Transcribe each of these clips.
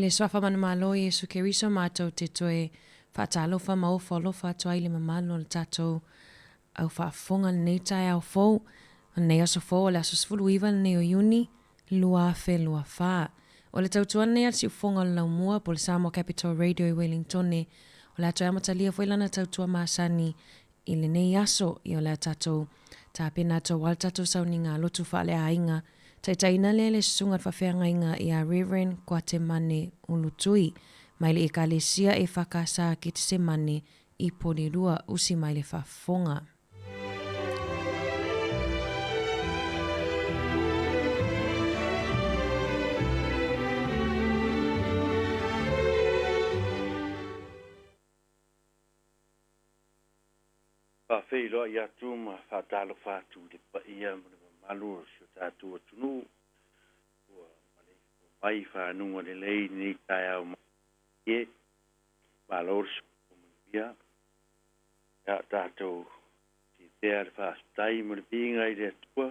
le swafa manamalo Yesu Keriso mātou te toe whaatalofa maufa lofa tua ile mamalo le tātou au whaafonga nei tai au fau nei aso fau le aso sfulu iwa nei o Iuni lua fe lua wha. O le tautua nei ati ufonga lau mua po le Samoa Capital Radio i Wellington o le ato amatalia fwelana tautua maasani i le nei aso i o le tātou ta pena to wal tātou sauninga lotu whaale a inga taitaina le sunga whawhianga inga i a Reverend Kwatemane Ulutui mai le ekalesia e whakasa ki te se mane i Porirua usi mai le whafonga. Whawhelo i atu ma whatalo whatu le paia malu sio tātua tunu ua mai whanunga le lei ni tai au e malor sio ya tātou si pēr whastai mo le pinga i le atua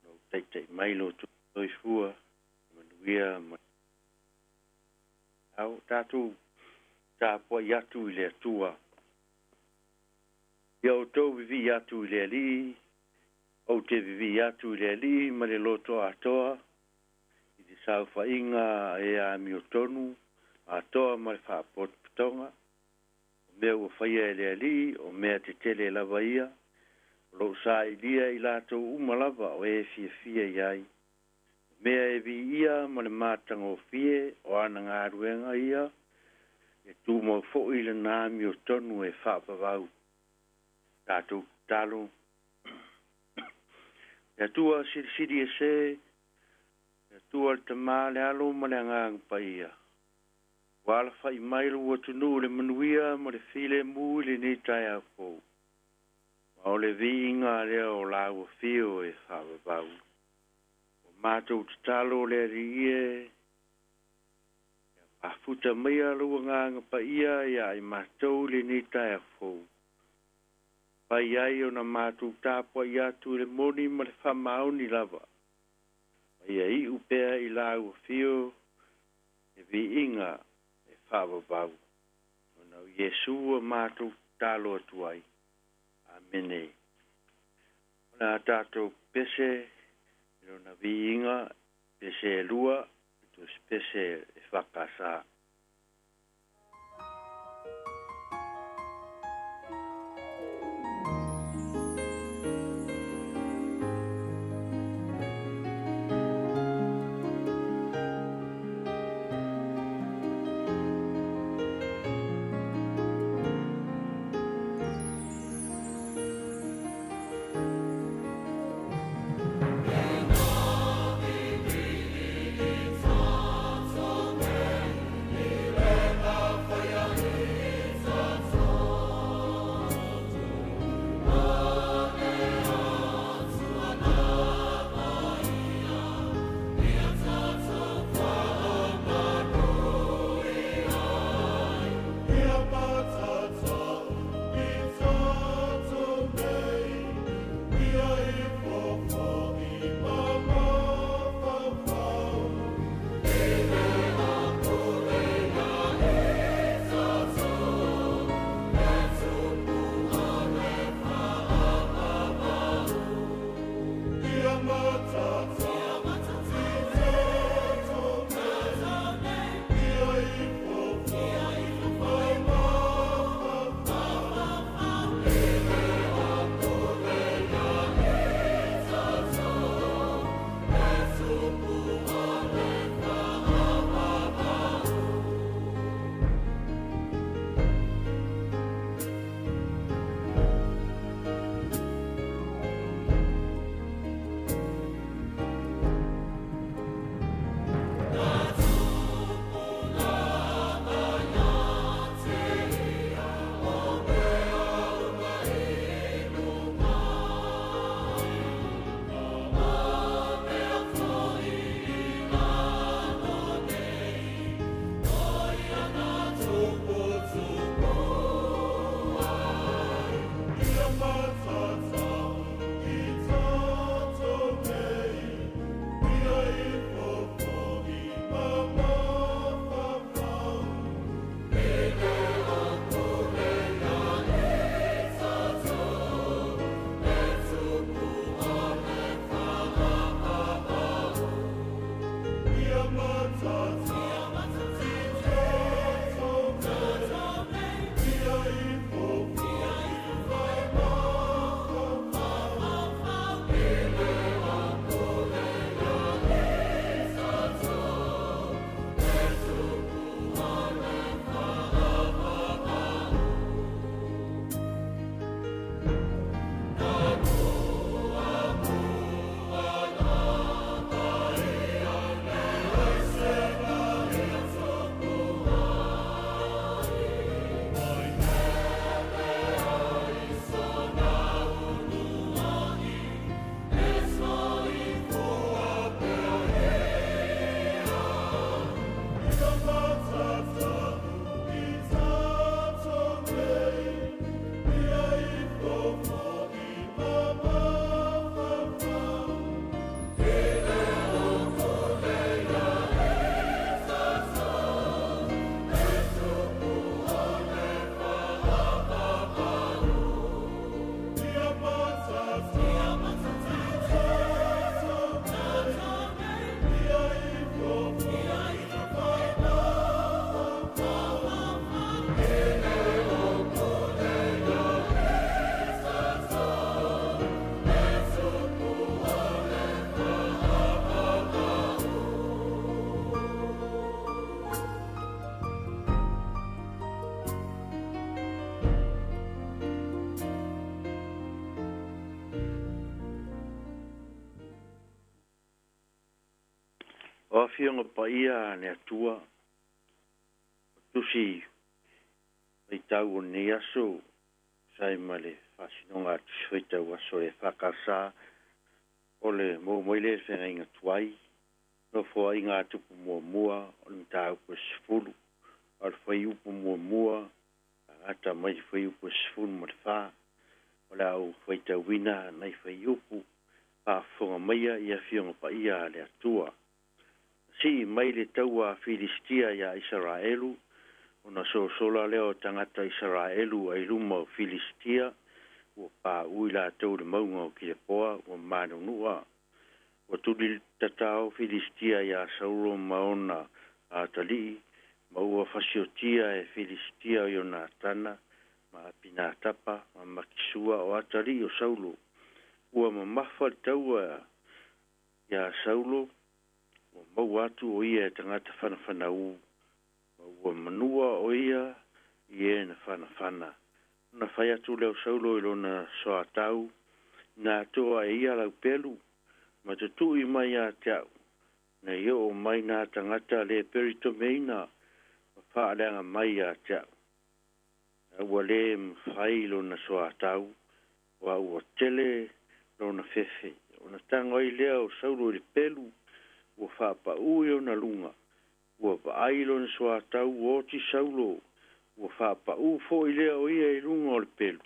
no teitei mailo tu toi fua manuia au tātou tāpua i atu i le atua Yo to vivi atu le ali o te vivi atu le ali ma le loto atoa i te saufa inga e a miotonu atoa ma le whapot putonga o mea ua whaia le ali o mea te tele lava ia lo sa ilia i lato umalava o e fia iai mea e vi ia ma le matanga o fie o ana ngā ruenga ia e tu mo fo i le nā miotonu e whapavau Tātou talo. Ia tua siri e se. Ia tua le tamā le alo ma le angang paia. Wala whai mailu wa tunu le manuia ma le file mu le ni tai a kou. Ma o le vi inga le o lau fio e whawabau. O mātou te talo le rie. A futa mea lua nganga paia ia i mātou le ni tai a kou. Pai ai o na mātou tāpua i atu le moni ma le whamaoni lava. Pai ai upea i lau fio e vi inga e whawabau. O nau Yesu a mātou tālo atu ai. Amene. O na tātou pese i na vi inga pese e lua tu pese e whakasa. O fionga pa ia ne atua. Tusi i tau o ne aso sai male fasinonga tusweta waso e whakasa o le moile whenga inga tuai no fo inga tupu mua o le tau po sifulu o le whai upu mua ata mai whai upu sifulu ma le wha o le au whai tau wina nei whai upu pa whonga maia ia fionga pa ia le atua si mai le taua Filistia ia Israelu ona sola leo tangata Israelu ai luma o Filistia o pa uila tau le maunga o Kilepoa o manunua o tuli tatao Filistia ia Saulo maona a tali maua fasiotia e Filistia o Jonatana ma pina tapa ma makisua o atali o Saulo ua mamafa taua ia Saulo o mau atu o ia tangata whanawhanau ua manua o ia i na whanawhana. Na whai atu leo Saulo i lona soa tau, na toa e ia lau pelu, ma te tui mai a teau. Na ia o mai nā tangata le perito meina, ma whaaleanga mai a teau. Ua le mwhai lona soa tau, wa ua tele lona fefe. O na tangoi leo Saulo i le pelu, ua whapa ui o na lunga. Ua paailo na soa tau o ti Saulo. Ua whapa fo i lea o ia i lunga o le pelu.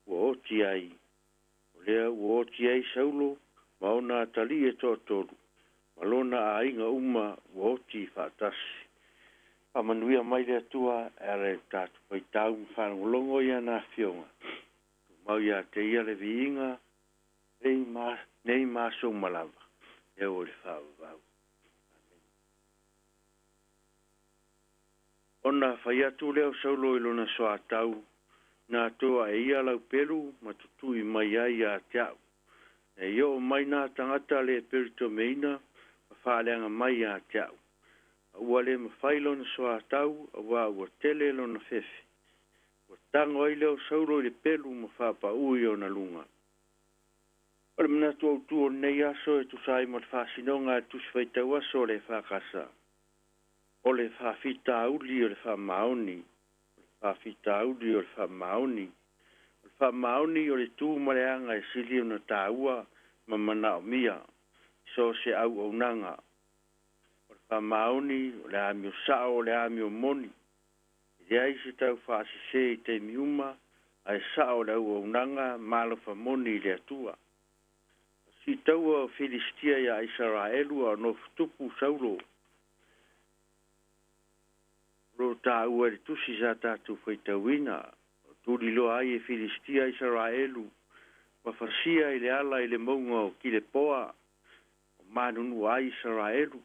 Ua oti ai. O lea ua oti ai Saulo. Maona atali e tōtolu. Malona a inga uma ua oti whaatasi. Pamanuia mai lea tua ere tātu pai tau mwhanangolongo ia nā fionga. Mau ia te ia le viinga. Nei maso malava. E o le whaavau. Ona whai atu leo Saulo i lona soa tau, nā toa e ia lau peru, ma tutui mai ai a teau. E io mai nā tangata le perito meina, ma whaaleanga mai a teau. Ua le ma whai lona soa tau, ua tele lona fefe. Ua tango ai leo Saulo i le pelu, ma whapa ui o na lunga. Ole mna tu au tu o nei aso e tu sai ma whasinonga e tu swhaitau aso le whakasa. O le whawhita auli o le whamaoni. O le whamaoni. O le whamaoni o le tū mareanga e sili o na tāua ma mana o mia. So se au au nanga. O le whamaoni o le amio sao o le amio moni. I ai se tau whaasise i te miuma ai sao le au au nanga malo whamoni le atua. Si tau o Filistia ia Israelu a no tupu Saulo. Ro ta ua le tusi sa tatu whaitawina. Turi loa ai e Filistia Israelu. Wafasia i le ala i le maunga o Kilepoa. Manunu ai Israelu.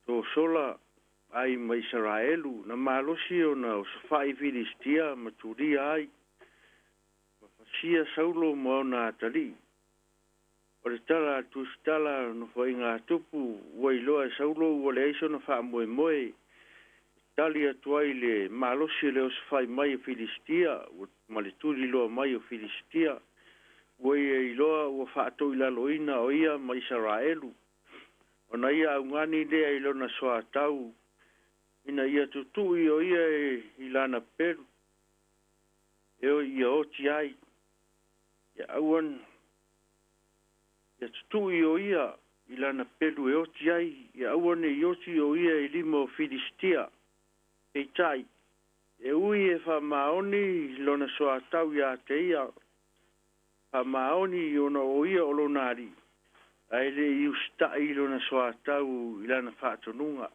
So sola ai ma Israelu. Na malosi o na o safai Filistia ma turi ai. Wafasia Saulo mo na atali. O le tala tustala no whainga tupu. Wailoa Saulo ua le aiso na wha moe moe. Tali atuai le malosi le osfai mai o Filistia, ma le turi loa mai o Filistia, ua ia i loa ua whaatou i laloina o ia ma Israelu. O na ia aungani lea i lona soa tau, ina ia tutui o ia i lana peru. Eo ia oti ai, ia auan, ia tutui o ia i lana peru e oti ai, ia auan e oti o ia i limo o Filistia. E tai, e ui e whamaoni lona soa tau ia te ia. Whamaoni i ona o ia o lonari. Ai le i usta i lona soa tau i lana whaatonunga.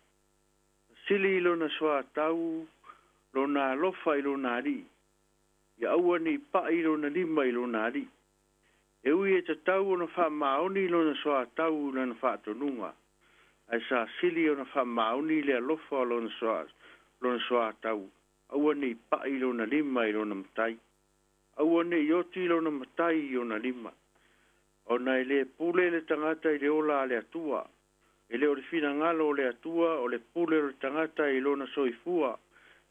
Sili i lona soa tau lona lofa i lonari. Ia aua ni pa i lona lima i lonari. E ui e te tau ona whamaoni lona soa tau i lana whaatonunga. Ai sa sili ona whamaoni le lofa lona soa soa tau. Aua nei pa i lona lima i lona matai. Aua nei yoti i lona matai i lona lima. O na le pule le tangata i le ola le atua. E le o le fina ngalo o le atua, o le pule o le tangata i lona soifua.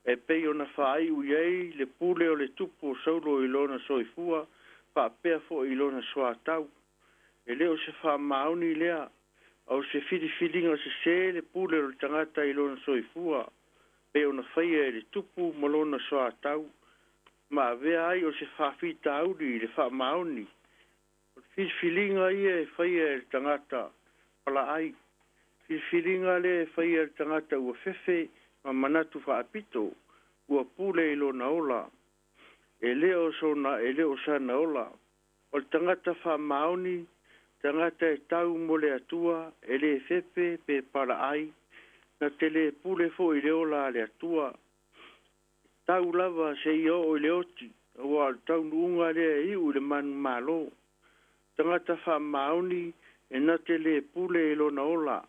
E pei o na whaai uiei, le pule o le tupu o Saulo i lona soifua, wha pea fo i lona soa tau. E le o se wha mauni lea, au se filifilinga se le pule o tangata i lona soifua pe ona faia e le tupu ma lona soa tau ma avea ai o se whawhita auri i le whamaoni o filifilinga ia e faia e le tangata pala ai filifilinga le e faia e le tangata ua fefe ma manatu whaapito ua pule i lona ola e leo sona e leo sana ola o tangata whamaoni tangata e tau mo le atua e le fepe pe para ai na tele pule fo i le ola le atua tau lava se i o le oti ua tau nuunga le i u le manu malo tangata whamaoni e na tele pule i lona ola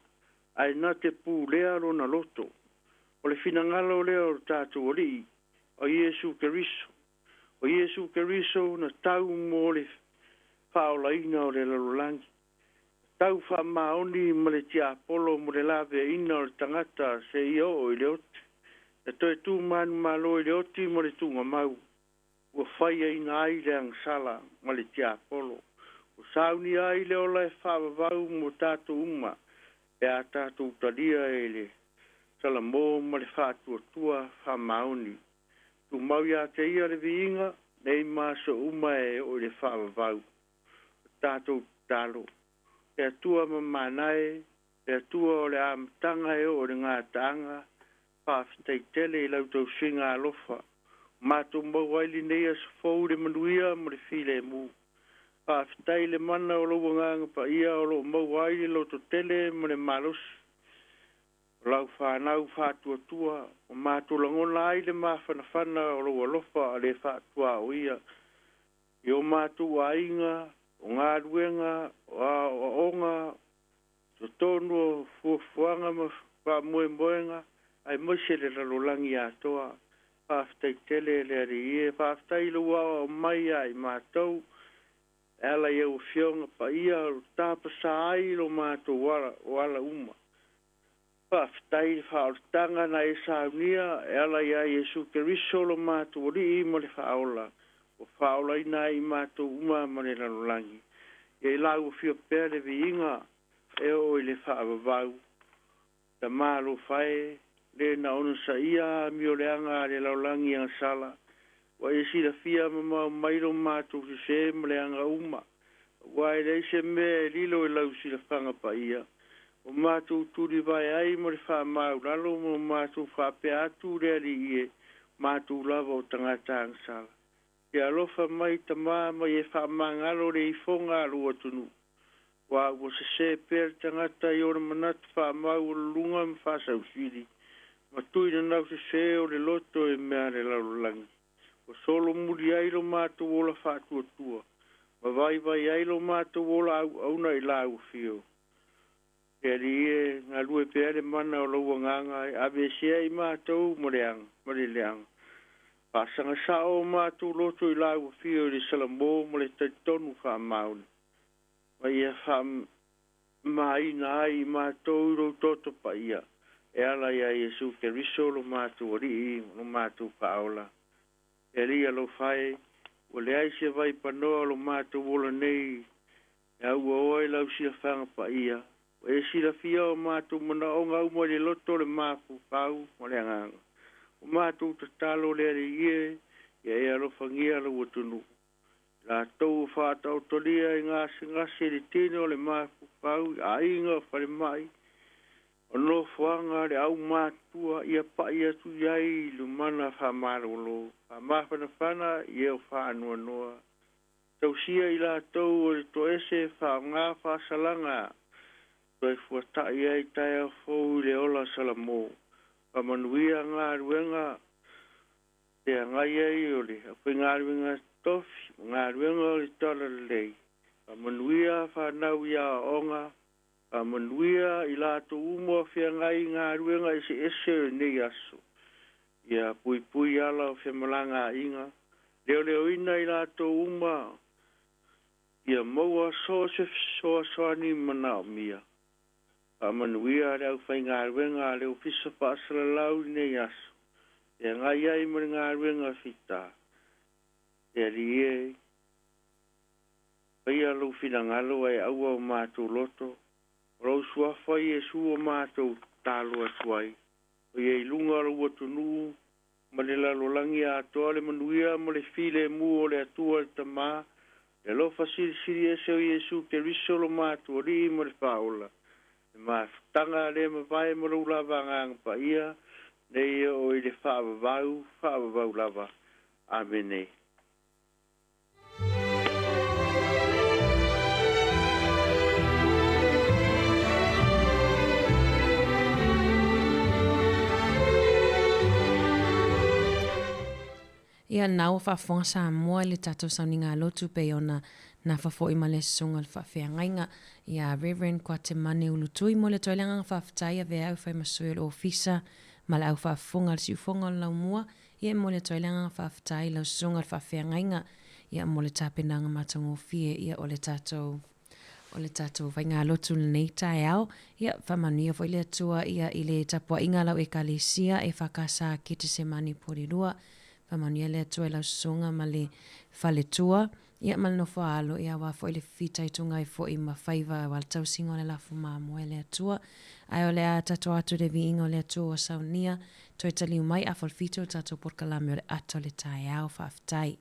ai na te pulea lona loto o le finangalo leo tātu ori o Iesu Keriso na tau mo le whaolaina o le lalolangi. Tau whamaoni ma le tia apolo mo le lawe ina o le tangata se i o le oti. E toi tū manu malo i le oti mo le tunga mau. Ua whaia ina ai le angsala ma le tia apolo. O sauni ai le ola e whaavavau mo tātu uma e a tātu utalia e le salamō ma le whātuatua whamaoni. Tu mau ia te ia le viinga, nei maso uma e o le whaavavau. Tātou talo. E atua mamanae, e atua o le amatanga e o le ngātanga, whaafitai tele i lautou singa alofa. Mātou mauaili nei aso fau le manuia mo le file mu. Whaafitai le mana o lo wanganga pa ia o lo mauaili loto tele mo le malosi. Lau whanau whātuatua, o mātou langona ai le mawhanawhana o lo alofa a le whātua o ia. I o mātou ainga, o ngā ruenga, o onga, o tonu o fuafuanga ma whamoenga, ai moise le ralolangi atoa, whaafitai tele le ari ie, whaafitai lua o mai ai mātou, ala iau fionga pa ia o tāpasa ai lo mātou wala uma. Whaafitai whaortanga na e saunia, ala ia Iesu Keriso lo mātou ori i mo le whaola. O whaola ina i mātou uma ma le ralolangi. E lau fio pēr le viinga e o i le whaavavau. Ta mālo whae, le na ono sa ia mi o leanga le ralolangi ang sala. Wa e si la fia ma mairo mātou se ma le anga uma. Wa e leise me lilo e lau si la whanga pa ia. O mātou turi vai ai mo le whaamau lalo mo mātou whape atu le ali ie mātou lava o tangata ang sala. Ke alofa mai tamā mai e whaamangalo le i fonga alua tunu. Wa ua se per tangata i ora manatu whaamau o lunga ma whasau siri. Ma tui na nau se o le loto e mea le laulangi. O solo muri ailo mātou ola whātua tua. Ma vai ailo mātou ola auna i lau fio. E li e ngā lue pēre mana o laua nganga e abesea i mātou mo le leanga. Pasanga sao mātou loto i lau fio i salamō mo le taitonu whaamauni. Ma ia whaamaina ai mātou i toto pa ia. E ala ia Iesu Keriso lo mātou ori i lo mātou whaola. E li a lo whae o le aise vai panoa lo mātou wola nei. E au oi lau sia whanga pa ia. E sila fia o mātou mana o ngau mo le loto le māpu pau mo le anganga. O mātou tatalo le ari ie, e alofangia lo watunu. La tau whātau tolia i ngasi le tino le māpu pau, a inga whare mai. O no whanga le au mātua ia pa ia tu iai lumana whamaro lo. Whamawhana whana i eo whanua noa. Tau sia i la tau o le toese whanga whasalanga. Toi fuatai ai tai a fau le ola salamō. Pamanuia ngā ruenga, te ngai ai o le, apoi ngā ruenga tofi, ngā ruenga o le tala lei. Pamanuia whanau ia onga, pamanuia i lato umo fia ngai ngā ruenga ese nei aso. Ia pui ala o fia malanga inga, leo ina i lato uma, ia maua soani manao mia. Amanuia le au whai ngā ruenga le ofisa pasala lau nei aso. E ngai ai mo ngā ruenga fita. E li e. Pai alu whina ngalo ai aua o mātou loto. O Rosua fai e sua mātou tālo atuai. O iei lunga rau atunu, ma le lalolangi a atoa le manuia, ma le file mu o le atua le tamā, le lofa siri e seo Iesu te riso lo mātua ri ma le whaola. E tanga le mawai ma rau lava ngang pa ia, ne ia o i le whaavavau lava. Amen. Ia nau whaafonga sa moa le tatou sauninga lotu pe ona na whafo ima le sunga le whawhiangainga. Ia Reverend Kwatemane ulutui mo le toilanga whawhitai a vea au whai masui o ofisa ma le au whaafonga le siufonga o lau mua. Ia mo le toilanga whawhitai lau sunga le whawhiangainga. Ia mo le tapenanga matango fie ia o le tatou vai ngā lotu le nei tae au. Ia whamania fo ile atua ia i le tapua inga lau e kalesia e whakasa ki te semani porirua. Pamania le atua lau sunga ma le whaletua. Ia mal no whaalo ia wa fo ile fita i tunga i fo i mawhaiva wal tau singo le lafu māmoe le atua. Ai o le a tato atu de vi ingo le atua o saunia. Toi tali umai a falfito tato porkalame o le ato le tae au whaftai.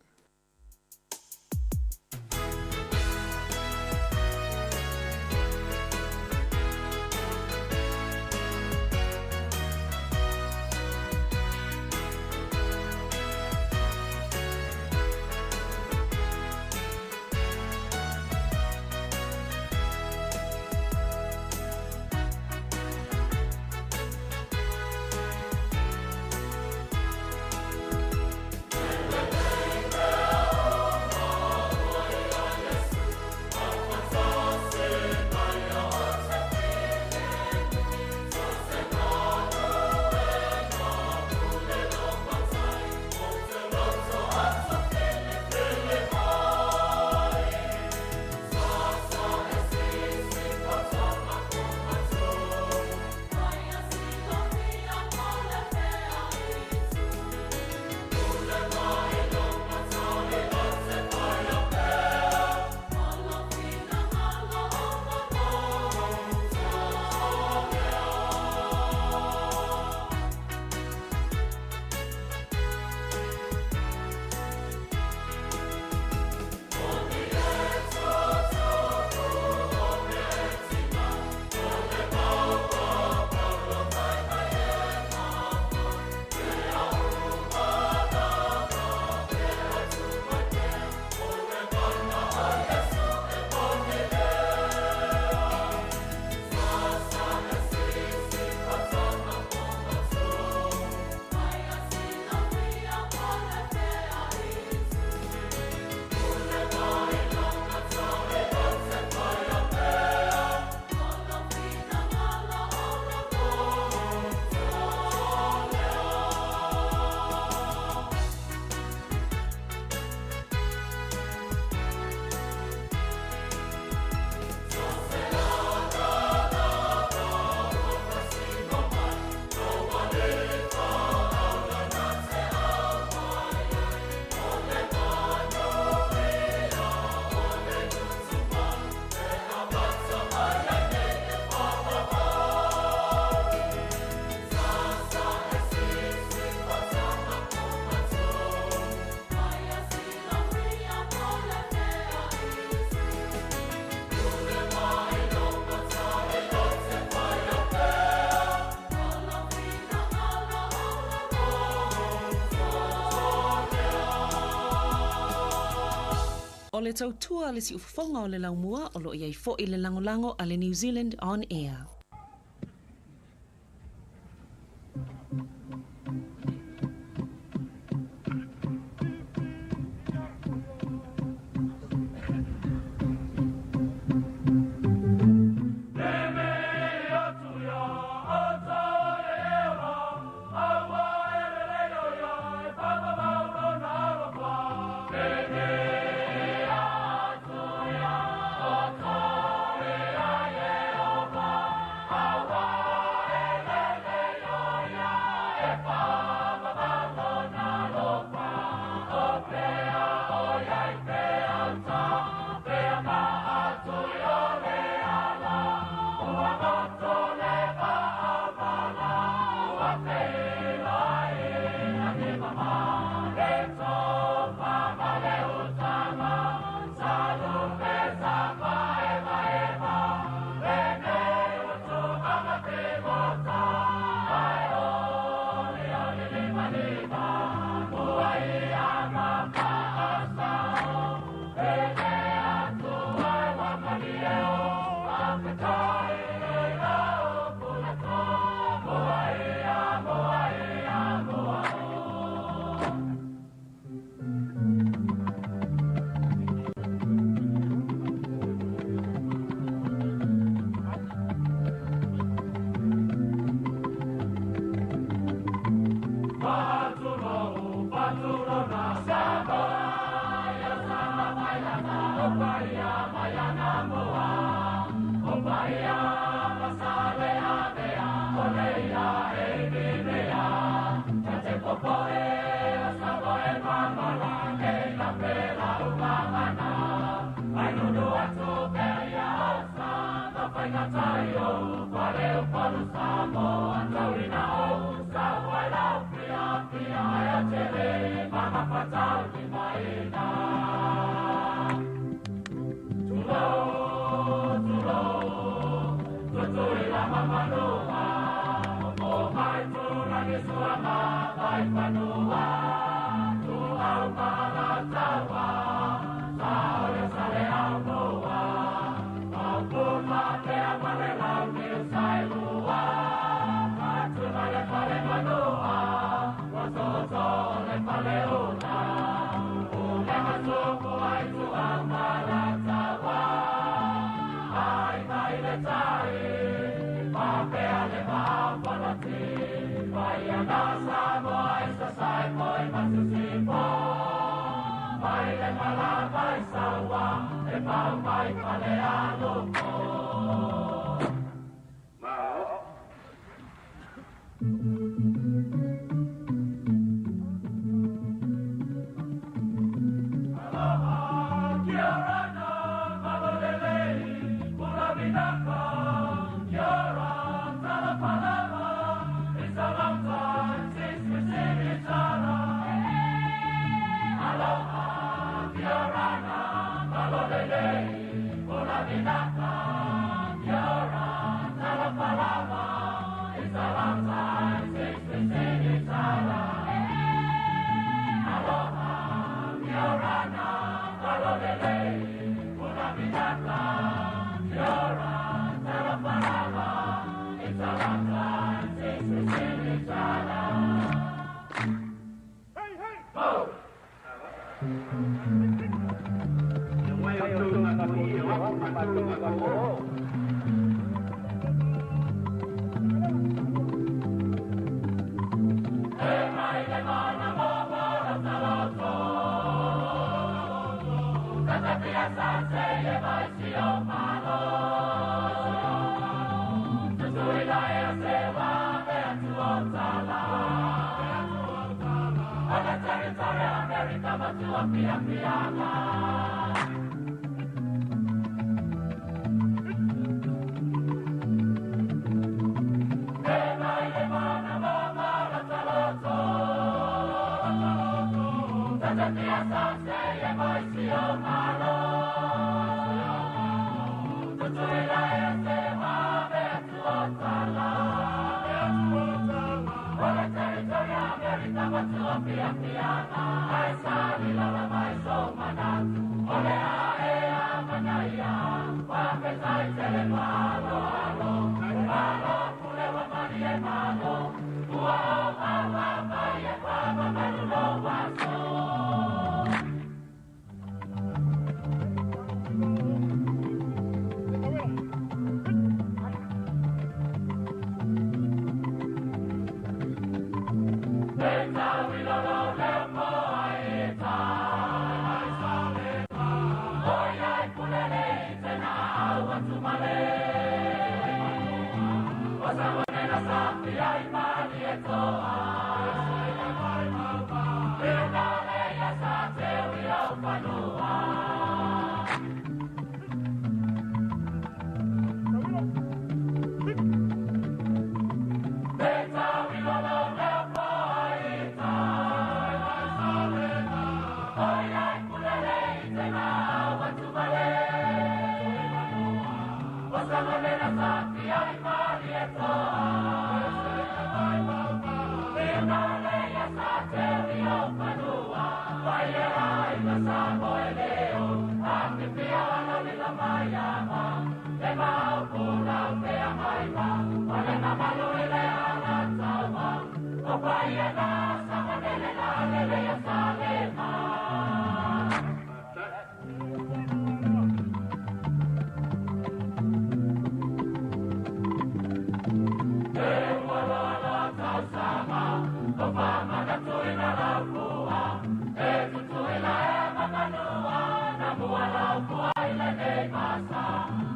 O le tautua le si ufafonga o le laumua o lo iai fo i le langolango a le New Zealand On Air.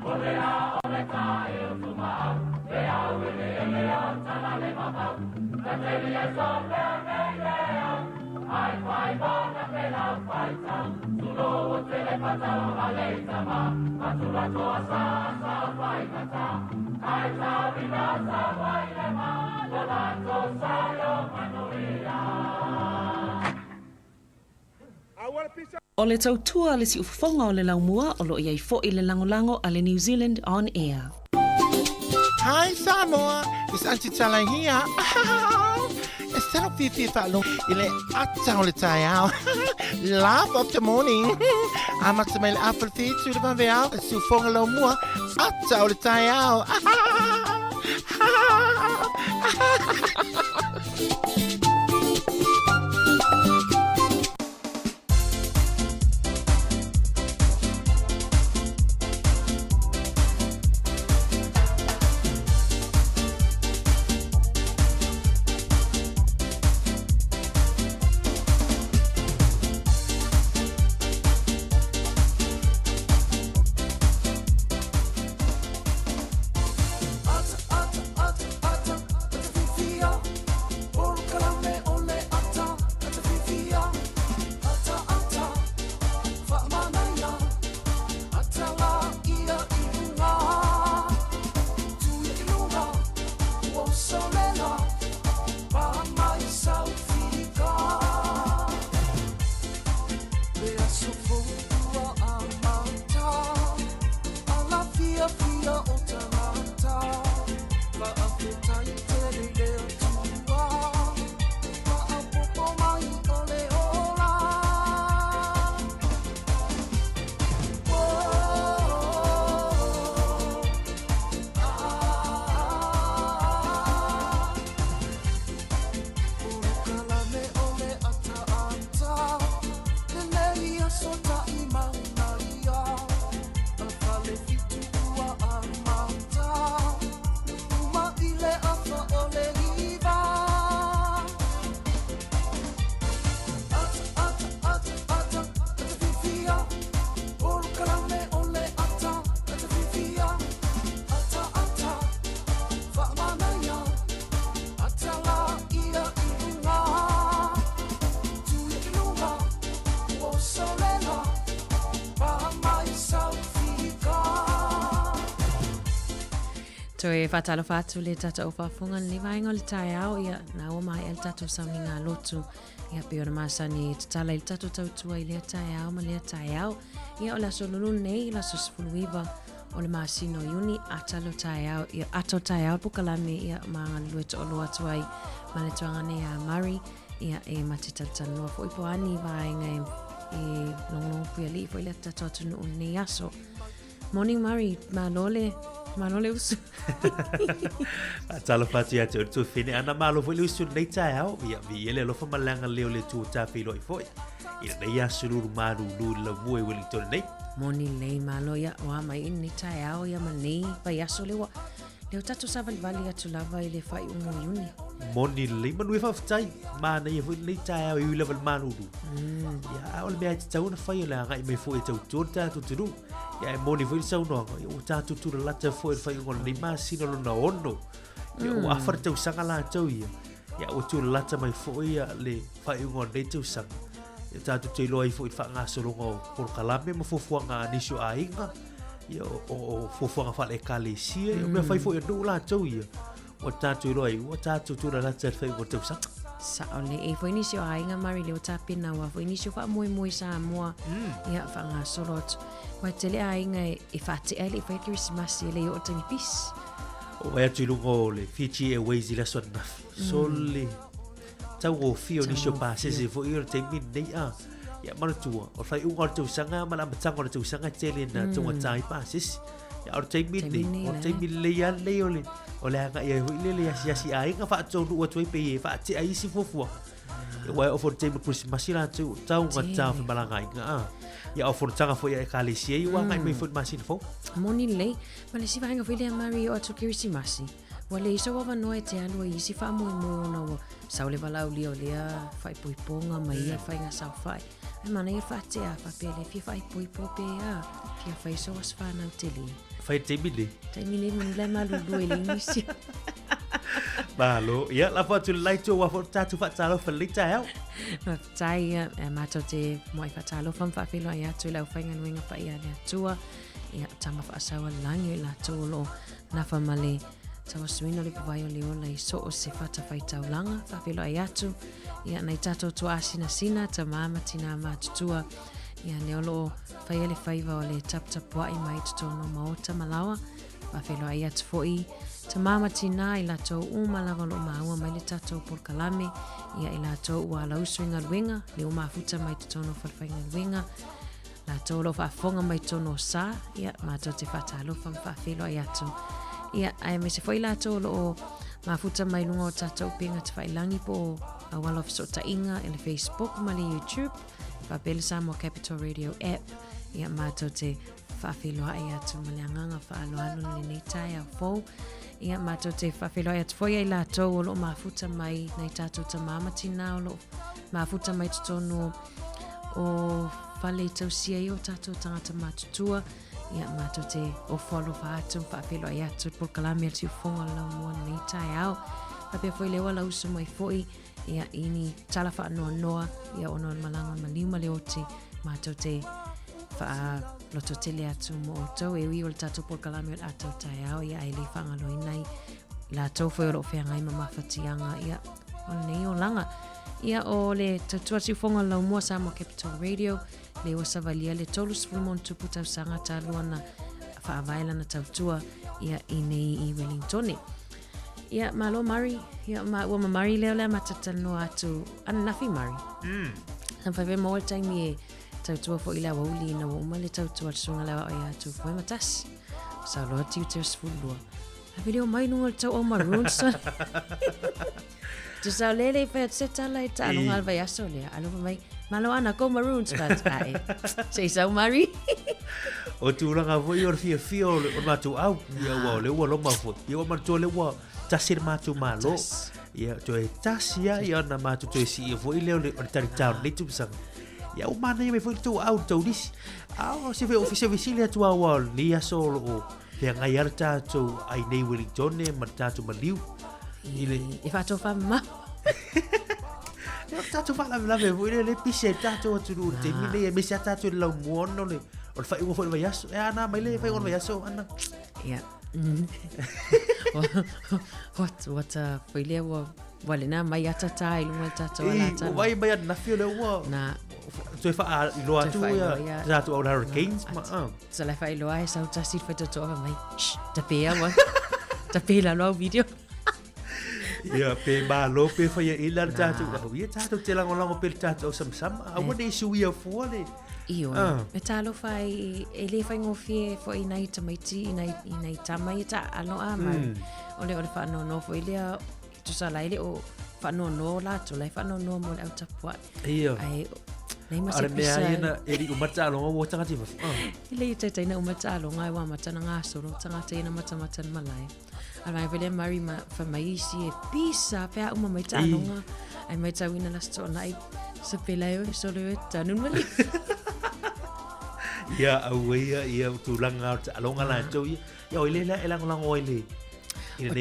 Ole O le tautua le si ufafonga o le laumua o lo iai fo i le langolango a le New Zealand On Air. Hi Samoa, it's Auntie Tala here. It's time for you to ile atau le tai au. Laugh of the morning. I'm at the apple tea to the banveau. Su fonga lo mua atau le tai au. Toi whatalo whatu le tata o whafunga ni vainga le tai au ia na o mai el tatu sauni ngā lotu ia pe ora masa ni tatala il tatu tautua i lea tai au ma lea tai au ia o la solulu nei la sosfuluiva o le masino yuni atalo tai au ia ato tai au pukalame ia maa lue to olo atu ai ma le tuangane a Mari ia e matitalitanoa fo ipo ani vainga e longo pia li fo i lea tatu atu no nei aso. Morning Mari, Manole usu. Talo fatu ya tu fini ana malo foi usu nei tai au ia vi ele lo fa malanga leo le tu ta filo i foi. Ia nei ya suru maru lu la vui Wellington nei. Moni nei malo ya wa mai in nei tai au ya mani pa ya so lewa. Leo tatu saval vali atu lava ile fai ungo yuni. Moni le manu fa ftai ma nei foi nei tai au i level maru lu. Ya ol me tau na fai la ga me foi tau torta tu tu. Ya moni foi sau no o tatu tu la ta foi fai ngol ni ma sino lo na ono. Ya o afar tau sanga la tau ia. Ya o tu la ta mai foi ya le fai ngol nei tau sanga. Ya tatu te lo ai foi fa nga so lo por kalame mo fofu nga ni so ainga. Ya o fofu nga fa le kalesia ya me fai foi do la tau ia. O tatu lo ai o tatu tu la ta fai ngol tau sanga. Sa ole e foi ni sio ainga Mari le tapina wa foi ni sio fa moi sa moa ia fa nga solot wa tele ainga e fati ele foi Christmas ele o tani pis o e tu lungo le fichi e ways la sonna sole tau o fio ni sio pa se foi o te min nei a ia manu tua o fai un orto sanga mala matanga orto sanga tele na tonga tai pa sis ya o te min le ya le ole o le anga ia le ya si ai nga fa tonu o toi pe fa ti ai si fofu e wa o for te Christmas la tu tau nga tau fa malanga nga ya o for tanga fo ya kalisia i wa nga me fo masin fo moni le ma le si va nga fo le Mari o to Christmas wale iso wa no e te alo i si fa mo no sa le vala uli o le fa poi ponga mai ia fa nga sa fa e mana ia fa te a fa pele fi fa poi po pe a fi fa iso was fa na tele fai te mili mun le malu do ele nisi Malo, ia la fa tu lai tu wa fo tatu fatalo fa le tau. Tai mātou te moai whatalo whamwhawhilo i atu lau whainganuinga pa ia lea tua. Ia tama whaasawa langi la tōlo na whamale tawa suino le pawai o le ola i so o se whatawhaitau langa whawhilo i atu. Ia nei tato tua asina sina ta māma tina mātutua. Ia le olo whai ele whaiva o le taputapua i mai tutono maota malawa. Whawhilo i atu fōi. Ta mama tina i la tau umalawa lo maua mai le tatou Porkalame. Ia i la tau ua lausu inga ruenga. Le o mafuta mai tutono whawhainga ruenga. La tau lo whaafonga mai tono sa. Ia mātou te whatalo whawhilo i atu. Ia ai me se foi la tau lo o mafuta mai lunga o tatou pinga te whailangi po a walof so ta inga ele Facebook ma le YouTube. Whapele sa mo Capital Radio app. Ia mātou te whawhilo i atu ma le anganga whaaloalo le neitai au fau. Ia mātou te whawhilo i atu foi ai la tau o lo mafuta mai nei tatou ta mama tina o lo mafuta mai tutono o whale tausia i o tatou tangata mātutua. Ia mātou te o whalo whaatu whawhilo i atu Porkalame atu whonga lau mua neitai au. Papea foi lewa lau usu mai foi. Ia ini tala whaanoa noa. Ia ono malanga maliuma le oti mātou te loto tele atu mo o tau e ui o le tatou Porkalame o atau tai au. Ia ai le whangalo inai la tau foi o lo whengai ma mawhatianga. Ia o nei o langa. Ia o le tautua tiufonga lau mua sa mo Capital Radio. Le o savalia le tolu spulmon tupu tau sanga talua na whaavaila na tautua. Ia i nei i Wellingtone. Ia malo Mari. Ia ua Mari leo lea matatano atu anafi Mari. Sam whaiwe mo le taimi e tautua fo ila wauli na wauma le tautua sunga lewa o ia atu fwai matas. Sa loa tiu teo spulua. Hawi leo mai nunga le tau o maroon son. Tu sa lele pe se tala ita alunga alva yaso le alunga mai malo ana ko maroons but ai sei sa Mari O tu langa foi o fia o matu au ia wa le wa lo ma fo ia wa matu le wa tasir matu malo ia to e tasia ia na matu to si foi le o tari town le tu sang ia o mana ia me foi tu au to dis au se ve office visile tu wa li aso o pe ngai arta to ai nei Wellington ma tatu maliu ile e fa to fa ma Tato fa la ve le pise tato tu te mi le me sia tato la muono le o fa io fo le yaso e ana mai le fa o yaso ana ia what foi le wale na mai ata tai lu tato ala tato vai mai na fio le wa na tu fa lo atu ya tato o hurricanes ma so la fa lo ai sa tasi fa to mai ta pe wa ta pe la lo video Ia pe malo pe fa ia ila tato ia tato te lango pe tato sam a wone su ia fuale io me talo fai e le fai ngofie fo inai tamaiti inai tamai ta alo ama ole fa no fo ile tu sala ile o fa no la tu le fa no mo le auta pua ia ai nei ma se ale me ai na eri o mata lo mo tanga ti fa ile te na o mata lo ngai wa mata nga so ro tanga te na mata malai Alai vele Mari ma fa mai si e pisa pe uma mai talonga ai mai tawina la sto nai se pelayo so le tanun mali ia awea ia tu langa alonga la to ia o ile la elang lang o ile o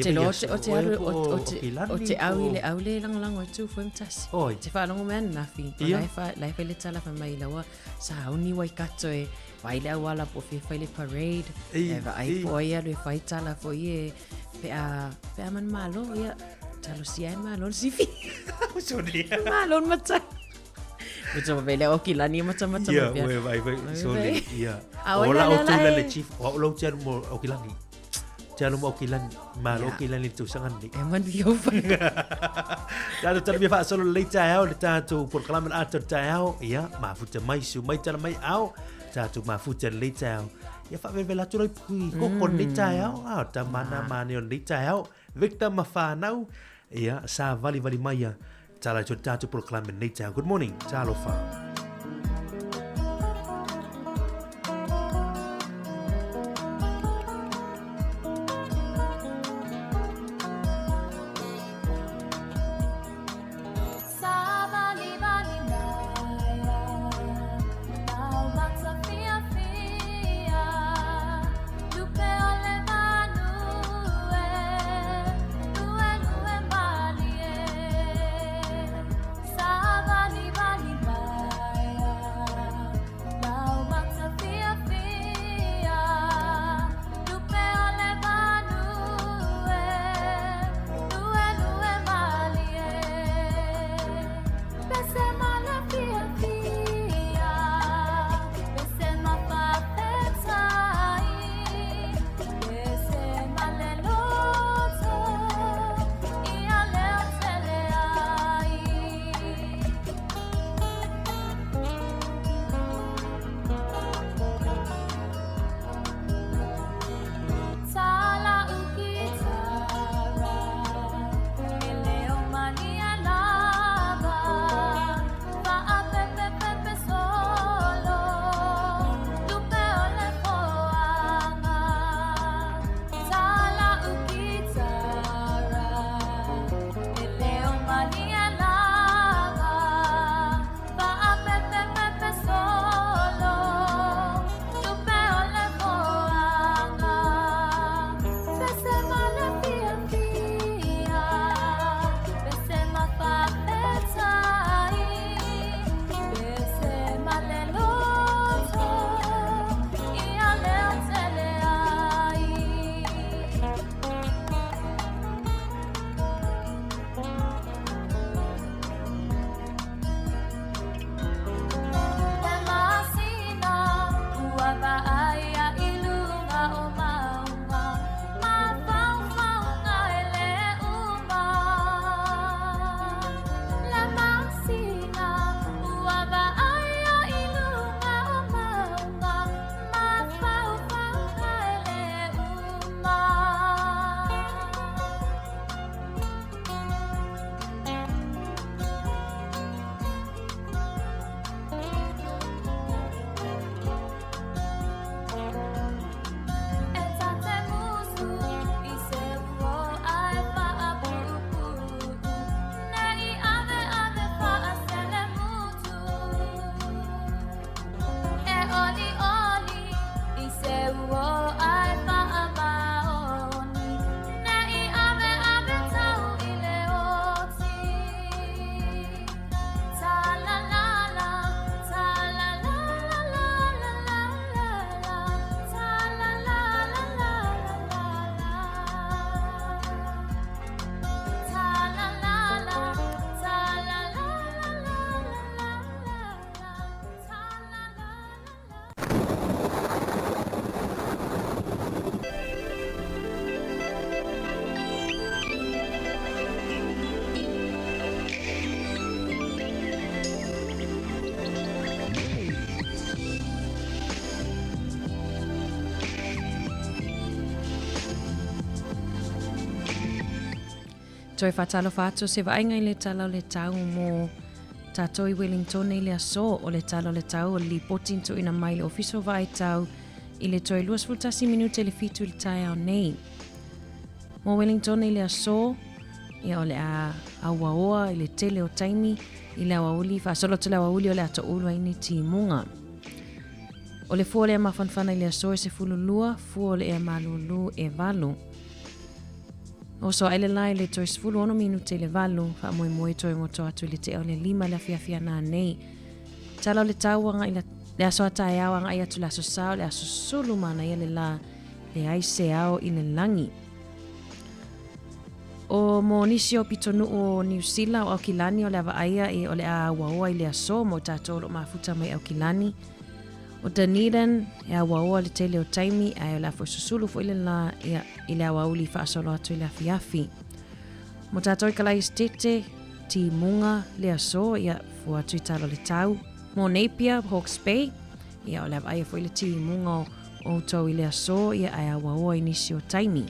te aule lang o tu foi mtas te fa longo men na fi lai fa le tala fa mai lawa sa uni wai kato e vai la wala po fi fa le parade e va ai po ia le fa tala fo ie pe a man malo ia talo si ai malo si fi so ni malo mata Betul vele okilani macam-macam ya vai so ni ia ola o tu le chief o lo chen mo okilani Jalo mo okilan malo okilan itu sangan ni. Eman bio. Lalu terbi fa solo le tao le tato Porkalame atur tao ia mafuta mai su mai tala mai au tato mafuta le tao. Ia fa vela tu pui ko kon le tao a ta mana mane le tao Victor Mafanau ia sa vali mai ia tala tato Porkalame le tao. Good morning. Talo fa. toi whatalo whato se vaenga i le tala o le tau mo tātou i Wellington i le aso o le tala o le tau o li potinto ina mai le ofiso vai tau i le toi 2 minute le fitu le tai au nei. Mo Wellington i le aso ia o le a awaoa i le tele o taimi i le awauli whaasolo te le awauli o le ato ulua ini ti munga. O le fua le mafanfana i le aso e se fululua, fua le e malulu e valu. O so aile lai le toi sfulu ono minute le valu, wha moe moe toi ngoto atu le te o le 5 le fiafia nā nei. Tala o le tauanga i le aso atai awanga i atu le aso sao, le aso sulu mana i le la le aise ao i le langi. O mo nisi o pitonu o New Zealand o Aukilani o le avaaia e o le a waoa i le aso mo tātou lo mafuta mai Aukilani. O Dunedin e a waoa le tele o taimi a e o le afo susulu fo ile la i le awauli whaasolo atu i le afiafi. Mo tātou i kalai stete ti munga le aso i a fo atu i talo le tau. Mo Napier, Hawke's Bay i a o le avaia fo ile ti munga o tau i le aso i a waoa i nisi o taimi.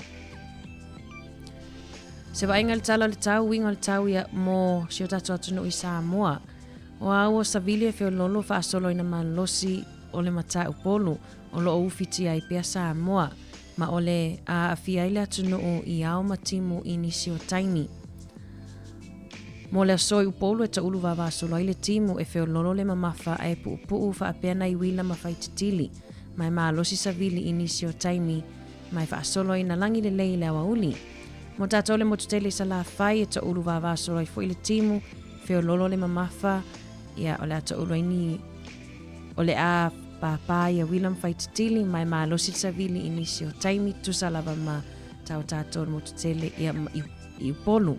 Se vaenga le tala le tau, winga le tau ia mo si o tatu atunu i Samoa. O aua savili e feo lolo whaasolo ina malosi o le mata upolu o lo ufiti ai pia Samoa. Ma o le a awhia ile atunu i ao matimu i nisi o taimi. Mo le asoi upolu e ta ulu wawasolo i le timu e feo lolo le mamafa e puu wha apena i wila mawhaititili. Mai malosi savili i nisi o taimi. Mai whaasolo ina langi le lei le awauli. Mo tātou le motutele sa la whai e ta ulu wawasolo i fo i le timu, feo lolo le mamafa, ia o le ata ulu ini, o le a pāpā ia William Whaititili, mai maa losi savili inisi o taimi, tusa lava ma tātou le motutele ia i upolu.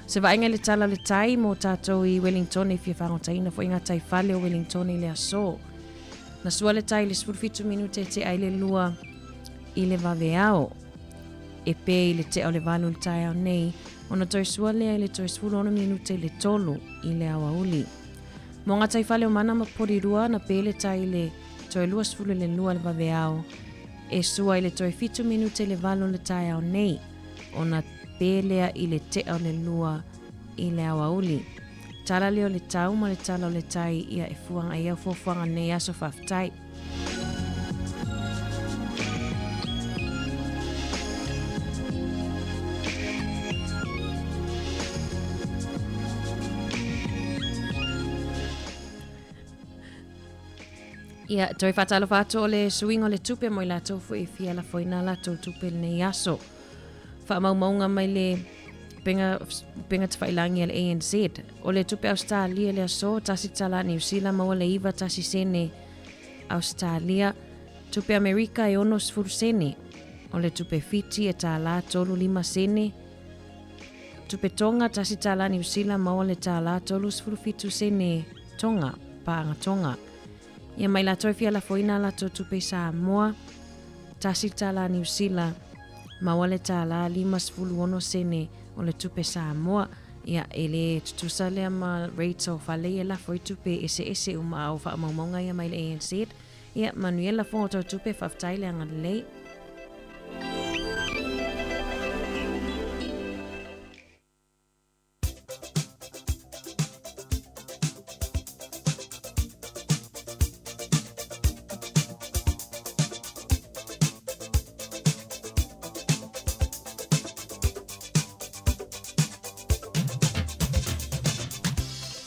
Se vaenga le tala le tai mo tātou i Wellington i fia whangotaina fo inga tai whale o Wellington i le aso. Na sua le tai le 15 minute te aile lua i le vaveao. E pe i le te o le valu le tai au nei, ona toi sua lea i le toi sfulu ono minute le tolu i le awauli. Mo ngā tai whale o mana ma porirua na pe le tai le toi lua sfulu le lua le vaveao, e sua i le toi 5 minute le valu le tai au nei, ona pe lea i le te o le lua i le awauli. Tala leo le tau ma le tala o le tai ia e fuanga ia fuanga nei aso whaftai. Ia, toi whatalo whato o le suingo le tupe mo i la tofu i fia la foina la tau tupe le nei aso. Wha maunga mai le penga te whailangi al ANZ. O le tupe Australia le aso, tasi tala New Zealand maua le iwa tasi sene Australia. Tupe Amerika e ono sfuru sene. O le tupe Fiji e tala tolu 5 sene. Tupe Tonga tasi tala New Zealand maua le tala tolu sfuru fitu sene Tonga, paanga Tonga. Ia mai la toi fia la foina la to tupe Samoa, tasi tala New Zealand, ma wale tala 5 sene o le tupe Samoa. Ia ele tutusa lea ma Rachel fale ia la foi tupe ese uma au wha maumonga ia mai le ANC. Ia manuela fonga to tupe whaftai lea ngadalei.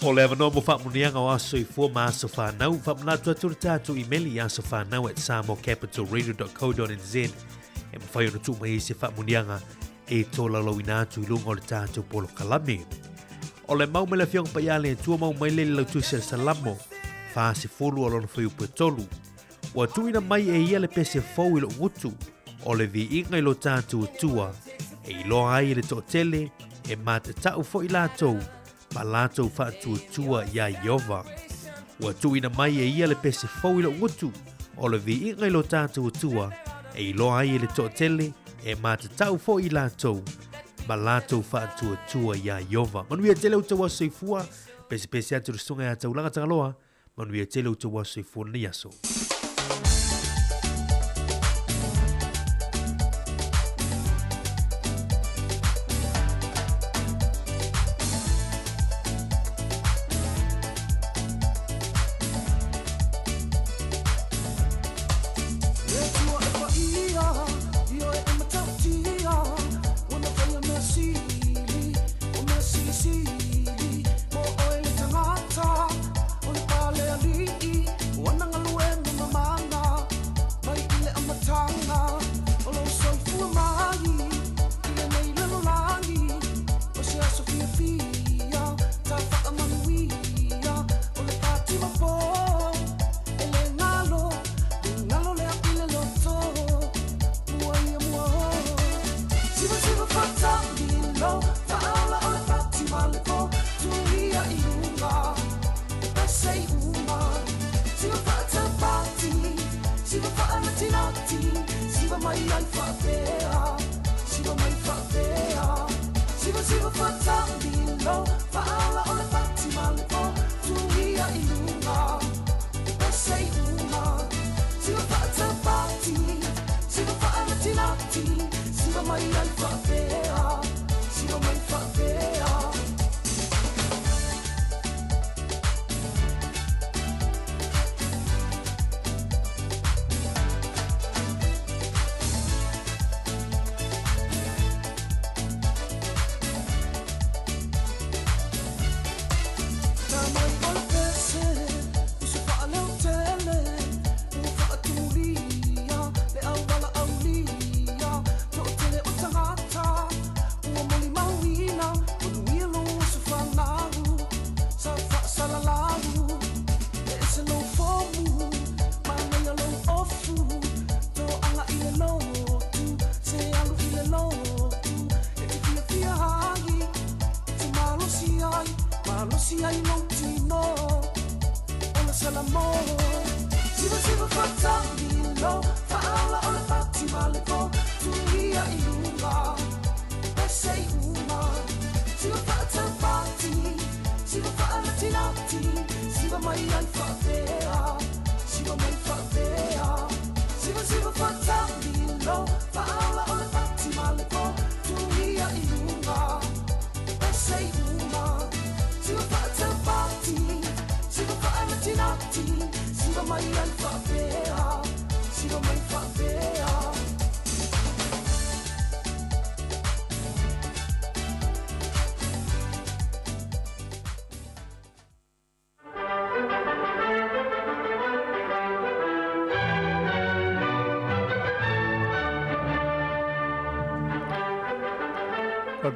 O le avano mo whamunianga o aso I fua ma aso whanau, whamunatu atu tātou emaili aso whanau @samocapitalradio.co.nz e mwhai ono tu mai se whamunianga e tōla lau ina atu I lunga o le tātou polo kalame. O le mau mele whiong pa iale tua mau mai le lau tu se salamo, wha se folu o lono whaiu tolu. O atu ina mai e ia le pese fau I lo ngutu, o le vi inga I lo tātou tua, e ilo ai le tō tele, e mata tau fo I lātou, pa lātou whātua ia Iova. Ua tuina mai e ia le pese fau I lo ngutu, o le vi inga I lo tātou tua, e ilo ai le tō tele, e mata tau fo I lātou, ma lātou whātua ia Iova. Manuia tele o tawa soifua, pese atu rusunga ia tau langa tangaloa, manuia tele o tawa soifua ni aso. losi ai no tino Ola salamo Siva fatamilo Faala ola fatimaliko Tuia iunga Pesei uma Siva fatamati Siva faala tinati Siva mai ai fa'avea Siva mai fa'avea Siva fatamilo Faala ola fatimaliko Tuia iunga Pesei uma Siva fatamati Siva faala tinati Siva mai ai fa'avea Siva mai fa'avea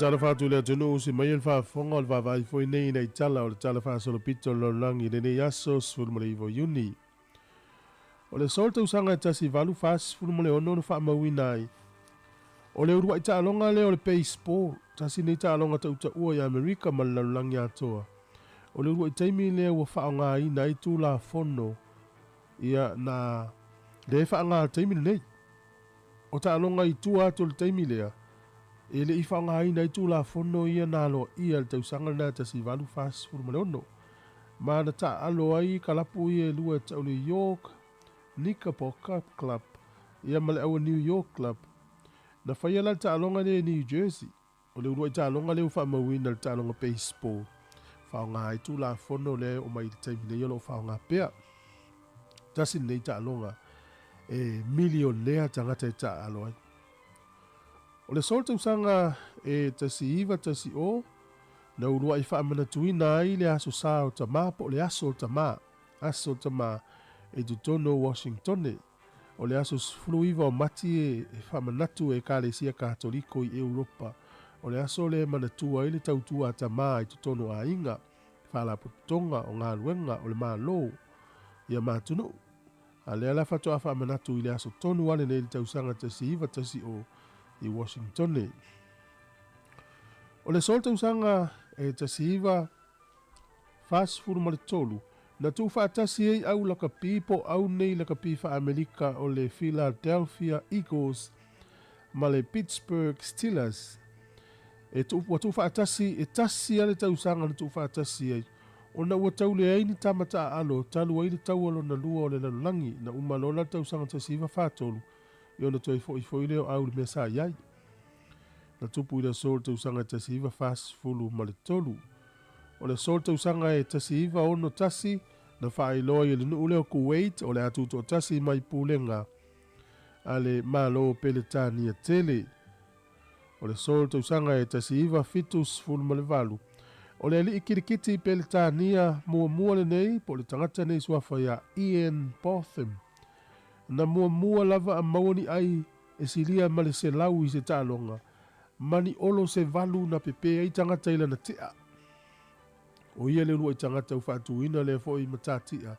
Tala whātu lea tunu usi mai el whaafonga o le whaavai fwoi nei nei tala o le tala whaasolo pito lo langi le nei aso sfulmale iwo yuni. O le solta usanga tasi valu whaas sfulmale ono no whaamau inai. O le urua i taalonga le o le baseball, tasi nei taalonga tauta ua i Amerika ma le langi atoa. O le urua i taimi le ua whaonga ina i tū la fono ia na le whaonga taimi nei. O taalonga i tū ato le taimi lea. E le ifa nga ina i tū la fono ia nā lo ia le tausanga na tasi valu fast food male ono. Ma na ta alo ai kalapu ia lua tau New York, Knickerbocker Cup Club, ia male awa New York Club. Na whaia la ta alonga le New Jersey. O le urua i ta alonga le ufa mawina le ta alonga baseball. Whao ngā i tū la fono le o mai te taimi le iolo whao ngā pea. Tasi nei ta alonga milion lea tangata i ta alo ai. O le solta usanga tasi iwa tasi o, na urua i wha mana tuina ai le aso sa o tama, po le aso o tama e tutono Washington. O le aso fulu iwa o mati wha manatu kalesia katoliko i Europa. O le aso le manatua i le tautua tama i tutono a inga, whala putonga o ngā luenga o le maa lou, ia mātunu. A le ala fatoa wha manatu i le aso tonu wane le tausanga tasi iwa tasi o, i Washington. O le solta usanga tasi iwa fast food ma le tolu. Na tu whaatasi ei au laka pipo au nei laka pipa Amerika o le Philadelphia Eagles ma le Pittsburgh Steelers. Watu whaatasi tasi ale tau sanga na tu whaatasi ei. O na ua tau le aini tamata alo talu aile tau alo na lua o le lalangi na umalola tau sanga tasi iwa whaatolu. Yo na toi foi leo au le mesa iai. Na tupu i le sol te usanga tasi iwa fast fulu ma le tolu. O le sol te usanga tasi iwa ono tasi na whaai loa i le nuu leo Kuwait o le atuto tasi mai pulenga a le malo pele tani a tele. O le sol te usanga tasi iwa fitus fulu ma le valu. O le li ikirikiti pele tani a mua le nei po le tangata nei suafa ya Ian Botham. Na mua lava a maoni ai e silia ma le se lau i se tālonga. Mani olo se valu na pepe ai tangata ila na tea. O ia le lua i tangata ufatu ina le fo i matatia.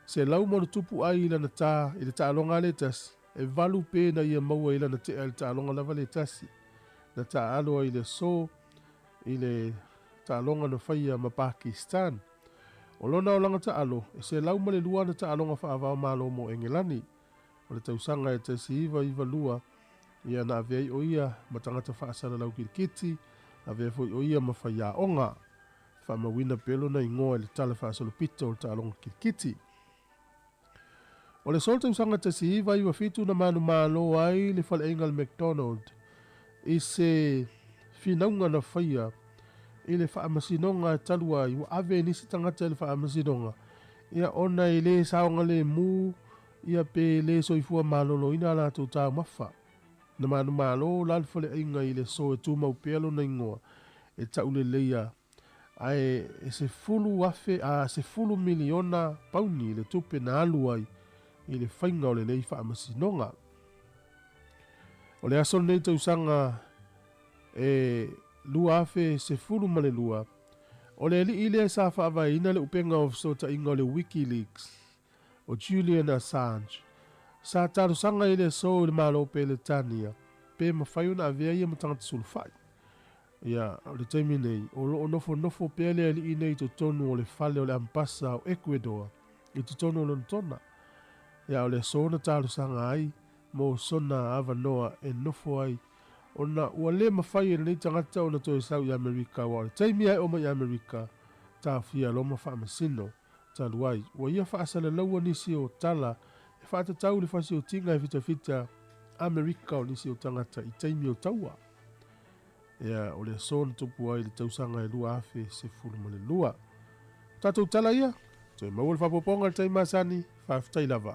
Se lau mono tupu ai ila na tā i le tālonga le tasi. E valu pe na ia maua ila na tea i le tālonga lava le tasi. Na tā aloa i le so i le tālonga na whaia ma Pakistan. O lona o langa taalo, e se lau male lua na taalonga whaavao malo mo Engelani. O le tausanga e tasi iwa lua, ia na avei o ia matangata whaasana lau kirikiti, avei foi o ia mawhaia onga, whaamawina pelo na ingoa le tala whaasolo pita o le taalonga kirikiti. O le sol tausanga tasi iwa fitu na manu malo ai le whale ingal McDonald, i se finaunga na whaia, i le whaamasinonga talua i wa ave nisi tangata le whaamasinonga. Ia ona i le saonga le mu, ia pe le soifua malolo ina la tau tau mawha. Na manu malo lalfale inga i le so e tūmau pealo na ingoa. E tau le leia. Ai e se fulu wafe, se fulu miliona pauni le tupe na aluai i le whainga o le nei whaamasinonga. O le aso nei tau sanga lua afe se fulu male lua. O le li ile sa whaavai ina le upenga o sota inga o le Wikileaks o Julian Assange. Sa taru sanga ile so le malo pe le tania. Pe mawhaiuna avea ia matangata sulfai. Ia, o le taimi nei, o lo nofo pele ali i nei to tonu o le fale o le ampasa o Ecuador, i to tonu o le tona. Ia, o le sona talo sanga ai, mo sona ava noa e nofo ai, o na ua le mawhai e nei tangata o na toi sau i Amerika, wa o le taimi ai o mai Amerika, ta fia loma wha masino, ta luai, wa ia wha asala laua nisi o tala, e wha atatau le whasi o tinga e fita Amerika o nisi o tangata i taimi o taua. Ia, o le sona tupu ai le tausanga e lua afe se fulu mo le lua. Tatou tala ia, toi maua le whapoponga le taimi masani, whaftai lava.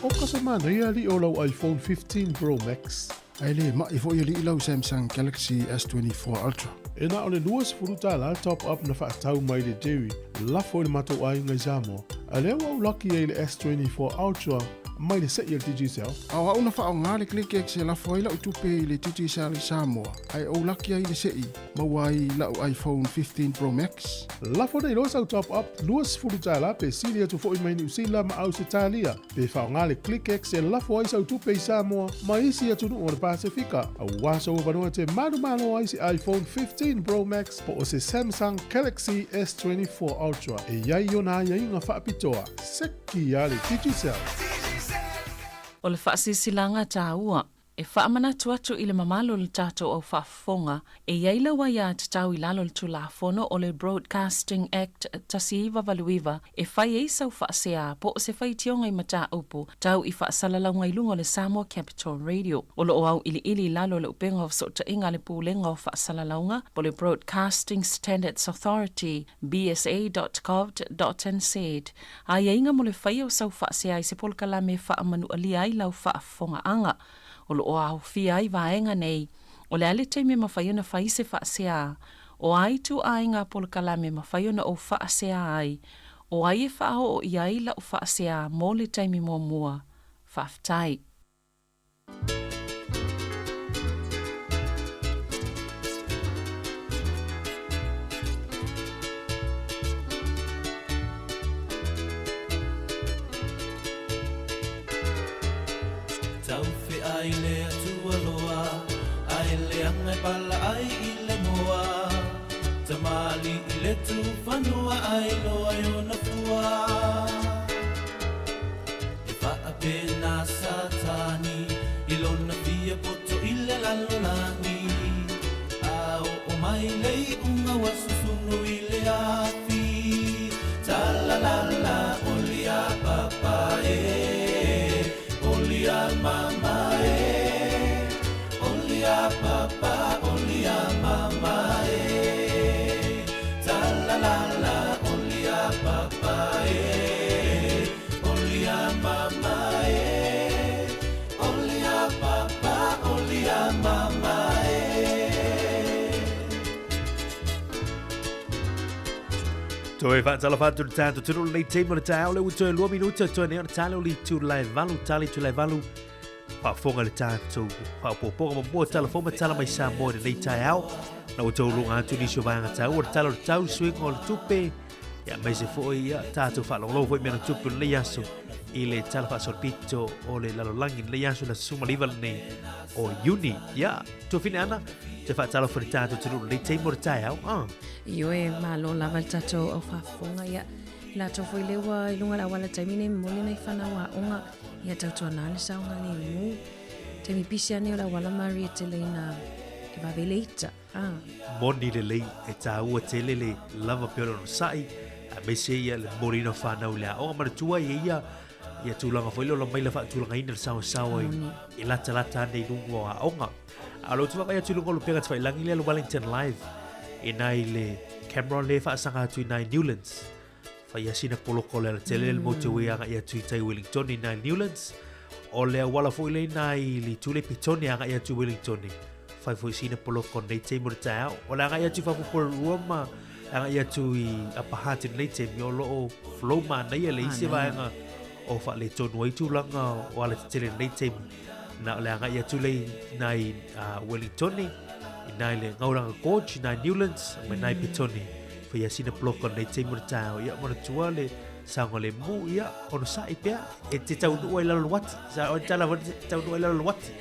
O kasamana ia li o lau iPhone 15 Pro Max. Ai le mai fo ia li lau Samsung Galaxy S24 Ultra. E na o le lua se fulu tala top up na whaatau mai le Jerry. Lafo le matou ai ngai zamo. A leo au laki e le S24 Ultra mai le set i le Digicel. Au una fa ngā le click X e la foi la utupe i le Digicel i Samoa. Ai au laki ai le sei mawai la iPhone 15 Pro Max. Lafo nei lo sau top up lua se fulu tala pe silia tu fo i mai ni usila ma au se talia. Pe fa ngā le click X e lafo ai sau tupe i Samoa ma isi atu nu o le Pasifika. Au waso o vanua te manu ai si iPhone 15 Pro Max po o se Samsung Galaxy S24 Ultra e iai o na iai ngā whaapitoa. Seki a le Digicel. O le whaasisilanga tā ua, e whaamanatu atu i le mamalo le tātou au whaafonga, e iaila wa ia te tau i lalo le tulafono o le Broadcasting Act tasi iwa valuiva, e whai e sau whaasea po o se whai tionga i mata upu, tau i whaasalalau ngai lunga le Samoa Capital Radio. O lo o au ili lalo le upenga o sota inga le pūlenga o whaasalaunga, po le Broadcasting Standards Authority, bsa.gov.nz. A ia inga mo le whai o sau whaasea i se polkalame whaamanu ali ai lau whaafonga anga. O lo o au fia ai vaenga nei, o le ale teime mawhaiona whai se whaasea, o ai tu ai ngā polokalame mawhaiona o whaasea ai, o ai e whao o iai la o whaasea mō le teime mua, whaftai. Ai le atua loa, ai le angai pala ai I le moa. Tamali I le tu whanua ai loa iona fua. E wha pena satani, I lona fia poto I le lalolani. A o mai lei unga wasusunu I le afi. Talalala olia papa olia mama olia papa olia mama talalala olia papa olia mama olia papa olia mama Toi whaatala whātu le tātu tunu nei teimo le tāo le utoe lua minuta toi neo le tāleo li tu lai valu tali tu lai valu whaafonga le tātu whaapoponga ma mua talafoma tala mai sa moe nei tāo na utoe lunga atu nisio vanga tāu o le tala le tau swing o le tupe ia mai se fo ia tātu whaalonglo fo I mena tupe le yaso I le tala whaasorpito o le lalolangi le yaso na sumaliva nei o uni ia tu fine ana te whaatala fo le tātu tunu nei teimo le tāo Io e malo lava il tato o whafonga ia. La tofo I lewa I lunga la wala taimine mole nei whanawa onga. Ia tautua nale saunga ni mu. Taimi pisi ane o la wala mari e tele na e wawele ita. Moni le lei e tā ua tele le lava peolo no sai. A mese ia le morina whanau lea. O maratua ia tūlanga whailo la maila wha tūlanga ina le sawa sawa I lata ane I lungo a onga. Alo tuwaka ia tūlanga lo penga tawai langi lea lo Wellington Live. E nai le Cameron le whaasanga atu I nai Newlands. Whai asina poloko le tele le motorway anga I atu I tai Wellington I nai Newlands. O lea wala fo I le nai li tule pitone anga I atu Wellington. Whai fo isina poloko nei te mora tāo. O le anga I atu whakupura ruama anga I atu I apahati nei te mi o loo flow ma nei le isi anga o wha le tonu aitu langa o ala te tele nei te mi. Na le anga I atu le nai Wellington nai le ngauranga Gorge, nai Newlands, me nai Pitoni. Whai asina ploko nei te mura tāo. Ia mana tua le saunga le mu ia ono sai pea e te tau nuai lalo wati sa o tala wati tau nuai lalo wati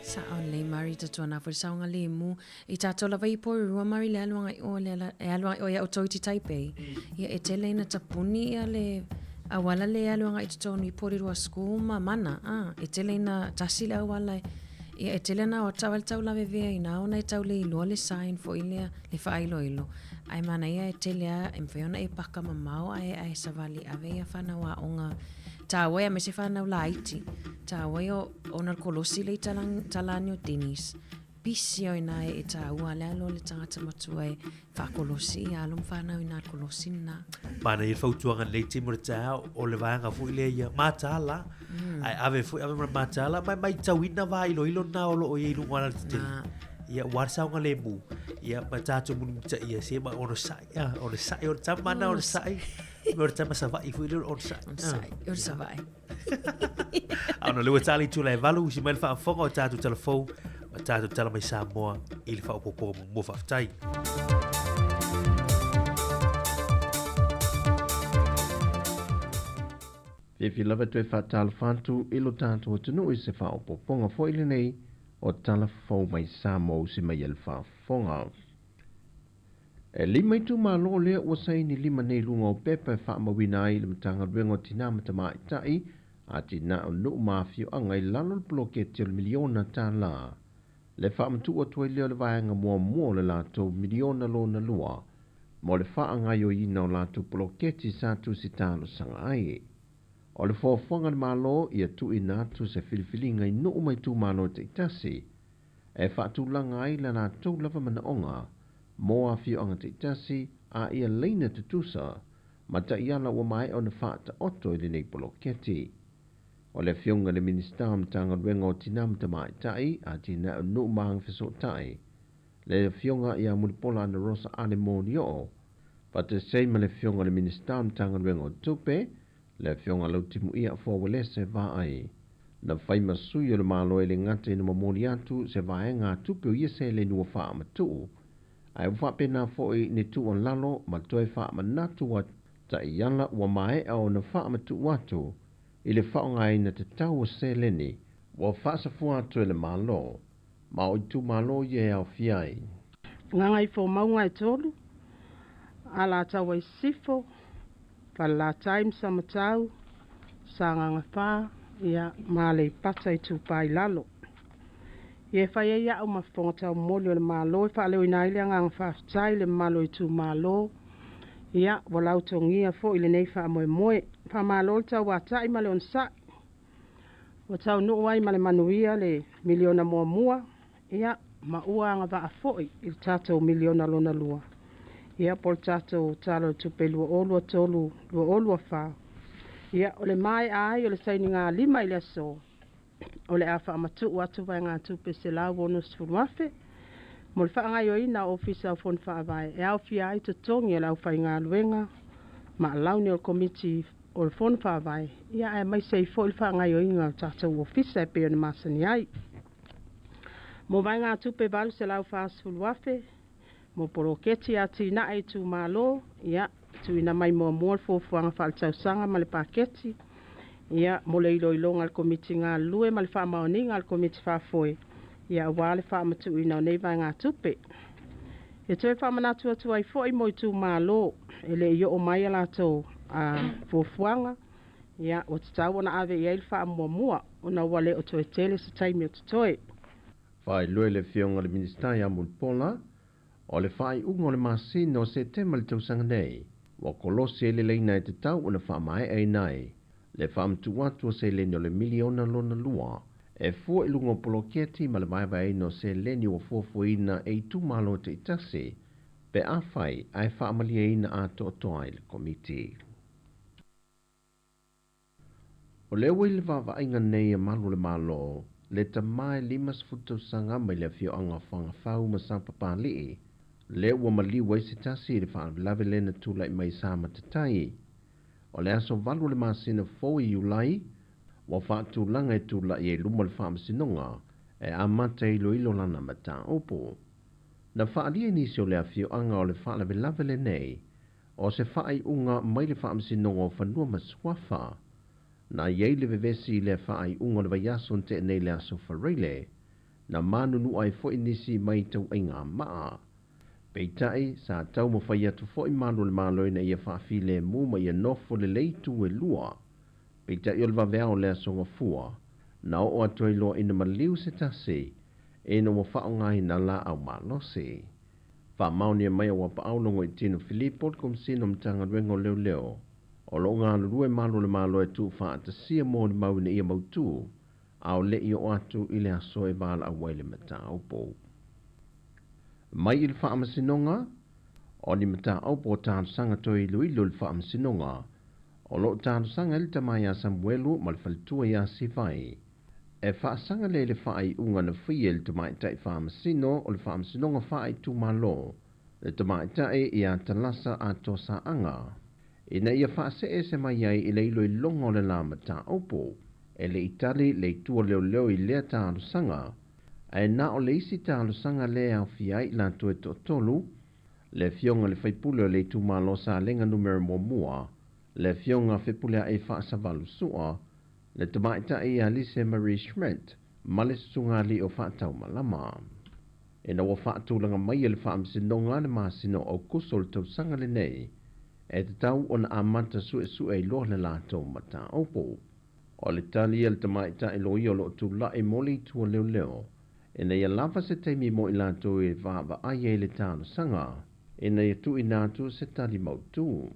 Sa on le mari te tona for saunga le mu I tato lava I po rua mari le aluanga I o le aluanga o ia o toiti taipei ia e tele na tapuni ia le awala le aluanga I te tonu I pori rua skuma mana e tele na tasile awala ia e tele na o tawal tau la vevea ina ona I tau le ilo le sign fo ilea le whailo ilo ai mana ia e tele a e mwheona e paka mamau ai savali ave ia whanau a onga Tāwai a mese whanau la iti. Tāwai o onar kolosi le talani o tenis. Pisi o ina e tāua le alo le tangata matua e whakolosi I alum whanau ina kolosi na. Mana I whautuanga le te mura tāo o le vanga fui le ia mātala. Ai ave fui ave mura mātala mai tauina wā ilo na o lo o iei lunga te te. Ia warsaunga le mu. Ia matatu mun ta ia se ma ono sai o tamana ono sai. Mor tama savai fui le ono sai. Or savai. Ana le tali tu le valu si mel fa fonga o tatu telefon. Tatu tala mai Samoa il fa popo mo fa tai. If you love it to fa tal fantu ilo tanto tunu is fa popo nga foi le nei o telefon mai Samoa si mai el fa fonga. E lima I tu malo lea ua sai ni lima nei lunga o pepe wha mawina ai le matanga ruengo tina matama I tai a tina o nuu mafio a ngai lalo le bloke te le miliona ta la. Le wha matu o tuai leo le vaenga mua le lato miliona lo na lua mo le wha ngai o ina o lato bloke ti sa tu si talo sanga ai. O le fōwhanga le malo ia tu ina tu se filifili ngai nuu mai tu malo te itasi. E wha tu langa ai la na tau lava mana onga Moa fio anga te tasi a ia leina te tusa, ma ta iala ua mai o na whaata oto I le nei poloketi. O le fionga le ministam tanga ruenga o tinam ta mai tai a tina o nuu maang fiso tai. Le fionga ia mulipola ana rosa ale moni o, pa te seima le fionga le ministam tanga ruenga o tupe, le fionga lau timu ia fōwale se va ai. Na whaima sui o le malo e le ngate na mamoni atu se vae ngā tupe o ia se le nua wha amatuu. Ai whapena foi ni tu on lalo ma toi wha manatu wa ta iala wa mai au na wha matu watu I le wha ngai na te tau o se leni wa wha sa fua atu le malo ma o tu malo ye au fiai. Ngangai fo maunga tolu ala tau ai sifo pa la time sa matau sa nganga wha ia male pata I tu pai lalo. Ye whaia ia au mawhonga tau moli o le malo e wha leo inai le ngang whaftai le malo I tu malo. Ia walau tongia fo I le nei wha moe. Wha malo le tau watai ma le on sa. Wa tau nuai ma le manuia le miliona mua. Ia ma ua anga wa a foi I tato miliona lona lua. Ia pol tato talo tupe lua olua tolu lua olua wha. Ia o le mai ai o le saini ngā lima I le aso. O le afa amatu watu vai ngā tupe se lau wonu sfuruafe. Mo le wha ngai o ina ofisa o fon wha vai. E au fia ai tutongi e lau whai ngā luenga. Ma lau ni o komiti o le fon wha vai. Ia e mai sei fo le wha ngai o ina o tātou ofisa e peo ni masani ai. Mo vai ngā tupe valu se lau wha sfuruafe. Mo poroketi a tina ai tu malo. Ia tu ina mai mua mua fuanga wha tau sanga ma le paketi. Ia mole ilo al komiti ngā lue ma le wha maoni al komiti wha foe. Ia wale wha matu ina o nei vai ngā tupe. E toi wha manatu atu ai foe mo I tu malo. E le I o mai ala tau fuanga. Ia o te tau ona ave I ail wha mua. Ona wale o toi tele sa taimi o te toi. Whai lue le fionga le ministai a mulpola. O le whai ungo le masino se tema le tausanga nei. Wa kolosi e le leina e te tau ona wha mai ai nai. Le whamtu watu se leni o le miliona lona lua. E fua I lungo poloketi ma le maiwai no se leni o fuafuina e tu malo te itase. Pe a whai ai whaamalia ina a toa I le komiti. O le ui le wawa inga nei e malu le malo. Le tamai limas futu sanga mai le fio anga whanga whau ma sampapa lii. Le ua mali wai se tasi le whaamlawe lena tula I mai sama te tai. O le aso valu le masina fo I ulai, wa whaatu langa e tula I e luma le whaamasinonga, e amata ilo lana mata opo. Na whaalia nisi o le afio anga o le whaalawe lawe le nei, o se whaai unga mai le whaamsinonga whanua maswafa, na iei le vevesi le whaai unga le vaiason te nei le aso whareile, na manunu ai fo inisi mai tau ainga maa. Peitai, sa tau mo whai atu fo i manu le maloi na ia whaafile mu ma ia nofo le leitu e lua. Peitai olva vea o le asonga fua, na o atoi loa ina maliu se tase, e no mo whao ngahi na la au malose. Wha maunia mai wa pa aulongo i tino Filipo kom sino mtanga rengo leo leo. O lo ngā lurue manu le malo e tu wha ata sia mo ni mau ni ia mautu. Au le i o atu i le aso e wala a waile mata aupo. Mai il wha amasinonga, o ni mata aupo tānu sanga toi luilu il wha amasinonga. O lo tānu sanga il tamai a Samuelu ma le falitua i a sivai. E wha sanga le whaai unga na whia le tamai tai wha amasino o le wha amasinonga whaai tu malo. Le tamai tai i a talasa a tosa anga. Ina ia wha se mai ai i leilo i longo le la mata aupo. E le itali le tua leo leo i lea tālu sanga. E na o le isi tālu sanga le au fiai la tue to tolu. Le fionga le whaipule o le tu malo sa lenga numero mua. Le fionga whipule e wha savalu sua. Le tamaita i a Lise Marie Schmidt. Male sunga li o wha tau malama. E na wa wha tūlanga mai le wha amsinonga le masino o kusol tau sanga le nei. E te tau o na amata su e loa le lato mata opo. O le tali e le tamaita e loi o lo tu la e moli tua leo leo. E na ia lava se teimi mo i lato e vava ai e le tano sanga. E na ia tu i natu se tali mautu.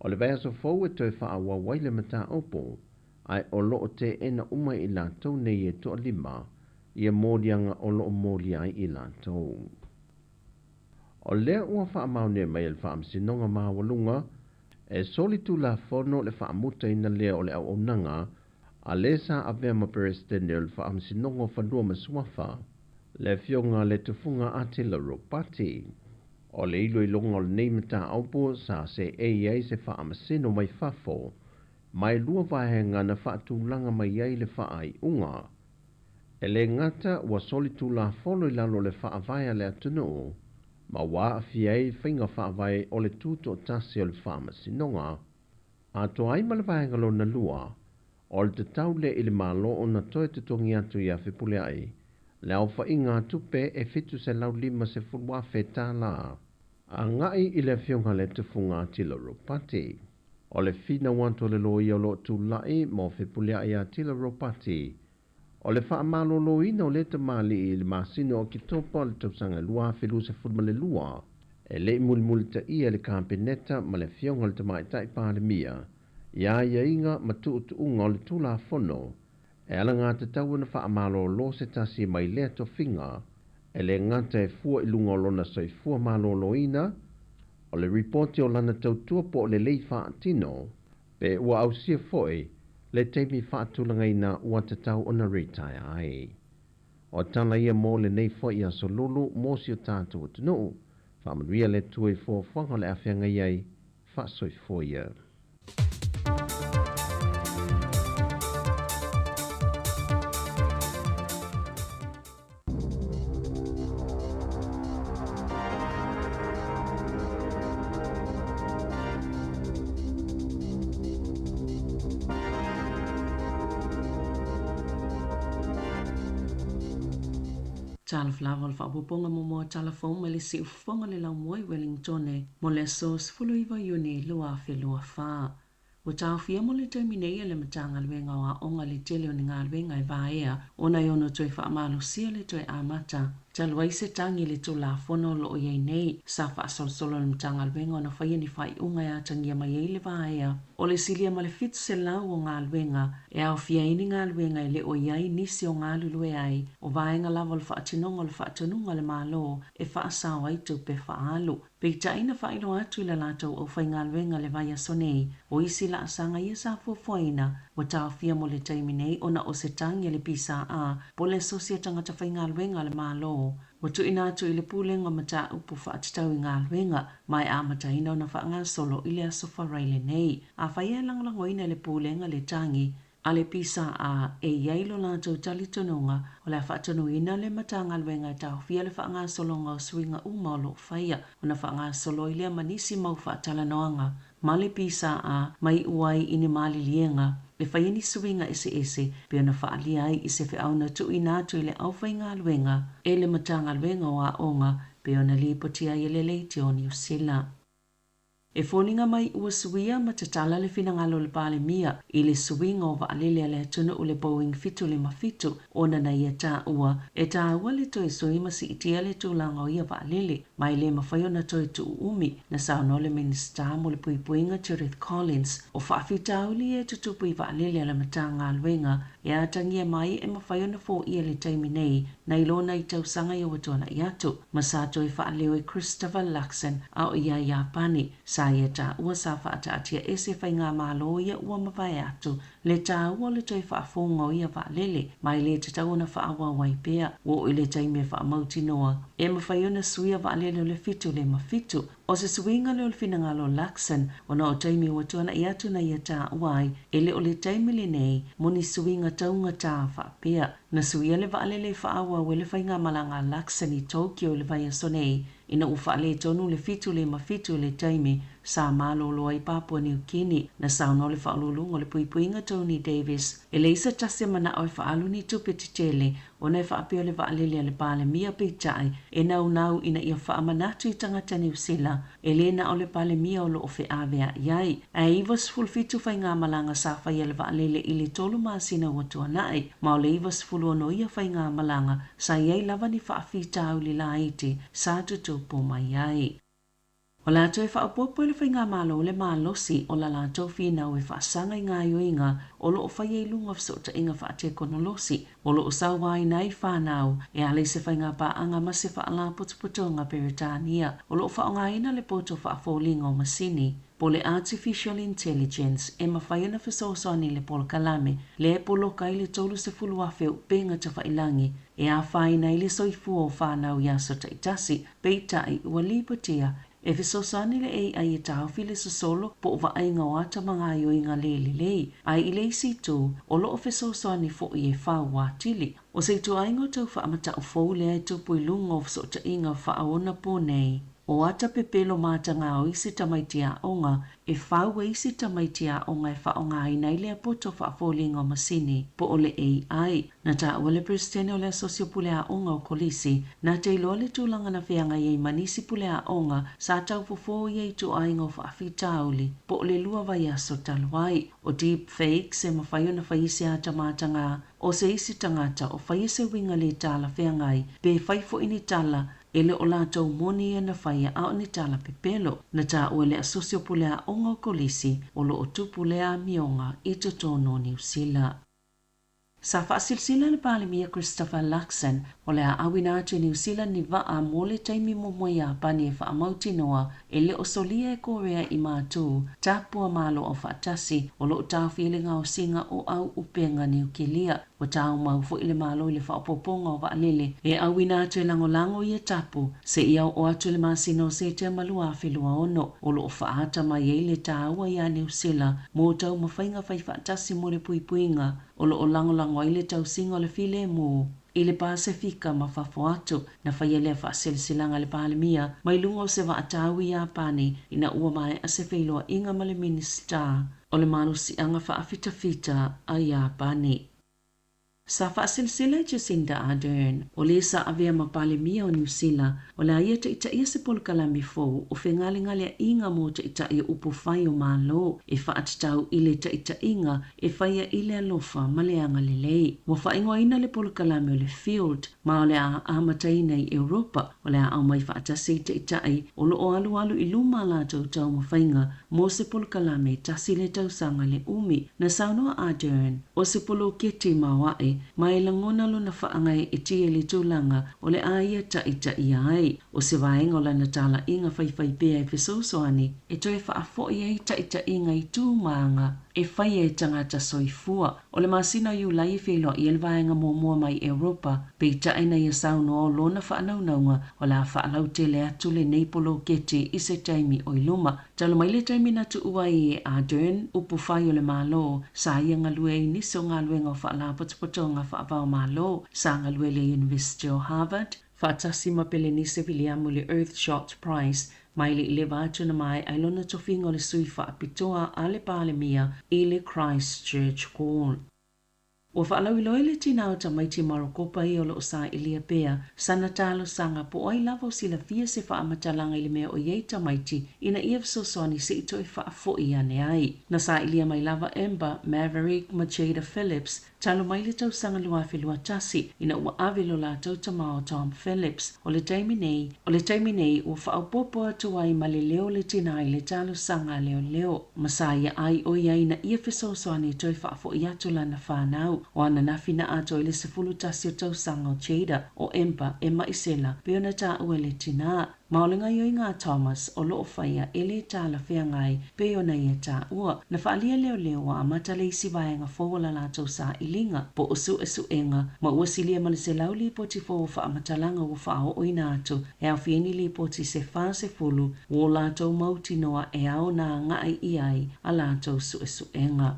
O le vea so fau e toi wha awa waile mata opo. Ai o lo te ena uma i lato nei e to lima. Ia modianga o lo moli ai i lato. O lea ua wha amaune mai el wha amsinonga mawalunga. E soli tu la fono le wha amuta ina lea o le au onanga. A le sa avea ma presidente le wha amsinonga whanua maswafa. Le fionga le tufunga atila ropati. O le ilo i longa le neimata aupo sa se ei se wha amasino mai fafo. Mai lua vahenga na wha tūlanga mai ai le wha ai unga. E le ngata ua soli tu la fono i lalo le wha avaya le atunu. Ma wā fiei whainga wha avaya o le tūto tasi o le wha amasinonga. A to ai ma le vahenga lo na lua. O le te tau le ili malo o na toe te tongi atu i a whipule ai. Le au wha inga tupe e fitu se lau lima se fulwa whetā la. A ngai i le fionga le tufunga tila ropati. O le fina wanto le loi o lo tu lai mo whipule ai a tila ropati. O le wha amalo lo ina o le te mali i le masino o ki topa le tausanga lua whilu se fulma le lua. E le muli ta ia le kampineta ma le fionga le tamai tai pāle mia. Ia inga matu utu unga o le tula fono. E ala ngā te tau na wha amalo lo se tasi mai lea to finga. E le ngata e fua i lunga o lona soi fua malo lo ina. O le reporti o lana tautua po le lei wha atino. Pe ua au sia foi. Le teimi whaatulanga ina ua te tau o na retire ai. O tala ia mō le nei fo ia so lulu mō si o tātou tunu. Whamanuia le tui fo whanga le awhianga iai, whaasoi fo ia. Tala flava le whaapoponga mo moa telefon me le si ufonga le lau moi Wellington mo le sos fulu iwa yuni lua fe lua wha. O tau fia mo le terminea le matanga luenga wa onga le tele o ni ngā luenga i vaea o na yono toi wha amalo sia le toi amata. Talwai se tangi le tō la fono lo o iei nei sa wha solo le matanga luenga o na whaia ni whai unga ya tangia mai ei le vaea. O le silia ma le fitu se lau o ngā luenga e au fia ini ngā luenga i le o iei nisi o ngā lulue ai o vaenga lava le whaatinonga le whaatununga le malo e whaasawa i tu pe whaalu. Pita ina whailo atu i le lātou o whai ngā luenga le vaia sonei o isi la asanga ia sa fuafuaina o tau fia mo le taimi nei o na o se tangi le pisa a po le sosia tangata whai ngā luenga le malo. O tu ina atu i le pūlenga mata upu whaatitau i ngā luenga mai a mata ina o na whaanga solo i le aso wharaile nei. A whai e langlango ina le pūlenga le tangi Ale pisa a e yailo la tau tali tononga o la whaatano ina le matanga luenga tau fia le whaanga solonga o swinga umalo whaia o na whaanga solo ilea manisi mau whaatala noanga. Ma le pisa a mai uai ini mali lienga le whaiani swinga ese pe ona whaalia ai i se whiauna tu inatu i le au whainga luenga e le matanga luenga o a onga pe ona li potia i le leiti o New Zealand. E fōninga mai ua suia ma te tala le finangalo le pale mia i le suinga o waalele le atuna o le Boeing fitu le mafitu o na ia tā ua e tā ua le toi soima si itia le tūlanga o ia waalele mai le mawhaio na toi tu umi na sauno le minister mo le puipuinga Cherith Collins o whaafitau li e tutupu i waalele le matanga alwenga e atangia mai e mawhaio na fō ia le taimi nei na ilona i tausanga i o watona i atu ma sa toi whaaleo e Christopher Luxon a o ia Iapani sa ia tā ua sa whaataatia e se whainga malo ia ua mawai atu le tā ua le toi whaafonga o ia waalele mai le te tauna whaawa waipea o i le taimi whaamauti noa e mawhaio na suia waalele le fitu le mafitu o se suinga le olfinangalo Luxon o na o taimi watuana i atu na ia tā uai e le o le taimi le nei moni suinga taunga tā whaapea na suia le waalele whaawa we le whainga malanga Luxon i Tokyo le vai sonei ina ufa le tonu le fitu le mafitu le taimi sa malolo ai Papua New Guinea na sauno le whaalulungo le puipuinga Tony Davis e le isa tase mana o whaalu ni tupetitele o nei whaapio le waalele le pale mia peitai e nau ina ia whaamanatu i tangata New Zealand e le na o le pale mia o lo ofe avea iai a ivas fulfitu whainga malanga sa whaia le waalele i le tolu maasina watua nae ma o le ivas fulu ono ia whainga malanga sa iai lava ni whaafitau li la iti sa tutupu mai iai. O la toi whaapopo le whainga malo le malosi o la la tau whina o e whaasanga i ngā yoinga o lo o whaia i lunga fsota inga whaate konolosi o lo o sauwai nai whanau e ale se whainga pa anga ma se whaala putuputonga Peritania o lo o whaonga ina le poto whaafolinga o masini. Po le artificial intelligence e mawhaia na whasosoni le polo kalame le e polo kai le tolu se fulu awheu penga ta whailangi e a whaina i le soifu o whanau yaso taitasi peitai ua lipatia e whesosani le AI e tauwhi le sosolo po wa ainga o ata mga yoinga lei ai i le isi tū o lo o whesosani fo i e whau watili o se tu aingo tau whaamata o fau le ai tupu i lunga o whasota inga whaaona po nei. O ata pepelo matanga o isi tamaitia onga e whau e isi tamaitia onga e whaonga i nei lea poto whaafolinga o masini po o le AI. Na ta ua le presidente o le sosiopulea onga o kolisi na te ilo le tūlanga na whianga i manisi pulea onga sa tau fofo i ei tu ainga o whaafitauli po o le lua vai aso talwai o deep fakes e mawhaio na whaise ata matanga o se isi tangata o whaise winga le tala whiangai pe whaifo ini tala ele o lātou moni e na whaia au ni tala pepelo na tā ua le sosiopulea onga o kolisi o lo o tupulea mionga i to tono New Zealand. Sa whaasilsila le pale mia Christopher Luxon o le a awina atu New Zealand ni waa mo le taimi momo ia pani e whaamauti noa e le o solia e Korea i mātū tāpua malo o whaatasi o lo o tāwhilinga o singa o au upenga niukilia o tāu mau fo ile malo i le whaapoponga o waalele e awina atu e langolango i e tapu se iau o atu le masino se te malua whilua ono o lo o whaata mai e le tāua i a New Zealand mo tau mawhainga whai whaatasi mo le puipuinga o lo o langolango i le tau singa o le file mo. I le Pasifika ma whafo atu na whaia lea whaasilsilanga le palemia mai lungo se wa atau i Apani ina ua mai a se whailoa inga ma le minister o le manusi anga whaafitafita a Apani. Sa whaasilsila Jacinda Ardern o le sa avea ma palemia o New Zealand o le aia te ita ia se polkalami fo o whengalingalea inga mo te ita ia upu whai o malo e whaatitau i le te ita inga e whaia i le alofa ma le anga le lei. Mo whaingoa ina le polkalami o le field ma o le a amataina i Europa o le a au mai whaatasi te ita i o lo o alu i luma la tau ma whainga mo se polkalami tasi le tausanga le umi na saunoa Ardern o se polo keti mawae mai langona lo na whaangai e tia le tūlanga o le aia taita i ai o se vaenga o la natala inga whaiwhai pēa e whesosoani e toi whaafo i ei taita inga i tū maanga e whai e tangata soifua. O le masina iu lai whilo i elvaenga mua mai Europa, pe i taina i sauno o lona whaanaunga o la whaalau te le atu le neipolo kete i se taimi o iluma. Talo mai le taimi natu ua i Ardern, upu whai o le malo, sa ia ngalue i niso ngalue ngau whaala potopoto ngā whaavao malo, sa ngalue le University of Harvard, whaatasi mapele ni se William le Earthshot Prize, mai le ile vātu na mai ailona tofinga le sui whaapitoa a le pālemia i le Christchurch Hall. O whaalau iloe le tina o tamaiti marokopa i o lo sa ilia pea, sana talo sanga po ai lavo sila fia se whaamatalanga i le mea o iei tamaiti ina iaf sosoni se ito e whaafo i ane ai. Na sa ilia mai lava Ember, Maverick, Macheda Phillips, talo mai le tau sanga luafi lua tasi ina ua avilo la tau tamao Tom Phillips o le taimi nei ua whaapopo atu ai ma le leo le tina i le talo sanga leo. Masaya ai o iai na iaf sosoni ito e whaafo i atu la na whanau. O ana nafi na ato i le sefulu tasi o tau sanga o Cheda o Empa e maisela pe ona ta ue le tina. Maulinga i ngā Thomas o loo whaia e le tala whea ngai pe ona i ta ua. Na whaalia leo wa amata le isi vaenga fōwala la tau sa ilinga po osu enga ma ua silia ma le se lau li poti fōwa wha amatalanga ua whao o ina atu e au fieni li poti se wha se fulu o la tau mauti noa e au na ngai i ai a la tau su enga.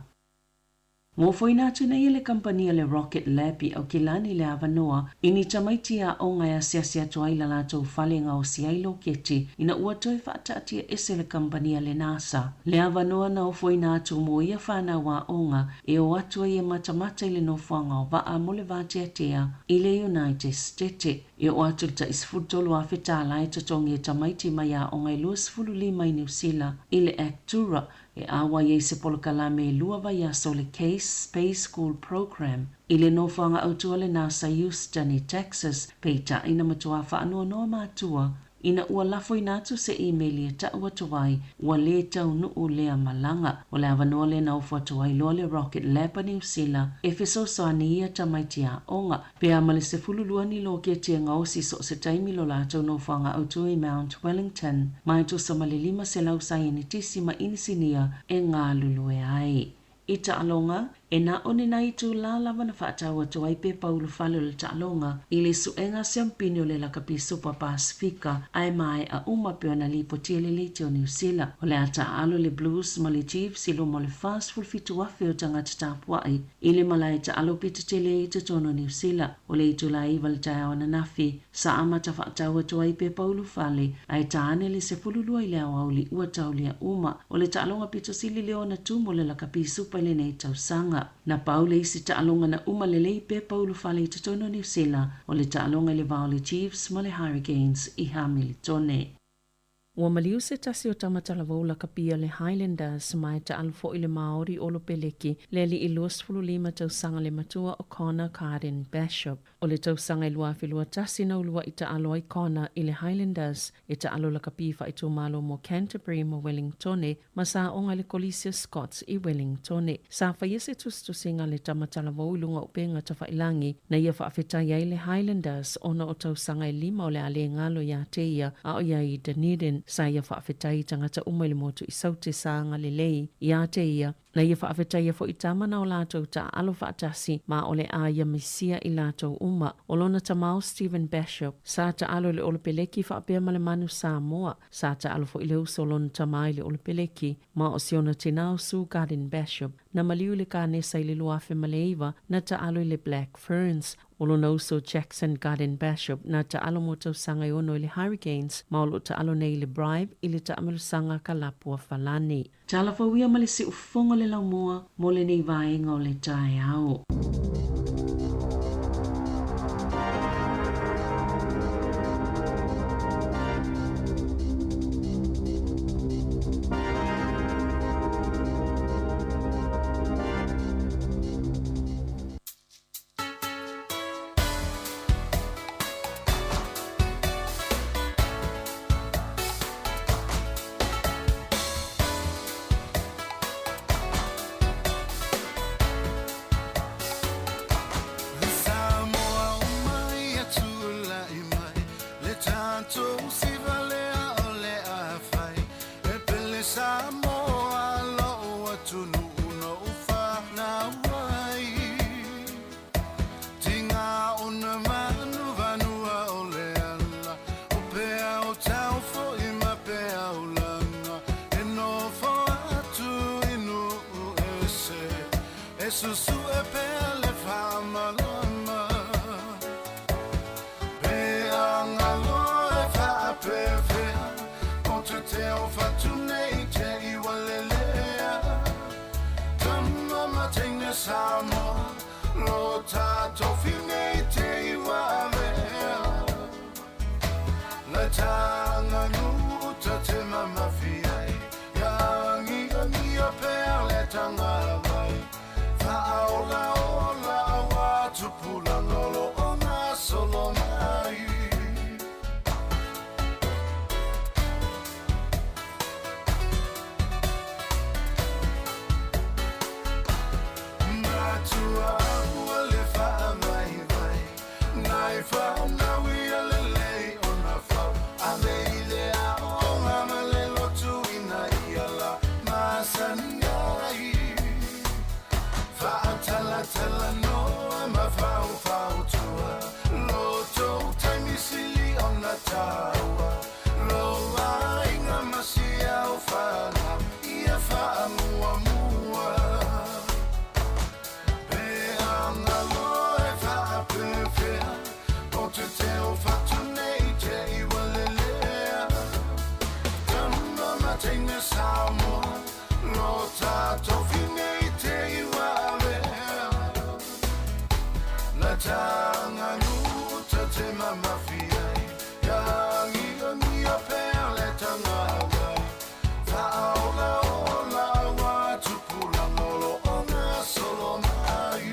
Mo foi na tuna ile kampania le Rocket Lab i au kilani le avanoa ini tamaiti a o ngai asiasia toai la lato falenga o siailo keti ina ua toi whaatatia ese le kampania le NASA. Le avanoa na o foi na tu mo ia whana wa onga e o atua ia matamata ile no whanga o vaa mo le vātia i le United States. E o atu ta isfutolo a whetala e tatongi e tamaiti mai a o ngai luas fululima i New Zealand i le Actura e awa ye se polokalame lua vai aso le Case Space School Program. I le nofanga autua le NASA Houston i Texas, peita ina matua whaanua noa mātua, ina ua lafo inatu se email e ta ua tuwai, ua le tau nuu lea malanga, o le avanoa le na ufa tuwai loa le Rocket Lab New Zealand, e fiso soani ia tamaiti a onga, pe amale se fululua ni lo ke tia ngausi so se taimi lo lato nofanga autua i Mount Wellington, mai tu sa malilima se lau sayanitisi ma inisinia e ngā lulue ai. Ita alonga, e na one na itu la lava na whaatau atu ai pe Paulo Falo le ta'alonga i le suenga siampini le lakapi Super Pasifika ai mai a umapeo na lipo tiele le te o New Zealand. O le ata alo le Blues ma le Chiefs ilo mo le fast full fitu wafe o tangata tapuai i le malai ta alo pita tele i te tono New Zealand. O le itu la iwa le tae o na nafi sa amata whaatau atu ai pe Paulo Fale ai taane le se fululua i le awauli ua taulia uma. O le ta'alonga pito sili leo na tumo le lakapi Super le nei tau sanga. Na paule isi ta'alonga na umalelei pe Paulo Fale i tono New Zealand o le ta'alonga le vao le Chiefs ma le Hurricanes i Hamiltone. Ua maliu se tasi o tamata la voula kapia le Highlanders mai ta alfo i le Maori o lo peleki le li i luas fululima tau sanga le matua o Connor Carden Bishop. O le tau sanga i lua filua tasi na ulua i ta alo i Connor i le Highlanders i ta alo la kapifa i tu malo mo Canterbury mo Wellingtone ma sa onga le Colicia Scots i Wellingtone. Sa faiese tustusinga le tamata la voulunga o penga tafa ilangi na ia faafeta iai le Highlanders ona o tau sanga i lima o le ale ngalo ya teia a o iai Dunedin. Sa ia whaafetai tangata umaili motu i saute saanga le lei i a te ia. Na ia whaafetai fo i tamana o lātou ta alo whaatasi ma ole a ia misia i lātou uma. O lona tamau Stephen Bishop. Sa ta alo le olopeleki whaapea ma le manu Samoa. Sa ta alo fo i leu so lona tamai le olopeleki ma o siona tinao Sue Garden Bishop. Na maliu le ka nesa i le luafe maleiva na ta alo i le Black Ferns. O lona uso Jackson Garden Bishop na ta alo mo tau sanga i ono i le Hurricanes ma o lo ta alo nei le Bribe i le ta amelu sanga ka lapua falani. Ta ala fawia ma le se ufonga le laumoa mo le nei vaenga o le tae ao. e susu e pele whamalama pe angalo e whapewhea o tu te o whatu nei te iwalelea tama matenga Samoa lo tato finei te iwawea la tanga nuta te mamafiai yangi angia per le tanga vai Ola ola wa tupula ngolo ona solo mai Matua wale fa mai vai nai fa na wi ale le ona fa ave ile a ona male lo tu ina iala masangai Tala no ama fau tua Loto taimi sili on la taua Lo ainga masia o fana Ia faa mua Pe anga loe faa pewhea O te teo fatu nei te iwalelea Tama matenga Samoa Lo tato finei te Tanga nuta te mamafiai Yangi angia per le tanga vai Faola ola wa tupula ngolo ona solo mai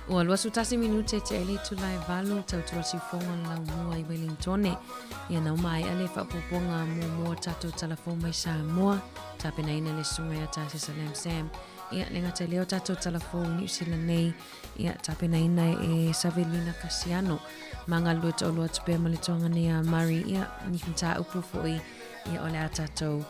Ua lua sutasi minute te ele tulai valu tau tuasi fonga lau mua I Wellingtone. Ia nau mai ale whapoponga mua tato telefon mai Samoa. Tapena ina le sunga ia tasi Salam Sam. Ia lenga te leo tato telefon New Zealand nei. Ia tapena ina e Savelina Casiano. Manga lua te olua tupea malitonga ni a Mari. Ia nifinta upu foi. Ia ole a tato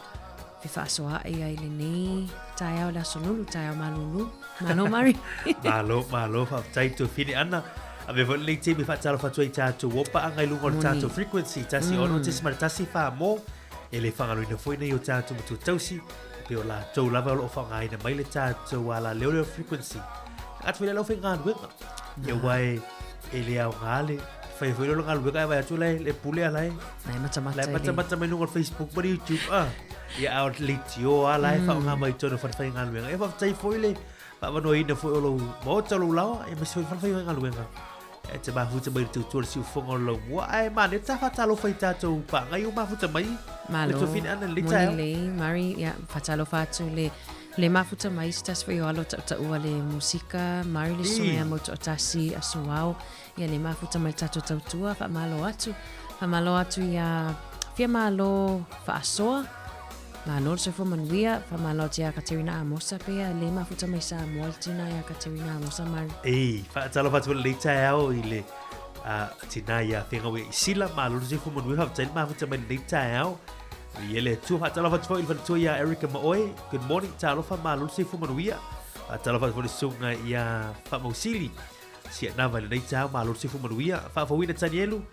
whaasoa ia ili nei. Tai au la solulu, tai au malulu. Malo Mari. Malo, taito fini ana. A me vole le te me fatalo fatu ai tato wopa anga I lungo tato frequency tasi ono te smart tasi fa mo e le fanga luina foi nei o tato mutu tausi pe o la tau lava o fanga ina mai le tato wala leo frequency at file lo fenga wenga e wai e le au ngale fai foi lo ngal wenga vai atu le pule ala e mata mai lungo Facebook ma YouTube ia out litio ala e fanga mai tono fa fai ngal wenga e fa tai foi le pa no ina foi o lo mo talo lawa e me foi fa fai ngal wenga e te mafuta mai tu tu si fonga lo wa ai ma ne ta fatalo fai tato pa ngai o mafuta mai malo to fin ana lita le Mari ya fatalo fatu le mafuta mai stas foi alo ta ua le musika Mari le sunga mo to tasi asuao ya le mafuta mai tato tautua fa malo atu ya fia malo fa asoa Malo se fo manuia fa malo tia Katerina Amosa pea le mafuta mai sa moltina ya Katerina Amosa Mari. Fa talo fatu le tao ile tina ya finga we sila malo se fo manuia fa tele mafuta mai le tao. Ile tu fa talo fatu ile fatu ya Erica Maoi. Good morning talo fa malo se fo manuia. Talo fatu le sunga ya fa Mosili. Si na va le tao malo se fo manuia fa wina Tanielu.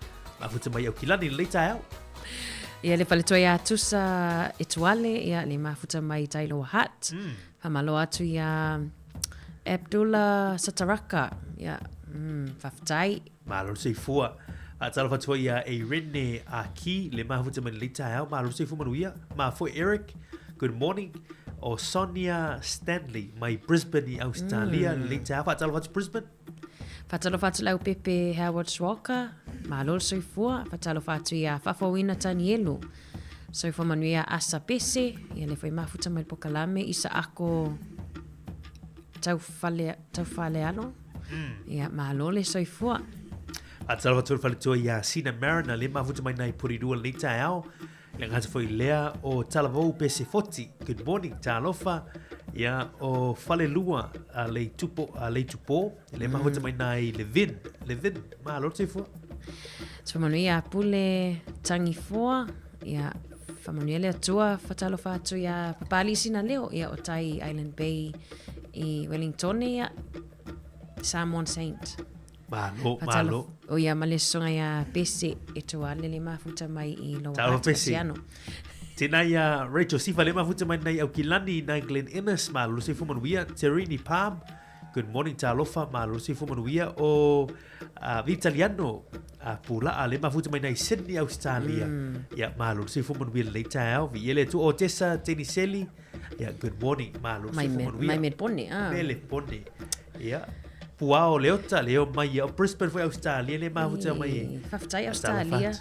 Mafuta mai o kilani le tao. Ia le paletua ia tusa etuale ia le mafuta mai Tailo Hat. Famalo atu ia Abdullah Sataraka ia fafutai. Malo se fua. Atalo fatua ia e Rene Aki le mafuta mai le tao malo se fu manuia. Ma fo Eric. Good morning. O Sonia Stanley mai Brisbane Australia le tao atalo fatu Brisbane. Fatalo fatu lau Pepe Howard Walker. Malo soifua, fatalo fatu ia Fafawina Tanielu. Soifua manuia Asa Pese, ia le foi mafuta mai Pokalame, isa ako tau fale alo. Ia malo le soifua. Atalo fatu faletua ia Sina Marina le mafuta mai nai Purirua le tao. Le ngata foi lea o Talavou Pese Foti. Good morning, talofa. Ia o Falelua a le tupo le mahuta mai nai Levin ma lo te fo so manuia pule tangi foa ia famanuia le atua fatalo fatu ia papali sina leo ia o Tai Island Bay I Wellington ia Samoan Saint Malo. O ia ma le songa ia pese e toa le mafuta mai I lo Talo wata pese. siano. Tēnā ia Rachel Sifa le mafuta mai nei au Kilani nai Glen Innes malo se fumanuia Terini Palm. Good morning talofa malo se fumanuia o Vitaliano pula le mafuta mai nei Sydney Australia. Ia malo se fumanuia le tau vi ele tu o Tessa Teniseli. Ia good morning malo se fumanuia. Mai med pone Mele pone. Ia Puao leota leo mai o Brisbane foi Australia le mafuta mai. Faftai Australia.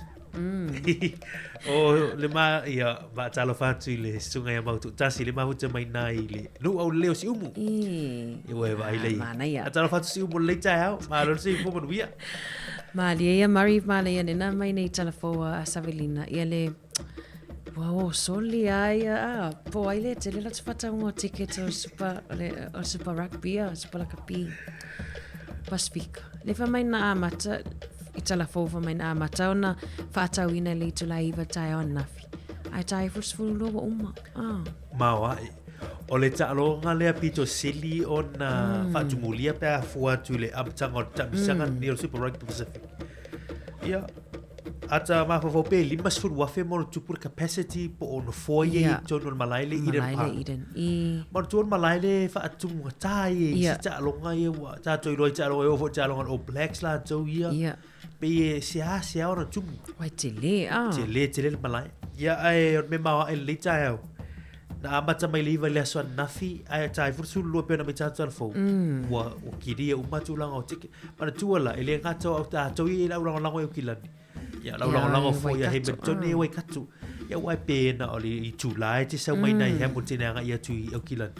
O le ma ia va talo fatu le sunga ia mautu tasi le mafuta mai nai le lu au leo si umu. Ia we vai le. Mana Talo fatu si umu le tau ma lo si fo manuia. Ma ia Mari ma le ia na mai nei telefoa a Savelina ia le wow, soli ai po ai le te le lats fata un ticket o super rugby super rugby Pacifica. Le fa mai na amata I telefo fa mai na amata ona fata wina le tu laiva tai on nafi. Ai tai fusfulu lo uma. Mawa o le talo nga le apito sili on fatumulia pe afua tu le abtanga o tamisanga ni o super rugby Pacific. Ia ata mafafo pe limas fut wafe mo tupur capacity po ono foye tono malaile iden mo tono malaile fa atum tai ta longa ye wa ta toiro ta lo fo ta longa o blacks la to ia pe sia ona tum wai tele malai ia ai me ma el lita na amata mai liva le so nafi ai tai fur sul lo pe na mita telefo wa o kiria o matulanga o tiki para tuala ele ngato o ta to i la longa o kilani ia lau fo ia Hamilton e wai katu ia wai pena o le July te sau mai nei Hamilton anga ia tu i Auckland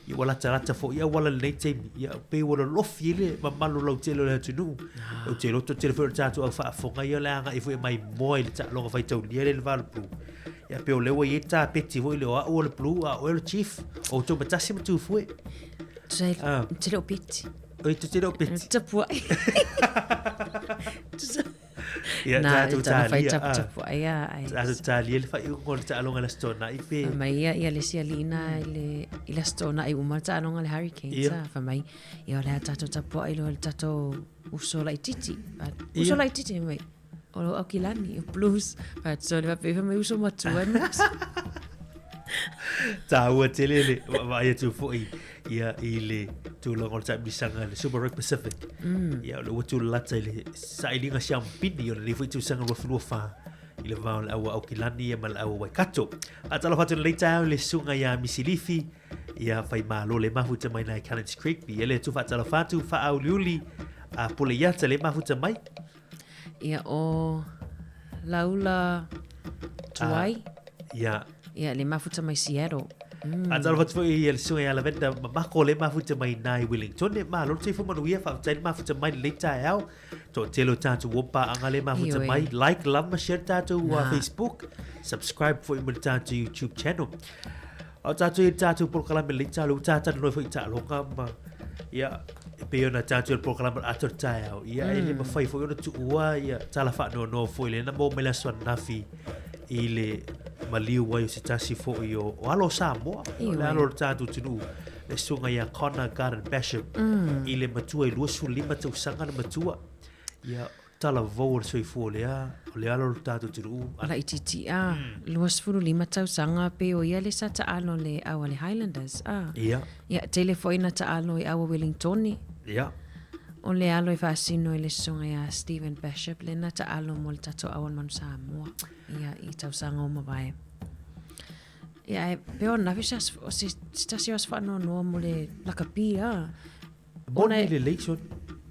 ia wala tarata fo ia wala nei teimi ia pe wala lofi ele mamalu lau telo le tunu o telo to telo for tatu au fa fonga ia la anga i fo mai moi le ta longa fai tau ni le valpu ia pe o le wai eta peti fo le o le blue o le chief o to matasi matu fo telo peti o telo peti tapua ia tatu talia tatu talia le fai ngol ta longa la stona i pe mai ia le sialina i la stona i uma ta longa le hurricane fa mai ia le tatu tapu ai lo tatu usola i titi mai o lo Akilani o blues but so le pe mai uso matua taua telele vai tu foi ia ile tu longa ta bisanga le Super Rugby Pacific ia le tu lata ile sailinga champini o le foi tu sanga lo fa ile va au Auckland mal au Waikato atala fatu le tau le sunga ia Misilifi ia fai malo le mafuta mai na Cannons Creek bi ele tu fatala fatu fa au liuli a pole ia le mafuta mai ia o laula tuai ia le mafuta mai Seattle atala fatu foi ele sunga ia lavenda mako le mafuta mai nai Wellington ne malo te fu manu ia fa tai mafuta mai le tau to telo tatu wopa anga le mafuta mai like love share tatu Facebook subscribe for im tatu YouTube channel o tatu program le tatu tatu no foi tatu longa ma ia pe ona tatu program ator tau ia ele ma fai foi ona tu ua ia tala fa no foi le na mo mela swan nafi ile maliu wai se tasi fo io alo Samoa le alo tatu tunu le sunga ia Connor Garden Bishop ile matua i luasu lima tau sanga na matua ia tala vou soi fo le alo tatu tunu ala ititi luas fulu lima tau sanga pe o ia le sata alo le awa le Highlanders ia telefoina ta alo i awa Wellington ia o le alo i fasino i le sunga ia Stephen Bishop le na ta alo mo le tato awan manu Samoa ia i tau sanga o mawai ia pe o na visas o se stasi os fa no mo le lakapi bona le election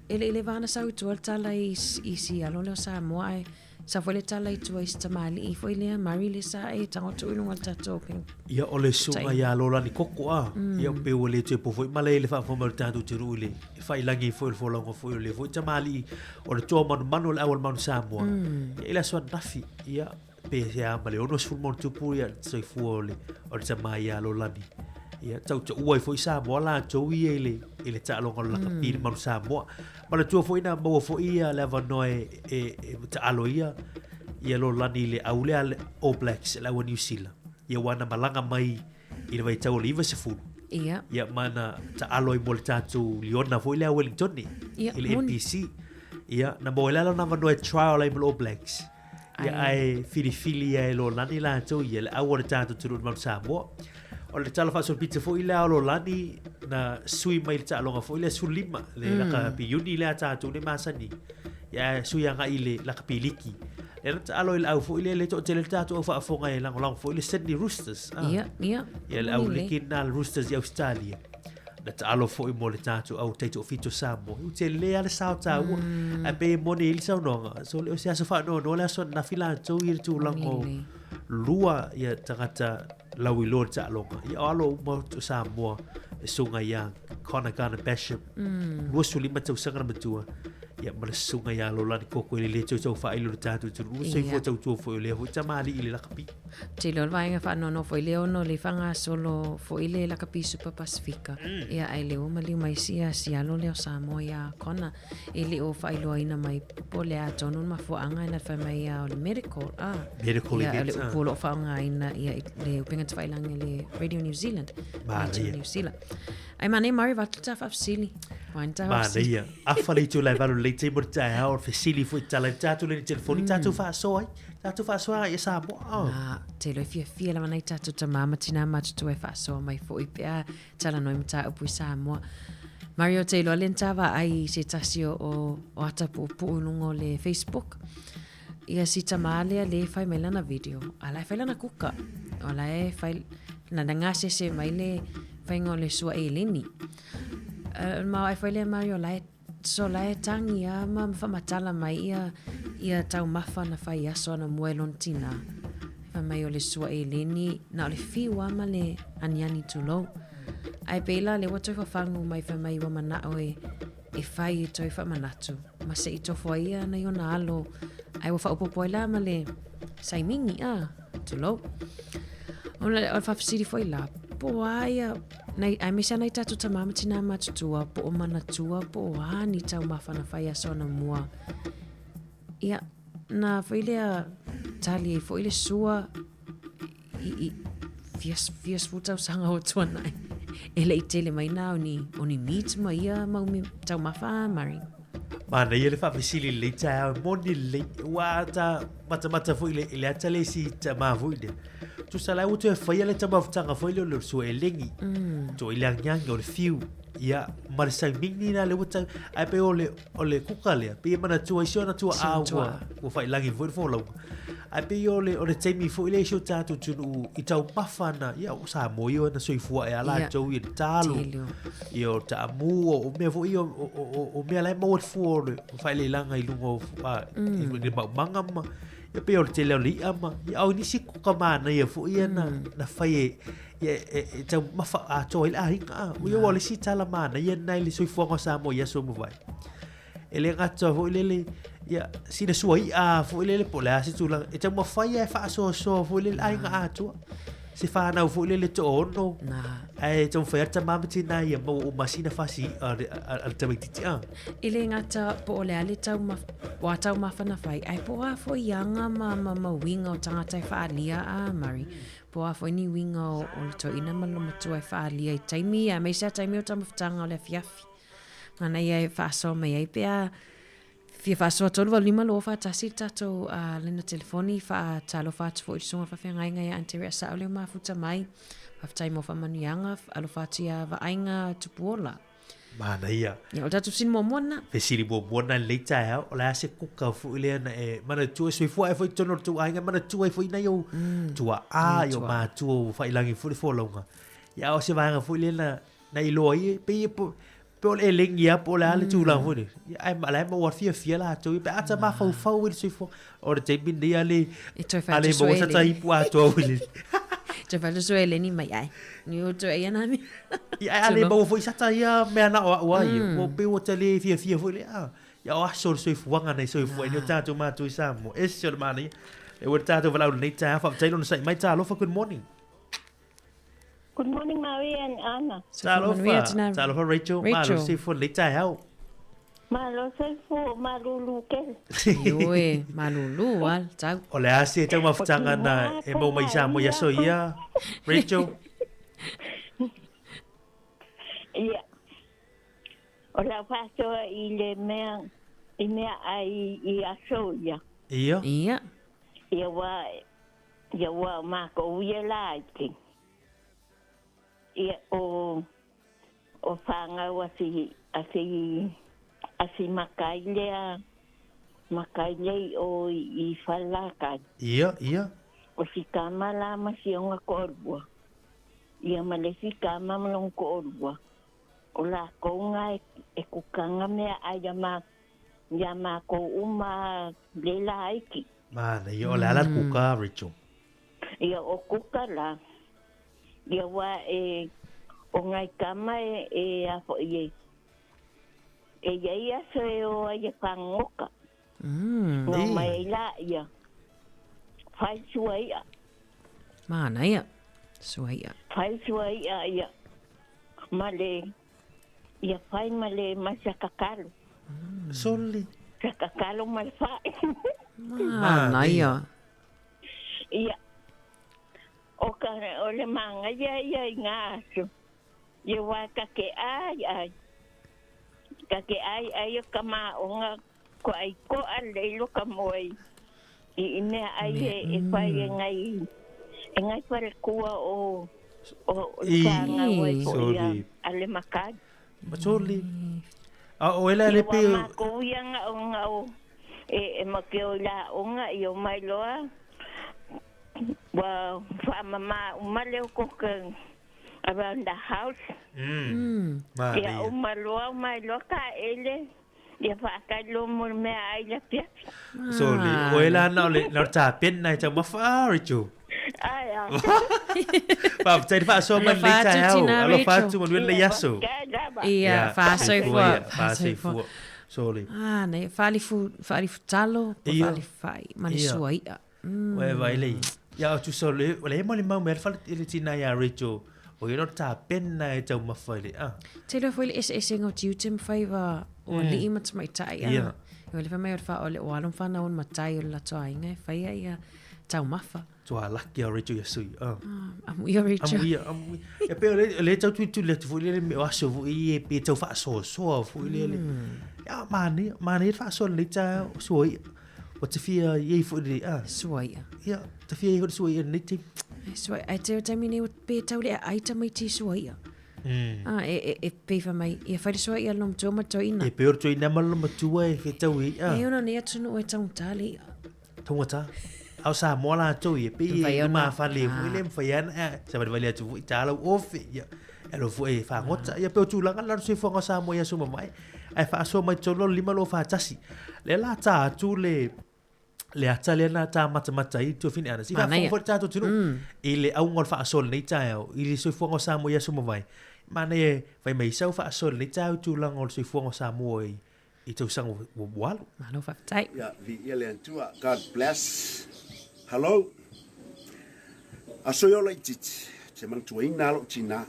ele vana sa u tala i si alo le Samoa sa foi le tala i tua i tamali i foi le mari le sa e tango tu no alta talking ia o le sunga ia lola ni koko ia pe o le te po foi male le fa fo mal tanto te rule fa ilangi foi fo longo foi le foi tamali o le to manu le awal manu Samoa ia la nafi ia pe ia male ono sul mon tu pu ia soi fu le o le tamai ia lola ni ia tau te uai foi Samoa la to ia ele ta longo la kapi manu Samoa mala tu foi na mo foi ia le vanoi ta aloia ia lola ni le aule al All Blacks la New Zealand ia wana malanga mai ina vai tau liva se fu ia mana ta aloi mo le tatu liona foi le Wellington ni ile NPC Ia, na mo la na no trial ai All Blacks. Ia ai fili ai lo lani la to ia le awar tato turu mal Samoa. O le tala fa so pizza fo ila lo lani na sui mai ta longa fo ila sulima le la ka piuni le tato le masani. Ia sui anga ile la ka piliki. Le ta alo il au fo ile le to tele tato o fa fonga e lang fo ile Sydney Roosters. Ia. Ia le au likin na Roosters i Australia. Na ta alo fo i mo le tato au teito fito Samoa. U te le ale sao ta u. A be mo ne il sao nonga. So le o se aso fa no le aso na fila to i tu lango. Lua ia tangata lawi lor ta longa. Ia alo mo to Samoa e sunga ia Conagana Bishop. Lua sulima tau sanga matua. Ia mala sunga ia lo lani koko ile le tau fa ilo tatu tu. Se fo tau tu fo ile ho tamali ile la kapi. Te lo vai nga fa no fo ile ono le fanga solo fo ile la kapi Super Pacifica. Ia ai le o mali mai sia lo le Samoa ia kona ile o fa ilo ina mai pole a tonu ma fo anga ina fa mai o le medical ia le polo fa anga ina ia le pinga tfa ilanga le Radio New Zealand. New Zealand. Ai mane mari va tsa fa sili. Ia afale tu lai valu le te morta ha o fesili fu tala tatu le telefoni tatu fa so ia Samoa. Te lo fia la manai tatu ta mama tina ma tu e fa so mai fo i pe tala noi mata o pu Samoa. Mario Taylor lentava ai se tasio o ata pu lungo le Facebook. Ia si tamale le fai melana video. Ala fai lana kuka. Ala e fai na ngase se mai le fai ngole sua e leni. Ma ai fai le Mario lai so lai tangi a ma fa matala mai ia tau mafa na fai aso na muelon tina. Fa mai o le sua e leni na le fiwa ma le aniani tulo. Ai pela le wato fa fangu mai fa mai wa mana oe e fai to fa manatu. Ma se ito fo ia na yo na alo ai wa fa opopoila ma le saimingi tulo. O fa fsiri foi la. Po aia nai ai misa nai tatu tamama tina matutua po o manatua po ani tau mafana fai asona mua. Ia na foilea tali e foile sua i fias futau sanga o tua nai. Ele i tele mai na oni meet ma ia maumi tau mafa mari. Mana ia le fa fesili le ta moni le wa ta mata foile ile atale si ta ma foile. Tu sala u te fai le tama ftanga foi le so elengi to ile nyang o le fiu ia mar sai mingi na le uta ai pe ole kukale pe mana tu ai na tu a o fai langi foi fo lo ai pe ole temi foi le sho ta tu i tau pafana ia o sa mo io na so i fu e ala to i talo io ta mu o me fu io o me la mo fu o fai le langa i lungo i manga ma ia pe o te leo li ama ia au nisi kuka mana ia fu ia na fai e tau mafa a to il a hinga o ia wale si tala mana ia nai le soifuanga sa mo ia so mo vai ele ngata fu ile ia sina suai a fu ile po la si tula e tau mafai e fa so fu ile a hinga a to se fa na fu ile to ono ai tau fai ta mama tina ia mo o masina fasi al tau titi a ile ngata po le ale tau wa tau mafana fai ai po a fo yanga ma winga o tangata fa alia a mari po a fo ni winga o to ina malo matu ai fa alia i taimi a me sa taimi o tamu ftanga o le fiafi mana ia fa so me ai pe a fia fa so tolu lima lo fa tasi tato a lena telefoni fa talo fa fo i songa fa fenga inga ya anteria sa ole ma futa mai fa tai mo fa manianga alo fa tia va ainga tupuola. Mana ia. Ya o tatu sin mo mona. Fesiri mo mona leita ya o la se kuka fu ile na e mana tu so fu ai foi tono tu ainga mana tu ai foi na yo. Tu a yo ma tu fa ilangi fu fo longa. Ya o se va fu ile na iloi pe po le lengia po la le tu la fu ni. Ai ma la mo wa fia la tu pe ata ma fa wil so fu o te bin dia le. Ale mo sa tai pu a to wil. Te fale so eleni mai ai. Ni o to ia na mi. Ia ale mo foi sa tai me na o ai. Mo pe o te le fia fu le a. Ya o so fu wanga nei so fu ni ta tu ma tu sa mo. Es so mani. E o ta tu vala nei ta fa tai no sai mai ta lo fa good morning. Good morning, Mary and Anna. Talofa Rachel. Malo se fu le ta hau. Malo se fu malulu ke. Yoe, malulu al tau. O le ase tau mafutanga na e mo mai sa mo ya so ia. Rachel. Ia. O la faso i le mea I mea ai I aso ia. Ia. Ia. Ia wa mako uia la iki. Ia o whanga wasi makai lea o I whalakai. Ia. O si kama la masionga ko orua. Ia malesi kama malong ko orua. O la konga e kukanga mea ai ya ma ko uma lela iki. Mana ia o le ala kuka, Rachel. Ia o kuka la. Ia wa o ngai kama afo ie. Ia so o ia pangoka. No mai la ia. Fai suaia. Mana ia. Suaia. Fai suaia ia. Male. Ia fai male masakakalo. Soli. Sakakalo malfai. Mana ia. Ia. O le manga ia ngaso. Ia wa kake ai. Kake ai o kama onga ko ai ko ale lo kamoi. I me ai e fai ngai para kua o sanga wai ko ia ale makai. Soli. O ela le pe. Ma ko ia nga o e makeo la onga I o mai loa. Well, mama, umale ko around the house. Ya umalo ka ele. Ya fa ka lo mo me ai la pia. Soli. O ela na ta pen na ta ma fa Rachel. Ai. Pa tai fa so man le ta au. Alo fa tu mo le yaso. Ia, fa so fu. Soli. Nei fali fu talo, fali fai, mani suaia. Wa vai le. Ya tu soli, le mo le mau mer fa le tina ya Rachel. O io ta pen na e tau mawhaile. Te reo fwile ese ngau tiu te mwhaiwa o li I mat mai tai. Ia le whamai o wha o le oalong whana on matai o la toa inga. Whaia ia tau mawha. Toa laki a Rachel ya sui. Amu ia Rachel. Amu ia. Peo le tau tuitu le fwile le me waso fwile e pe tau wha soa fwile le. Ya mani e wha soa le ta soi. O te fia iei fwile. Suaia. Ia, te fia iei soi e niti. Suai, ai te o taimine o pe tau le aita mai te suaia. E peifa mai, ia whaere suaia lom tō mato ina. E peo tō ina malo matua e ke tau i. E ona nea tunu e tau tali. Tungata. Au sa mola tō i e pe i ma whale mwile mwhaiana. Sa wale wale atu i tālau ofe. Elo fu e whangota. Ia peo tūlanga laro sui whanga sa moia suma mai. Ai whaasua mai tō lo lima lo whaatasi. Le la tā atu le ata le na ta mata I tu fini ana si fa fo ta tu tunu I le au ngol fa sol nei ta I le so fo sa mo ya so mo vai mane vai mai so fa sol nei ta tu la ngol so fo sa mo I tu sang wo wal mano fa tai ya vi ele tu God bless hello aso yo le titi se man tu ina lo china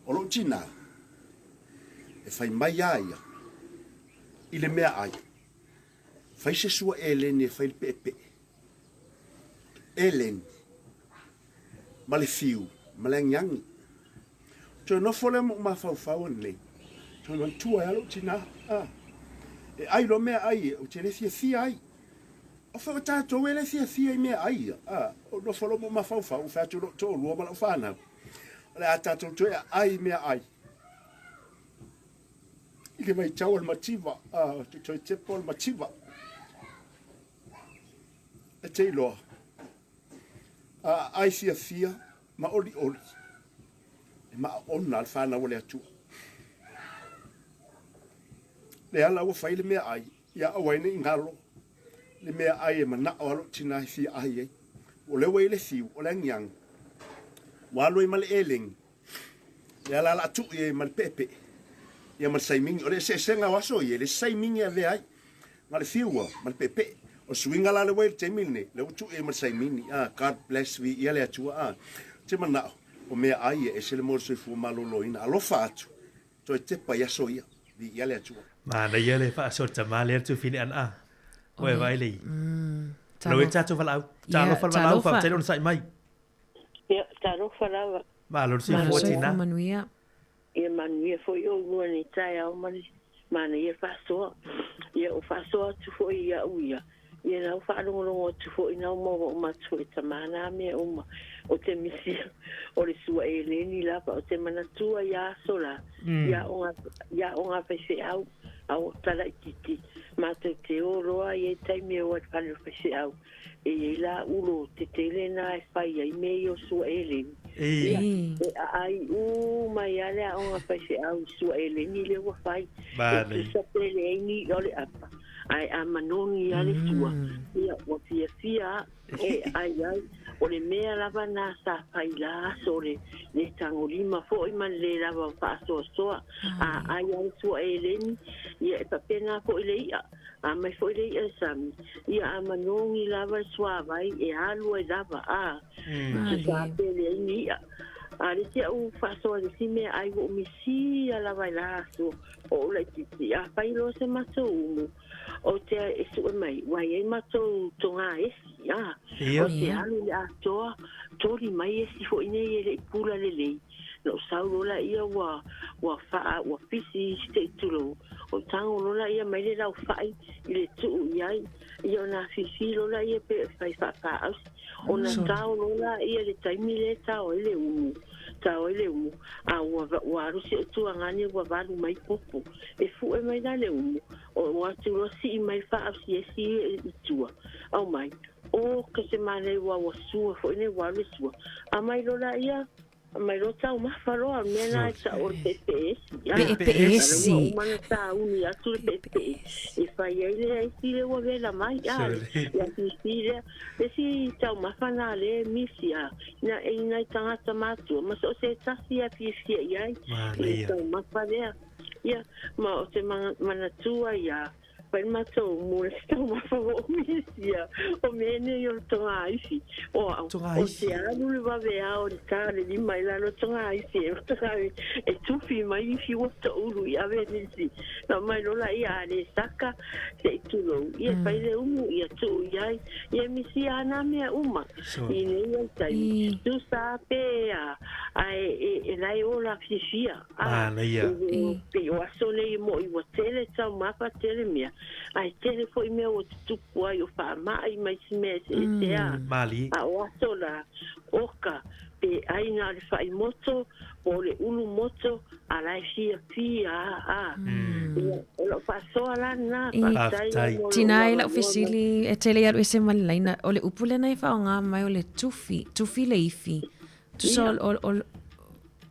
o lo china e fai mai ai ile mea ai fai se sua Ellen e fai il pepe. Ellen. Ma le fiu. Ma le nyangi. Tio no fole mo ma fau le. Tio no tua alo tina. E ai lo mea ai. O te le fia ai. O fa tato we le fia mea ai. O no fole mo ma fau. Fa tu to luo ma lo fana. Le atato to ai mea ai. Ike mai tau al mativa. Te tepo al mativa. E te loa. Ai fia, ma oli. E ma ona al whana wale atua. Le ala ua whai le mea ai. Ia awaine I ngalo. Le mea ai e mana o alo tina I fia ai ei. O le wei le fiu, o le ngiang. Walo I male eleng. Le ala la atu I mal pepe. Ia mal saimingi. O le se senga waso I le saimingi a le ai. Mal fiua, mal pepe. O swinga la le wei te mini, le utu e mal sai mini, God bless vi ia le atua, te mana o mea ai e se le mor soi fu malolo ina, alofa atu, to e te pa ia soia, vi ia le atua. Mana ia le fa sorta ma le tu fini an Oe vai le. Lo e tatu falau, talo falau fa te non sai mai. Ia, talo falau. Ma lo si fuatina. Manuia. Ia manuia foi o ngoni tai au mani. mana ia whaasoa. Ia o whaasoa tu fo ia uia. Ia nau whaalongolongo tu fo ina uma o matu e tamana mea uma. O te misia, o le sua e leni lapa, o te manatua ia sola. Ia onga whaise au, au tala i titi. Mata te oroa i e taimi o at pale whaise au. E i la ulo te tele na e whai ai mei o sua e leni. E ai mai ale a onga whaise au sua e leni le wa whai. E kisa pele e ni ole apa. Ai a manoni ale tua. Ia o fia e ai o le mea lava na sa pai la so le tangolima fo i man le lava pa soa ai sua e leni ia e papena fo i le ia a mai fo i le ia sami ia a manongi lava sua vai e alu e lava sa pele ni ia a le tia u fa so le si me ai o misi ala vai la so o le titi a pai lo se maso umu o te e su e mai wai e mato tonga esi o te alu le atoa tori mai esi fo ine e le pula le lei no saulo la ia wa fisi ste tulo o tango lola ia mai le lau fai i le tu iai ia na fisi lola ia pe fai fa aus o na tau lola ia le taimi le tau ele umu a wa rusi tu angani wa valu mai popo e fu e mai dale umu o wa tu rosi mai fa asi esi tua au mai o que se mane wa su fo ne wa su a mai lola ia mai lo tau ma faro a mena ta o PPS o mana ta uni a tu PPS e fa ile si le wa vela mai ya si tau ma fana le misia na e na tanga tamatu ma so se ta si a fisia ia tau ma fale ia ma o te mana tua ia pai matou mo estão uma favor misia o mene yo tonga isi o se alu va vea o tale di mai la no tonga isi e tu fi mai fi o to ulu ia venisi no mai no la ia le saka se tu lo ia pai le umu ia tu ia ia misia na me uma i ne ia tai tu sape e lai o la fisia pe o asole mo i o tele tau mapa tele mia ai tele foi meu tupu ai o fa mai mai se mali a o sola oka pe ai na le fai moto o le ulu moto a la fia o lo fa sola na tina ila ofisili e tele ia se malina o le upule na fa nga mai o le tufi le ifi tu sol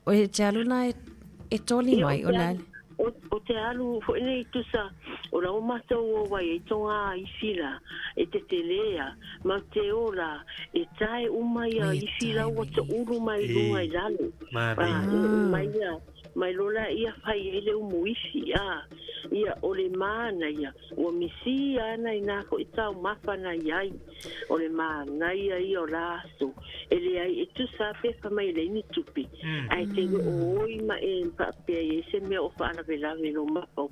o e talo na e toli mai o la o te alu fo nei tu sa o la o mata o wai e tonga i fila e te telea ma te ola e tae umaya i fila o te uru mai runga i lalo mai lola ia fai ele umu ifi ia o le mana ia o misi ana ina ko i tau mafana iai o le mana ia o laso ele ai e tu sa pe fa mai le ni tupi ai te o ma e pa pe e se me o fa na vela no ma pau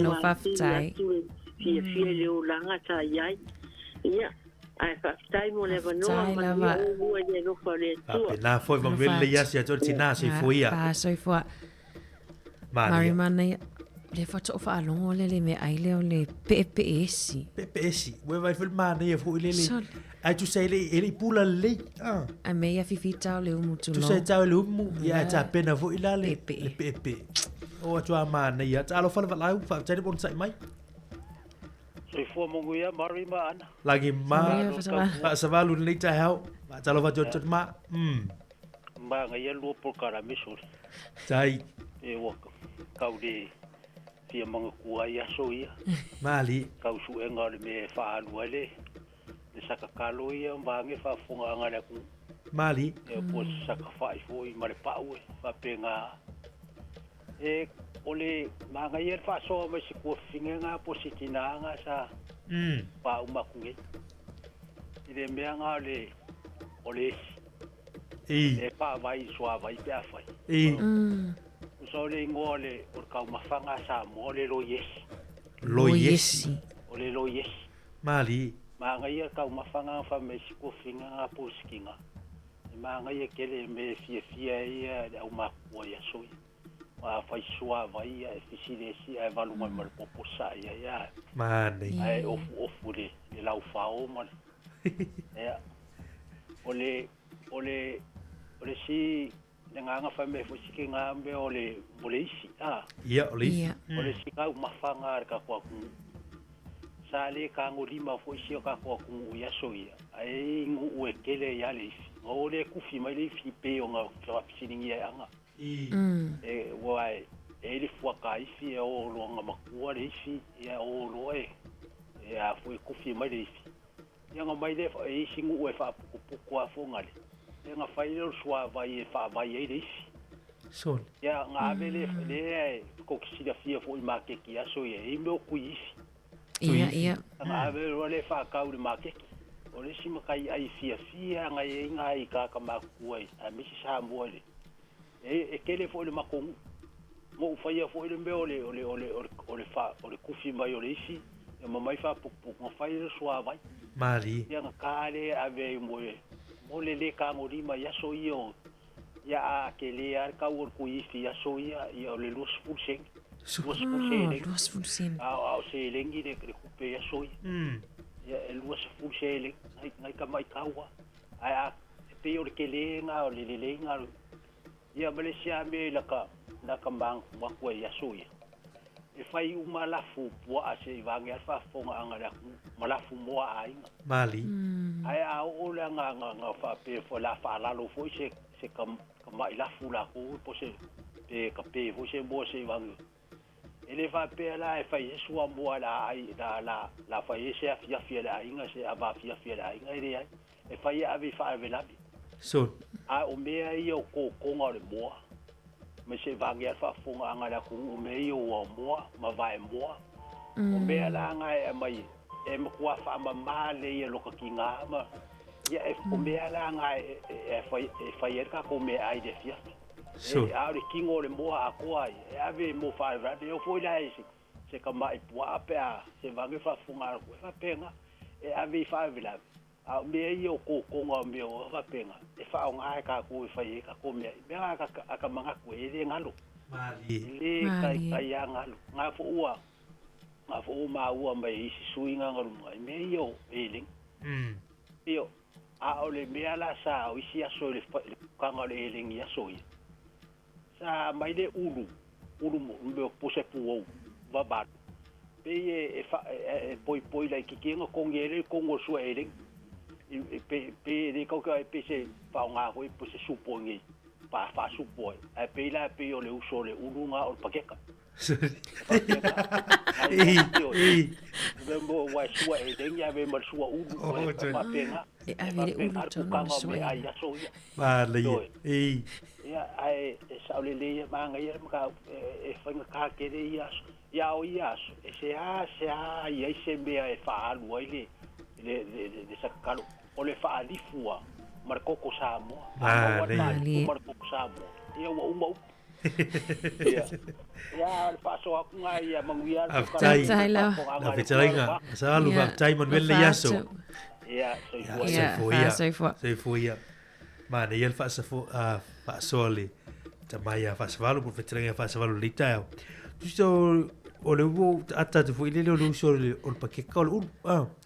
no fa tai fia le o langa ta iai ia ai fa tai mo le no ma o le no fa le tu na foi va vele ia se to tina se foi a so foi Mari mana le foto fa longo le me ai le le PPS we vai fil mana ia foi le ai tu sei le ele pula le a me ia fifita le mutu tu sei tau le mu ia ta pena foi la le PP o tu mana ia ta lo fa va la fa tele bon sai mai se fo mo ia mari mana lagi ma sa valu le ta hau ma ta lo va jot ma ma ngai lu por cara misul tai e wo kau de fia manga kua ia so ia mali kau su e ngale me fa alu ale le saka kalo ia mbange fa funga ngale ku mali e po saka fa fo i mare pa u fa penga e ole manga ia fa so me si ku finga nga positina nga sa pa u makunge ile me nga ole e pa vai so vai pe afai so le ngole o ka mafanga sa mo le lo yes ole lo yes mali ma ngai ka mafanga fa me siko finga poskinga ma ngai kele me fia ia au ma ko ya so fai sua vai e fisilesi e valu mai mal poposa ia Mane. ai ofu le lau fao man ia ole si nga fa me fo sike nga me ole isi Ia, ole isi. ole si ka mafanga ka kwa ku sale ka ngolima fo isi ka kwa ku ia soia ai ngu ekele ya le isi ole ku fi mai le fi pe o nga fa siningi ia anga wai ele fua kai fi o lo nga makua le isi ia o lo e ia fo ku fi mai le isi ia nga mai le isi ngu e fa puku a fo ngale nga fai le sua vai fa vai e isi Sol. ya nga vele le ko kisia fia fo i make ki aso ye i mo ku isi ia nga vele le fa ka u make o le sima kai ai fia nga e nga i ka ma ku ai a mi sa mo le e kele fo le makong mo fai fo le me ole fa ole ku fi mai ole isi e mai fa pu nga fai le sua vai Mari. ya nga kale ave mo le ka mo ri mai aso io ya akele ar ka ur ku isi aso ia le los pulsing los pulsing au se lengi de kupe aso ya el los pulsing ai ka mai kawa ai pe o kele nga o le nga ya Malaysia me la ka bang wa ku aso ia e fai uma lafu po a se vange fa fonga anga malafu mo ai Mali. ai a o le nga fa pe fo la fa la lo fo se kam mai lafu la ko po se pe ka pe fo se bo se vange ele fa pe la e fai su mo la ai la fa se afia la inga se aba afia la inga ire e fai ave fa ave la Sol. a o me ai o ko nga le mo me se vange fa fonga anga la ku me yo mo ma vai mo o me la nga e mai e mo kwa fa ma le ye lo ka kinga ma ya e o me la nga e fa ka ko me ai de fia e a le kingo le mo a ko ai e ave mo fa va de o foi la se ka mai pua pe a se vange fa fonga ko fa penga e ave fa vela a me yo ko nga me o fa penga e fa nga ka ko fa ye ka ko me nga ka manga ko e ngalo Mali. le kai ya ngalo nga fo ma ua mai isi suinga ngalu mai me yo eling yo a ole me ala sa o isi aso le kanga le eling ya so sa mai le ulu mo me pose pu va ba pe e poi la ki kinga kongele kongo so eling pe de ko ka pe se pa nga ho po se supongi pa fa supoi e pe la pe o le uso le ulu nga o pakeka Remember why sua e deng ya ve mal sua ulu pa penga e ave ulu tono sua Mali. ya ai sa le le manga ya ka e fanga ka ke de ya o ya se ya se me e fa alu ile le sakalo o le fa ali fua marco ko samo marco samo ya wa uma ya paso aku ngai ya manguia Aftai la fitaringa salu aftai Manuel le yaso ya soy foi mana yel fa sole tamaya fa svalu por fitaringa fa svalu lita justo o le wo ata te foi le lo so o pakke kol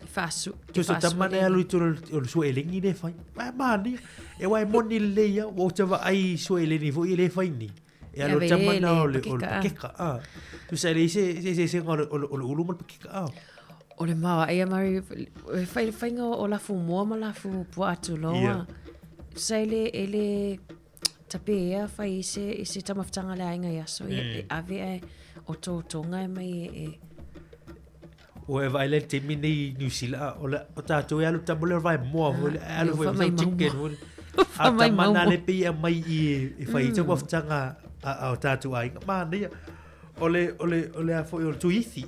fasu justo tamane alu to o so elingi ne fai mani e wai moni le ya o tava ai so eleni foi le fai ni e alo tamana o le pakeka tu sai se o ulu mo pakeka o le mawa e mari fai nga o la fu mo ma la fu po atu loa sai le ele tapea fai se tamaftanga le ainga ya so e ave o tonga mai o e vai le te mini New Zealand o tato e alu tabule vai mo o alu vai chicken o a tamana le pe mai e fai te waftanga a tatu ai mani ole a foi o tuithi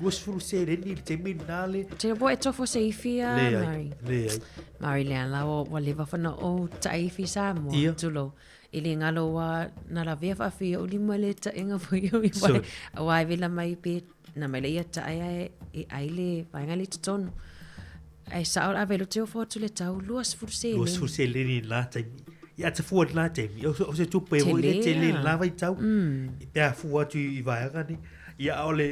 gos furu se ni te minale te bo e tofo se ifia mari le ala o leva fana o taifi sa mo tulo ile ngalo wa na la via fa fi o li male ta enga foi o wa vela mai pe na mai le ta ai le vai ngali ton ai sa ora velo te fo tu le tau luas furu se ni la ta ia te fuat la te mi o se tupe o ile te le la vai tau pe a fua tu I vai ngani ia ole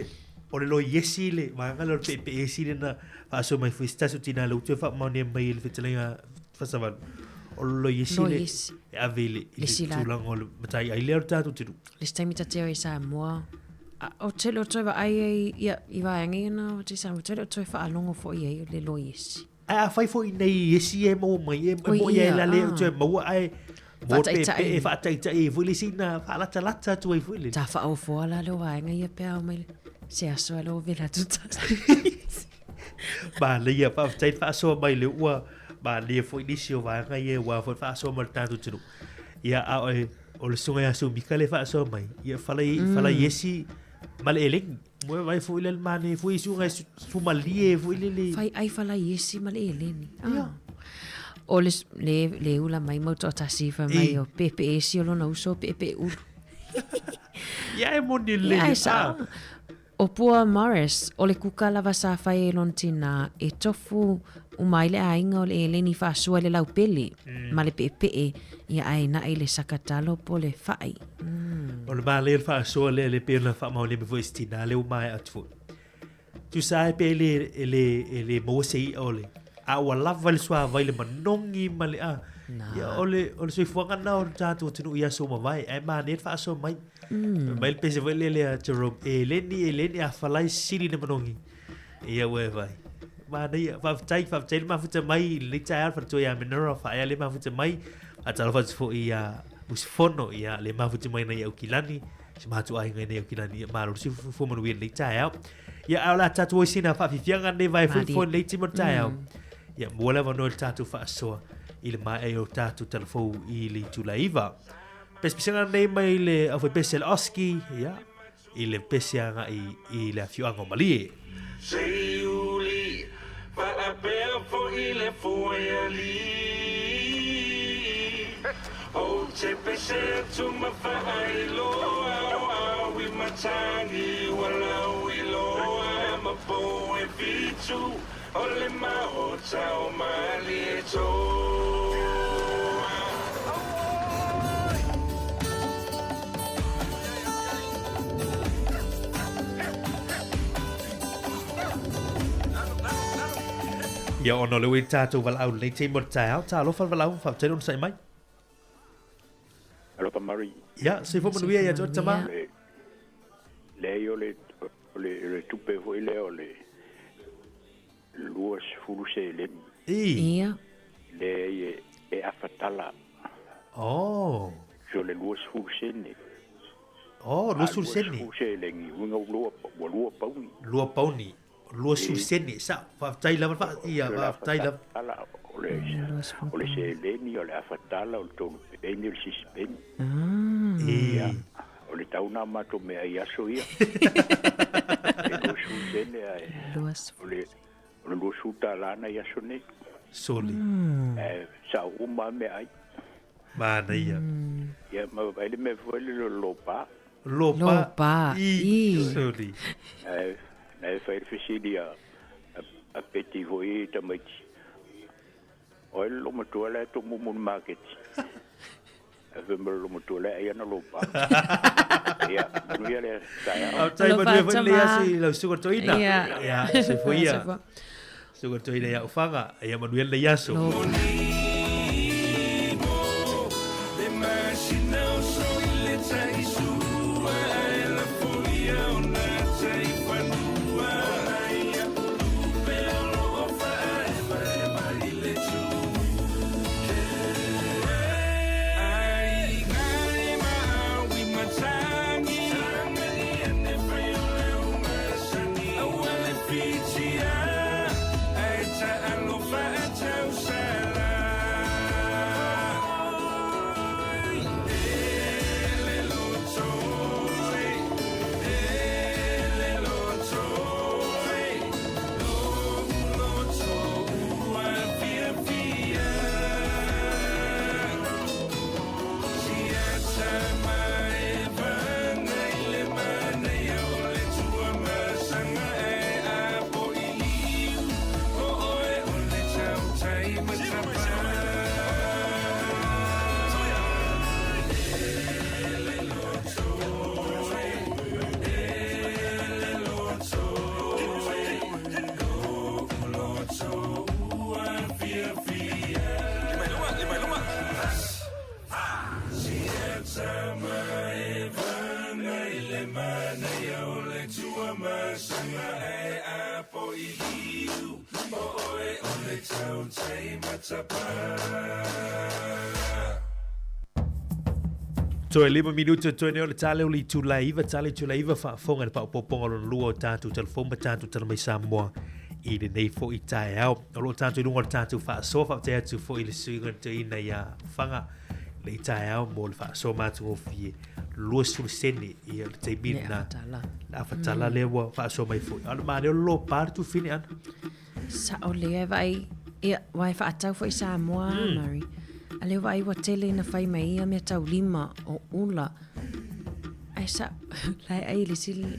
lo yesi le manga lo pe esi le na fa so mai fista so tina lo tu fa ma ne mai le fitlenga fa sa va o lo yesi le a vele tu lang o matai ai le ta tu tu le stai mita te sa mo o te lo toi va ai ia I vai ngi na o te sa o te lo toi fa alongo fo ia le lo yesi a fai fo nei yesi e mo mai e mo ia la le tu mo ai mo pe fa tai tai fu le sina fa la lata tu ai fu le ta fa o fo la lo vai ngi ia pe o mai se aso lo vela tu ta ba le ia fa tai fa so mai le ua ba le fo inisio va ngai e wa fa so mal ta tu tu ia a o le sunga asu mikale fa so mai ia fa yesi mal eleng mo vai fu le mani fu isu ngai su malie fu le fai ai fa la yesi mal eleni o le ula mai mo to ta si fa mai o pepe esi o no so pepe u ia e mo ni le o pua Morris o le kuka lava sa fai e lon tina e tofu umaile a inga o le eleni fa sua le lau peli ma le pepe ia ai na le sakatalo po le fai o le ma le fa sua le pena fa ma le vo estina le umai atfu tu sai pe le mo sei ole a wa lava le sua vai le manongi ma le a ia ole sui fuanga na o tatu tunu ia so ma vai ai ma net fa so mai mai le pese vai le Jerome eleni a falai sili ne manongi ia we vai ma nei fa tai ma futa mai le tai fa to ia menora fa ia le ma futa mai a tala fa fo ia musfono ia le ma futa mai nei o kilani se ma tu ai nei o kilani ma ro si fo mo le tai ia ala tatu sina fa fianga ne vai fo le ti mo tai ia mo la no tatu fa so il mai e o tatu telefo I le tulaiva pespisanga nei mai le a foi pesel oski ia ile pesianga I le fianga mali sei uli fa a per fo ile fo ali o che pese tu ma fa ai lo we matani wala we lo ma po e fitu ole ma o tau mali to ia ono le tatu valau le te mo tau ta lo fa valau fa te non sai mai alo pa mari ia se fo mo ia ia to tama le yo le tupe ho ile ole luas fuluse le ia le e afatala jo le luas fuluse ne luas fuluse ne fuluse le ngi unga lua pauni lua susene sa fa tai la fa ia fa tai la ole se le ni ole afatala o to e ni le sispen ia ole tauna ma to me ia so ia luas fuluse ole lo suta lana ia sone soli sa uma me ai mana ia ia ma vai me foi lo lopa i soli na fai fisidia a peti voi tamati oi lo motola to mumun market ave me lo motola ia na lopa ia nu ia le sai ma due le asi lo sugo toina ia se foi ia sugo toina ia ufanga ia manuel le yaso Toe 5 minuta toe ne o le tale o li tulaiva whaafonga pa poponga lo lua o tātou telefon pa tātou tala mai Samoa i le nei fo i tae au. O lo tātou lunga o tātou whaasofa te atu fo i le suinga te ina ia whanga le i tae au mo le whaaso mātu o fie lua suru sene i le te mina na whatala le wa whaaso mai fo. Ana maa leo lo pāri tu fine ana? Sa o lea vai whaatau fo i Samoa, Mari. A leo vai wa tele na whai mai ia mea tau 5 o ula. Ai sa, lai ai le sili,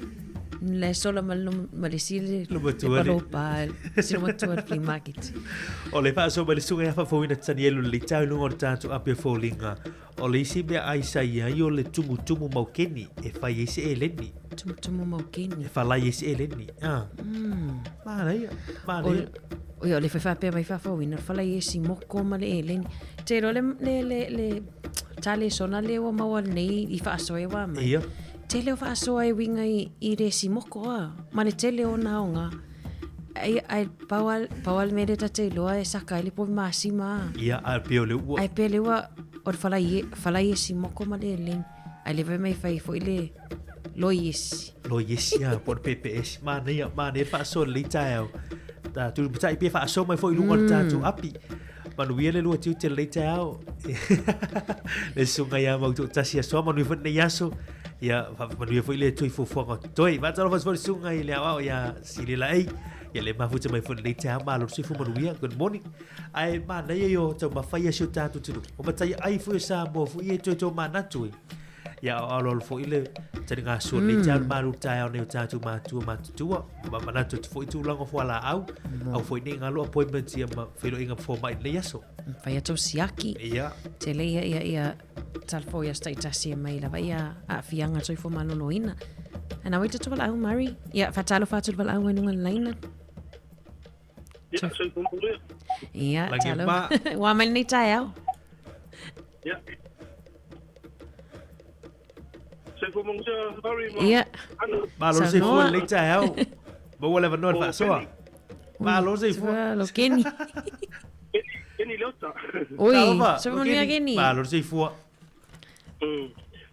le sola ma le sili, le palopa, sila matua le flea market. O le whaaso ma le sunga ia whawhawina tani elu le tau lunga o tātou apia fōlinga. O le isi mea aisa ia i o le tumu maukeni e whai isi e leni. Tumu maukeni? E whalai isi e leni. Mana ia. O le whawhapea mai whawhawina, whalai isi moko ma le e leni. Te ro le tale sona leo maua nei i whaasoe wa mai. Ia. Te leo whaasoe winga i re si moko a. Ma le te leo naonga. Ai pawal mere ta te loa e saka ele po masima. Ia, ai peo leo ua. Ai peo leo o whalai esi moko ma le leni. Ai lewe mai whai fo ile loi esi. Loi esi a, por PPS. Mana ia, whaasoe le tae au. Ta tu putai pe whaasoe mai fo i lunga tātou api. Manuia le lua tiu te leite au. Le sunga ia mau tu tasi asoa manui fo nei aso. Ia manuia fo ile tui fufuanga toi. Vatalo fo sunga i le au ia sili la ei. Ia le mafuta mai fo leite au malo sifu manuia. Good morning. Ai mana ia yo tau mawhai asio tātu tunu. O matai ai fo sa mo fo ie toi tau manatui. Ia alo fo ile tani ngā sua leite au malu tai au neo tātu mātua. Manatu fo i tūlanga fo ala au. Au fo i ne ngalo appointment ia ma whilo inga fo mai le yaso. Whai atau siaki. Ia. Te le ia talfo ia staitasi e mai lawa ia a fianga toi fo malolo ina. Ana wai tatu wala au Mari. Ia whatalo whatul wala au enunga laina. Ia, soi kumulu ia. Ia, talo. Wa mai nei tai au. Ia. Soi kumulu ia, Mari. Ia. Malo se fo le tai au. Ba wala va no fa soa. Malo se fo. Lo Kenny. Kenny Lota. Oi, se fo nia Kenny. Malo se fo.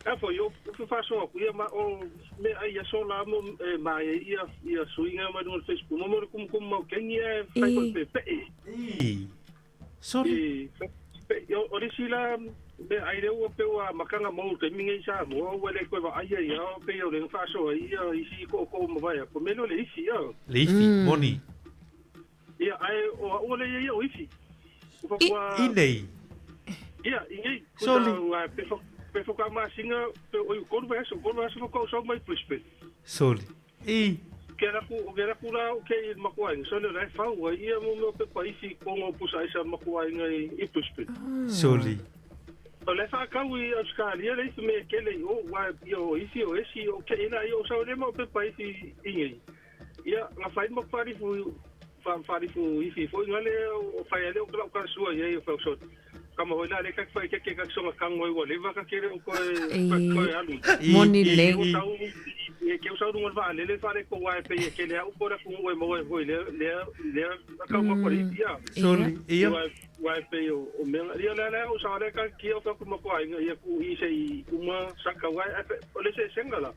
Afo yo fu fa soa ku ia ma o me ai so la mo ma ia suinga ma no Facebook mo kum mo Kenny e fai ko pe. Sorry. Yo orisila be ai reu pe wa makanga mo te mingi sa mo wele ko va ai ia pe yo le fa soa ia isi ko mo vai ko me no le isi ia. Le isi moni. Ia ai o le ia o isi. Inei. Ia, inei. Sorry. Pe foka ma singa pe o ko so ko so mai prispe. Sorry. Kera ku la ke makuai so le rai fa wa ia mo pe pa isi ko mo pusa isa makuai ngai I prispe. Sorry. O le fa ka wi Australia le me ke le o wa yo isi o ke ina yo so le mo pe pa isi inei. Ia, la fa mo pari fu fari fu ifi fo ngale o fa ele o ka sua ye fa so kama hoina le ka fa ke so ka ngoi wo le va ka kere ko alu moni le ke usa un va le fa le ko wa pe ke le o por ku mo mo le ka mo por ia sorry ia wa pe o me le o sa le ka ki o fa ku mo ko ai ia ku I se uma saka wa o le se sengala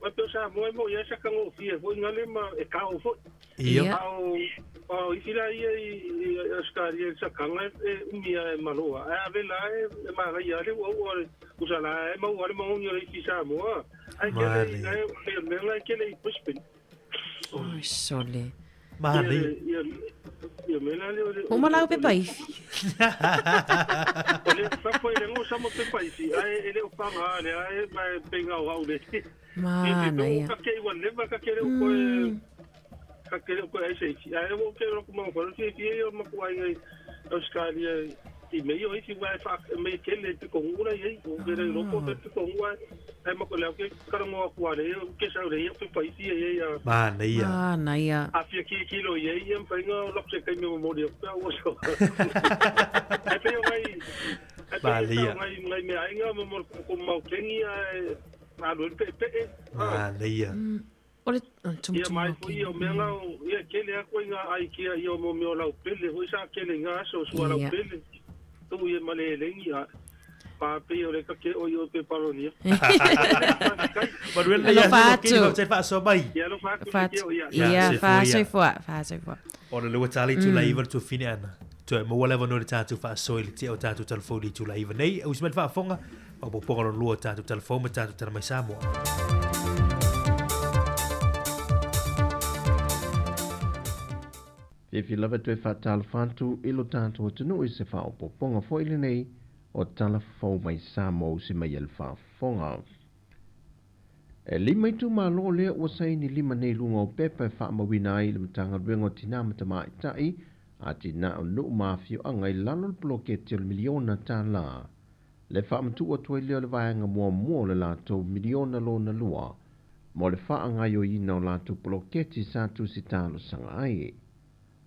wa pe sa mo ia sa ka ngo fi fo ngale ma e ka o fo ia o isila ia Australia sa kanga umia maloa a vela ma ia le o usala ma o le mo ni I sa mo ai ke le me ke le puspin oh sole mane ia me la le o mala pe pai le fa foi le mo sa mo pe pai ai ele o pa le ai ma penga o le mana ia ka ke wa le ka ke le ko ka kere ko ai sei ai mo ke ro ko mo ko si ti yo mo ko ai Australia I me yo I wa fa me ke le ko ngura ye ko ke ro ko te ko ngua ai mo ko le ke ka mo ko ale ke sa re yo pa isi ye ya mana ia a fi ki kilo ye ye pa ngo lo se ke mo de pa wo so ai pe yo mai mai me ai ngo mo ko mo ke ni ai ma lo pe mana ia Ole ia mai fo ia menga ia kele a ko inga ai kia ia mo me lau pele ho sa kele nga so so lau pele tu ia male lengi a pa pe ole ka ke o yo pe paronia Manuel ia no ke fa so bai ia lo fa ia fa so fo Ora le watali tu la iva tu fine ana tu mo wala no tatu fa so ile ti o tatu telefoni tu la iva nei o smet fa fonga o po po lo tatu telefoni tatu tera mai samo If you love it to fatal fantu ilo tanto tunu is fa o ponga fo ile nei o telefo mai samo si mai el fa fonga e lima tu malo le o sai ni lima nei lunga o pepe fa mawina i le mtanga rengo tina mtama itai a tina o nu mafio anga i lalo bloke te miliona tala le fa mtu o toi le vaanga mo le lato miliona lo na lua mo le fa anga yo ina o lato bloke ti sa tu sitalo sanga ai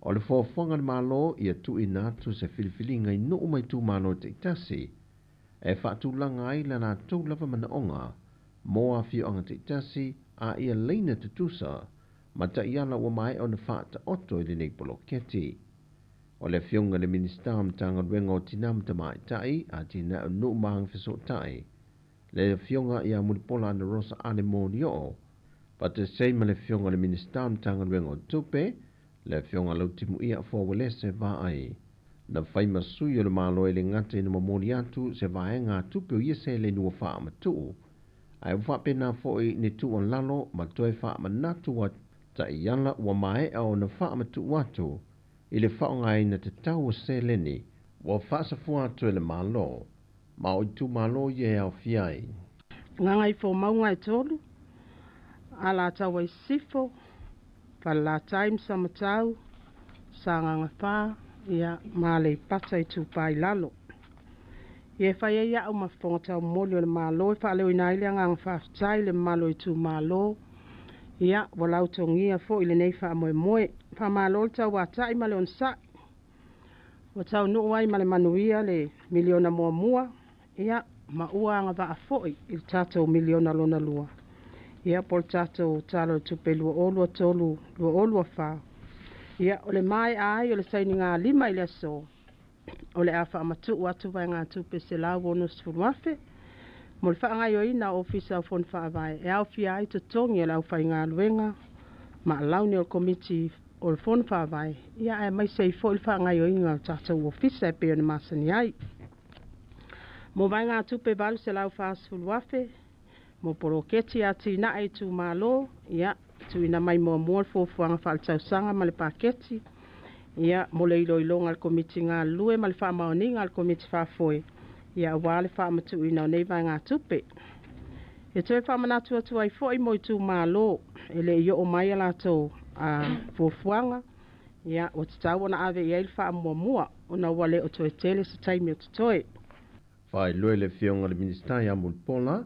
o le fofonga le malo ia tu ina tu se filifilinga i nu mai tu malo te itasi e fa tu langa ai la na tu lava mana onga mo a fio anga te itasi a ia leina te tusa ma ta iala ua mai o na fa ta oto i le nei poloketi o le fionga le minister mtanga renga o tinam ta mai tai a tina o nu maang fiso tai le fionga ia mulipola na rosa anemonio pa te seima le fionga le minister mtanga renga o tupe le fionga lau timu ia fōwele se va ai. Na whai masui o le malo e le ngate na mamoni atu se va e ngā tupe o ia se le nua wha amatu. Ai wha pena fōi ni tu on lalo ma toe wha amanatu wa ta iala wa mae au na wha amatu watu. I le wha ngai na te tau o se leni wa wha sa fua atu e le malo. Ma o tu malo ye au fiai. Ngangai fo maunga e tolu. Ala tau e sifo. Pala time sama tau, sanganga pā, ia male pata i tūpai lalo. Ie whai e iau mawhonga tau moli o le malo, e whaaleo ina ili angang whaafitai le malo i tū malo, ia walau tongia fo ili nei wha moe moe, wha malo le tau watai male on sa. Wa tau nuai male manuia le miliona mua mua, ia maua anga wa a foi il tatou miliona lona lua. Ia pol tatou talo tupe lua olua tolu, lua olua wha. Ia ole mai ai, ole saini ngā lima ili aso. Ole a wha amatu watu vai ngā tupe se lau wono sfuruafe. Mole wha ngai o ina ofisa o fon wha avai. E au fia ai to tongi e lau whai ngā luenga. Ma lau ni o komiti o le fon wha avai. Ia e mai sei fo il wha ngai o ina o tatou ofisa e peo ni masani ai. Mo vai ngā tupe valu se lau wha sfuruafe. Mo poroketi ati na ai tu malo, ia, tu ina mai mo mol fofuanga wha altau sanga ma le paketi, ia, mo le ilo ilonga al komiti ngā lue ma le wha maoninga al komiti wha foe, ia, wale wha matu ina o neiva ngā tupe. E toi wha manatu atu ai foe mo i tu malo, ele i o mai ala tau fofuanga, ia, o te tau ona ave i eil wha mua mua, ona wale o toi tele sa taimi o te toi. Whai lue le fionga le ministai a mulpola,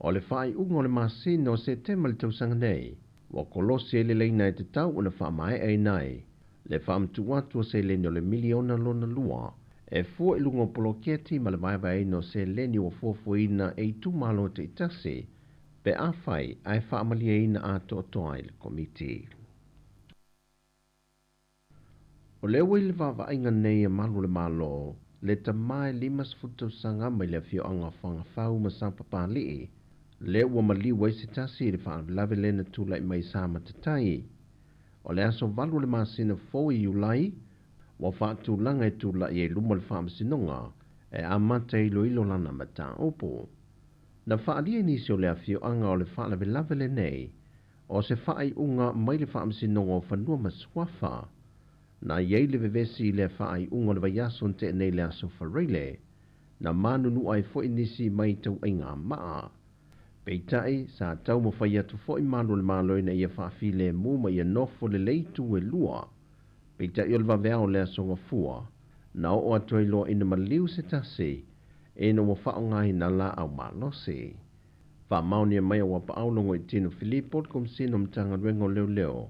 o le whai ungo le masino se te mali tausanga nei, wa kolosi e le leina e te tau una wha mai e nei, le whamtu watu se le no le miliona lona lua, e fua ilungo poloketi ma le maiva e no se le ni o fuafuina e tu malo te itase, pe a whai ai wha amali e ina ato o toa i le komiti. O le wile vava inga nei e malu le malo, le tamai limas futusanga mai le fio anga whanga whau ma sampapa lii, le ua mali wai se tasi le wha lave lena tula i mai sa matatai. O le aso valu le masina fo i ulai, wa wha tūlanga e tula i e luma le wha masinonga, e amata i lo ilo lana mata opo. Na wha alia nisi o le afio anga o le wha lave le nei, o se wha ai unga mai le wha masinonga o whanua maswafa, na iei le vevesi le wha ai unga le vayason te nei le aso whareile, na manunu ai fo inisi mai tau inga maa. Peitai sa tau mo fai atu fo i malo le malo ina ia whaafile mu ma ia nofo le leitu e lua. Peitai o le vavea o le asonga fua, na o atu i loa ina maliu se tase, e no mo whao ngahi na la au malose. Wha mauni e mai a wapa aulongo i tino Filipo kom sino mtanga rengo leo leo,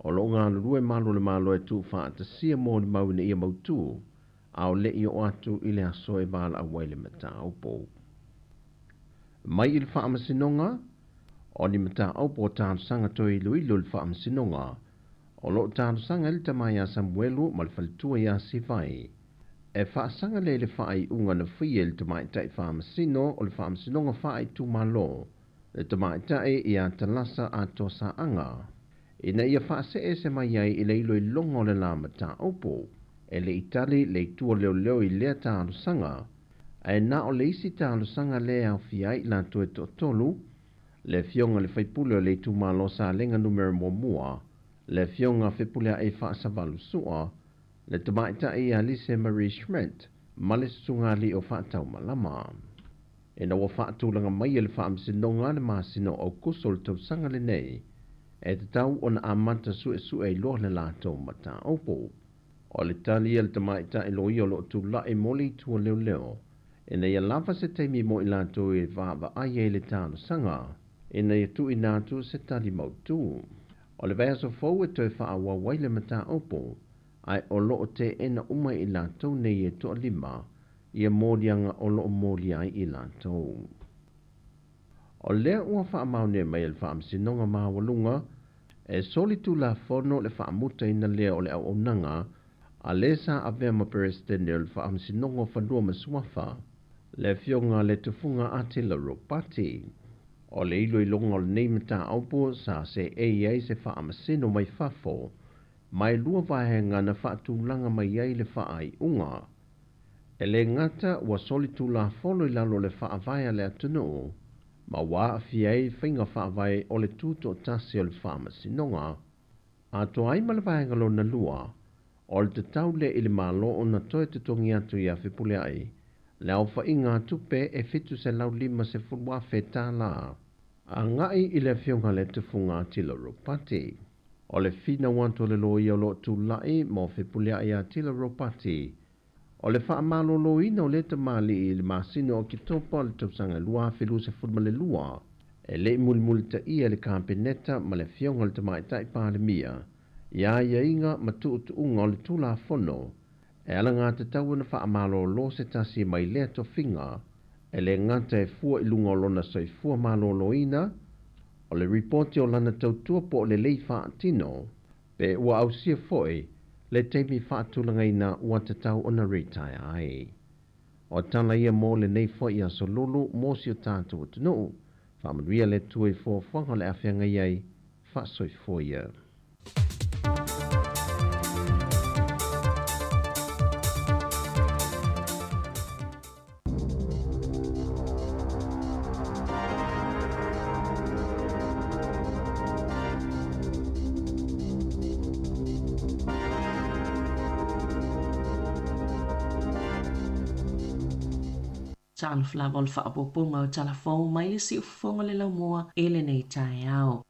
o lo ngā lurue malo le malo e tu wha ata sia mo ni mau ina ia mautu, au le i o atu i le aso e vala a waile mata au pou. Mai il wha amasinonga, O ni mata au po tānu sanga toi lui lul wha am sinonga. O lo tānu sanga ili tamaya Samuelu mal falitua ya sivai. E wha sanga le wha ai unga na whia ili tamai tai wha am sino o le wha am sinonga wha ai tu malo. Le tamai tai ia talasa a tosa anga. Ina ia wha se mai ai i le ilo i longo le la mata au po. E le itali le tua leo leo i lea tānu sanga. E na o le isi tānu sanga le au fiai la tue to tolu. Le fionga le faipule le tu malo sa lenga numero mua. Le fionga faipule e fa savalu sua. Le tamaita e Alice Marie Schmidt. Male sunga li o fa tau malama. E na wa fa tulanga mai le fa amsinonga le masino o kusol tau sanga le nei. E te tau on amanta su e lo le lato mata opo. O le tali le tamaita e lo iolo tu la e moli tu leo leo. E na ia lava se teimi mo i lato e vava aie le tano sanga. E na ia tu inatu se tali mautu. O le vea so fau e toi wha awa waile mata opo. Ai o loo te ena uma i lato nei e to lima. Ia mōlianga o loo mōli ai i lato. O lea ua wha amaune mai el wha amsinonga mawalunga. E soli tu la fono le wha amuta ina lea o le au onanga. A le sa avea ma peresidente le wha amsinonga whanua masuafa. Le fionga le tufunga atila ropati. O le ilo i longa o le neimata aupo sa se ei se wha amasino mai fafo. Mai lua vahenga na wha tūlanga mai ai le wha ai unga. E le ngata ua soli tu la fono i lalo le wha avaya le atunu. Ma wā afiei whainga wha avaya o le tūto tasi o le wha amasinonga. A to ai ma le vahenga lo na lua. O le te tau le ili malo o na toe te tongi atu i a whipule ai. Le au wha inga tupe e fitu se lau lima se fulwa whetā la. A ngai i le fionga le tufunga atila ropati. O le fina wanto le loi o lo tu lai mo whipule ai atila ropati. O le wha amalo lo ina o le te mali i le masino o ki topa le tausanga lua whilu se fulma le lua. E le mulimuli ta ia le kampeneta ma le fionga le tamai tai pāle mia. Ia inga ma tu unga o le tula fono. E ala ngā te tau na wha amalo lo se tasi mai lea to finga. E le ngata e fua i lunga o lona soi fua malo lo ina. O le reporti o lana tautua po le lei wha atino. Pe ua au sia foi. Le teimi whaatulanga ina ua te tau o na retire ai. O tala ia mō le nei foi a solulu mō si o tātou tunu. Whamanuia le tui fō whanga le awhianga iai. Whaasoi foi ia. Talo flavol fa apoponga o talafou mai le si ufonga le laumua ele nei tai au.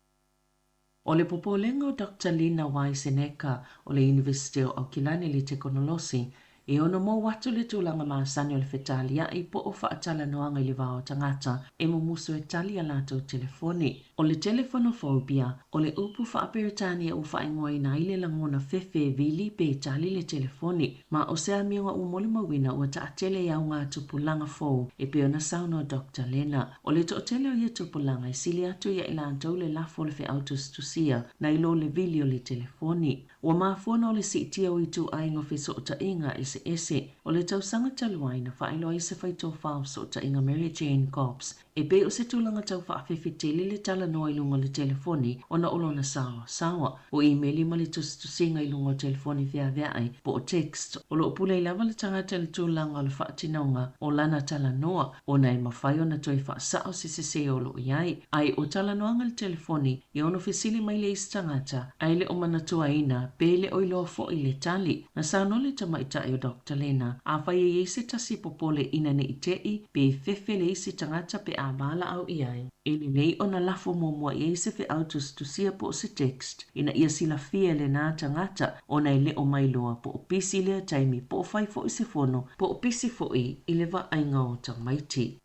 O le popolenga o Dr. Lina Waiseneka o le University o Kilani le Teknolosi e ono mo watu le tūlanga maasani o le whetalia i po o whaatala noanga i le wao tangata e mo muso e tali a lato telefoni. O le telefonofobia o le upu whaaperitania u whaingoa ina i le langona fefe vili pe tali le telefoni ma o se amiunga u moli mawina ua ta atele ia ngā tupulanga fōu e pe ona sauna o Dr. Lena. O le to tele o ia tupulanga i sili atu ia ila antau le lafo le autos tusia na ilo le vili o le telefoni. Ua maafona o le siitia o itu aingo fiso o ta inga ese o le tausanga taluaina whailo i se whaito whao so ta inga Mary Jane Cobbs e pe o se tūlanga tau whaafewhitele le tala noa i lunga le telefoni o na olona sawa o emaili ma le tusinga i lunga o telefoni vea ai po o text o lo upule i lava le tangata le tūlanga o le whaatinaunga o lana tala noa o na e mawhai o na toi whaasao se o lo iai ai o tala noanga le telefoni i ono fesili mai le isi tangata ai le o manatua ina pe le oiloa fo i le tali na sano le tamaita i o Dr. Lena a whai e se tasi popole ina ne itei pe fefe le isi tangata pe a mala au iai. Ele nei ona lafo momua i se fe autos tusia po se text ina ia sila fia le nā tangata ona i le o mailoa po o pisi le taimi po o whai fo i se fono po o pisi fo i le wa ainga o tamaiti.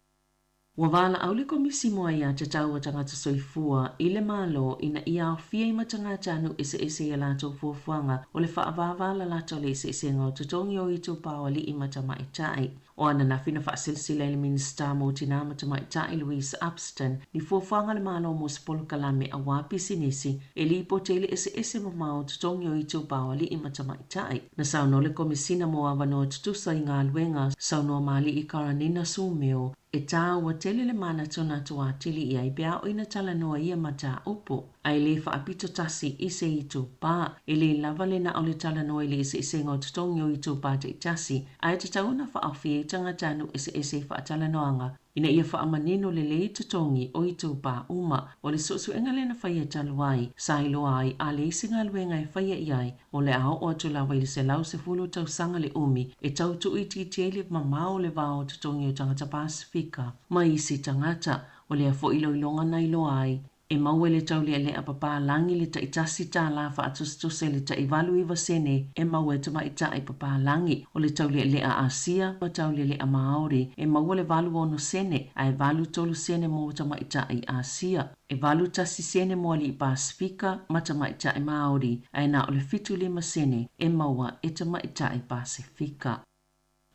Wawala au le komisi moa ia te tau o tangata soifua i le malo ina ia o fia i matangata anu ese ia lato fuafuanga o le whaavavala lato le ese ngau tutongi o itu pawa li i matamaitai. O ana na fina whaasilsila i le minista mo tina matamaitai Louise Upston ni fuafanga le malo mo sepolo kalame a wapi sinisi e li potele ese mamao tutongi o i tupawali i matamaitai. Na sauno le komisina mo avano tutusa i ngā luenga sauno mali i karanina sumeo e tā ua tele le mana tona tua tili i ai bea o ina tala noa ia mata upo. Ai le whaapito tasi i se i tupā. E le lava le na o le tala noa i le ese ngā tutongi o i tupā te tasi. Ai te tauna whaafi e tanga tanu ese whaatala noanga. Ina ia whaamanino le le tutongi o i tupā uma o le susu engale na whaia taluai. Sa iloa ai a le isi ngā luenga e whaia i ai o le ao o atu lawa i le se lau se fulu tau sanga le umi e tau tu i titi le mamao le vao tutongi o tangata Pasifika. Mai isi tangata o le afo ilo ilonga na iloa ai. E maua le tau le apapa langi le ta itasi ta la fa atustuse le ta ivalu iwa sene e maua tuma ita i papa langi o le tau le a Asia o tau le a Maori e maua le valu ono sene a e valu tolu sene mo tama ita i Asia e valu tasi sene mo li Pasifika ma tama ita i Maori a na o le fitu lima sene e maua e tama ita i Pasifika.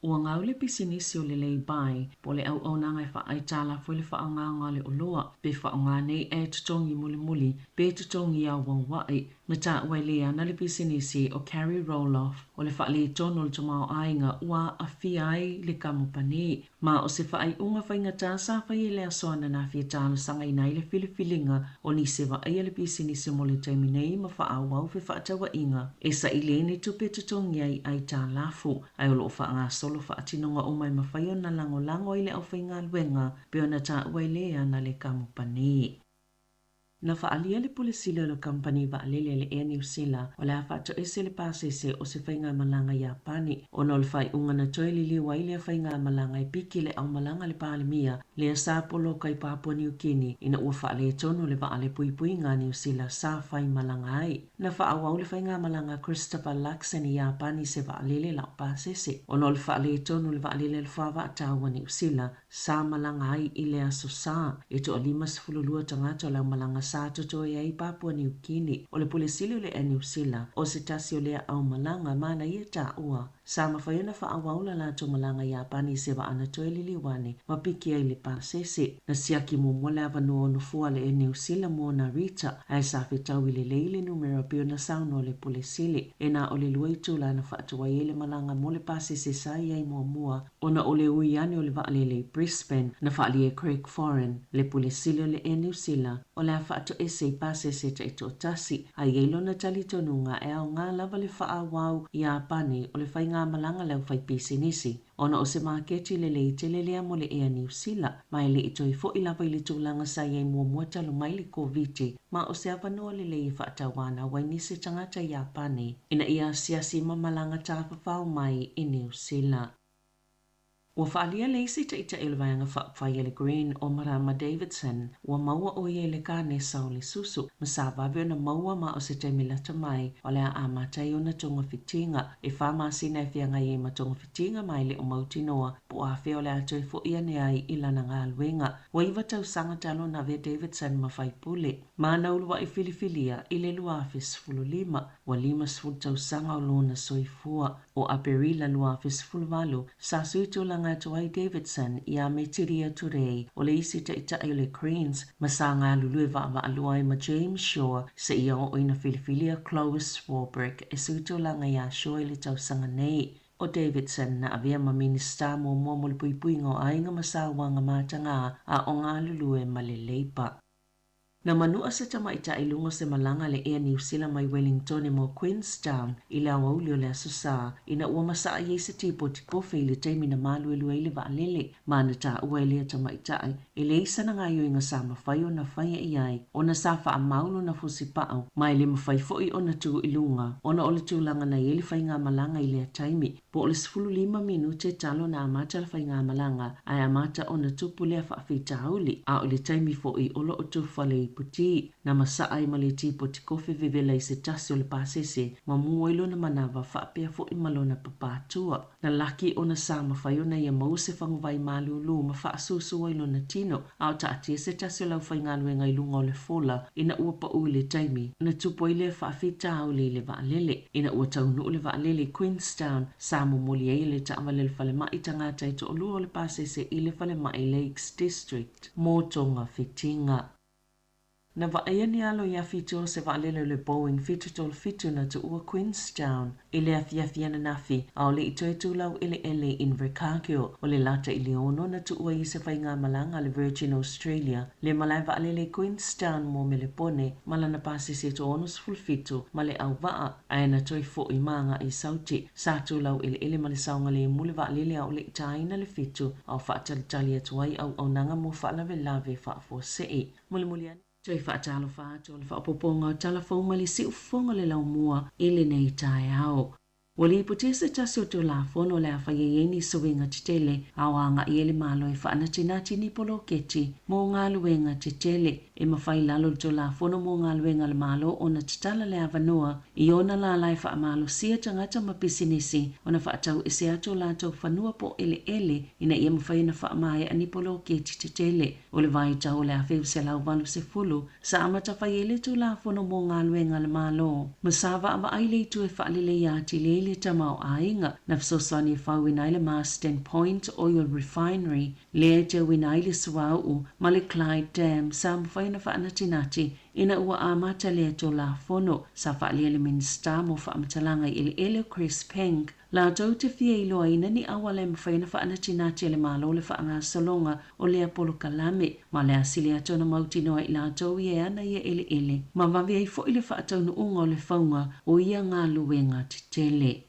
Ua ngau le pisinisi o le lei bai, po le au nanga e wha aitala fo le wha nganga le oloa, pe wha ngane e tutongi muli pe tutongi a wawai, me ta ua lea na le pisinisi o Carrie Roloff, o le wha le tono le tomao ainga ua a fiai le kamupani, ma o se wha ai unga whainga tā sa whai le asoana na fia tāna sanga ina i le filifilinga o ni se wa ai le pisinisi mo le taiminei ma wha awau fe wha atawa inga, e sa i le ni tupe tutongi ai tā lafu, ai o lo wha ngā solo fa atinonga o mai mawhaio na lango i le au whainga luenga pe ona ta uailea na le kamupani. Na whaalia le pulisile o kampani wa alele le Air New Zealand o le hawhato ese le pasese o se whainga malanga i Apani o no le whai unga na toi li liwa i le whainga malanga i piki le au malanga le palimia le a sāpolo kai Papua New Guinea ina ua wha le tono le wa ale pui ngā New Zealand sa whai malanga ai. Na whaawau le whainga malanga Christopher Luxon i Apani se wa alele la pasese o no le wha le tono le wa alele le whawa atawa New Zealand sa malanga ai i le aso sa e to alima sifululua tangata o le malanga sa toto ia i Papua New Guinea o le pulisili o le New Zealand o se tasi o le au malanga mana ia ta ua. Sa mawhaiona wha awaula la to malanga i Apani se wa ana toi liliwane ma piki ai le pasese. Na siaki mo mwale avano ono fua le New Zealand mo na Rita ai sa whetau i le leile numero pio na sauno o le pulisili. E na o le luaitu la na whatua i le malanga mo le pasese sa iai mua ona o le uiane o le waalele Brisbane na whaali e Craig Foran le pulisili o le New Zealand o le whaato ese i pasese ta ito tasi a yeilo na tali tonunga e au ngā lava le whaawau i Apani o le whainga malanga leo whai pisinisi. Ona o se maketi le tele lea mo le Air New Zealand mai le ito i fo i lava i le tūlanga sa iei mua talo mai le COVID ma o se avanoa le i whaatawana wai nisi tangata i Apani ina ia siasi mamalanga tāwhawhau mai i New Zealand. Ua whaalia leisi ta ita ilvanga whaapwhai le Green o Marama Davidson ua maua o ie le kāne sau le susu ma sāwawe na maua ma o se te milata mai o le a amatai o na tonga fitinga e whamasina e whianga i ma tonga fitinga mai le o mautinoa po a wheo le ato e fo ia ne ai i lana ngā luenga. Wa iwa tau sanga talo na ve Davidson ma whai pule. Ma naulua i filifilia i le luafis fulu lima wa lima sfulu tau sanga o lona soifua o aperila luafis fulu valu sa suito langa Tuai Davidson ia me tiria turei o le isi ta ita le Cranes masanga lulu va aluai ma James Shaw se ia o ina filifilia Clovis Warbrick e suito langa ia Shaw le tau sanga nei o Davidson na avea ma minista mo mo le pui ngo ainga masawanga matanga a o ngā lulu ma le leipa. Na manua se tama ita ilungo se malanga le Air New Zealand mai Wellington e mo Queenstown i le awauli o le asosa ina ua masaa iei se tipo tikofe i le teimi na malu elu e le vaalele mana ta ua elea tama ita e le isa na ngayo inga sa mawhai o na whaia i ai o na sa wha amaulo na fusipao mai le mawhai foi o na tu ilunga o na ole tūlanga na ieli whai ngā malanga i lea taimi po ole 15 minute talo na amata le whai ngā malanga ai amata o na tupu lea whaafita hauli a ole taimi foi o lo o tu whale puti na masaai ma le tipoti kofi vivela i se tasi o le pasese ma mua ilo na manawa whaapea fo i malona papatua. Na laki o na sa mawhaiona ia mause whanguvai malulu ma whaasusu ilo na tino au taatia se tasi o lau whaingaluenga i lunga o le fola ina ua pa le taimi na tupo i le whaafita au le vaalele ina ua taunu o le vaalele Queenstown sa mumuli e le taamale le falema i tangata i to olua o le pasese i le falema i Lakes District mo tonga fitinga. Na vaayani alo ia fitu se vaalele le Boeing fitu na tu ua Queenstown i le afiafiana nafi au le itoe tulau ele Invercargill o le lata i Leono na tu ua i se whainga malanga le Virgin Australia le malai vaalele Queenstown mo Melepone malana pasese to onus fulfitu ma le au vaa aena toi fo i manga i sauti sa tulau ele ma le saunga le mule vaalele au le itaina le fitu au whaatalitali atuai au nanga mo whaalave lave whaafo sei mulimuliani. Toi whaatalo whaato le whaapoponga o talafou ma le si ufonga le lau mua ili nei tae au. Wali ipotese tasi o tō la fono le awhaieni suwenga titele awanga i ele malo e whaanatinati ni polo keti mo ngā luenga titele e mawhai lalo tō la fono mo ngā luenga le malo o na titala le avanua i ona la lai wha malo sia tangata ma pisinisi o na whaatau ese ato la tau whanua po ele ina ia mawhai na whaamai a ni polo keti titele o le vai tau le awheu se lau valu se fulu sa amata whaiele tō la fono mo ngā luenga le malo. Masawa ama aile tu e whaalele iati le le tamau ainga na fsosani fau inaile Marsden Point Oil Refinery le te winaile suau ma le Clyde Dam sa mawhaina whaanatinati ina ua amata le to la fono sa whaaliele minsta mo whaamatalanga i ele Chris Peng la tau te fia iloa ina ni awale mawhaina whaanatinati le malo le whaanga salonga o le Apollo Kalame ma le asili ato na mautinoa i la tau i ana i ele ma wavi ai fo ile whaatau no unga o le whaunga o ia ngā luenga titele.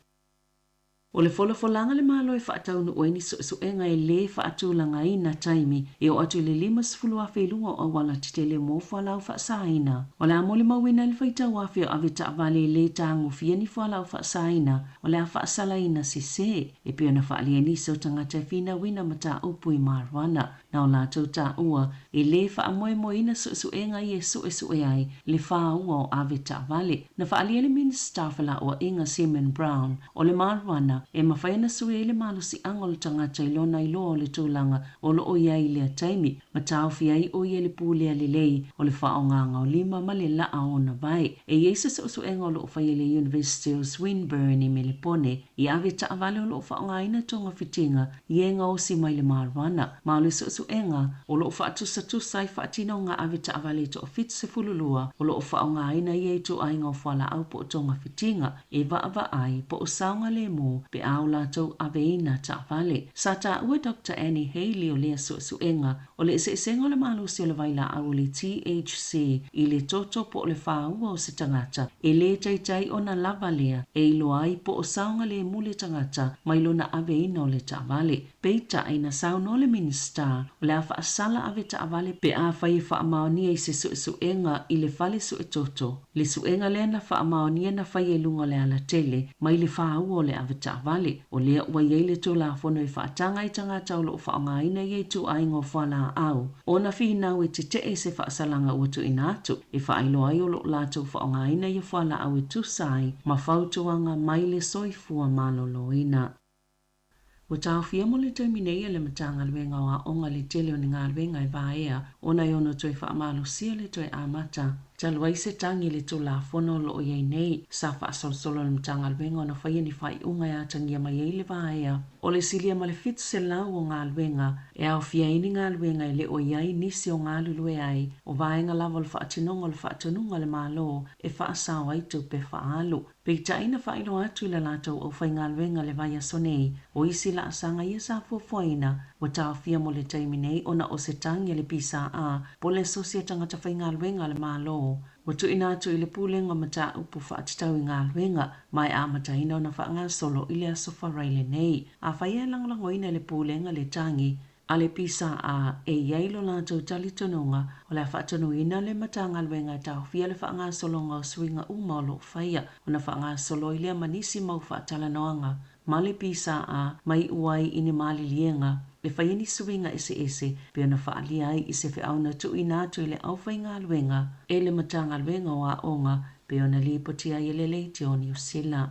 O le folanga le malo e whaatau no oini suenga e le whaatulanga i na taimi e o atu le 5 whelunga o wala titele mo whalau whaasaina. O le amole mawina le whaitau awhi o avita avale le tangu fia ni whalau whaasaina o le a whaasalaina se e pia na whaalieni so tangata fina wina mata upu i marwana na o la tau ta ua e le whaamoe moina suenga i e sue ai le whaua o avita avale na whaalieni minstafala o Inga Seaman Brown o le marwana e mawhaina sue ele malo si angol tangata ilona ilo le tūlanga o lo o iai lea taimi ma tauwhi ai o iele pūlea lelei o le whaonganga o 5 ma le laa o na vai e yeisa so enga o lo o whaiele University of Swinburne i Melepone i ave ta avale o lo o whaongaina tonga fitinga i enga o si mai le marwana ma le so enga o lo o whaatusa i whaatina o ngā ave ta avale to o fit se fululua o lo o whaongaina i eitu ainga o whala au po o tonga fitinga e va ai po o saunga le mo pe au la tau aveina ta vale. Sa ta ua Dr. Annie Haley o lea suenga o le senga o le malusi o le vaila au le THC i le toto po le whaua o se tangata e le taitai o na lava lea e ilo ai po o saunga le mule tangata mai lo na aveina o le ta vale. Peita ai na sauna o le minista o le awha asala ave ta vale pe a whai whaamaonia i se suenga i le vale toto. Le suenga le na whaamaonia na whai e lunga le ala tele mai le whaua o le ave ta vale o lea ua yeile tō la whono i whaatanga i tangata o lo whaongaina i tu aingo whala au. O na whihinau e te se whaasalanga ua tu inatu e whaailoa ai o lo la tau whaongaina i whala au e tu sai ma whautuanga mai le soifua maloloina. Wa tau fia mo le terminei le matanga luenga wa onga le tele o ni ngā luenga i vaea o na iono toi whaamalo sia le toi amata. Talwai se tangi le tō la whono lo o iei nei sa whaasolo le matanga luenga o na whaia ni whai unga ya tangia mai ei le vaea. O le silia ma le fitu se lau o ngā luenga e au fia ini ngā luenga i le o iei nisi o ngā lulue ai o vaenga lava le whaatinonga le whaatanunga le malo e whaasau ai tu pe whaalu. Pei taina whailo atu le lato o whai ngā luenga le vaia sonei o isi la asanga ia sa fuafuaina wa tau fia mo le taiminei o na o se tangi le pisa a po le sosia tangata whai ngā luenga le malo. Wa tu inatu i le pūlenga mata upu whaatitau i ngā luenga mai a mataina o na whaanga solo i le asofa raile nei. A whaia langlangoina le pūlenga le tangi a le pisa a e iailo lātou tali tononga o le whaatonuina le matanga luenga tau fia le whaanga solonga o swinga umalo whaia o na whaanga solo i lea manisi mau whaatala noanga. Ma le pisa a mai uai ini mali lienga le whaiani suinga ese pe ona whaalia ai i se whiauna tu i nātu i le au whainga luenga e le matanga luenga wa onga pe ona li potia i le leite o New Zealand.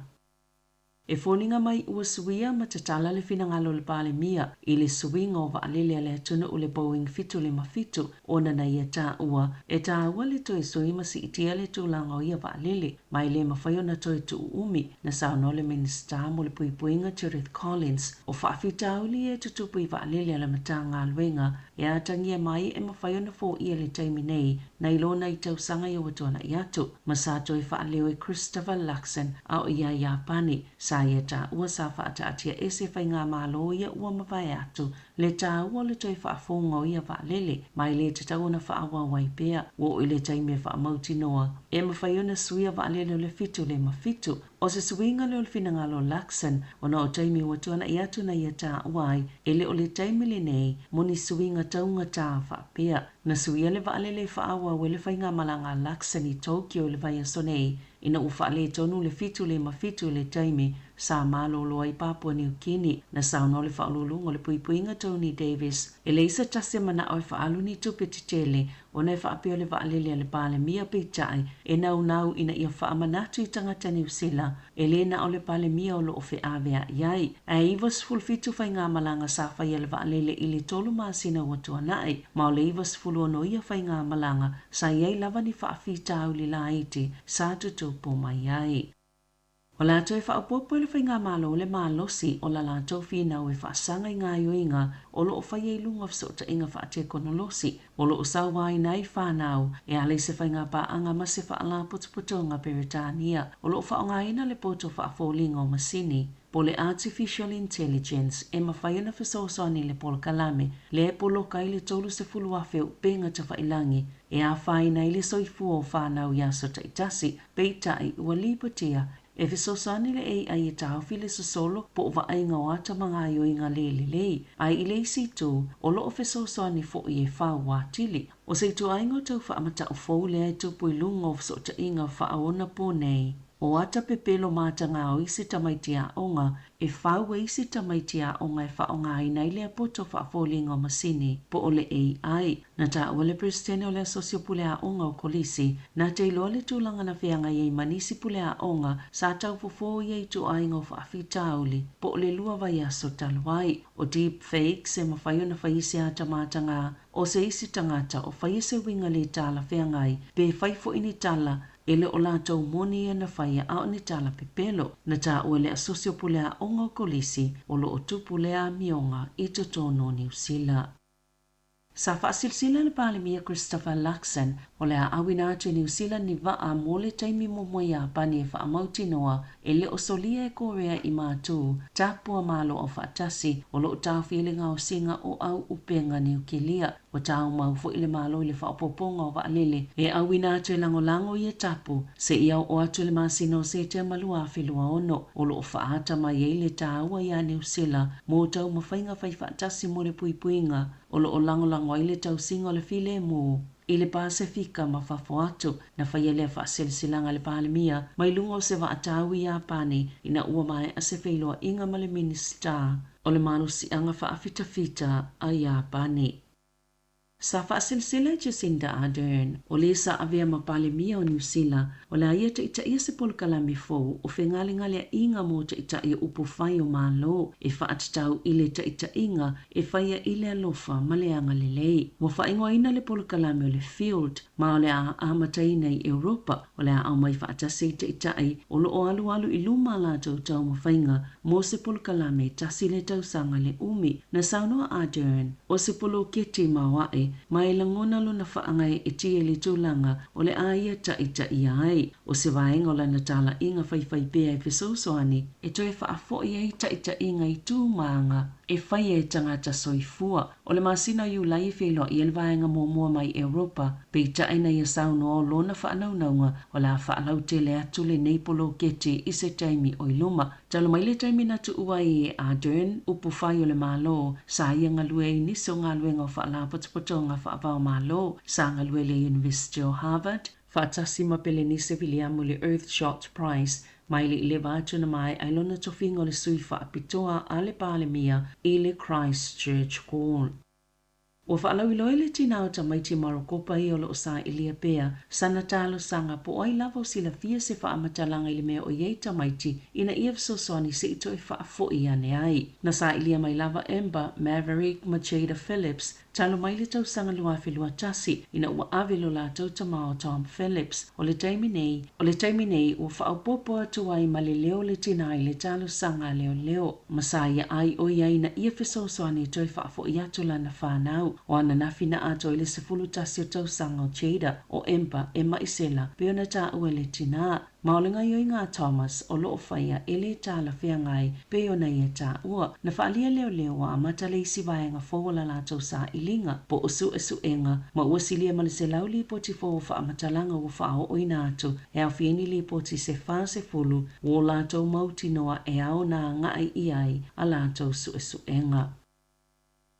E fōninga mai ua suia ma te tala le finangalo le pale mia i le suinga o waalele le atuna o le Boeing 757 ona na ia tā ua le toi soima si itia le tūlanga o ia waalele mai le mawhaiona toi tu umi na sauno le minista mo le puipuinga Cherith Collins o whaafitau li e tutupu i waalele la matanga luenga e atangia mai e mawhaiona fō ia le taimi nei na ilona i tausanga i watuana i atu ma sato i waaleo e Christopher Luxon au ia Japani sa ia tā ua sa whaata atia ese whainga malo ia ua mawai atu le tā ua le toi whaafonga o ia waalele mai le te tauna whaawa waipea o i le taimi e whaamauti noa e mawhaiona suia waalele o le fitu le mafitu o se suinga le o le finangalo Luxon ona o taimi watuana i atu na ia tā uai ele o le taimi le nei moni suinga taunga tā whaapea na suia le waalele whaawa o le whainga malanga Luxon i Tokyo le vai sonei ina ufa le tonu le fitu le mafitu le taimi sa malo loa i Papua New Guinea na sauno le whaalulunga le puipuinga Tony Davis e le isa tase mana o whaalu ni tupe titele o nei whaapeo le waalele le pale mia peitai e nau ina ia whaamanatu i tangata New Zealand e le na o le pale mia o lo ofe avea iai a ivas fulfitu whai ngā malanga sa whai le waalele i le tolu maasina watua nai ma o le ivas fulu ono ia whai ngā malanga sa iai lava ni whaafitau li la iti sa tutupu mai iai. O la toi whaapopo le whainga malo le malosi o la la tau whina o e whaasanga i ngā yoinga o lo o whai e lunga fsota inga whaate konolosi o lo o sauwai nei whanau e ale se whainga pa anga ma se whaala putuputonga Peritania o lo o whaonga ina le poto whaafolinga o masini. Po le artificial intelligence e mawhaiana whasosoani le polo kalame le e polo kai le tolu se fulu awheu penga ta whailangi e a whaina i le soifu o whanau yaso taitasi peitai ua lipatia e whasosoani le AI e tauwhi le sosolo po o waainga o ata mga yoinga lei ai i le si tu o lo o whasosoani fo i e whau watili o se tu aingo tau whaamata o fau le ai tupu i lunga o whasota inga whaaona po nei. O ata pepelo mata ngā o isi tamaitia onga e whau e isi tamaitia onga e whaonga i nei lea poto whaafolinga o masini po o le AI. Na ta ua le presidente o le asosio pulea onga o kolisi na te iloa le tūlanga na whianga i manisi pulea onga sa tau fofo i tu ainga o whaafitauli po o le lua vai aso taluai. O deep fakes e mawhaiona whaisi ata mata ngā o se isi tangata o whaise winga le tala whiangai pe whaifo ini tala ele o lātou moni e na whaia au ni tala pepelo na tā ua le asosio pulea onga o kolisi o lo o tupulea mionga i totono New Zealand. Sa whaasilsila le pale mia Christopher Luxon o le awina atu New Zealand ni waa mo le taimi momoia pani e whaamauti noa e le o solia e Korea i mātū tāpua malo o whaatasi o lo tāwhilinga o singa o au upenga Niukilia o tāu mau fo ile malo i le whaapoponga o waalele e awina atu e lango i e tapu se iau o atu le masino se te malua whilua ono o lo o whaata mai e le tāua i a New Zealand mo tau mawhainga whai whaatasi mo le puipuinga o lo o lango i le tau singa o le file mo i le Pasifika ma whafo atu na whaielea whaasilsilanga le palemia mai lunga o se waatau i a pane ina ua mai a se whailoa inga ma le minista o le manusi anga whaafitafita a i a pane. Sa whaasilsila Jacinda Ardern o le sa avea ma palemia o New Zealand o le aia te ita ia se polokalami fou o whengalingalea inga mo te ita ia upu whai o malo e whaatatau i le te ita inga e whaia i le alofa ma le anga lelei. Mo whaingoa ina le polokalami o le field ma o le a amataina i Europa o le a au mai whaatasi te ita i o lo o alu i luma la tau ma whainga mo se polokalami tasi le tausanga le umi na saunoa Ardern o se polo keti mawae mai langona lo na whaangai e tia le tūlanga o le aia ta ai o se vaenga o la natala inga whai pea e whesosoani e toi whaafo i ei ta inga i tūmaanga e whai e tangata soifua o le masina iu lai whilo i el vaenga mua mai Europa pe ta ina i sauno o lona whaanaunaunga o la whaalau te le atu le neipolo kete i se taimi o iluma talo mai le taimi na tu uai e Ardern upu whai o le malo sa ia ngalue i niso ngaluenga o whaala potopotonga whaapao malo sa ngalue le University of Harvard Whaatasi ma pele ni se William le Earthshot Prize mai le ile vatu na mai ai lona tofinga o le sui whaapitoa a le pale mia i le Christchurch Hall. Ua whaalau iloe le tina o tamaiti marokopa i o lo sa ilia pea, sana talo sanga po ai lava o sila fia se whaamatalanga ili mea o iei tamaiti ina ia soani se ito e whaafo i ane ai. Na sa ilia mai lava Ember, Maverick, Macheda Phillips, talo mai le tau sanga luafi lua tasi ina ua avelo la tau tamao Tom Phillips o le taimi nei ua whaaupopo atu ai ma le leo le tina i le talo sanga leo. Masaya ai o iei na ia soani ito e whaafo i atu lana whanau. O ana nafina ato ile sefulu tasi o tau sanga o Jada o Ember e maisela peona ta uele tina. Maulinga yoi ngā Thomas o loo whaia ele ta la whea ngai peona ia ta ua. Na whaalia leo wa amata le isi vaenga fōwala la tau sa ilinga po usu enga ma uasilia malise lauli poti fō wha amatalanga ua whao oina atu e au fieni li poti se wha se fulu wo la tau mauti noa e au na ngai iai a la tau su enga.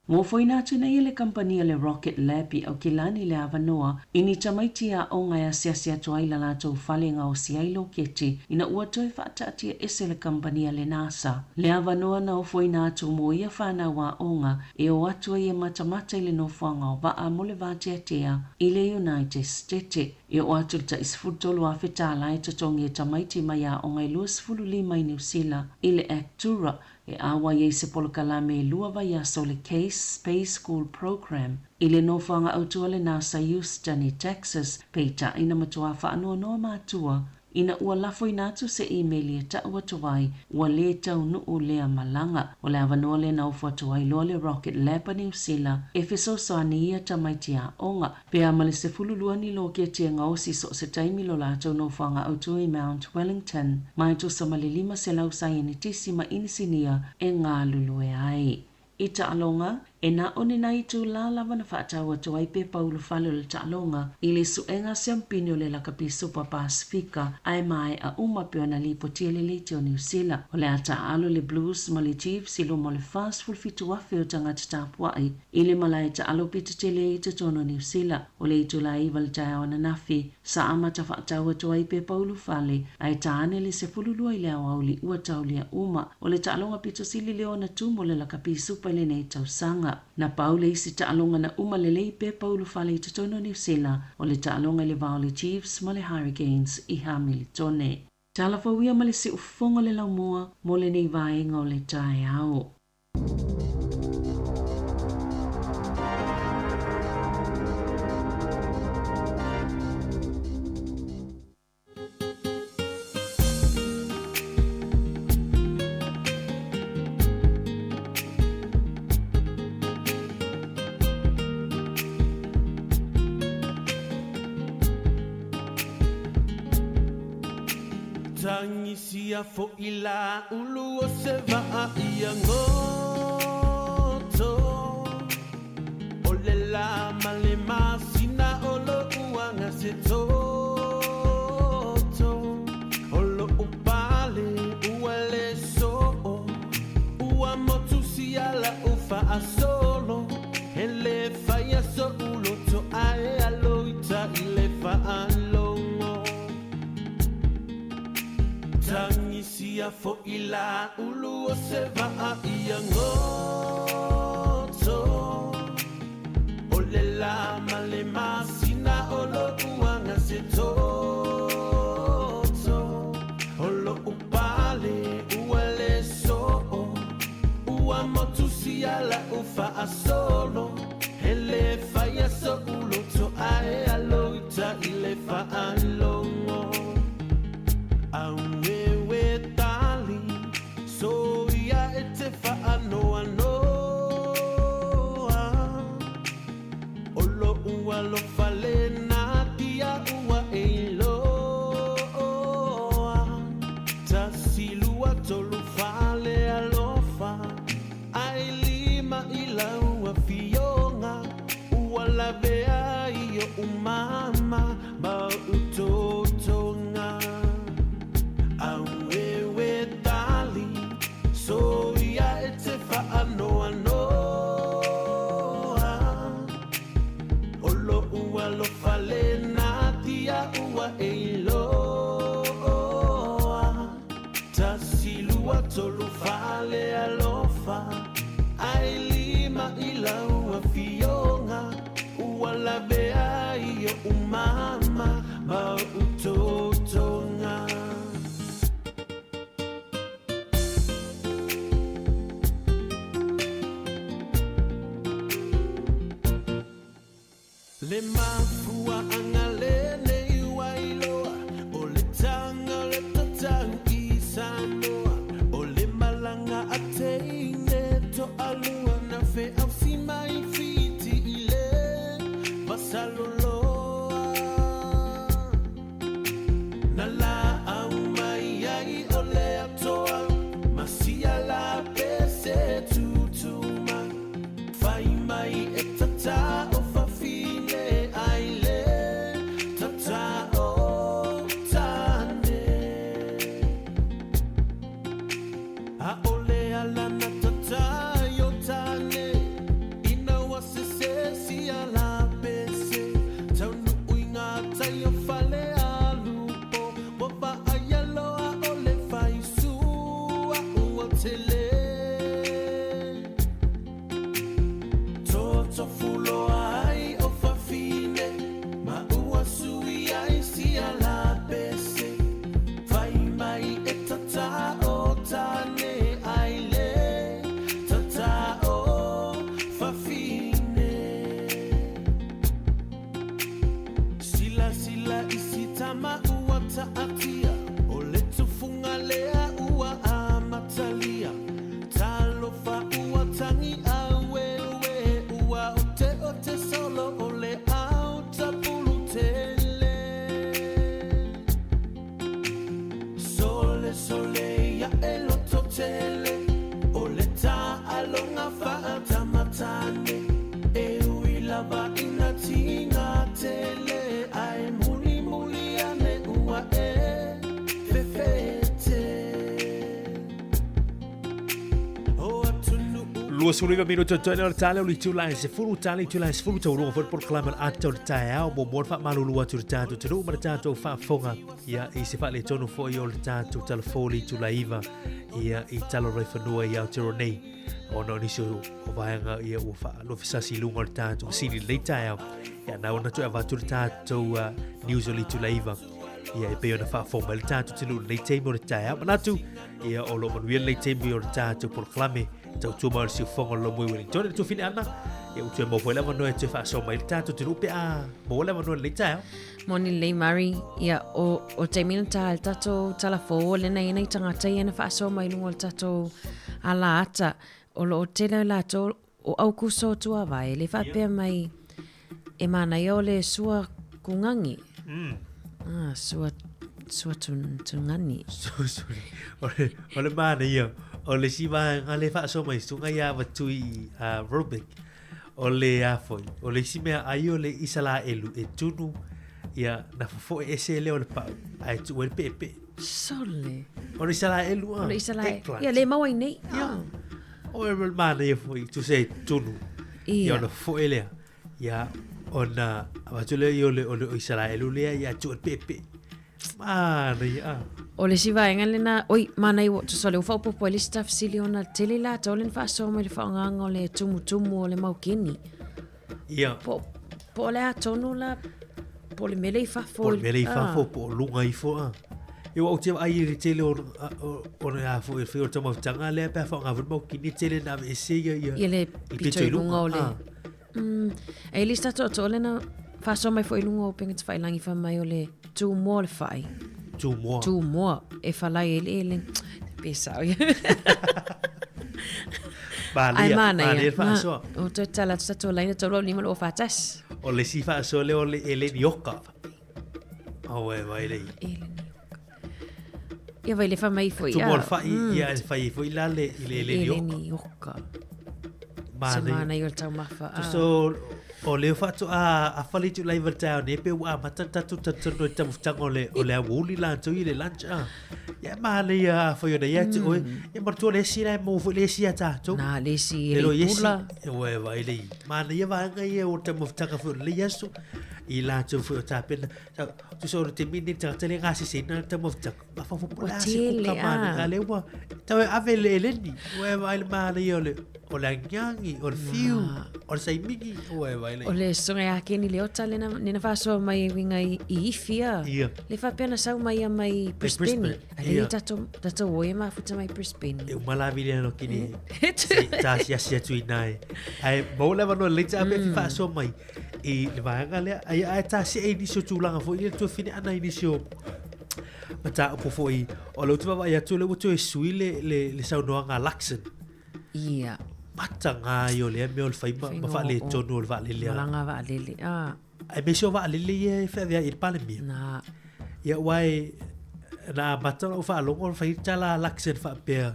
Mo foi natu na ile kampania le Rocket Lab au kilani le avanoa ini tamaitia o ngai asiasia toaila la tau falenga o siailo keti ina ua toi whaatatia ese le kampania le NASA. Le avanoa na o foi natu mo ia whana wa onga e o atua ia matamata ile no whanga o vaa mole vateatea ile United States. E o atu ta isfutolo a whetala e tatongi e tamaiti mai a o ngai luas fululima i New Zealand ile Actura e awa ye se polokalame lua vai aso le Case Space School Program. Ile no whanga autua le NASA Houston i Texas, peita ina matua whaanoa noa mātua. Ina ua lafo inatu se emaili e ta ua tuwai, ua le tau nuu lea malanga. O le avanoa le na ufa tuwai loa le Rocket Lab a New Zealand, e fiso soani ia tamaitia onga. Pea male se fululua ni lo ke tia ngausi so se taimi lo lato no whanga autua i Mount Wellington. Mai tu sa malilima se lau sayani tisima inisinia e ngā lulue ai. Ita alonga, e na one na itu la lava na whaatawa tuai pe Paulo Falo le taalonga, i le suenga siampini o le lakapi Super Pasifika, ai mai a umapeo na li potia le leite o New Zealand. O le ata alo le Blues ma le Chiefs ilo mo le fast fulfitu wafe o tangata tapuai, i le malai ta alo pita tele i te tono New Zealand. O le itu la iwa le tae na nafi, sa amata whaatawa tuai pe Paulo Fale, ai taane le se fululua i le awauli ua taulia uma. O le taalonga pito sili leo na tumo le lakapi Super le nei tausanga. Na Paule isi taalonga na umalelei pe Paulo Fale i tono New Zealand o le taalonga le vao le Chiefs ma le Hurricanes i Hamiltone. Talafawia ma le si ufonga le laumua mo le nei vaenga o le tae ao. Tangisia fo ila ulu o se va ia ngoto Ole la male masina olo uanga se toto Olo upale uale so Ua motu siala ufa asolo Ele faya so ulo to ae aloita ile fa Tangisia fo ila ulu o se va ia ngoto Ole la male masina olo uanga se toto Olo upale uale so Ua motu siala ufa asolo Ele faya so ulo to ae aloita ile fa alongo Awewe tali so ya etefa anoa noa Olo ua lo fale na dia ua eiloa Tasilua tolu fale alofa Ailima ila ua fionga Ua lavea iyo umama ba utoto le mafua anga le nei wailoa o le tanga le tatang I Samoa o le malanga a teine to alua na fe au si mai fiti I le vasaloloa na la au mai ai o le atoa masia la pese tutuma fai mai e tata o fafine ai le tata o tane a ole ala na tata yo tane ina wase se si ala pese taunu uinga tayo fale alupo boba ayalo a ole fai su a uotele toto fulo ai o fafine ma ua sui ai si ala pese fai mai e tata o tane ai le tata o fafine sila sila isi tama ua taatia o le tufunga lea ua amatalia talofa ua tangi awewe ua o te solo o le au tapulu tele sole sole ya elo totele o le ta alonga faa tamatane e uilava ina tinga tele ai muli muli ane ua e fefete o atunu Lua suliva minuto tone o tale o li tulai se fulu tale tulai se fulu tau runga for proclama ato le tae au mo mo fa malu lua tu tato tu ma tato fa fonga ia I se fa le tonu fo I o le tato telefoni tulaiva ia I talo rei fanua ia o tiro nei o no niso o vaenga ia o fa lo fisasi lunga le tato sini le tae au ia na ona tu ava tu tato news o li tulaiva ia e pe ona fa fonga le tato tilu le teimo le tae au manatu ia o lo manuel le teimo o le tato proclame tau tu mar si fonga lo moi Wellington tu fini ana ia utu mo foi lava no e te fa so mai tato tu pe a mo lava no le tae Moni le mari ia o te mina ta al tato talafo le nei nei tangata ia na fa so mai lungo le tato ala ata o lo te le lato o au kuso tu vai le fa pe mai e mana yo le sua kungangi sua tungani ole mana ia ole si va ngale fa so mai sunga ia va tui Rubik ole a foi ole si me ai ole isala elu e tunu ia na fo ese le ole pa ai tu el pepe sole ole isala elu ole isala ia le mawai nei ole mana ia foi tu sei tunu ia ole fo ele ia ona va tu le ole isala elu le ia tu el pepe mana ia o le siva engale na oi mana I tu sole o fa popo le staff siliona tele la tolen fa so me le fa nganga le tumu o le maukini ia po le atonu la po le mele fa fo po le mele fa fo po lunga I fo eu o te ai le tele o na fo e fo tama tanga le pa fa nga maukini tele na e se ia le pito lunga o le e lista to le na fa so mai fo I lunga o penga te fai langi fa mai o le tu mo le fai tu mo e falai ele pesa ai mana ia fa so o te tala to laina to lo ni mo fa tas o le si fa so le o le ele nioka o e vai le ia vai le fa mai foi tu mo fa ia fai foi la le ele nioka mana ia tau mafa so o le fatu a fali tu lai vertao ne pe wa mata tatu tatu no tamu tango o le wuli la tu ile lunch ya male ya fo yo ya tu o ya martu le si la mo fo le si ata tu na le si le pula we va ile male ya va nga ye o tamu tanga fo le yesu I la tu fo ta pen tu so te mini ta tele nga si sina tamu tanga ma fo pula si ku ka mane le wa ta ave le ni we va ile male yo le o la nyangi o fiu o sai migi o e vai o le songa ya ke ni le ota le na fa so mai winga I ifia le fa pena sau mai mai Brisbane ale tato o e ma futa mai Brisbane e mala vile no kini ta sia tu nai ai bola va no le ta be fa so mai I le vaanga le ai ta se ai ni so tulanga fo ile to fine ana ini so mata po fo I o lo tuwa ia to le to sui le sau no nga laxen ia mata nga yo le me ol fai ma fa le tonu ol va le le langa va le ai me so va le le fa via il pale mi na ia wai na mata o fa lo ol fai tala laxen fa pe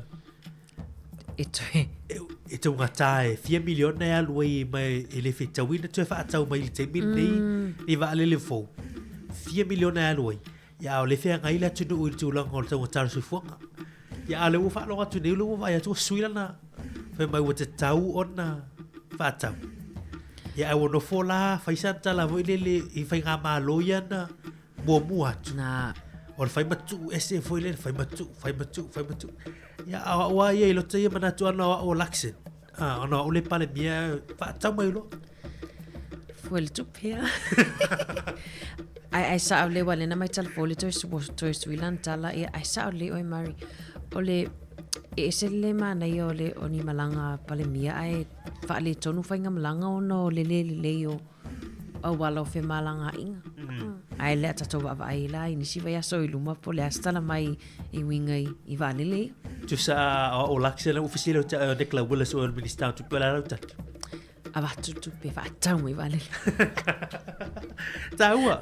Ito nga tae, 4 million na ya luai mai ele fitawin na tuwa atau mai te min ni va le fo. 4 million na ya luai. Ya ole fe nga ila tunu ul tu lang ol tau tar su fonga. Ya ale wo fa lo atu ne lo va ya tu suila na. Fe mai wo te tau on na fa tau. Ya wo no fo la fa isa ta la vo ile I fa nga ma lo ya na mo muat. Na Or fai matu ese foi le fai matu. Ya awa ia lo te mana tu ana o laxen. Ana o le pale mia fa tau mai lo. Foi le tupia. Ai sa le wale na mai tal fole to Swilan tala ai sa le oi mari. Ole ese le mana yo le oni malanga pale mia ai fa le tonu fa nga malanga ono le yo. O wala fe malanga inga. Ai le tato va ai la ni si vai so iluma po le astala mai I winga I vale le. Tu sa o laxen ufficiale de club wala so minister tu pela rauta. Ava tu pe fa tau mai vale. Taua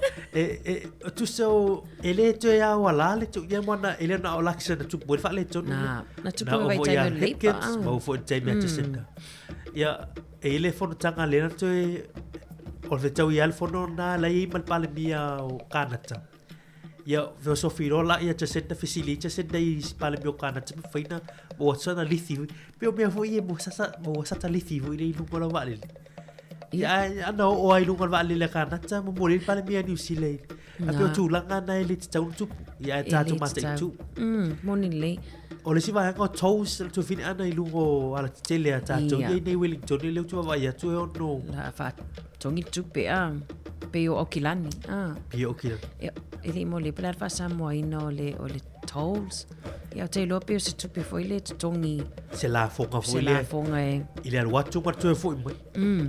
tu so ele to ya wala le tu ya mona ele na o laxen tu po fa le tu na tu po vai tai le pa. Mo fo tai me te senda. Ya ele fo tanga le to o le tau ia fono na lai mal pale mia o Kanata. Ia ve so firo la ia te senta facility senta I pale mia o Kanata faina o sana lithi. Pe o mea fo ia mo sata lithi vo ile lu kola vale. Ia ana o ai lu kola vale le Kanata mo mo pale mia New Zealand. A pe o tu langa na ile te tau tu. Ia ta tu masta tu. Moni le. O le si vai ngo toast tu fin ana I lu go ala tele ta tu ia nei Wellington le tu vai ya tu o no. La fa tongi tupe pe o okilani pe o okilani ele mo le pela fa samo ino le o le tolls ia te lo pe se tupe foi le tongi se la fonga foi le se la fonga ile al watu ma tu foi mai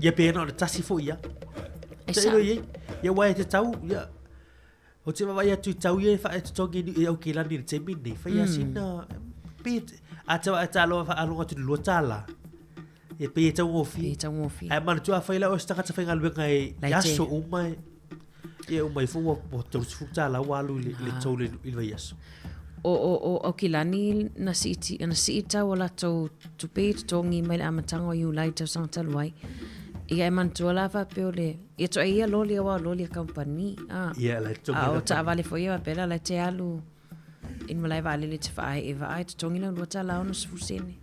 ia pe no tasi foi ia se lo ia wai te tau ia o te vai tu tau ia fa te tongi e okilani te mini fa ia sina pe ata lo fa alo tu lo tala e pe tau ofi ai man tu fa ila o sta ka fa ngal ngai yaso umai e umai fu o tu fu tala walu le tole il vai yaso o kilani na sita wala to pe tongi mai amatanga you later santa luai e ai man tu la fa pe ole e to ia loli wa loli company ia la to o ta vale foi ia pela la te alu in malai vale le te fa e vai tongi na lo tala ono su sene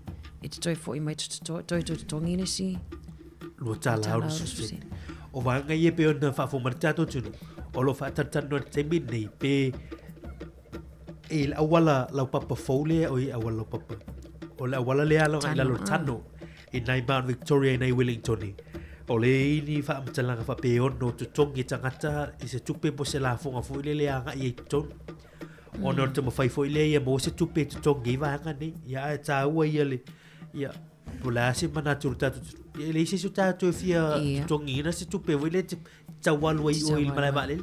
e te toi foi mai toi tongi le si lo tala ono su sene o va ngai e pe ona fa fo martato tu o lo fa tanto te minni pe il awala la papa fole o I awala papa o la awala le ala ngai la lo tano in nai Mount Victoria nei Wellington o le ni fa mtalanga fa pe ono tu tongi tangata I se tupe po se la fonga fo le anga I ton o no te mo fai fo le mo se tupe tu tongi va anga ni ya ta ua ia le ya pola se mana tu ta le se su ta tu fia tongi na se tupe vo le ta walu o il mala vale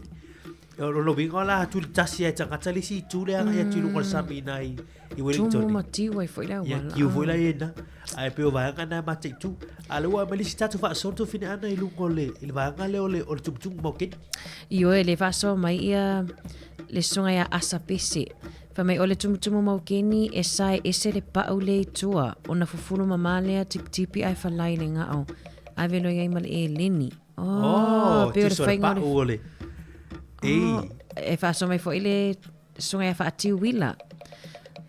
lo vingo la tu tasi e tangata le si tu le anga ya tu lo sami nai I Wellington tu mo ti wa foi la ya ki vo la ena ai pe o va anga na mate tu alo ma le si ta tu fa so tu fine ana I lu le il va anga le o tu tu mo ken io le fa so mai ia le songa ia asa pese fa mai ole tumutumu maukeni e sai ese le pau le tua ona fufunu mamalea tipi ai fa lai le ngao ai velo ia mal e leni pe o fa inga ole e fa so mai fo ile songa ia fa ati wila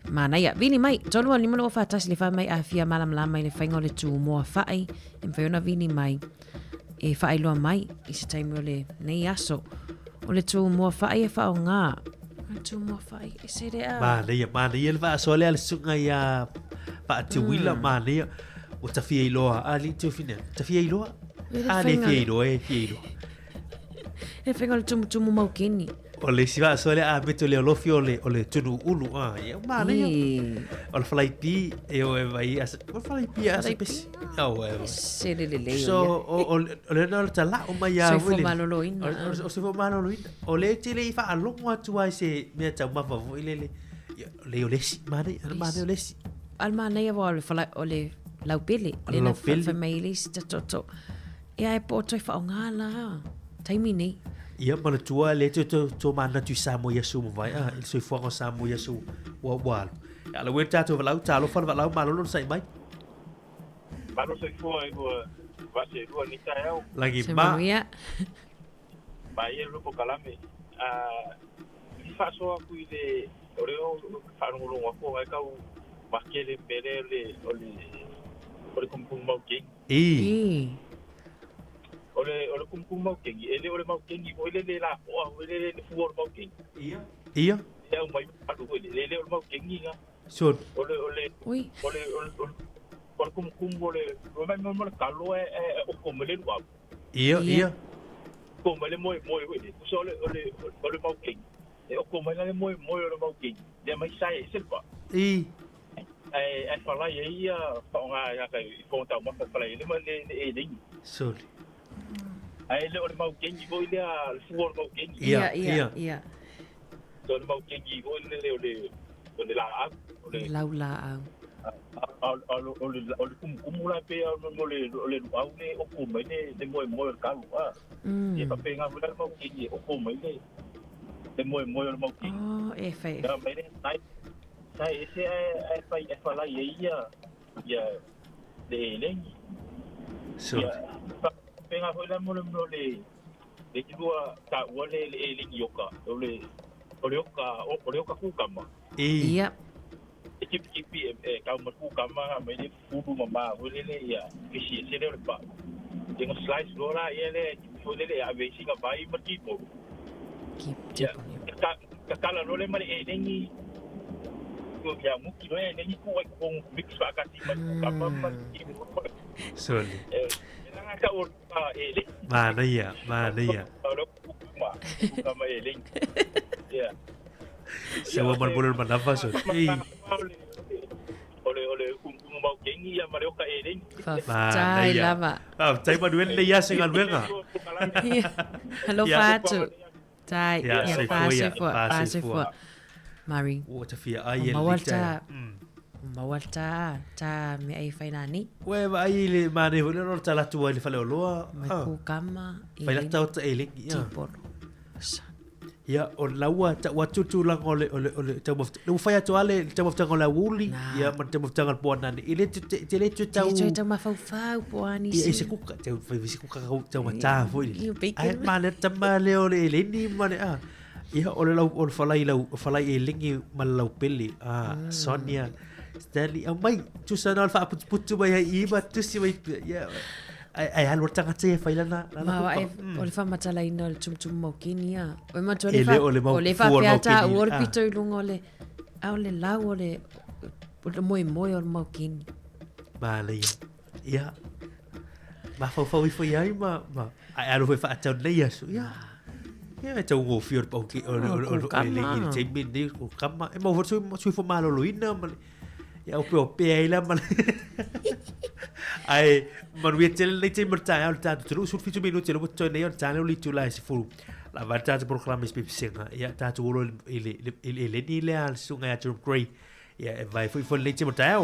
mana ia vini mai tolu ni mo fa tas le fa mai afia malam la mai le fa inga le tu mo fa ai en fa ona vini mai e fa ai lo mai I se time ole nei aso ole tu mo fa ai fa o nga tu mo fa ai se de ma ia va so le al sunga ia pa tu wila ma ia o ta fia iloa ali tu fine ta fia iloa ali fia iloa e fenga le tu mo maukeni O le siwa so le a beto le lofi o le tunu ulu ia mana ia. O le falai pi e o e vai as o falai pi as pes. Se le. So o le na le tala o mai So a fo maloloina. O se fo maloloina. O le tele i fa alongo atu ai se mea tau mafa vo le o lesi mana o lesi. Al mana ia o le fala o le laupele. Le na fa mai le sta toto. Ia e po toi fa ngala. Taimi nei. Ia mana tua le to mana tu samo Yesu mo vai il soi fuoco samo Yesu wa ala weta to valau talo fa valau malo sai mai malo soi fuoco va se lu ni tayo lagi ma vai lo po kalame fa so ku ile oreo fa no lo ko ai ka va que le pere le ole kum mau ke ole kum mau kengi ele ole mau kengi ko ele la o ele le fuor mau kengi ia ya mai adu ele ole mau kengi nga so ole ui ole kum ole o mai mo kalo o komele wa ia komele moi ele so ole mau kengi o komele moi ole mau kengi de mai sai selpa ai fala ia fa nga ya kai ko ta mo fala ele ma le ding so ai le ole mau kengi go ile al fuor mau kengi ia so le mau kengi go le la ole laula ole kumula pe ole au le o kuma le mo ka lu e pa pe nga le mau kengi o kuma le mo le mau kengi e fai da mai sai ese ai fa la ia le so penga foi la mo le kidua ta wale le yoka ole oka ku kama ia kipi ka mo ku kama me le fudu mama wale le ya kisi se le ba tengo slice rola ele foi le ave singa vai matipo ya ka kala no le mari nengi ko ya mu ki no nengi ku ko mix fa ka ti kama sorry mana ia kama ele ya sewa man boleh manava so ole mau kengi ya mario ka ele tai lava tai maduel le ya singal wenga hello fatu tai ya pase fo Mari o te fia ai ele Mawalta ta me ai fainani. We vai le mane ho no tala tu le fale loa. Me ku kama Vai la tau te ele ya. Ya o laua ta watutu lang ole ta mo no fai to ale ta mo tanga la wuli ya man ta mo tanga pona ni ile te le tu tau. Te ta ma fau poani. Ya se ku te vai se ku ka ta ma ta foi. Ai mane ta male ole ele ni mane Ya ole lau ole falai elingi malau peli Sonia Stanley mai tu sana alfa putu bai iba tu si bai ya ai hal tanga te failana ma ai ole fa matala ino le tum mo kinia o ma tole fa ole fa piata o pito lungo ole ole la ole moi ole mo kini vale ya ma fa foi ai ma ai alo foi fa tau nei aso ya ya tau go fior pa ki o le te min ni ko kama e mo foi fo malo luina ya o pe ai la mal ai man we tel le te merta al tanto tu su fitu minuti lo botto nei al tanto li tu la si fu la vantaggio proclama spipsinga ya tanto lo il ni le al sunga ya tu grey ya vai foi le te merta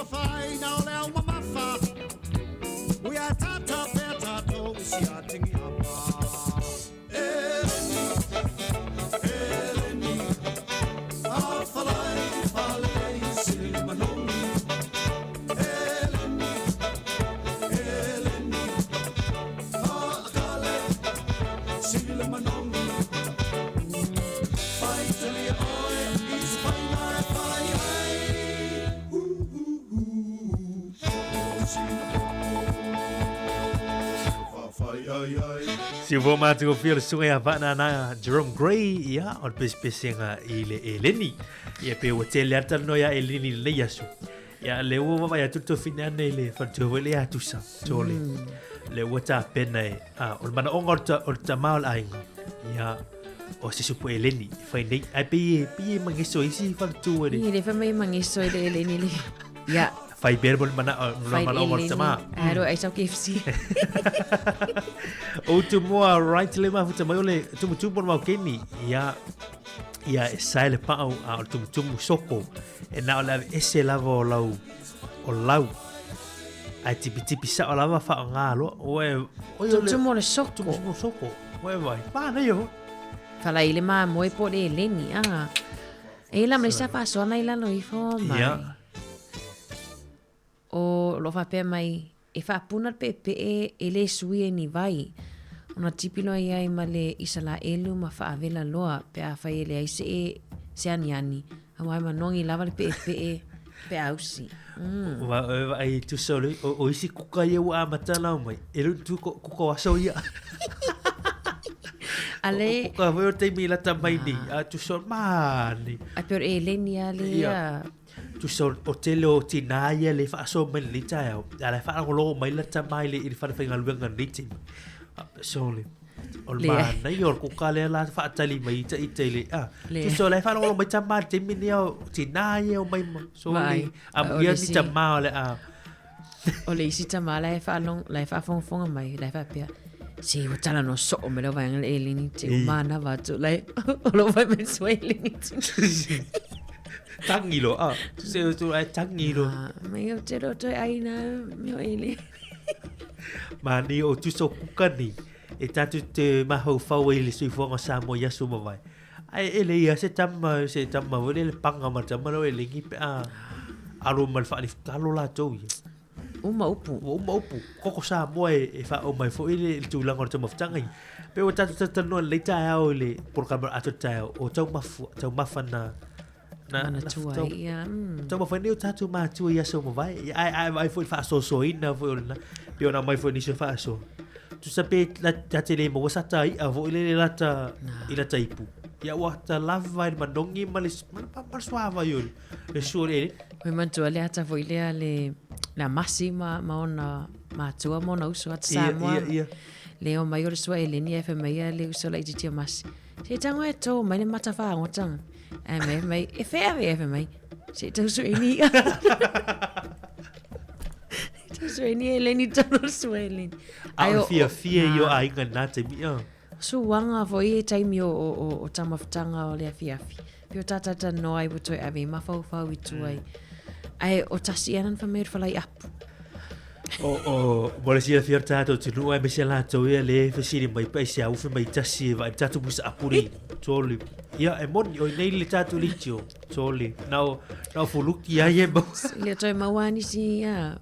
fai na ole au mamafa. We are tata peta to si atingi apa. Eleni, afalai falei silmanoni. Eleni, akale silmanoni. Finally, oi is finally fai. Si vo ma tu feel sungai apa na Jerome Gray ya on pes yang ile Eleni ya pe hotel atal no ya Eleni le yasu ya le wo ma ya tutto finane le fa tu le ya tu sa tole le wata pena on mana orta mal ai ya o si supo Eleni fa nei ai pe mangiso isi fa tu ni le fa mai mangiso le Eleni le ya fai berbol mana orta ma aro ai sa KFC o tu moa right le ma futa mai ole tu bon ma keni ya sai le pa o tu soko e na la ese lava o lau ai tipi sa o lava fa ngalo o tu mo le soko we vai pa na yo fala ile ma mo po le Eleni e la me sa pa so na ila no ifo mai o lo fa pe mai e fa puna pe e le sui ni vai ona tipilo ai ma le isala elu ma fa avela loa pe a fa ele ai se aniani a ma nongi lava le pe pe ausi wa ai tu solo o isi kuka ye wa matala mai elu tu kuka aso ia ale kuka vo te mila tamai ni a tu sol mani a per Eleni ale tu sol hotel o tinaya le fa so men li tao ala fa lo mai la tamai le il fa ngal wenga niti sole ol ma na yor ku kale la fa tali mai ta itele tu sol fa lo mai tamai te min yo tinaya o mai sole am ya ni tamai le o le isi tamai la fa long la fa fong mai la fa pe si o tala no so me lo va en Eleni te mana va tu la o lo va men so Eleni tangilo tu se tu ai tangilo me yo te ro te ai na mio ele mani o tu so kukani e tatu te maho fau ele sui fonga sa mo ya su mai ai ele ya se tamma vole le panga ma tamma lo ele ngi pe aro mal fa ni kalo la to uma upu koko sa mo e fa o mai fo ele tu la ngor tamo tangai pe o tatu no le ta o le por ka ato ta o tau mafana na tua ia tau ma fani o tatu ma tua ia so vai ai foi fa so ina foi na pio na mai foi ni so fa so tu sape la tele mo sa tai a vo ile la ta ila taipu ya wa ta lava ma dongi malis ma suava yo le sure we man tu ale ata foi le la massima ma ona ma tua mo na uso at sa mo le o mai o so Eleni e fe mai le uso la iti mas se tango e to mai le mata fa ngotang mai e fe mai se tu so ini tu so ini Eleni tu so Eleni ai fia yo ai ngana te mi so wanga foi e time o tamaftanga o le fia pio tata no ai buto ave ma fau i tu ai o tasianan fa mer fala apu Boleh siap fiar tato tu nu ai mesela to ya le fasiri mai pa sia u mai tasi va tato bus apuri toli ya emon o nei le tato licho toli now fuluk ya ye bo le to mawani si ya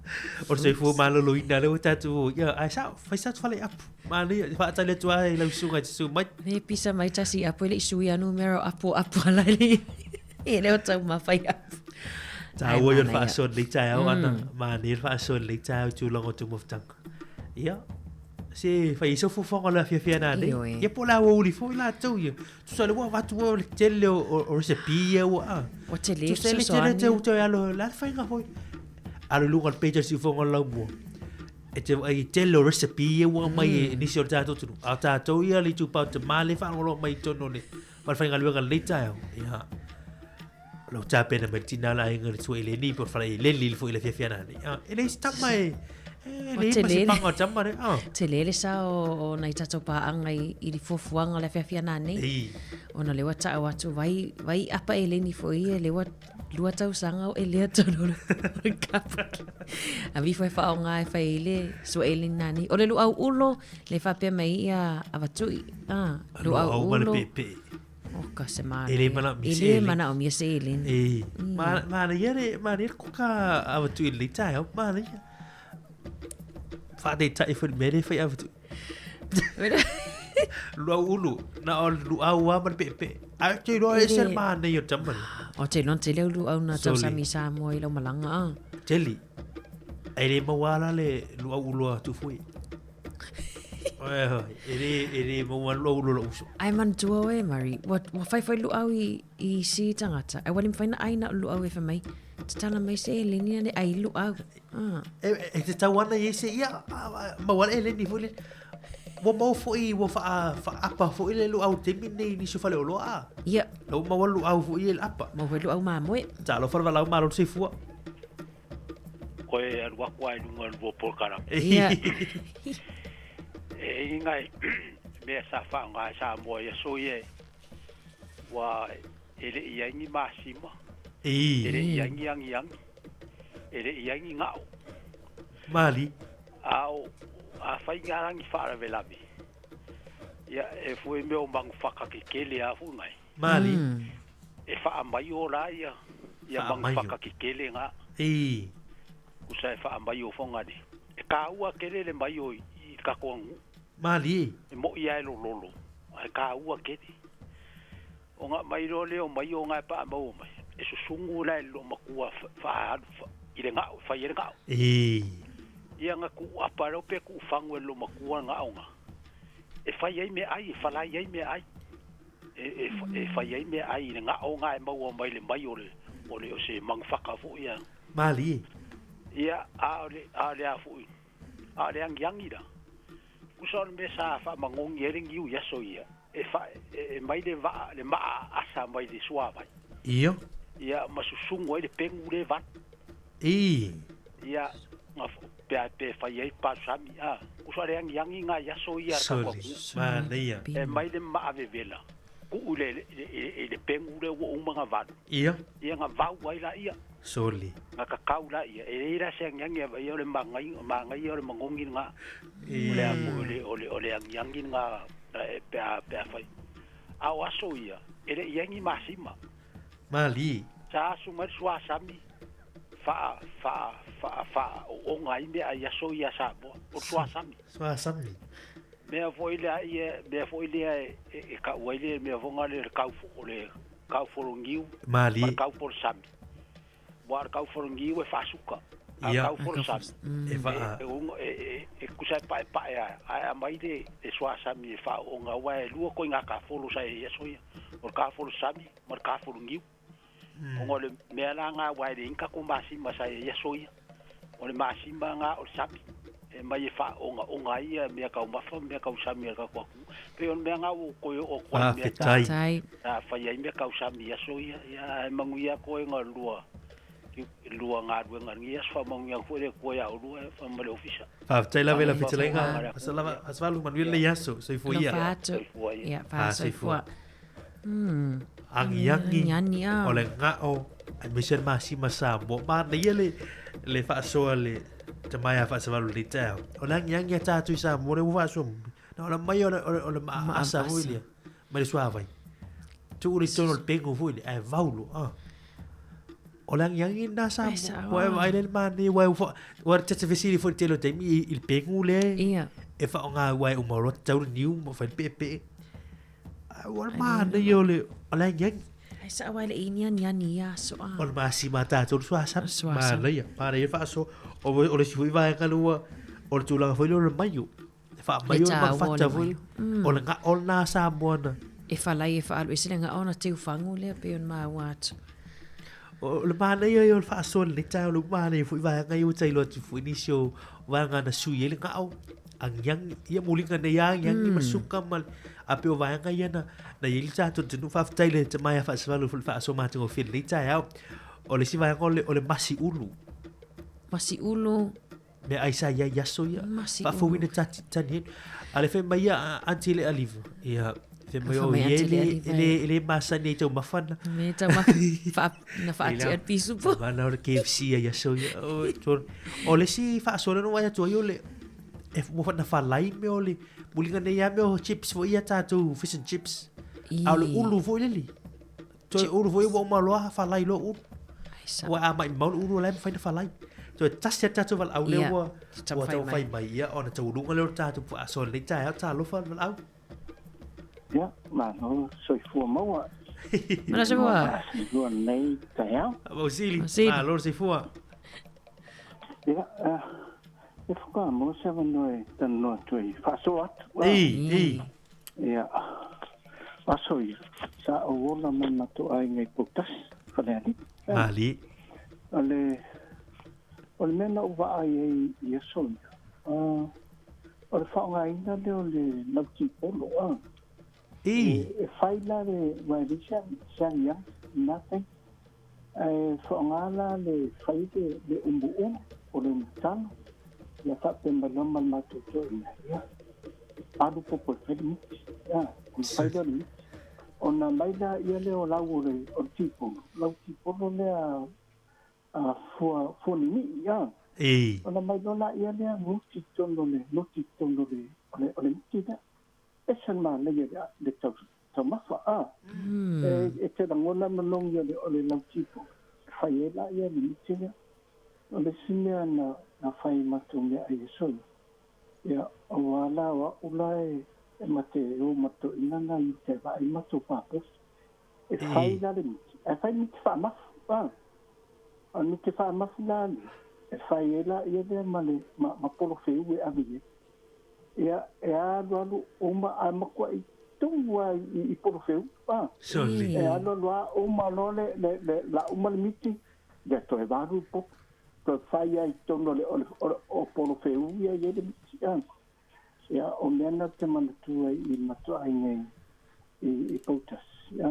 o se fu malo lo ina le tato ya ai sa fa sa fale ap mani fa ta le to ai la sunga su mai ne pisa mai tasi apu le su ya numero apu ala le e le to ma fa ya tahu yang fason le tahu ana manir fason le tahu tu longo tu muftang ya si fa iso fu fonga la fia na de ya pola wo li fo la tu ya tu sale wa tu wo le tele o recipe ya wa o tele tu sale tele tu ya lo la fa nga foi ala lu ngal page si fonga la mo e te ai tele o recipe ya wa mai ni si o tato tu ata tu ya li tu pa te male fa ngolo mai tono le pa fa ngal le tahu ya lo tape na metina la inga su Eleni por fala Eleni fo ile fia na ni ele está mai O te lele. Panga jama re. Te lele sa o nai tatou paanga i ri fofuanga le fiafia nane. Ona lewa ta watu vai apa ele ni foi e lewa lua tau sanga o ele tono. A vi foi fa nga e fa ele so ele nani. O le lu au ulo le fa pe mai a avatui. Lu au ulo. O ka semana. Ele mana mi ele mana o mi se ele. Mana yere mana ko ka avatui le tai o mana. Fa de tai foi mere foi avatui. Lu au ulo na o lu au wa man pe. A te ro e ser mana yo taman. O te non te lu au na tau sami sa mo i lo malanga. Jeli. Ele mawala le lu au ulo tu foi. Ele mo wan lo lo uso. Ai man tua e mari. What fai lu au i si tangata. Ai walim fai na ai na lu au e fa mai. Te tala mai se ele ni ane ai lu au. Te tau wana i se ia ma wala ele ni foi. Wo mo foi wo fa apa foi le lu au te mini ni so fa le lo a. Ia. Lo ma lu au foi el apa. Mo lu au ma mo. Ta lo fa la ma lo se fu. Ko e al wa kwa ni ngal bo por kara. Ia. Ingai me sa fa nga sa mo ye so ye wa ele yangi masima ele yangi yang ele yangi ngao mali au a fa ngarang fa ra velabi ya e foi meu bang fa ka kele a fu ngai mali e fa mai ora ya bang fa ka kele nga ku sa fa mai o fonga di e ka ua kele le mai o i ka kongu mali mo ia lo lolo ai ka ua keti o nga mai ro le o mai o nga pa mo mai e so sungu la lo makua fa ile nga fa ile nga ia nga ku apa ro pe ku fangu lo makua nga nga e fa ye me ai fa la ye me ai e fa ye me ai nga o nga mo mai le mai o le o se mang fa ka fu ia mali ia a le a fu a le ang ida uson me sa fa mangong yering yu ya so ia e fa mai de va le ma asa mai de suava ia masusungo de pengu de va ia ma pe fa ye pa sami uson le yang nga ya so ia ka ko ma ia mai de ma ave vela ku le pengu de wo manga va ia nga va wai la ia soli nga ka kaula ia e ira se yang ia le mangai le mangongi nga ole yang nga pe fai au aso ia ele yangi masima mali sa sumar swa sami fa o ngai me ai aso ia sa bo o swa sami me foi le e ka wele me vonga le ka forongiu mali ka for sami war ka forongiu e fasuka ia e va e kusa pa a mai de swa sami fa o nga wa lu ko nga ka folo sa e so ia o ka folo sami mar ka folo ngiu o ngole me la nga wa de inka ko masi ma sa e so ia o le masi ma nga o sami e mai fa o nga ia me ka ma fa me ka sami ka ko pe on me nga o ko me tai fa ia me ka sami so ia ya mangu ia ko nga lua nga duenga ngias fa mong yang fore ko ya lua fa male ofisa fa tela vela fitlenga asvalu manuel le yaso so fo ia ya fa so fo ang yangi ole nga o mission masi masamo ma le fa so le tamaya fa asvalu le tao ole yangi ta tu sa mo le fa so no la mayo ole ma asa huilia ma le suave tu ri tono il pengo fuili e vaulu Orang yang indah sama, wah ada mana, wah cakap vesili for telo temi il pengule, eva orang wah umurot jauh new, mau fan pepe, wah mana yo le, orang yang, saya wah le ini ya soal, orang masih mata tu suasana, mana ya, faso, oleh si wah kalau, oleh tulang folio orang mayu, fa mayu mafata folio, oleh ngak olna samuana, eva lai eva alu istilah ngak olna tiu fangule, peon mawat. Le mana yo fa son le tau lu mana fu va nga yo tai lo fu inisio va nga na su ye nga au ang yang ia mulinga na yang ni masuka mal ape va nga ya na ye ta tu tu fa tai le te mai fa svalu fu fa so ma tu fil le tai au o le si va nga ole masi ulu me ai sa ya so ya Masi fa fu wina tani ale fe mai anti le alivo ia fe mai o ele masa ni tau mafana me tau ma na fa ati at pisu po mana o KFC ya so ya o le si fa so no ya to yo le e mo fa na fa lai me o le mulinga ne ya me o chips fo ia tatu fish and chips au le ulu fo le to ulu fo wo ma lo fa lai lo u wa a mai mo ulu le fa fa lai to tas ya tatu val au le wo tau fai mai ya ona tau lunga le tatu fa so le ta lo fa au ya ma no soy fu mo mana se wa lo nei ta ya o sili lo se fu ya e fuka mo se va no e tan no tu fa so at ya fa so sa o la man to ai ngai putas fa ni ali ole mena uva ai e sol ole fa ngai na le na ki polo e fai la de Malaysia ya nothing fa ngala le fai de umbu ole tan ya fa pemba no mal matu to ya adu popo fedi ya fai da ni ona maida ia le o laure o tipo le a fu ni ya ona maida la ia le muti tondo le ole tida esan ma le ya de to mafa e te ngona manong ya le ole la tipo fai la ia ni tida ole sinia na fai matu me ai so ya wala wa ulai mate o mato inanga i te vai mato papos e fai la de e fai mi fa ma ani te fa ma na e fai la ia de male ma polo feu e avi ia e alu o ma ma ko i tua i polo feu e alu o ma lo le la o ma miti de to e varu po to fai ai tono le o polo feu ia ia de ya o mena te manatu i mato ai nei i potas ya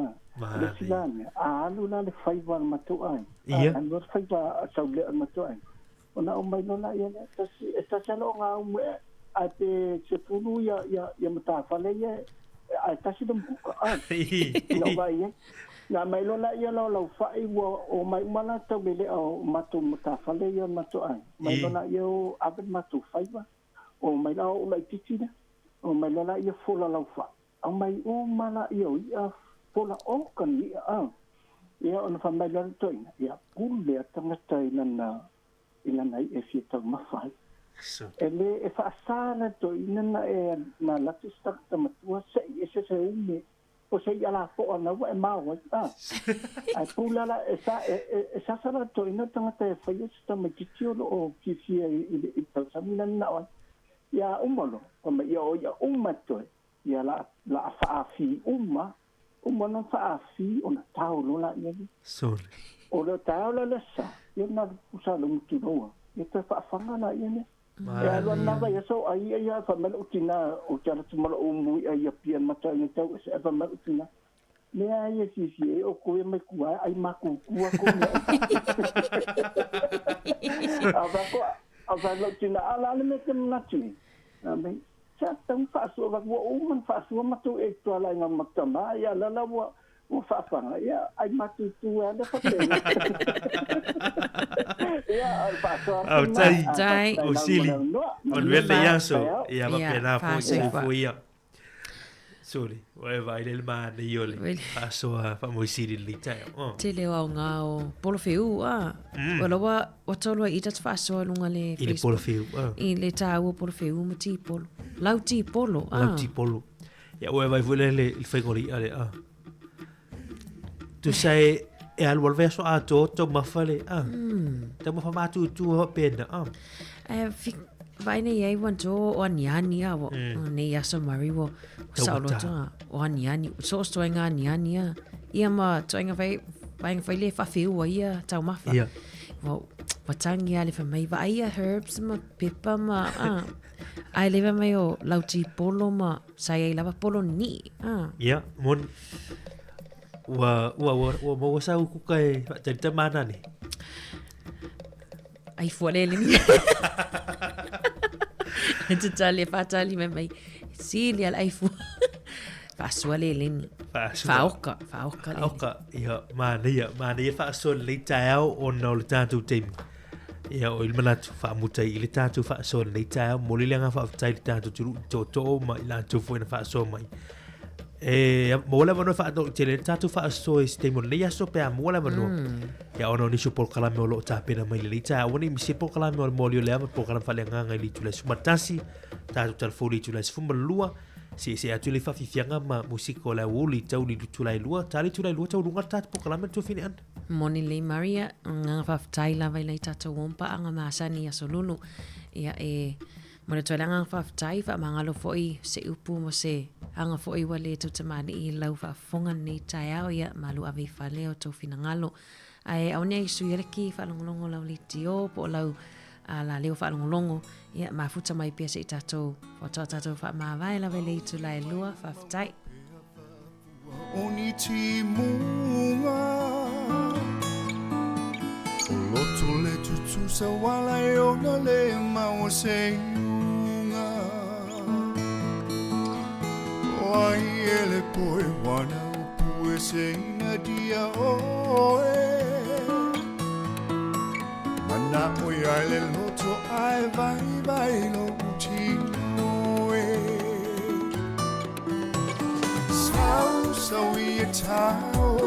le silane alu la le fai var mato ai an var fai va sa le mato ai ona o mai no la ya esta salo nga a te se pulu ya mata fale ya a ta si dum ka no vai na mai lo la ya lo fai o mai mala to bele o mato mata fale ya mato ai mai lo la yo abet mato fai va o mai la o lai titida o mai la ia fola lau fa o mai o mala ia fola o kan ia ona fa mai la toina ia pulle tanga taina na ina nai e fita mafai ele e fa sala toina na e na la tista matua se umi o se ala fo na wa ma wa ai pula la esa sala toina tanga te fa sta magitio o kifia i tsamina na wa ya umalo como ya ummato ya la faafi umma no faafi ona taulo la ni sorry o lo taulo la sa yo na usalo mutino yo te faafanga la ni ya lo na va so ai ya fa mal utina o tala tumal umu ya pian mata ni tau se fa mal utina me ai si o ko me ku ai maku ku ko ava lo tina ala le me nati mai sa tang fa so va wo man fa so ma tu e to ala ngam matama ya la wo fa fa ya ai matu tu ada fa ya fa so au tai o sili on vele yaso ya va pena fo ya sorry whatever ile ma de yole fa so fa mo sili lita te le o nga o polo feu wala wa tolo i tat fa so lunga le ile polo feu i le ta o polo feu mo ti polo lauti polo ya whatever vole le il fegoli ale tu sai e al volver so a to mafale te mo fa ma tu pena vai nei ai wanto o aniani a nei aso mari wo saulo to o aniani so stoinga aniani ia ma toinga vai le fa feu ia tau mafa wo watangi ale fa mai vai herbs ma pepper ma ai leva mai o lauti polo ma sai ai lava polo ni ia mon wa mo sa ku kai te mana ni ai fualele ni. Tali fatali mai. Sili al ai fu. Fasualele ni. Fauka. Ia mania fa'asol le tau ona o le tātou teimi. Ia o ilmanatu fa'amutai i le tātou fa'asol le tau mo le langa fa'afutai le tātou turu toto ma i lātou fuina fa'asol mai. Mola mano fa'ato tele tātou fa'asol i teimo le aso pe a mola mano. Ia ona ni so por kalame o lo tapena mai le tau oni mi se por kalame o mo le ama por kalame fa'lenga i tu le sumatasi tātou telefoni tu le fumalua. Si atu le fafifianga ma musiko la wuli tau ni tulai lua tau lunga tatu pokalama tu fini an. Moni le Maria nga faftai la vai le tatu wompa anga masani ya solulu. Ia mona tu langa faftai fa mangalo foi se upu mo se anga foi wale tu tamani I lau fa fonga ni taiao ia malu ave fale o tu fina ngalo. Ai au nei suireki fa longolongo lau li tio po lau la leo fa longo ia mafuta mai pia se tato o tato fa ma vai la vele tu la lua fa ftai oni ti munga loto le tutu sa wala yo na le ma o se nga oi ele poi wana pu se na dia o Mana oi ai le loto ai vai lo utino Sau i tau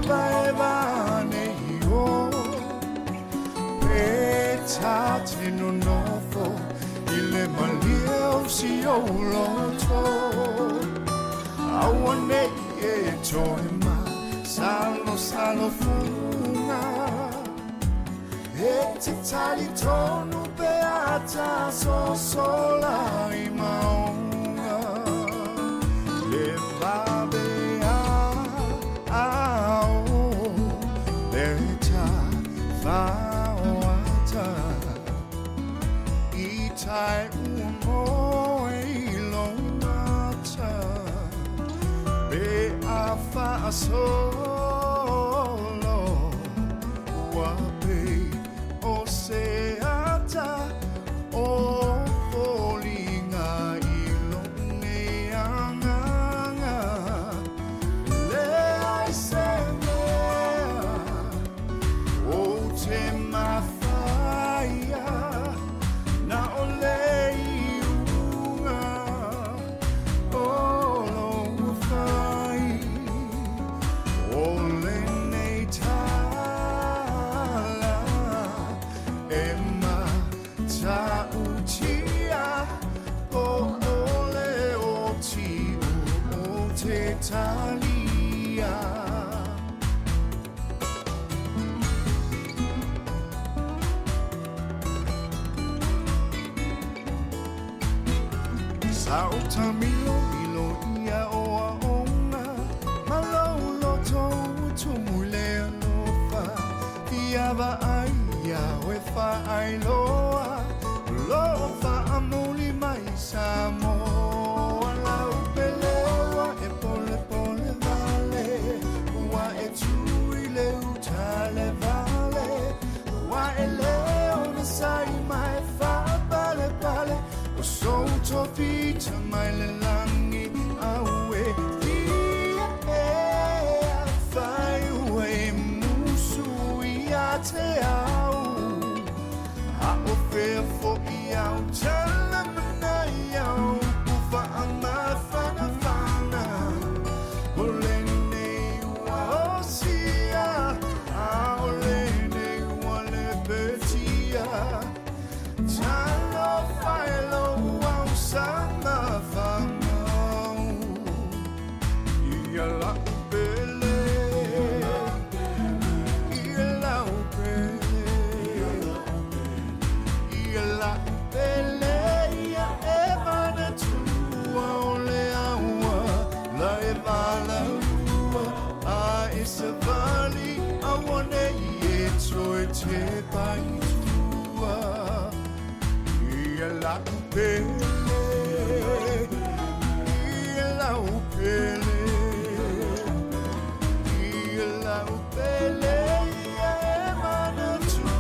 vai nei yo Peta tino nofo ile malio si o loto Awane e joima salo funga E ti tali tonu beata so sola I maunga Le babea ao Leta fawata I tai umo I longata Be a fa solo Wape Seata o folinga ilonge anga le ai semea o te mafaya na ole iunga o lo fai o le nei Italia Sauta milo ia o aonga Malo loto tumule alofa Iava aia wefa ailoa Lofa amuli mai samo Vita mai le langi awe fai we musu ia te au a o fe fo ia o tala mana ia o ufa ama fana fana olene wa osia a olene wa le betia talo fai lo Sama famo ia la pele ia evana tua ole aua la evala a isavali awane ie toe te pai tua ia la pele Ila upele ia emana tua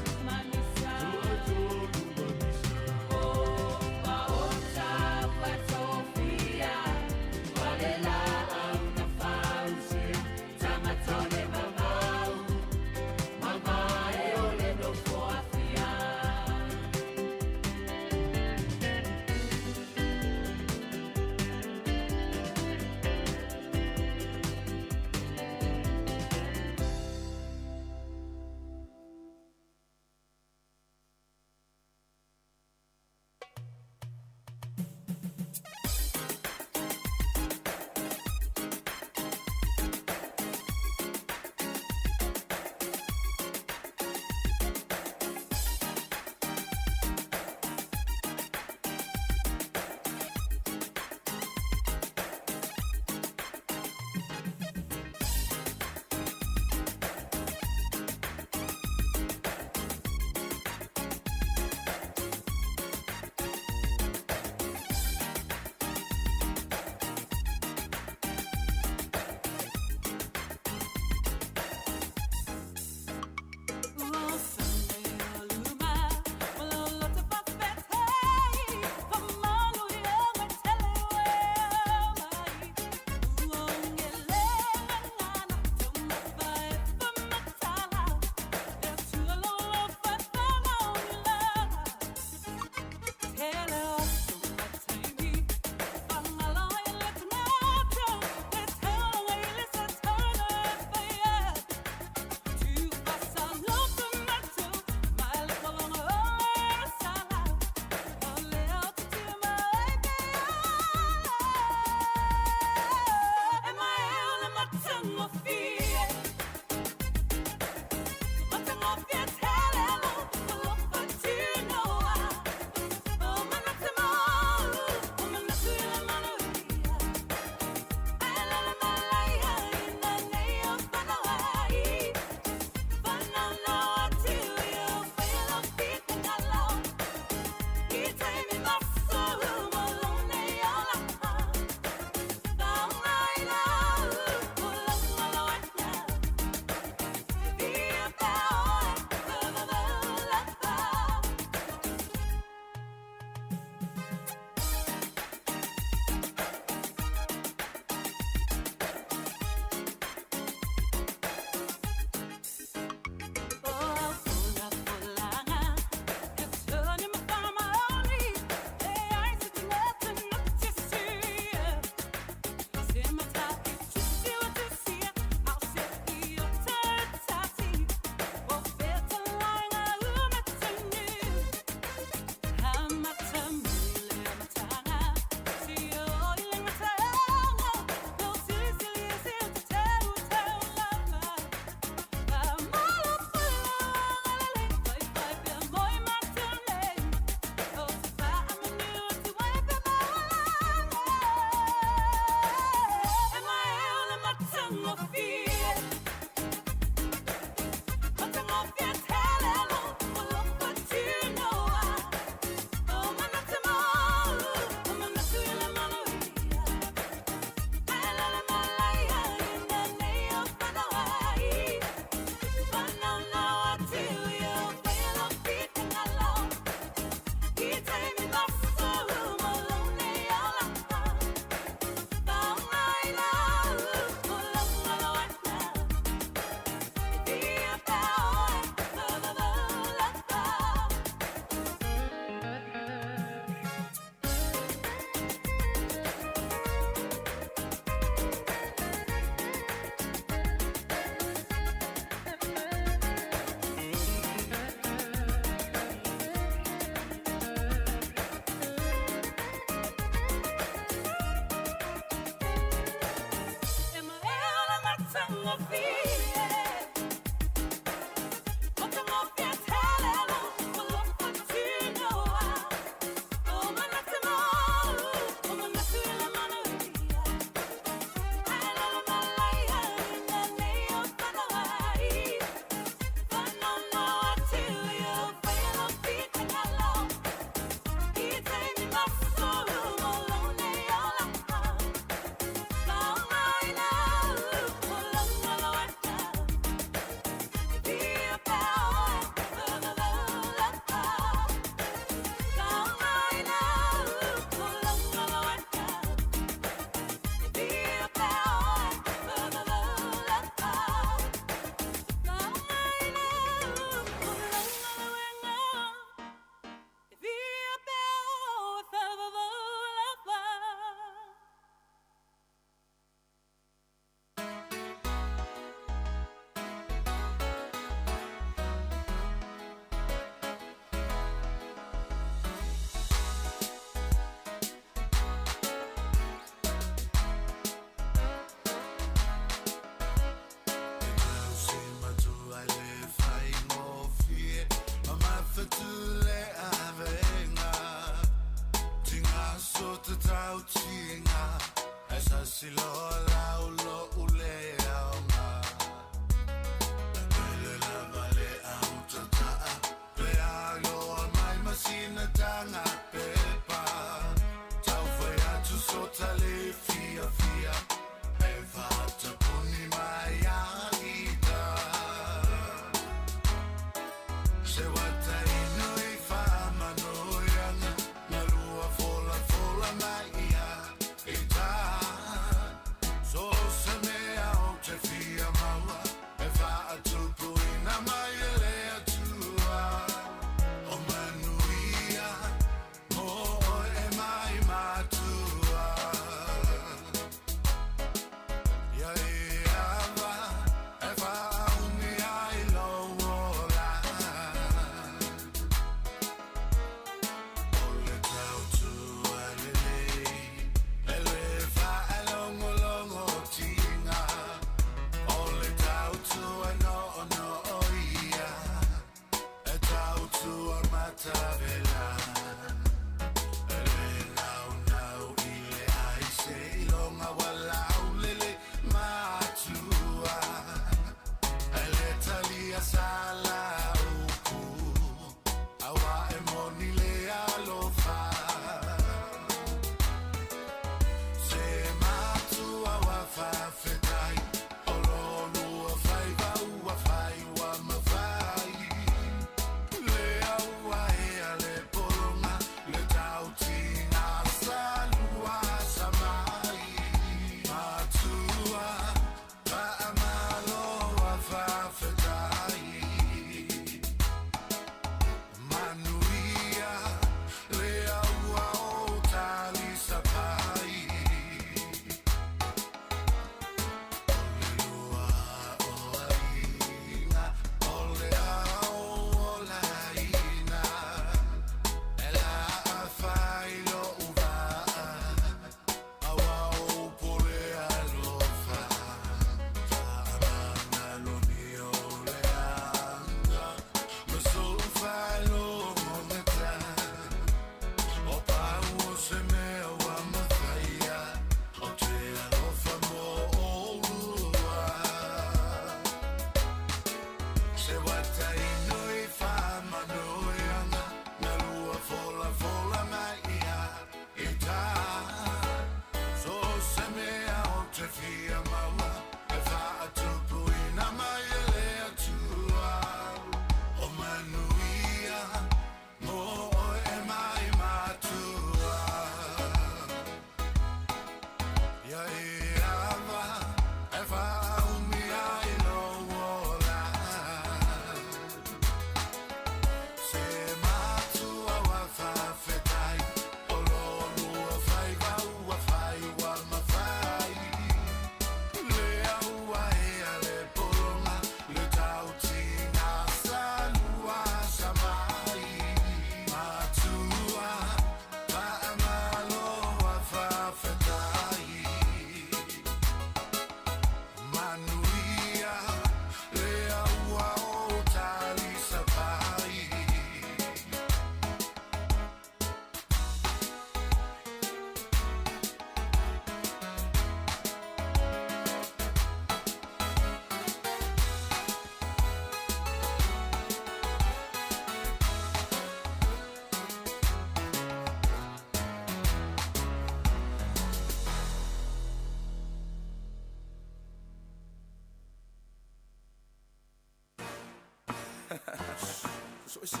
So is it?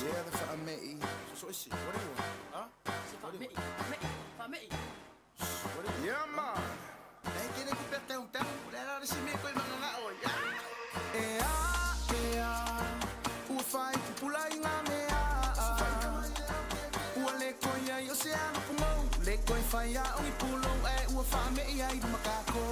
Yeah, the family. So is it? What do you want? Huh? Family. Yeah, man. Hey, can you put down? Let us see me go in now. Yeah. Ufai pula inga mea. Ule koya yo se anu pumo. Le koi faya ui pulo ufa me ia I makako.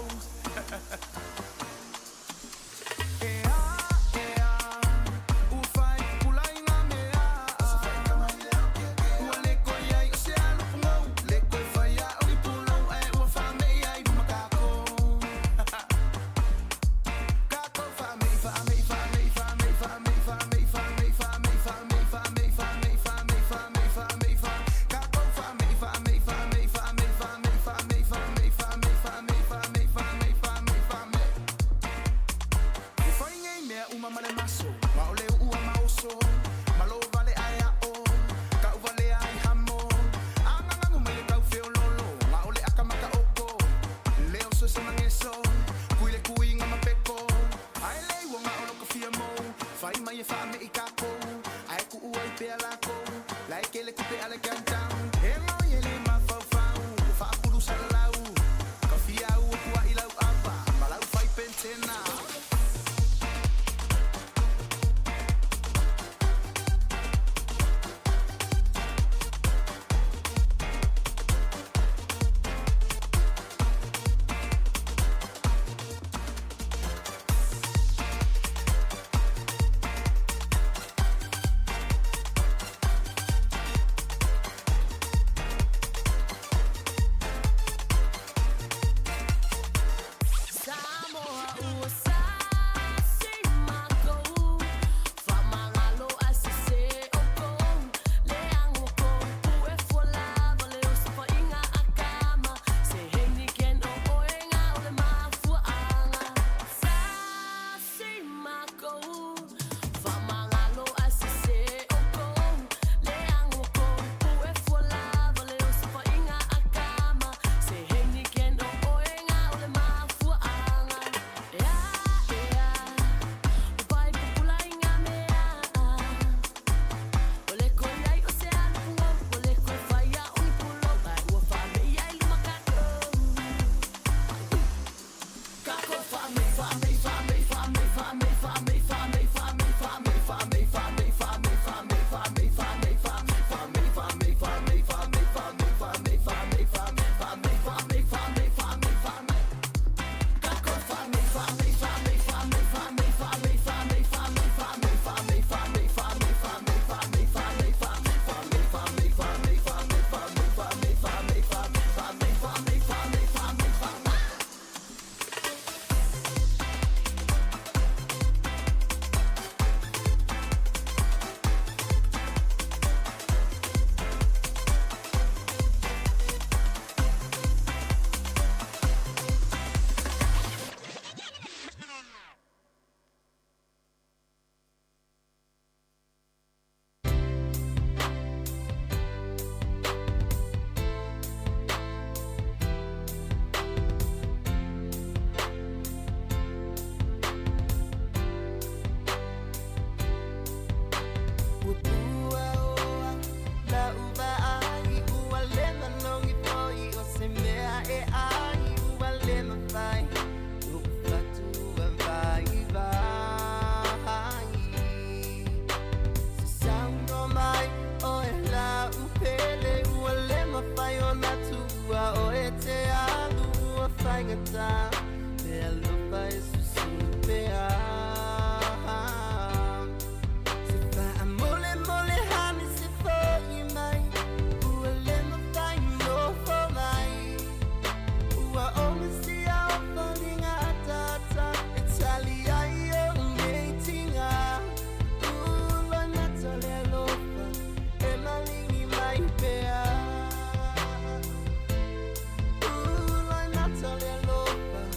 Natalia Lopa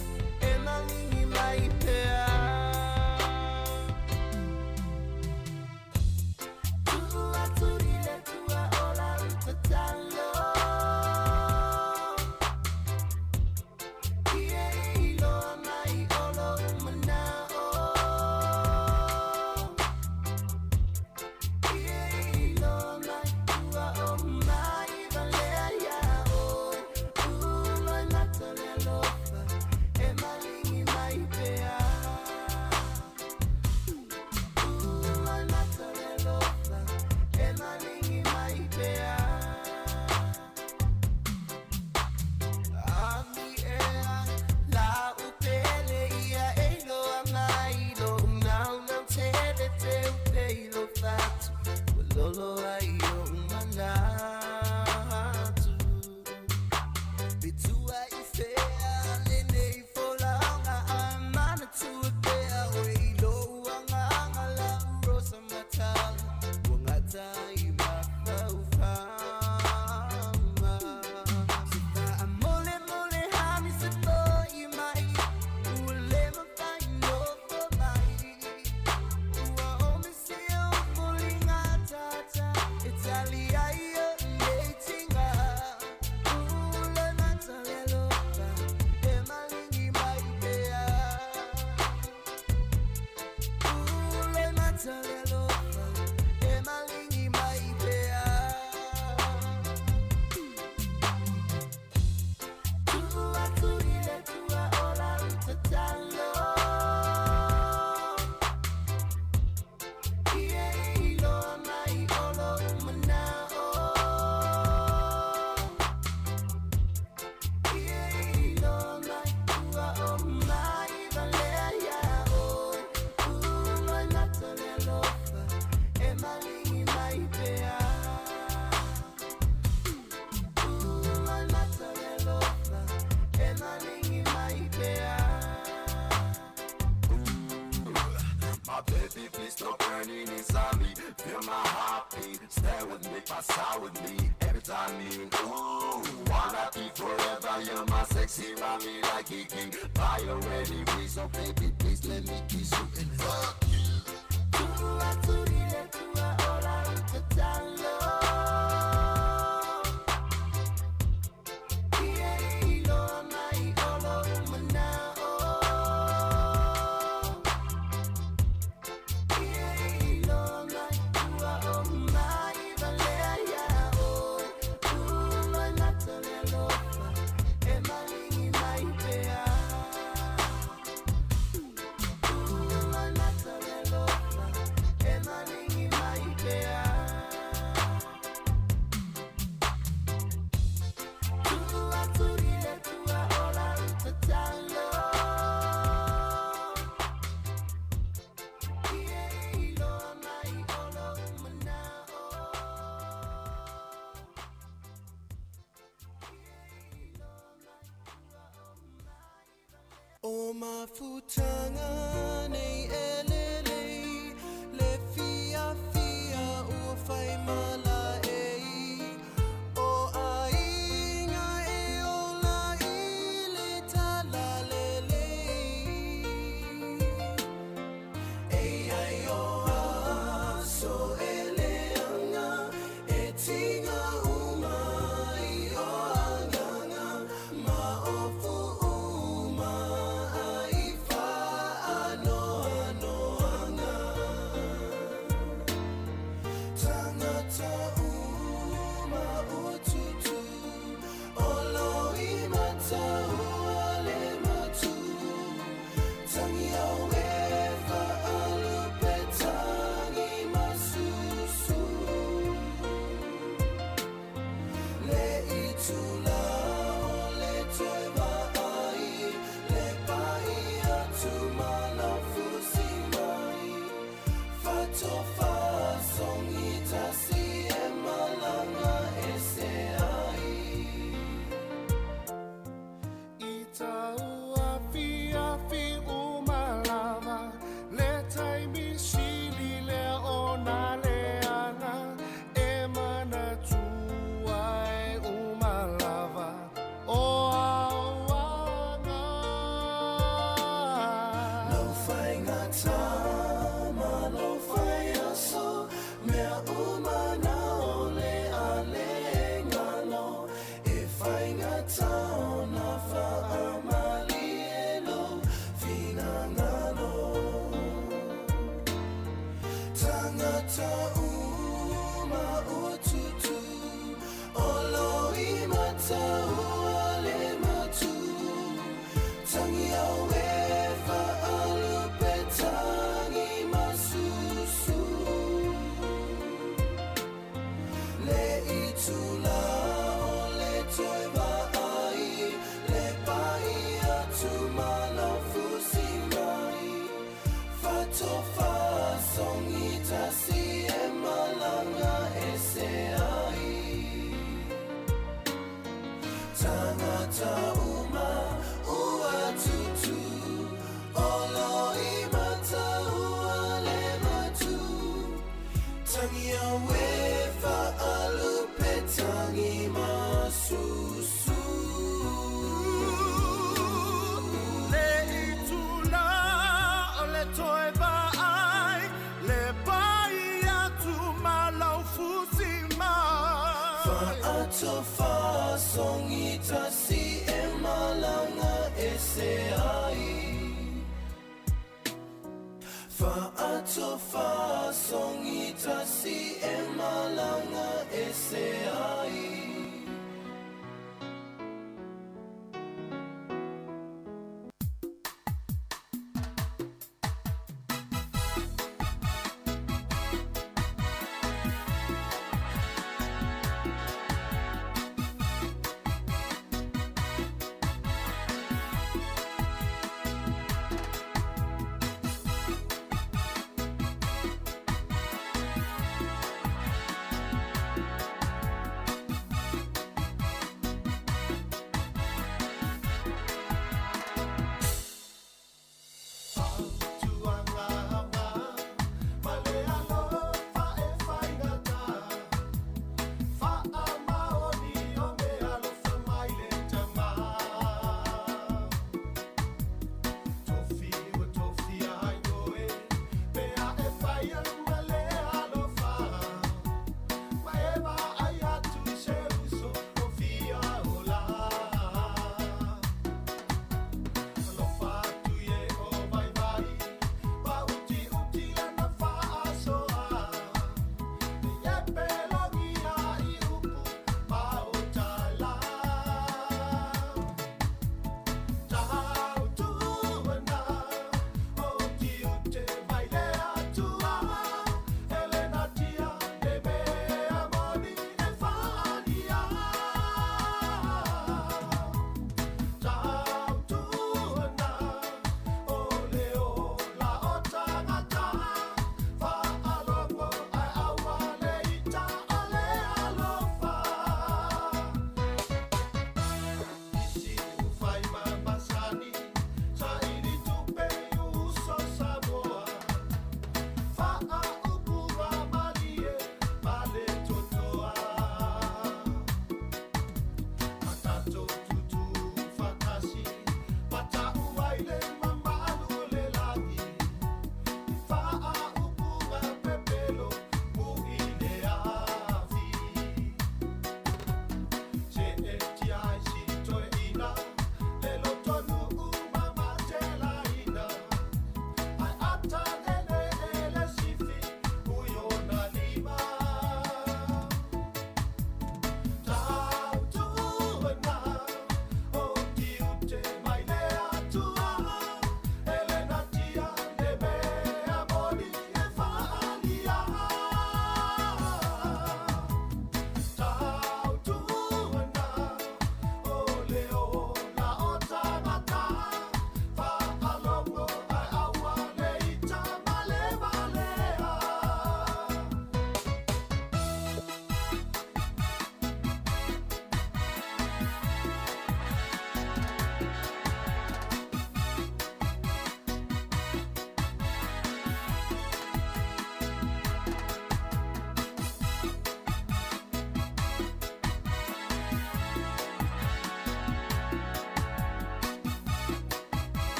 stop burning inside me. Feel my heartbeat, stay with me, pass out with me. Every time me, ooh, wanna be forever. You're my sexy mommy like a king. Buy already, please, so baby, please let me kiss you and fuck you. O mafutanga nei elele le fia fia o fai mala ei o ainga e o la ile tala lele ei ai o aso eleanga e tinga umai o anganga ma o fu So far, song ita si emalanga ese ai. Fa ato fa song ita si emalanga ese ai.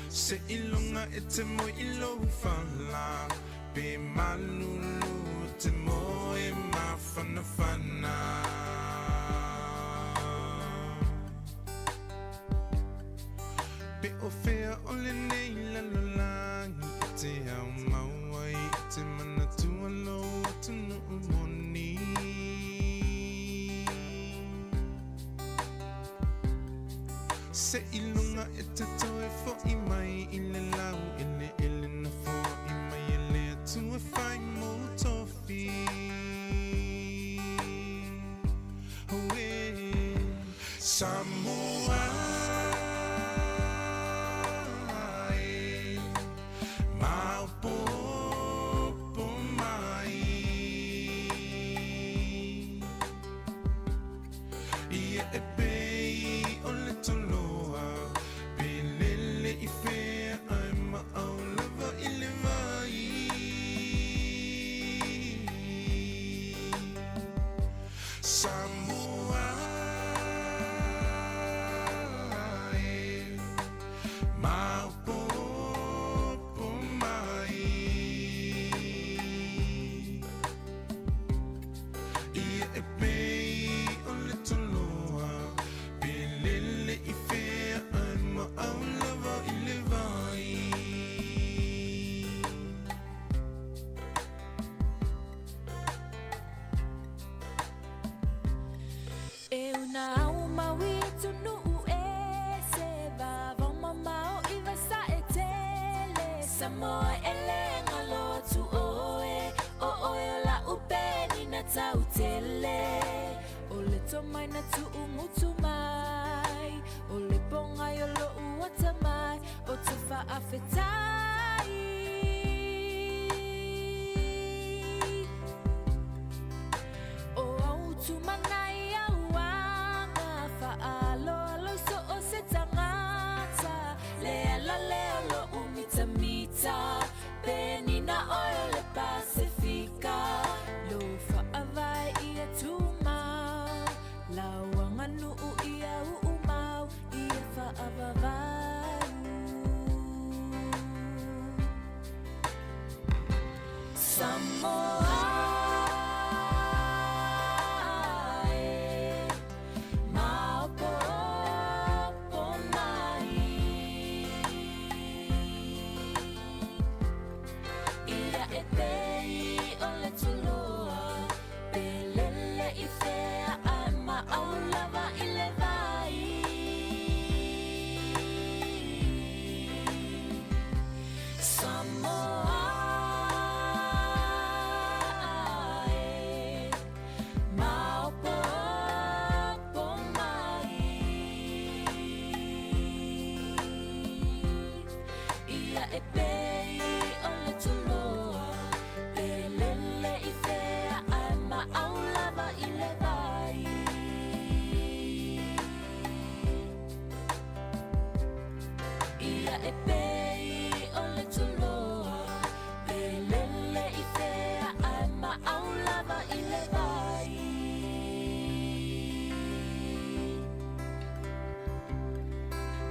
Se ilunga ete mo ilo fala pe malulu te mo e mafana fana pe o fea ole nei la lolangi te au mawai te mana tua lo te no moni se ilunga ete toe fo i mai i le lau ele na fo i mai ele tu e fai mo tofi oe Samoa Samoa ele ngalo tu oe o oe la upeni na tautele o le tomai na tu umutu mai o le ponga yo lo uata mai o te whaafetai o au tu manai au anga whaalo alo so o se tangata lea lo umita mita penina oil le Pacifica lo faavai ia tuma la wanganu ia umau ia faavai Samoa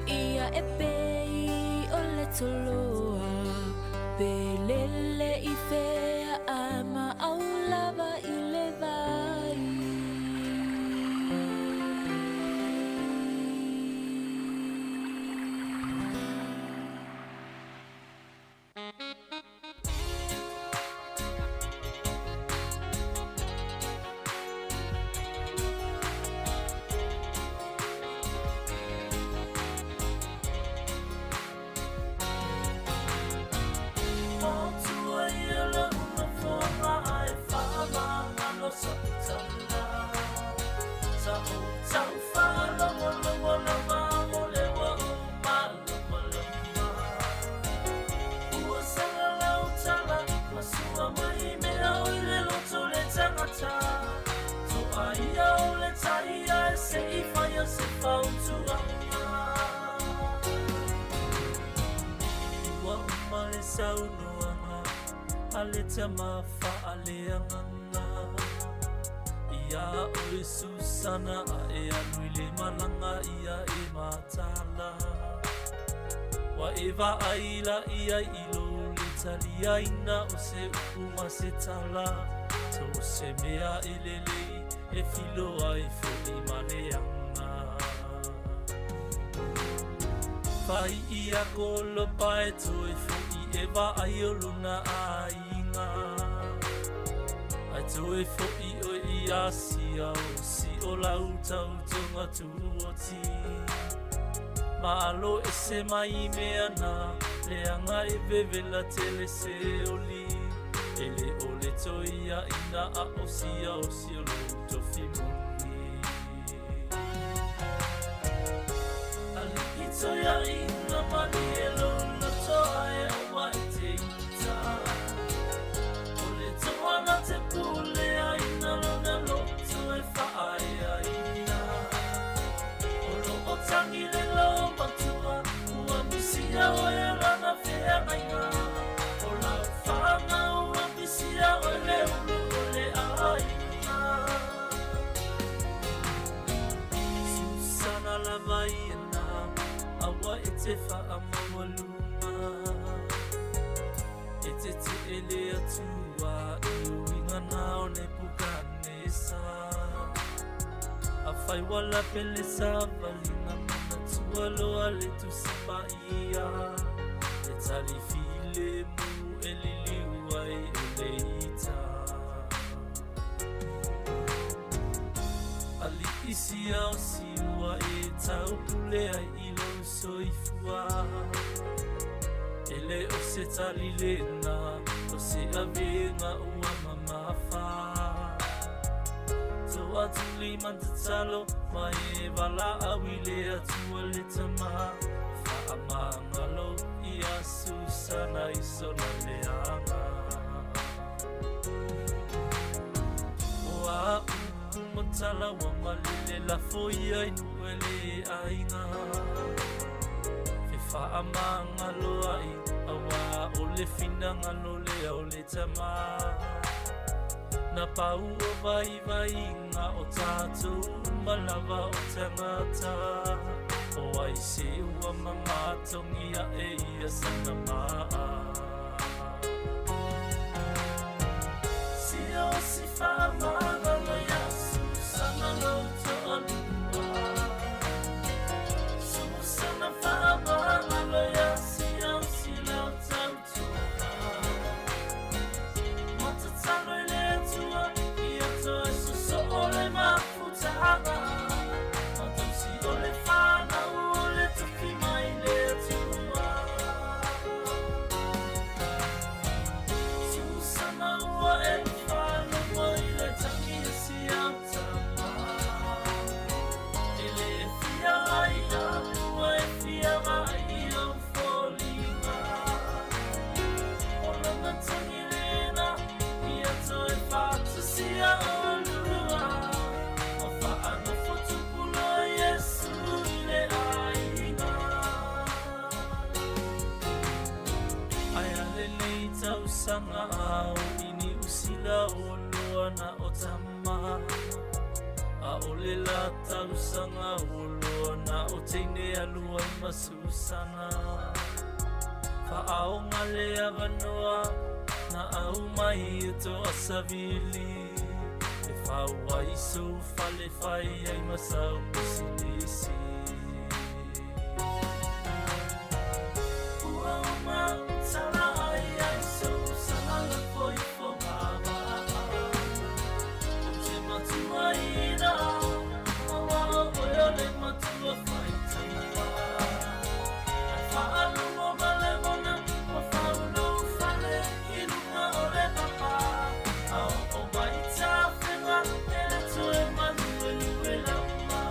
Ia e pei o le toloa saunoanga ale te mafa ale anganga ia o Susana e anui le malanga ia e matala wa eva aila ia ilo le talia ina o se upuma se tala to se mea elele e filo ai fo maleanga fai ia kolo pae to e fo eva aioluna ainga ai to e fo o ia sia o si o lau tau tonga tuoti Malo e se mai mea na le anga e vevela tele se oli ele ole toia ina a osia o lo to fimoni ali itoia ina mani elo lo toia wa ita ole toana te pule ina lona lo to e fa ai tangi le lo matua ua misia o e rana fea nainga o la whanga ua misia o le ulu o le aina Susana la vaina awa e te wha mawaluma e te ele atua i uinga nao ne pukanesa a fai wala pele sa valinga mana tualoa le tu sipaia e tali file mu e liliua e leita ali isi au siua e tau pule ai ilo soifua ele o se tali lena o se avenga ua mamafa Atuli mantatalo mai vala awile atua le tama Whaamangalo ia Susana isona leanga Oa umotala wa malile la foia inuele ainga Fe whaamangalo ai awa ole finangalo lea ole tama Na pau o vai nga o tātou malawa o tangata O ai se ua mamatongi a e ia sana maa Si o si whaamanga lo ia Susana lo to alua Susana whaamanga lo ia Si o si leo tautua Matatalo ele tua Ia to e suso ole mafutanga Matusi ole whana ole tuki mai le tua Susana ua e whana mai le tangi e si autama Ele e fia ai ua e fia mai au folinga Ola na tangi lena Ia to e whatu si aolua O whaana whatupulo Yesu le ainga Ai ale nei tau sanga au Ini usila o loa na o tama A ole la tau sanga o loa na o teine alua I masusana Whaonga le avanoa Na au mai e to asavili E whaua iso fale whai ai masau kusilisi Ua uma tala ai ai so Sahana foi whongama O te matua ina Awa oi ole matua whai tangua Ai whaalungo male mona O whaulo fale Inunga ole papa Au o mai ta whenga Ele to e manu e lue lama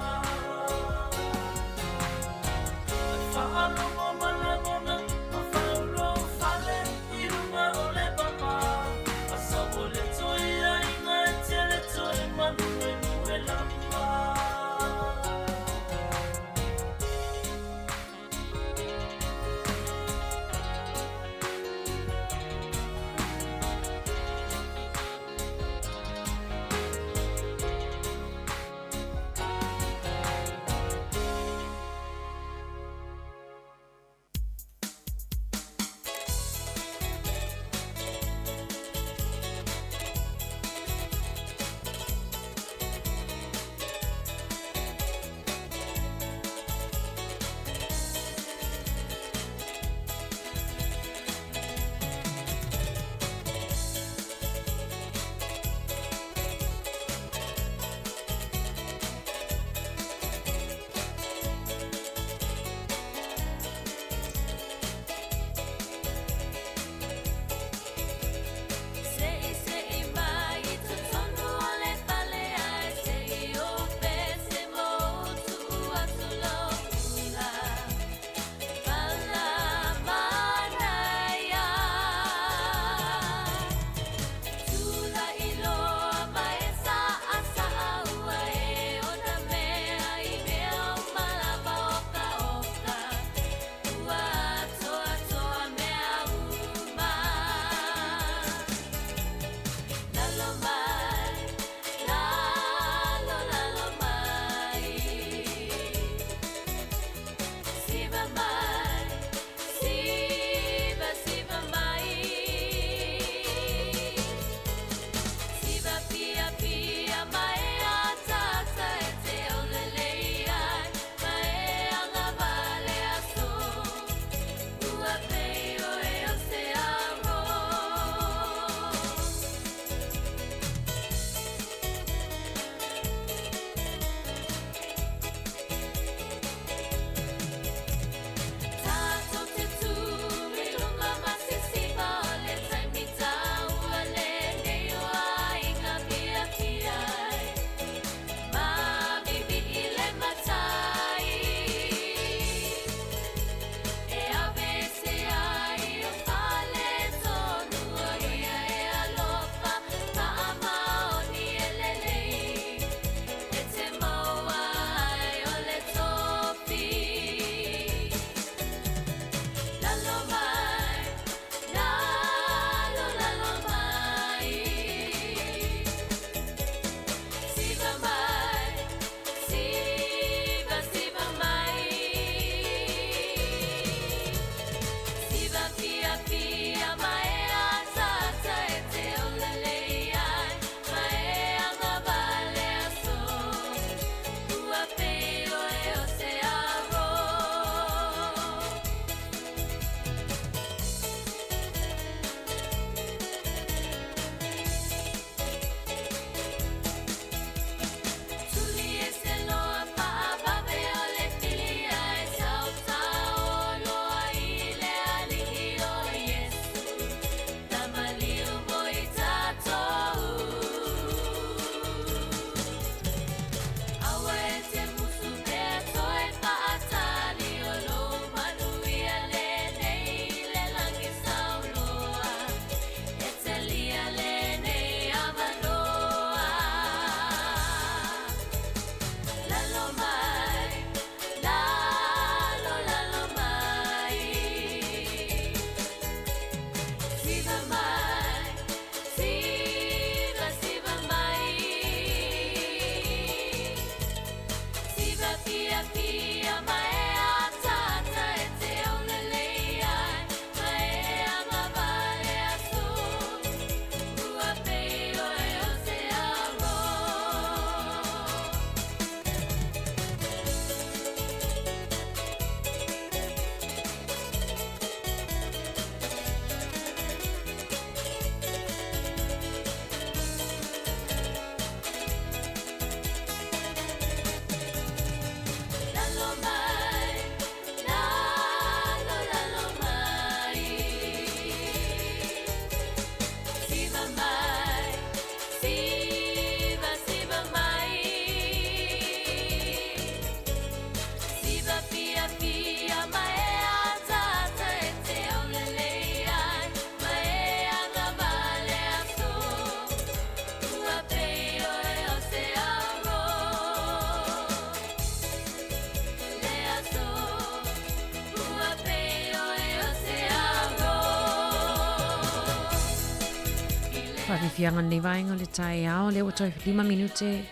Whawhiwhianga nei vaenga le tai ao, leo toi 5 minute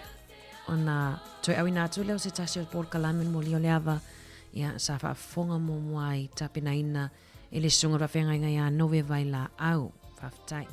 o na toi awi nātu leo se tasi o Paul Kalamen mo lio leava ia sa whaafonga mo muai tapena ina e le sunga rafenga inga ia nove vai la au whaftai.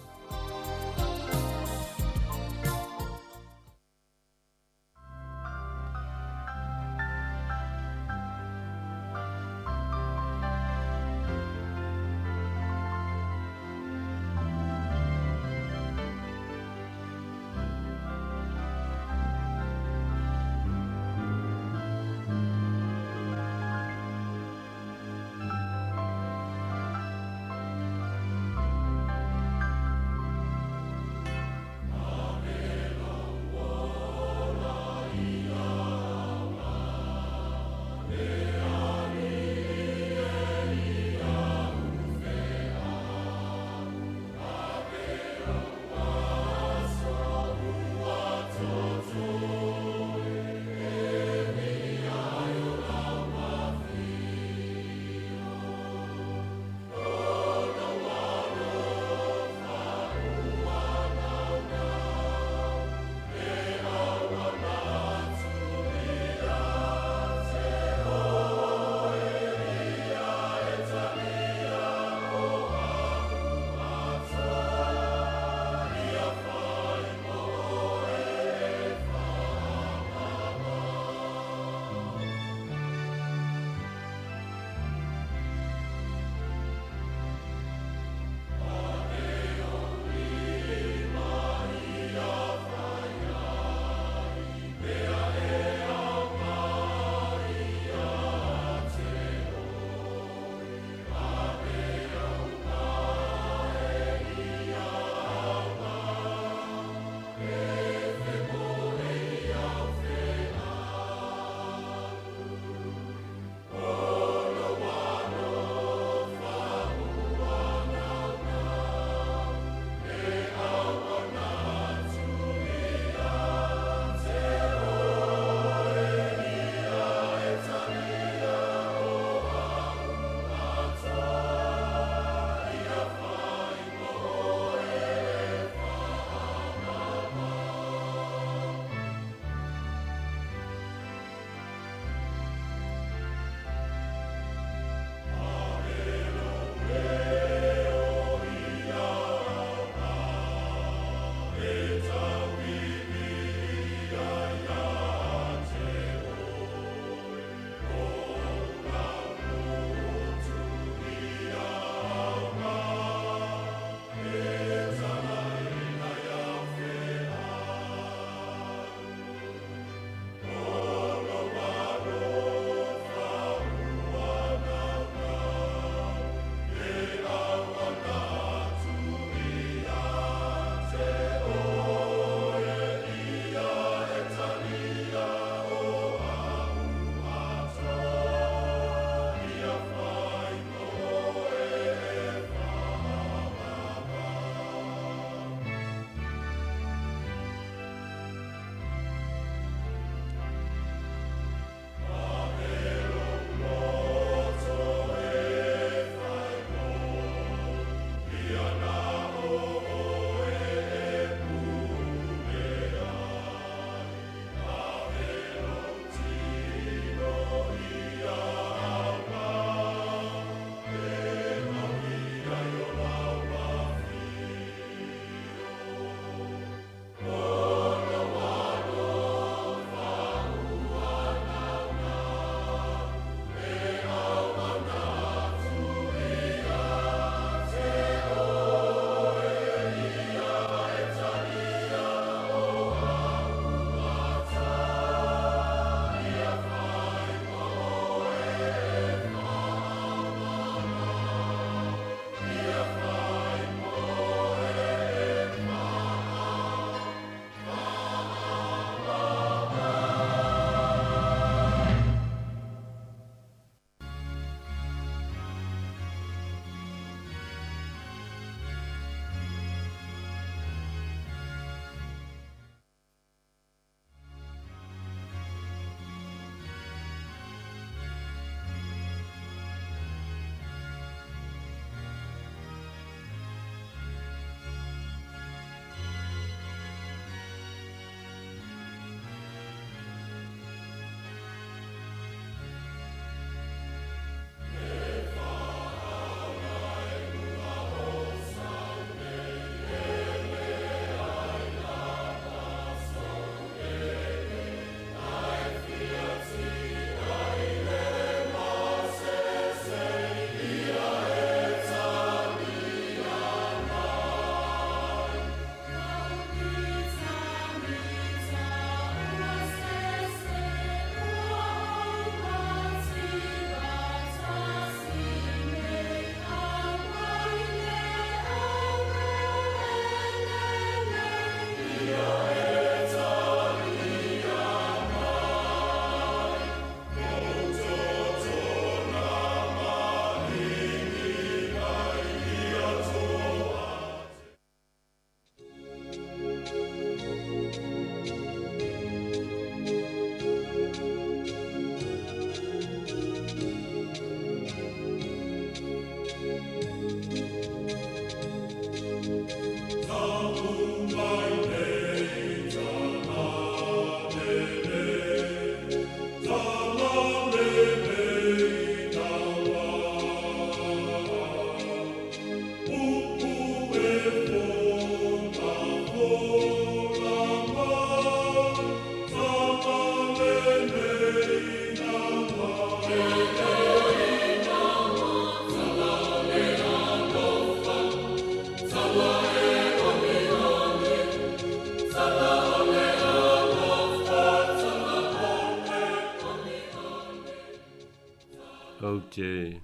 te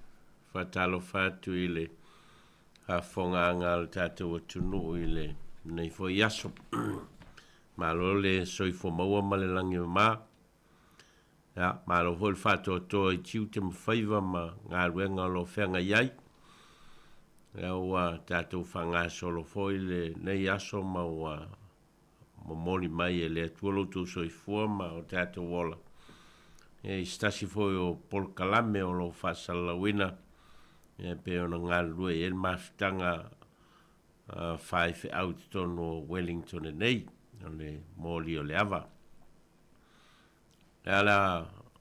whatalo whatu i le whawhonganga le tātou atunu i le nei fo iaso. Malo le soifo maua ma le langi mā. Ja, malo hol whatu atoa i tiu te mwhaiva ma ngā ruenga lo whenga iai. Ua tātou whanga solo foi le nei aso ma ua moli mai e le tuolo tu soifua ma o tātou wola. E stasi foi o Paul Kalame o lo whasalawina. E pe ona ngā rue e mafutanga whaife out tono Wellington e nei. O le moli o le ava. E ala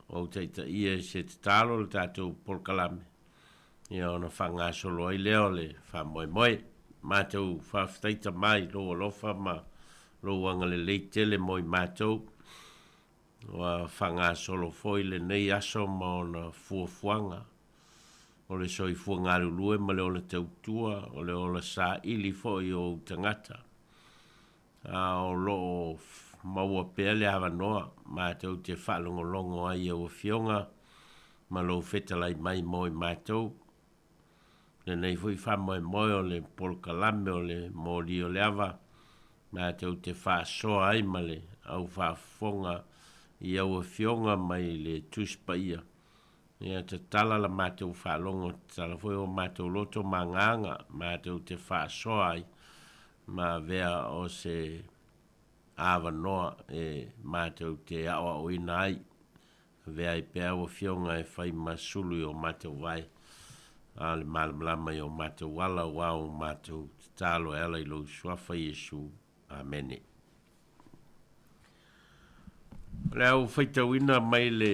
o teita ia se te talo le tātou Paul Kalame. E ona whanga solo ai leo le whamoe moe. Mātou whawhtaita mai lo alofa ma lo wanga le leitele moi mātou. Wa whanga solo foi le nei aso ma ona fuafuanga. O le soi fuanga lulue ma le o le tautua, o le o le sa ili foi o tangata. O lo maua pea le awa noa, mātou te whalongolongo ai o fionga, ma lo whetalai mai moi mātou. Le nei fui whamoe moi o le Paul Kalame o le mori o le awa, mātou te whaasoa ai ma le au whaafonga i au fionga mai le tuspa ia. Ia te tala la mātou whaalongo, tala fui o mātou loto ma nganga, mātou te whaasoa ai, ma vea o se awa noa e mātou te awa o ina ai, vea i pea o fionga e whai masulu o mātou vai, ale malamlama i o mātou wala wau mātou talo e ala i lo suafa Yesu. Amene. Leo whaitawina mai le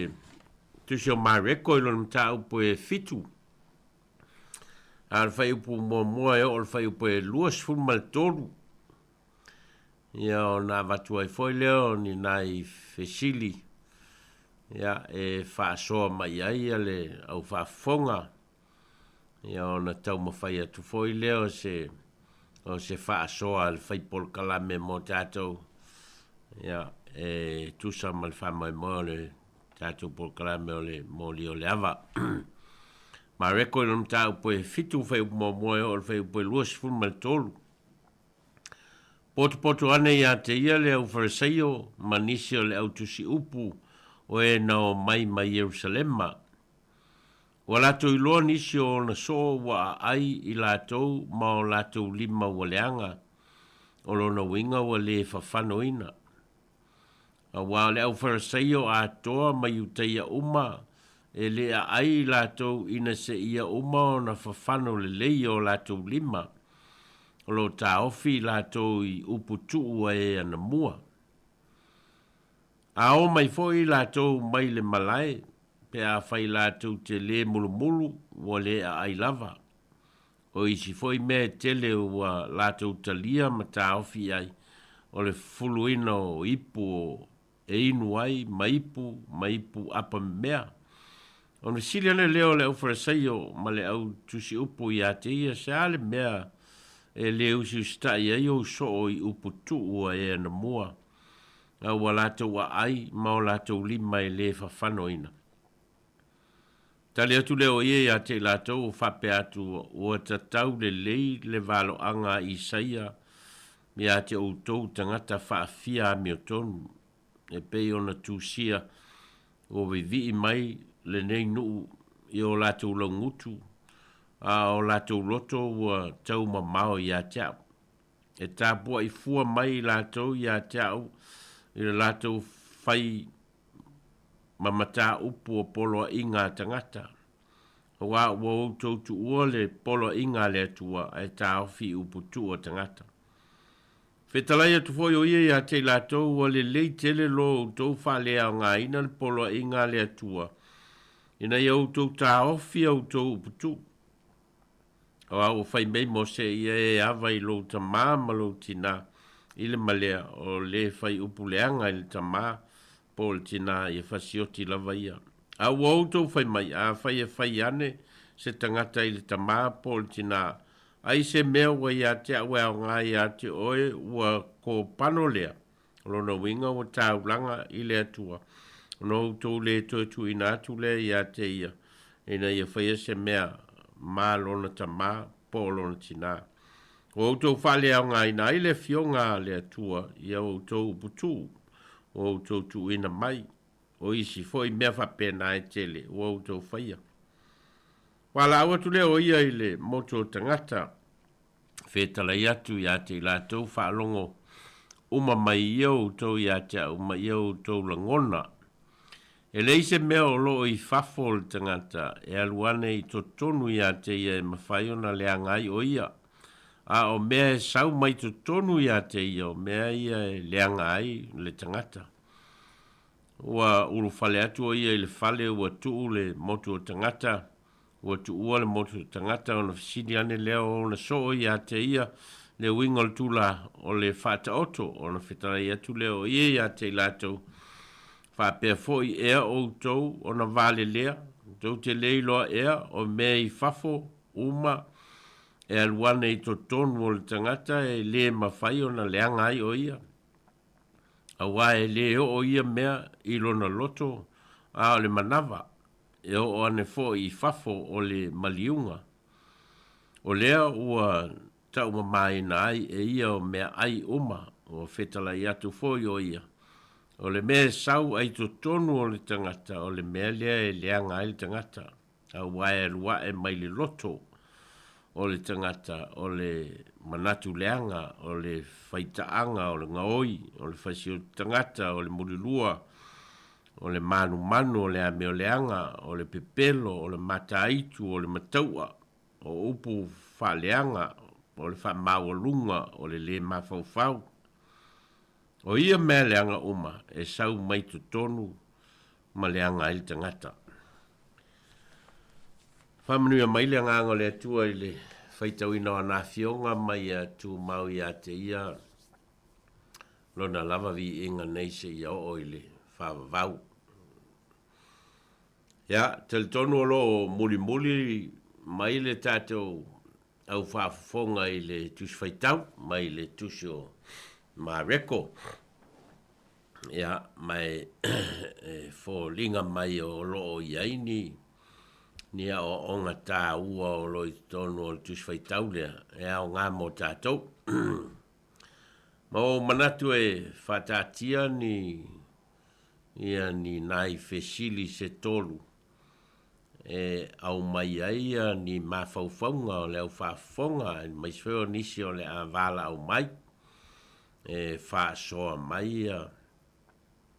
tusio mareko ilo mta upo e fitu. Al whai upo mua e o whai upo e luas fulmal toru. Ia o nā watua i foi leo ni nai fesili. Ia e whaasoa mai ai ale au whaafonga. Ia o na tau mawhai atu foi leo o se whaasoa al whai Paul Kalame mo tātou. Ia e tusa mal whamai mo le tātou Paul Kalame o le moli o le awa. Ma reko ilum tāu poe fitu whai upo moe o le whai upo luas fulmal tolu. Poto ane ia te ia le au wharaseio manisi o le au tusi upu o e nao mai Jerusalema. Wa latou iloa nisi o na so wa ai i latou ma o latou lima wa leanga o lona winga wa le whawhanoina. A wa le au wharaseio a toa mai utaia uma e le a ai latou ina se ia uma o na whawhano le lei o latou lima. O lo ta ofi latou i uputu ua e ana mua. A o mai foi latou mai le malai. Pe a whai lātou te le mulumulu wa le a ai lava. O isi foi me tele wa lātou talia ma tā ofi ai o le fuluina o ipu o e inu ai maipu apa mea. O le sili ane leo le au wharaseio ma le au tusi upu i a te ia se ale mea e le usi ustai ai o so o i upu tu ua e ana mua. A wa lātou wa ai ma o lātou lima e le whawhanoina. Tali atu leo ie a te lātou o whape atu o tatau le lei le valo anga Isaia mi a te outou tangata whaafia a mi o tonu e pei ona tūsia o vivi mai le nei nuu i o lātou longutu a o lātou loto ua tau mamao i a teau. E tāpua i fua mai lātou i a teau i le lātou whai mamata upu o polo inga tangata. Wa o tu ua le polo inga le atua e tā ofi upu tu o tangata. Whetalai atu foi o ia a te lātou wa le lei tele lo tau whalea o ngā ina le polo inga le atua. Ina i au tau tā ofi au tau upu tu. O au whai mei mo se ia e awai lo ta māma lo tina ile malea o le whai upu leanga ile ta mā. Paul tina i whasioti lava ia. A wautou whai mai, a whai ane se tangata i le tamā Paul tina. Ai se mea wa ia te awe o ngā ia te oe ua ko pano lea. Lona winga o tāulanga i le atua. No tau le tuatu ina atu le ia te ia. ina ia whaia se mea mā lona ta mā, pō lona tina. O autou whale au ngā ina ile fionga le atua, ia o autou uputu, o autou tu ina mai, o isi foi mea whapena e tele, o autou whaia. Wala awa tu leo ia ile moto tangata, whetala iatu ia te lātou whaalongo, uma mai iau tau ia te uma iau tau langona. E leise mea o loo i whafol tangata, e aluane i totonu ia te ia e mawhaiona lea ngai o ia. A o mea e sau mai totonu ia te ia, o mea ia e lea ngai le tangata. Ua uru whale atu o ia i le whale ua tuu le motu o tangata, ua tuu le motu o tangata o na fisini ane leo o na soo ia te ia, le wingo le tula o le whata oto, o na whetara ia tu leo ia te ilatou. Whapea foi ea o tau o na vale lea, tau te leiloa ea o mea i whafo, uma, e aluane i to tonu o le tangata e le mawhai o na leanga ai o ia. Awa e le o ia mea i lona loto a o le manawa, e o ane fo i whafo o le maliunga. O lea ua tau mamai na ai e ia o mea ai uma, o whetala i atu fo i o ia. O le mea sau ai to tonu o le tangata, o le mea lea e leanga ai le tangata. A wae rua e mai le loto o le tangata, o le manatu leanga, o le whaitaanga, o le ngaoi, o le whaisio tangata, o le murilua, o le manu, o le ame o leanga, o le pepelo, o le mataitu, o le mataua, o upu whaleanga, o le whamaualunga, o le mawhauwhau. O ia mea leanga uma, e sau mai tu tonu, ma leanga il tangata. Whamanuia mai leanga anga le atua i le whaitau ina o nā fionga mai a tu mau i a te ia, lona lava vi inga neise i o i le whawavau. Ia, tel tonu o lo muli mai le tātou au whafonga i le tusi whaitau, mai le tusi o Mareko. Ia, mai fo linga mai o loo iaini, ni a o onga tā ua o loi tonu o tus whaitau lea, e au ngā mo tātou. Ma o manatu e whatatia ni nai whesili se tolu, e au mai aia ni mawhauwhaunga o leo whafonga, mai sweo nisi o le a wala au mai, e wha soa mai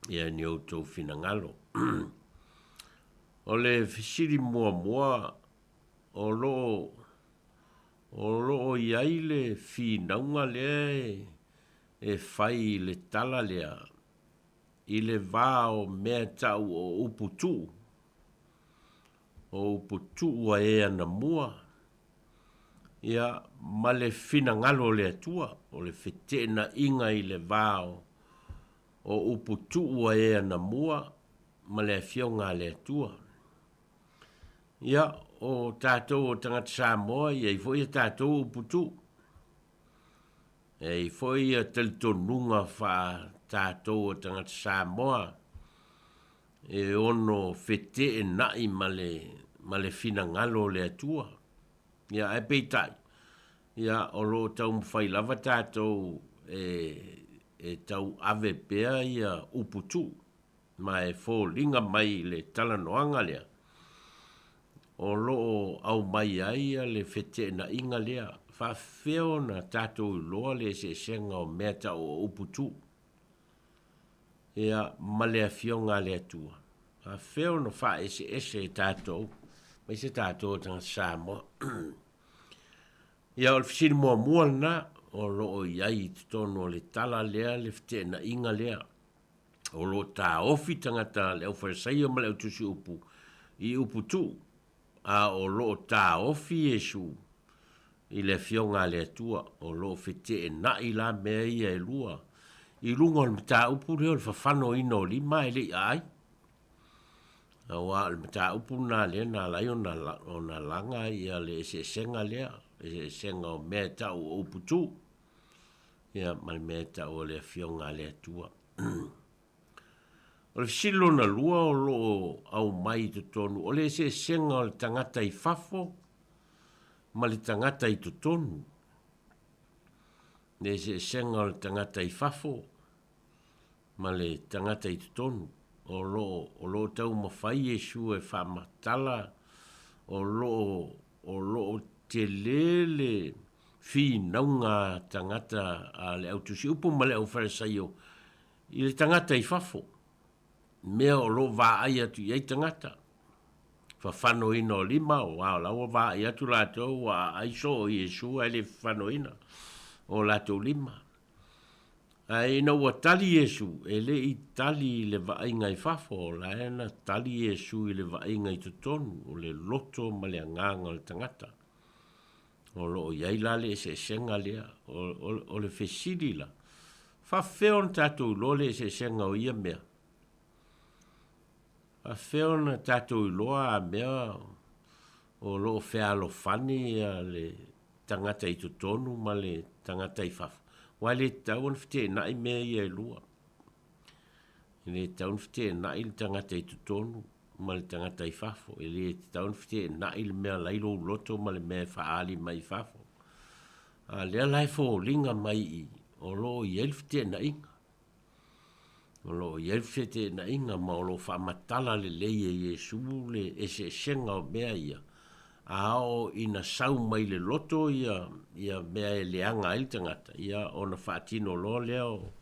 ia ni o tau finangalo. O le fisiri mua o lo iai le finaunga lea e whai le tala lea i le vā o mea tau o uputu. O uputu ua e ana mua. Ia ma le finangalo le atua, o le fetena inga i le vāo, o uputu ua e ana mua, ma le fionga le atua. Ia o tātou o tangata Samoa, ia i foi a tātou uputu. E i foi a teltonunga wha tātou o tangata Samoa, e ono fete e nai ma le finangalo le atua. Ia e peitai. Ia o lo tau mwhai lava tātou e tau ave pea ia uputu. Ma e fō linga mai le talanoanga lea. O lo au mai aia le fete na inga lea. Whawheo na tātou loa le se senga o mea tau o uputu. Ia ma lea fionga lea tua. Whawheo na wha ese tātou. Mai se tātou tanga Samoa. Ia o le fisiri mua na o loo iai tonu o le tala lea le fite na inga lea. O lo tā ofi tangata le au wharesai o male au tusi upu. I upu tu. A o lo tā ofi esu. I le fionga le atua. O lo fite na i la mea ia e lua. I lunga o le tā upu leo le whawhano ino li mai le ai. Awa le mata upu na le na lai o na langa ia le se senga lea. E senga o mea tau o uputu. Ia, ma mea tau o le fionga le atua. O le silo na lua o lo au mai to tonu. O le se senga o le tangata I fafo, ma le tangata I to tonu. Le se senga o le tangata I fafo, ma le tangata I to tonu. O lo tau mawhai Yesu e whamatala, o lo te lele fi naunga tangata a le autusi upu ma le au wharesaio. I le tangata I fafo. Mea o lo va ai atu iei tangata. Whawhano ina o lima o wao lawa va ai atu lātou wa aiso o Yesu ai le whano ina o lātou lima. Ai ina ua tali Yesu e le I tali le vainga I fafo o la ena tali Yesu I le vainga I tutonu o le loto ma le anganga o le tangata. O lo iei la le se senga lea o le fesili la. Whawheon tātou lo le se senga o ia mea. A feona tātou loa a mea o lo fea lo fani a le tangata I tutonu ma le tangata I fafu. Wai le taun fite nai mea I lua. Le taun fite nai le tangata I tutonu ma le tangata I fafu. Le taun fite nai le mea lailo loto ma le mea faali mai fafu. A lea laifo linga mai o lo I el fite nai inga. O lo iel fete na inga ma o lo whamatala le leie Yesu le ese senga o mea ia. A o ina sau mai le loto ia mea e leanga il tangata. Ia o na whaatino lo leo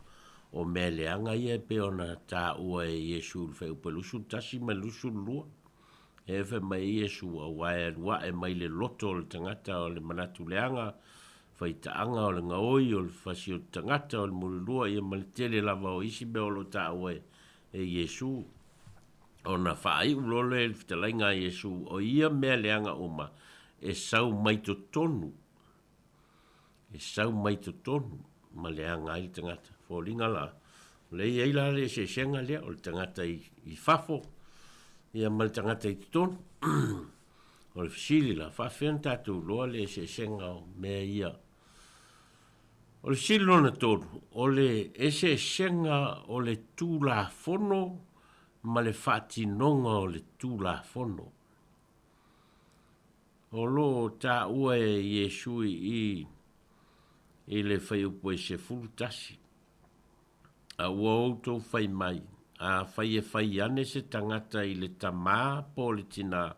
o mea leanga ia pe o na tā ua e Yesu le wheu pelusu tasi mai lusu lua. E whe mai Yesu a wae lua e mai le loto le tangata o le manatu leanga. Fai taanga o le ngaoi o le whasi o tangata o le mululua ia malitele lava o isi me o lo ta oe e Yesu. O na whaai ulole le whitalainga Yesu o ia mea leanga uma e sau mai to tonu. E sau mai to tonu ma leanga I tangata. Fōlinga la. Le ia le se senga lea o le tangata I fafo. Ia ma le tangata I tonu. O le fisili la. Whawhen tātou loa le se senga o mea ia. O le silo na tonu, o le ese senga o le tūla fono, ma le whaatinonga o le tūla fono. O lo tā ua e Yesu I le whai upo e se fulutasi. A ua outou whai mai, a whai e whai ane se tangata I le tamā po le tina,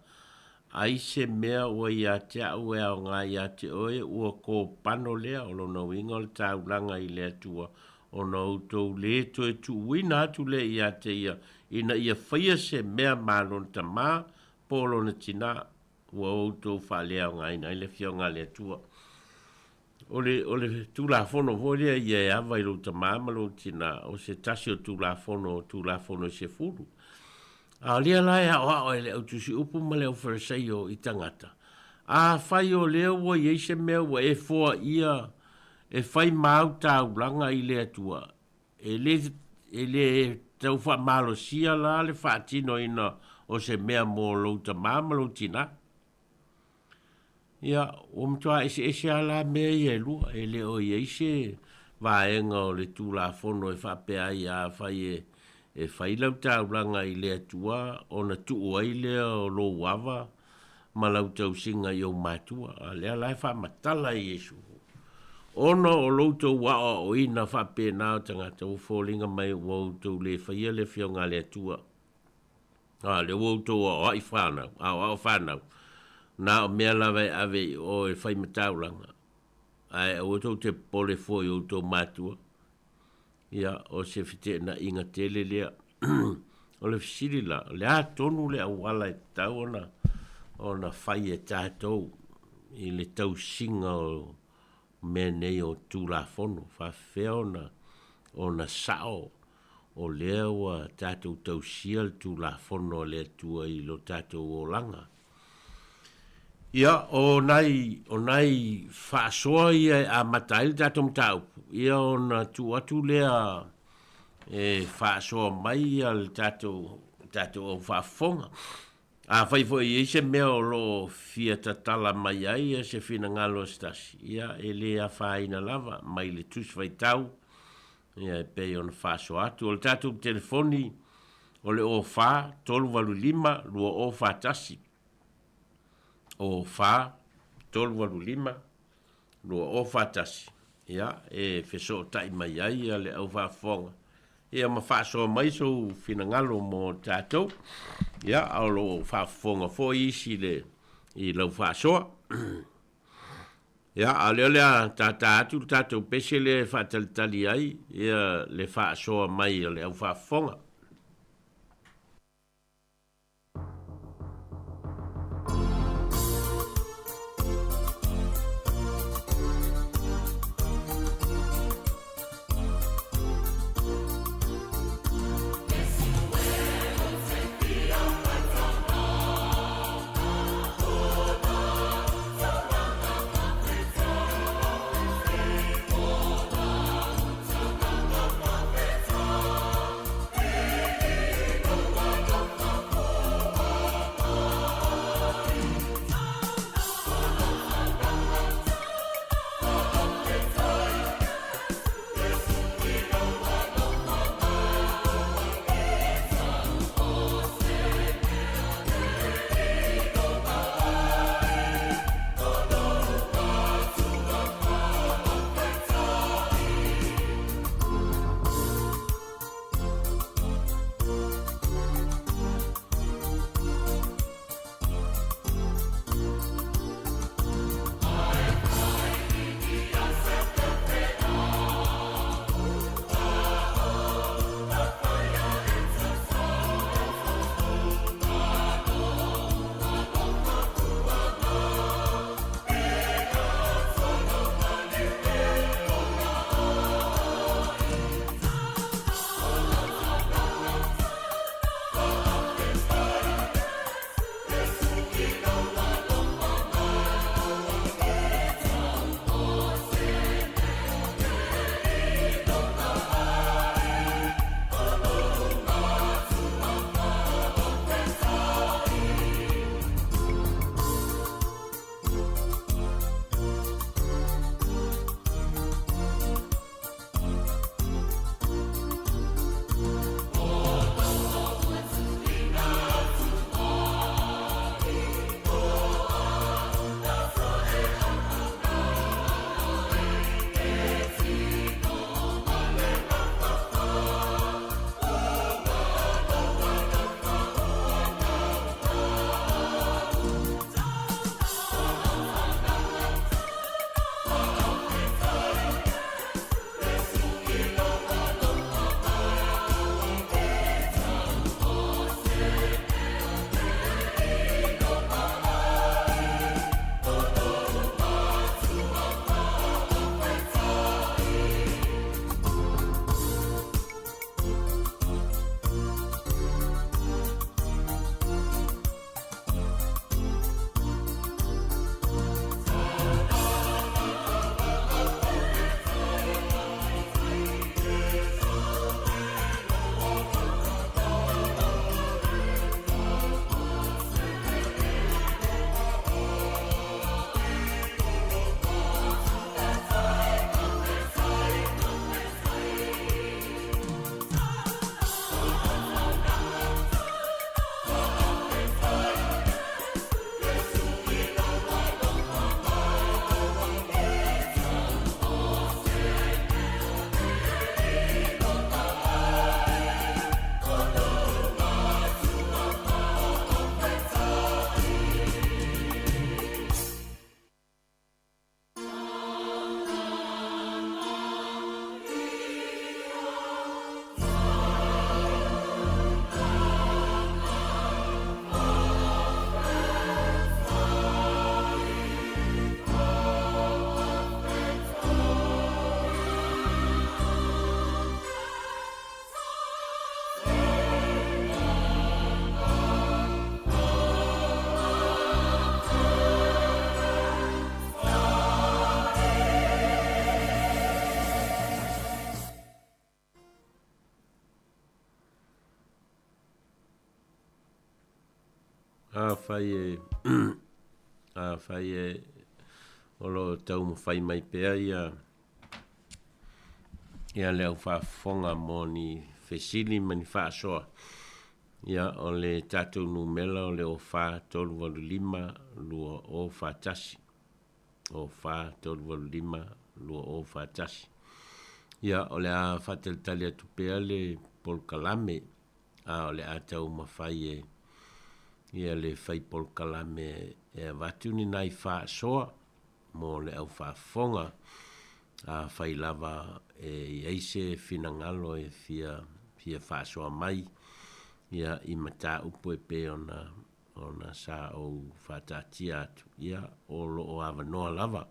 ai se mea ua ia te au e au ngā ia te oe ua ko pano lea o lo na winga o le taulanga I lea tua o na outou le to e tu wina atu le ia te ia ina ia whaia se mea malon ta mā polo na tina ua outou wha lea o ngā ina I le fia o ngā lea tua o le tūla fono ho lea ia e awa I lo ta mā malo tina o se tasi o tūla fono se furu. A lea lai a oa ele au tusi upu ma leo wharesei o I tangata. A whai o leo wa I eise mea wa e fōa ia e whai mau tau langa I lea tua. E le tau wha malo sia la le whaatino ina o se mea mō louta māmalo tina. Ia, o mtua ese ala mea I e lua e le o I eise vaenga o le tūla fono e whapea I a whai e whailau tauranga I lea tua, o na tuu ai lea o lo wawa, ma lau tau singa I o mātua, a lea lai wha matala I Yesu. Ono o loutou wao o ina whape nao tangata o fōlinga mai o outou le whaia le whionga lea tua. Le outou o ai whanau, o whanau, na o mea lawe ave o e whai matauranga. Ai o outou te pole fōi outou mātua. Ia o se fite na inga tele lea o le fisiri la le a tonu le awala e tau ona whai e tātou I le tau singa o mea nei o tūla fono whawhea ona sao o lea wa tātou tau sia le tūla fono lea tua I lo tātou o langa. Ia o nai whaasoa ia a mataili tātou mtau. Ia o na tu atu lea e whaasoa mai ia le tātou o whaafonga. A whai fo I se mea o lo fia tatala mai ai e se whina ngalo stasi. Ia e lea whaina lava mai le tus vai tau. Ia e pei o na whaasoa atu. O le tātou telefoni o le o fa tolu walu lima lua o fa tasi. O fa tolu walu lima lua o fa tasi. Ia, e feso tai mai ai le au fa fonga. Ia ma fa so mai so fina ngalo mo tatou. Ia, au lo fa fonga fo isi le i lau fa soa. Ia, a leo lea tata atu tatou pese le fa talitali ai. Ia le fa soa mai le au fa fonga. fai e o lo tau mo fai mai pea ia leo whaafonga mo ni fesili mani whaasoa Ia, o le tātou numela o le o wha tolu walu lima lua o wha tasi. O wha tolu walu lima lua o wha tasi. Ia, o le a whateltali atu pea le polkalame. A o le a tau mawhai e. Ia le whai polkalame e watu ni nai wha soa. Mo le au wha fonga. A whai lava e eise finangalo e fia wha soa mai. Ia i mata upo e pe ona sa o whatatia atu. Ia o lo o awanoa lava.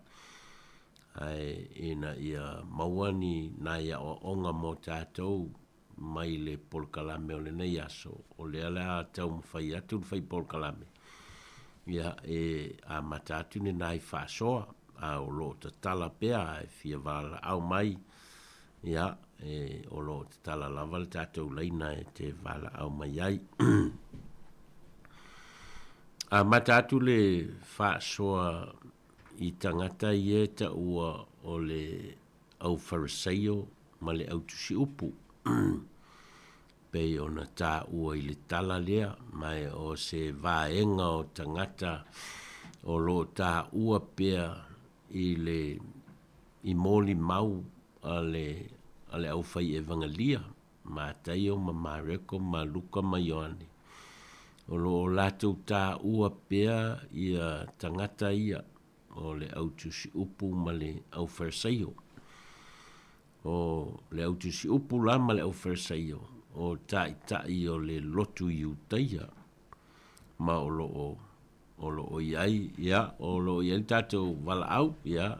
Ai ina ia mauani na ia o onga mo tātou mai le polkalame o le nei aso. O le ala tau mwhai atu le whai polkalame. Ia e a mata atu ni nai whasoa. A o lo ta tala pea e fia wala au mai. Ia e o lo te tala lava le tātou leina e te wala au mai ai. A matatu le whaasoa i tangata i e ta ua o le au Phariseo ma le au tusi upu. Pei ona tā ua i le tala lea mai o se vaenga o tangata o lo tā ua pea i le i moli mau ale au fai evangelia ma taio ma mareko ma luka ma yoane o lo latou tā ua pea ia tangata ia o le au tusi upu ma le au Phariseo o le au tusi upu la ma le au Phariseo o tai o le lotu iutaia ma o lo o iai ia o lo iai tātou wala au ia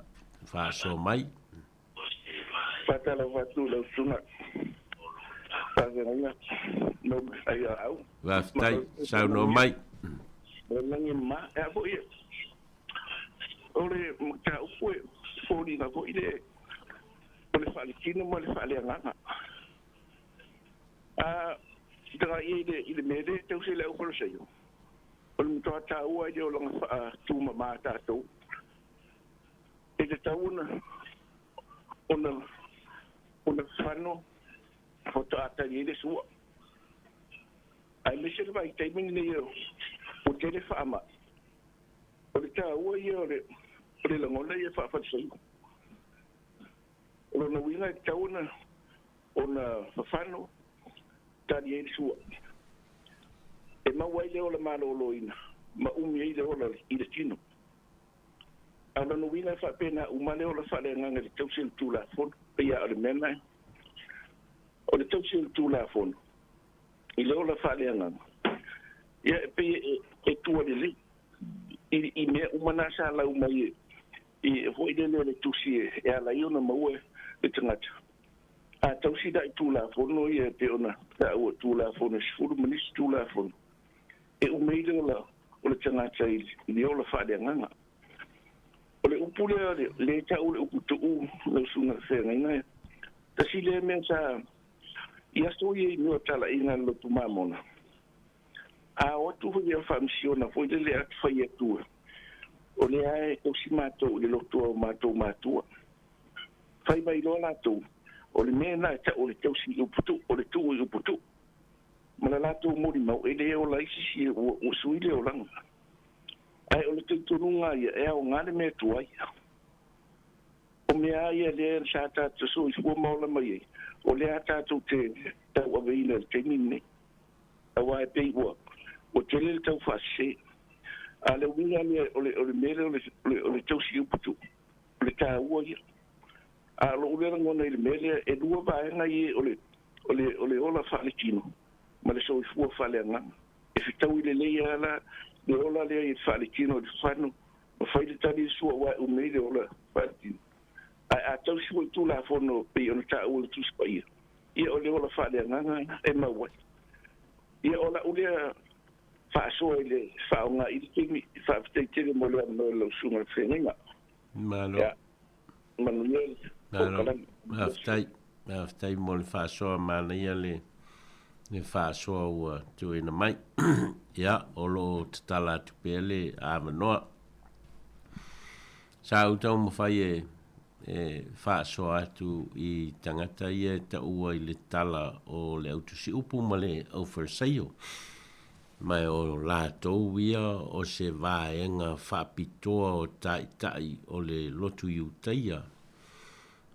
whaaso mai Patala watu lau sunga. Pagana no ai au. Waftai sau no mai. Langi ma e bo ia. Ole ka upo fori na bo ile. Ole fali kino mo le fali nganga. Dra ile mede te usi le upo sei. Ole mto ta ua ile longa tu mama ta to. Ile tauna ona whano foto ata i le sua. Ai me se vai te mini ne o te le whaama. O le tā ua i o le langola i e whaafasai. O na winga i tauna o na whano tari e le sua. E maua i le o la malo o loina. Ma umi i le o la i le tino. Ana no winga fa pena umale o la fa le nganga le tausil tula fon pe ya le mena o le tausil tula fon i le o la fa le nganga ya pe e tu le i me umana sa la umai i ho i le tusi e ala i ona maue e tangata a tausi da tula fon no i pe ona ta o tula fon is furu minis tula fon e umai le o le tangata i le o la fa le nganga ole upule le ta ole uputu le sunga fenga ina ta si le mensa ia so ye no tala ina lo tumamona a o tu ye famsiona foi le at foi tu ole ai o si mato le lo tu mato fai vai lo la tu ole mena ta ole tu si uputu ole tu uputu mala la tu mo di mo ele o la si o suile o lang ai o le tunga ia e o ngale me tuai o me ai le chata tu so i fu mo la mai o le ata tu te ta o veina te minne a wai pe o te le tau fase a le winga le o le mele o le tau si uputu o le ta ua ia a lo le ngona le mele e dua va nga i o le ola fa le kino ma le so i fu fa le nga e fitau le le ia la le ola le i fa le kino de fano o fai le tali su wa o me le ola parti a tau si tu la fono pe o ta o tu spai i o le ola fa le nga e ma wa i ola o le fa so le fa nga i te fa te te mo le no lo su nga fenga malo manuel aftai mo le fa so ma le fa so tu ina mai ia o lo tala tu pele a manoa sa utau mo fai whaasoa atu I tangata ia ta ua I le tala o le autusi upu ma le au wharasaio. Mai o lātou ia o se vaenga whaapitoa o tai o le lotu iutaia.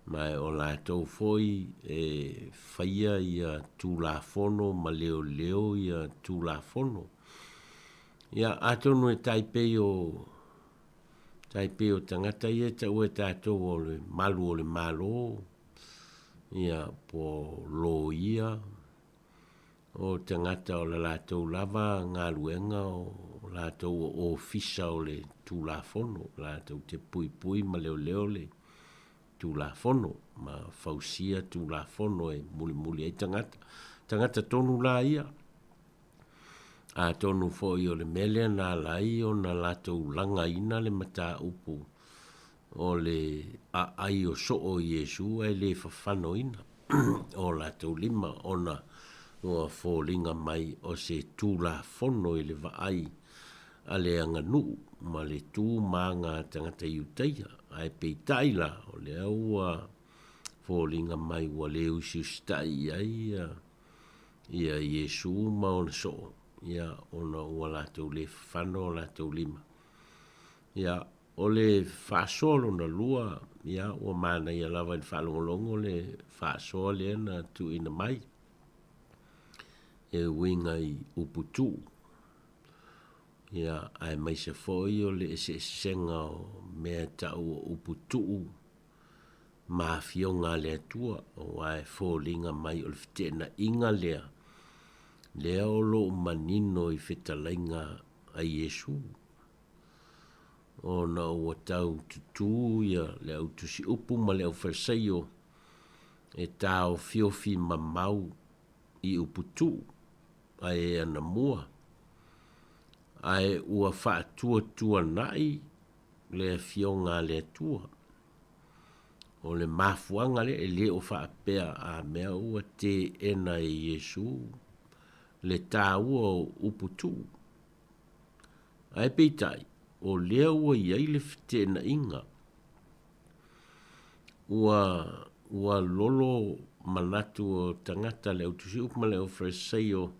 Mai o lātou foi whaia ia tūlafono ma leo ia tūlafono. Ia atonu e taipei o tangata ia ta ue tātou o le malo. Ia po lo ia. O tangata o la lātou lava ngā luenga o lātou o fisa o le tūlafono. Lātou te pui ma leo le tūlafono. Ma fausia tūlafono e muli e tangata. Tangata tonu la ia. A tonu foi o le mele na lai o na lātou langa ina le mata upu. O le ai o so o Yesu e le fafano ina. O lātou lima o na o fōlinga mai o se tūlafono I le vaai a le anganu ma le tū manga tangata iutaia ai peitai la o le aua fōlinga mai wa le usiustai ia Yesu ma o so ia ona ua lātou le whano lātou lima ia o le whaasolo na lua ia ua mana ia lava I whaalongolongo le whaasoa le na tu ina mai e winga I uputu. Ia ai mai se foi o le senga o mea tau o uputu. Ma fionga le atua o ai fōlinga mai o le fitena inga lea. Lea o lo manino I whetalainga a Yesu. O na ua tau tutu ia le au tusi upu ma le au wharasaio e tau fiofi mamau I uputu. Ai ana mua. Ai ua whaatua nai le fionga le tua. O le mafuanga le le o whaapea a mea ua te ena Yesu. Le tāua o uputu. Ai peitai, o lea ua iai le fitena inga. Ua lolo manatu o tangata le utusi upma le o wharasaio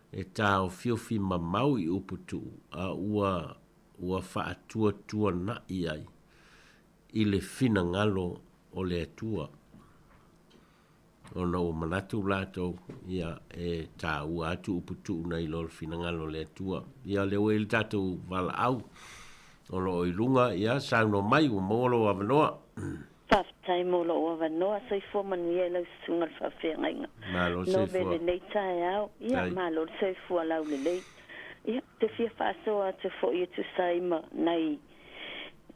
e tāo fiofi mamau I uputu a ua whaatua na iai I le fina ngalo o le atua. O na o manatu lātou ia e tāua atu uputu na I lo fina ngalo le atua. Ia le o il tātou wala au o lo ilunga ia sauno mai o molo avanoa. Whaftai molo o avanoa sai fo manuia lau sunga whawhenga inga. Malo no vele nei tae au. Ia malo sai fo lau le lei. Ia te fia whaasoa te fo ia tu saima nei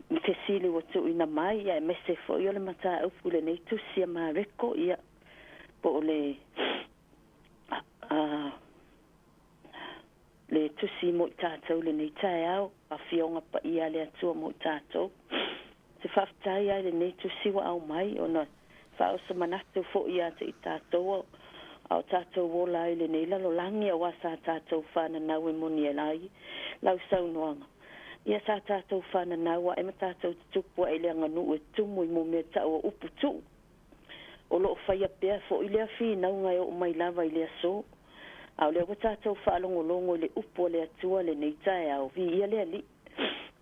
te sili o tu ina mai. Ia me se fo ia le mata au pule nei tu sia mareko ia po le le tu si mo tātou le nei tae au. A fionga pa ia le atua mo tātou. Te whaftai ai le nei tu siwa au mai o na whao sa manatu fo ia te I tātou au tātou wola ai le nei lalo langi a wasa tātou whana nau e moni e lai lau sau noanga. Ia sa tātou whana nau a ema tātou tupua e le anganu e tumu I mo mea tau o uputu. O loo whaia pia fo I lea whi nau ngai o mai lava I lea so. Au lea wa tātou whaalongolongo le upo le atua le nei tae au vi ia lea li.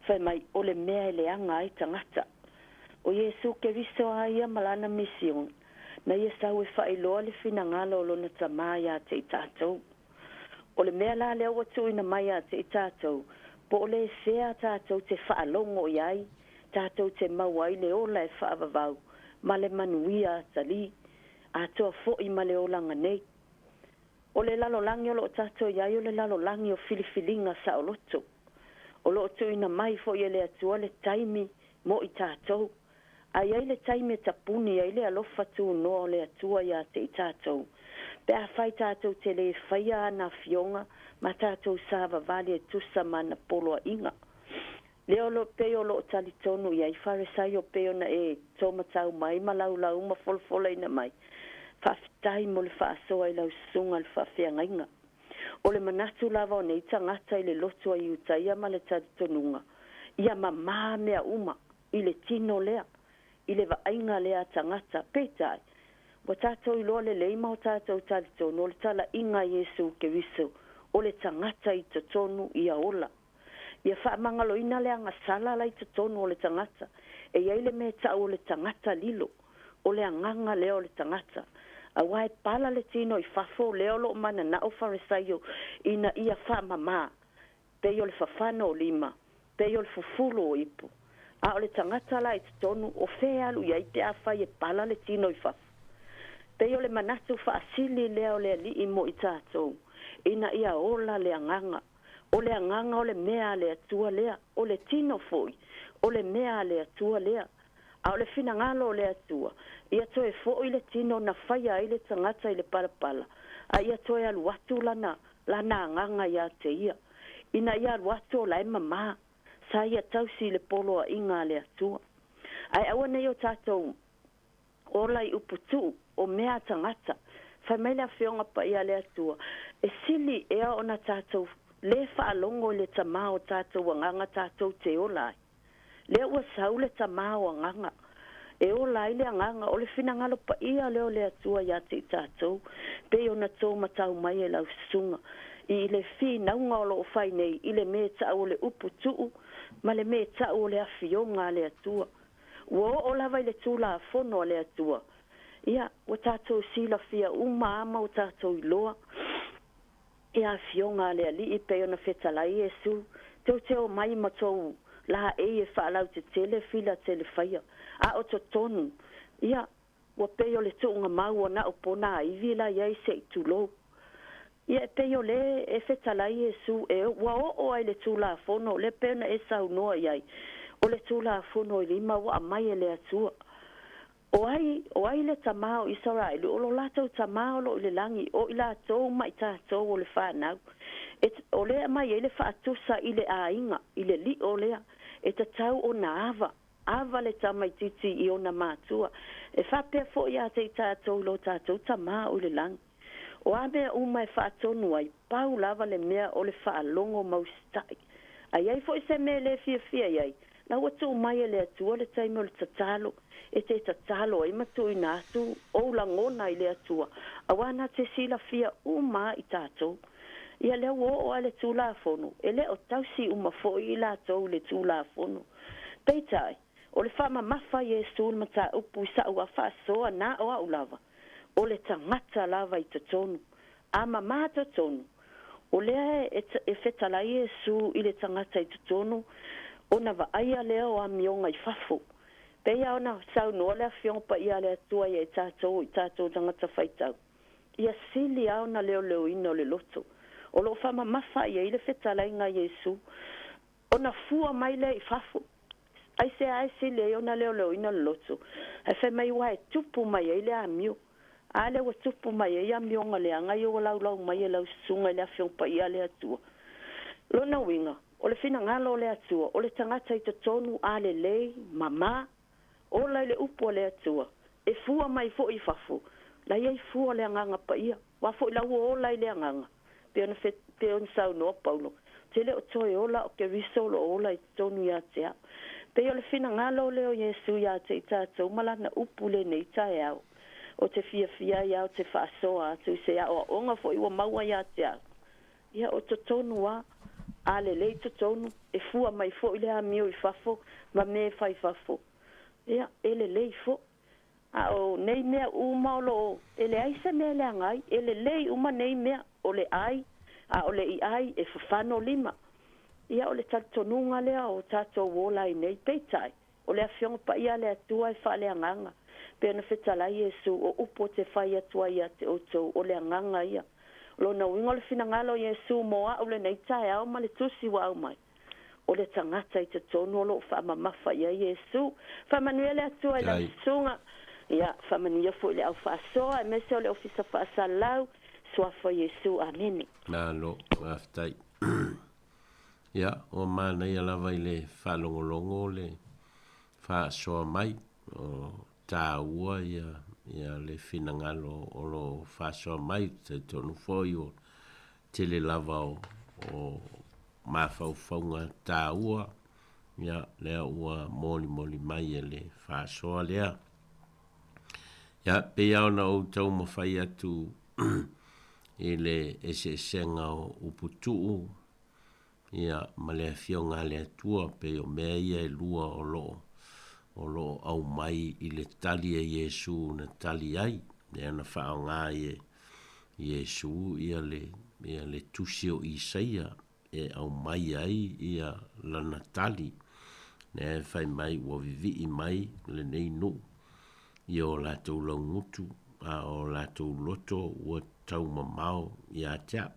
Whai mai o le mea le anga ai tangata. O Yesu ke viso ai malana mission. Na ia sau e whailoa le whina ngalo o lona tamaya te I tātou. O le mea la lea watu ina mai te I tātou. Po o le sea tātou te whaalongo iai. Tātou te mauai le ola e whaavavau. Ma le manuia tali. A toa fo I ma le olanga nei. O le lalo langi o lo tātou iai o le lalo langi o filifilinga sa o loto. O lo tu ina mai fo ia le atua le taimi mo I tātou. Ai le taimi tapuni ai le alofa tu no le atua ia te I tātou. Pe a whai tātou te le whaia ana fionga ma tātou sāva vali e tusa mana poloa inga. Leo lo peo lo tali tonu ia I wharesai o peo na e toma tau mai ma lau ma folfola ina mai. Whaftai mo le whaasoa I lau sunga le whawhianga inga. O le manatu lava o nei tangata I le loto ai utaia ma le talitonunga. Ia mamā mea uma I le tino lea. i le va'aiga lea tagata peitai ua tatou iloa lelei ma o tatou talitonu o le tala'iga iesu keriso o le tagata i totonu ia ola ia fa'amagaloina le agasala lai totonu o le tagata e iai le mea ta'u o le tagata lilo o le agaga lea o le tagata auā e pala le tino i fafo lea o lo'o manana'o farisaio ina ia fa'amamā pei o le fafana o lima pei o le fufulu o ipu a o le tagata la i totonu o fe alu iai te afai e pala le tino i fafo pei o le manatu fa'asili lea o le ali'i mo i tatou ina ia ola le agaga o le agaga o le mea le atua lea o le tino fo'i o le mea le atua lea a o le finagalo o le atua ia toe fo'i le tino na faia ai le tagata i le palapala a ia toe alu atu lana agaga iā te ia ina ia alu atu o lae mamā sa ia tausi le poloa'iga a le atua ae aua nei o tatou ola i uputu'u o mea tagata fai mai le afioga paia le atua e sili ea ona tatou le fa'alogo i le tamā o tatou agaga tatou te ola ai lea ua sau le tamā o agaga e ola ai le agaga o le finagalo paia lea o le atua iā te i tatou pei ona tou matau mai e laususuga i le finauga o lo'o fai nei i le me ta'u o le uputu'u ma le me ta'u o le afioga a le atua ua o'o lava i le tulafono a le atua ia ua tatou silafia uma ama o tatou iloa e afioga a le ali'i pei ona fetalai iesu teuteo mai ma tou la e fa'alau te tele fila tele faia a o totonu ia ua pei o le tu'uga mau ona o pona aivi la iai se'i tulou ia e pei o le e fetalai iesu e ua o'o ai le tulafono le pei ona e saunoa iai o le tulafono i lima ua amai e le atua o ai le tamā o Israel o lo latou tamā o lo i le lagi o i latou ma i tatou o le whanau o lea mai e le whaatusa i le aiga i le li o lea e tatau o na ava le tamaititi i ona mātua e whapea fo i a te i tatou lo tatou tamā o i le lagi o a mea uma e whaatonu ai pau lava le mea o le whaalongo maustai ai ai fo i se me le fia iai lau atu mai e le atua le taime o le tatalo e te tatalo ai matu i nātu o langona i le atua awana te sila fia uma i tātou ia leo o le tulafono e le o tausi uma fo i lātou le tulafono peitai o le whama mafa Iesu mata upu sa ua whaasoa na o au lava o le tangata lava i tatonu a mama tatonu o lea e whetala Iesu i le tangata i tatonu o na vaaia leo a mionga i fafo peia ona sau noa le afionga pa ia le atua i tātou tangata whaitau ia sili au na leo ino le loto o lo whama mafa ia i le whetala inga Iesu o na fua mai le i fafo ai se ai sili o na leo ino le loto e whai mai wa e tupu mai i le amio a le wa tupu mai i a mionga le anga i o lau mai e lau sunga i le afionga pa ia le atua lo na winga o le fina ngalo le atua o le tangata i tonu a le lei mama o la le upo le atua e fua mai fo i fafo la ia i fua le anganga pa ia wa fo la o la le anganga pe on sau no paulo te le o toi ola o ke risolo ola i tonu ia tea pe o le fina ngalo le o Yesu ia te i tātou malana upu le nei tae au o te fia ia o te whaasoa tu se ia o onga fo iwa maua ia tea ia o to tonu a ale le to tonu e fua mai fo ile a mio i fafo ma me fai fafo ia ele le fo a o nei mea uma o lo ele ai se mea le angai ele le uma nei mea o le ai a o le i ai e fafano lima ia o le tatonunga lea o tato wola i nei peitai o le afionga pa ia le atua e fa le anganga pe na fetala Yesu o upo te fai atua ia te oto o le anganga ia lo na wingo le finangalo Yesu moa o le nei tae au ma le tusi wa au mai o le tangata i te tonu lo fa mamafa ia Yesu fa manuele atua i la sunga ia fa manuia fo le au fa soa e mese o le ofisa fa salau swafa Yesu ameni na lo aftai ia o mana ia lava i le fa longolongo le fa soa mai o taua ia le finangalo o lo fa soa mai te tonu foi o tele lava o mafaufaunga taua Ia, lea ua moli mai e le whaasoa lea. Ia, pe au na o tau mawhai atu e le esenga o uputuu. Ia, ma lea fionga lea tua pe o mea ia e lua o loo au mai i le tali e Yesu na tali ai. Lea na whao ngā e Yesu ia le tusio Isaia e au mai ai ia lana tali. Ne fai mai ua vivi mai le nei no. I o lātou laungutu a o lātou loto ua tau mamao ia tea.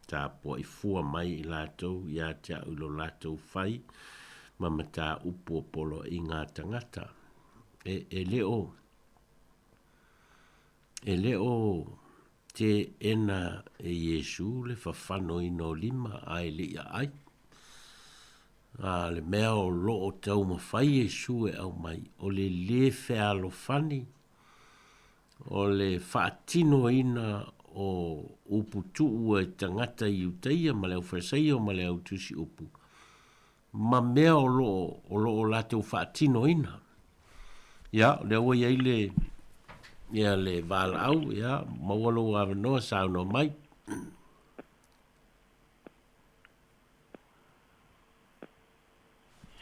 Tā po i fua mai i lātou ia tea ulo lātou fai. Mama tā upo polo i ngā tangata. E leo te ena e Yesu le whawhano i no lima ai le ia ai. Le mea o loo tau mawhai Yesu e au mai. O le whea lo whani. O le whaatino ina o uputu ua tangata i utaia ma leo whaseio ma leo tusi upu. Ma mea o loo lātou whaatino ina. Ia, leo wa iai le wala au, ia, mawalo wa noa sao no mai.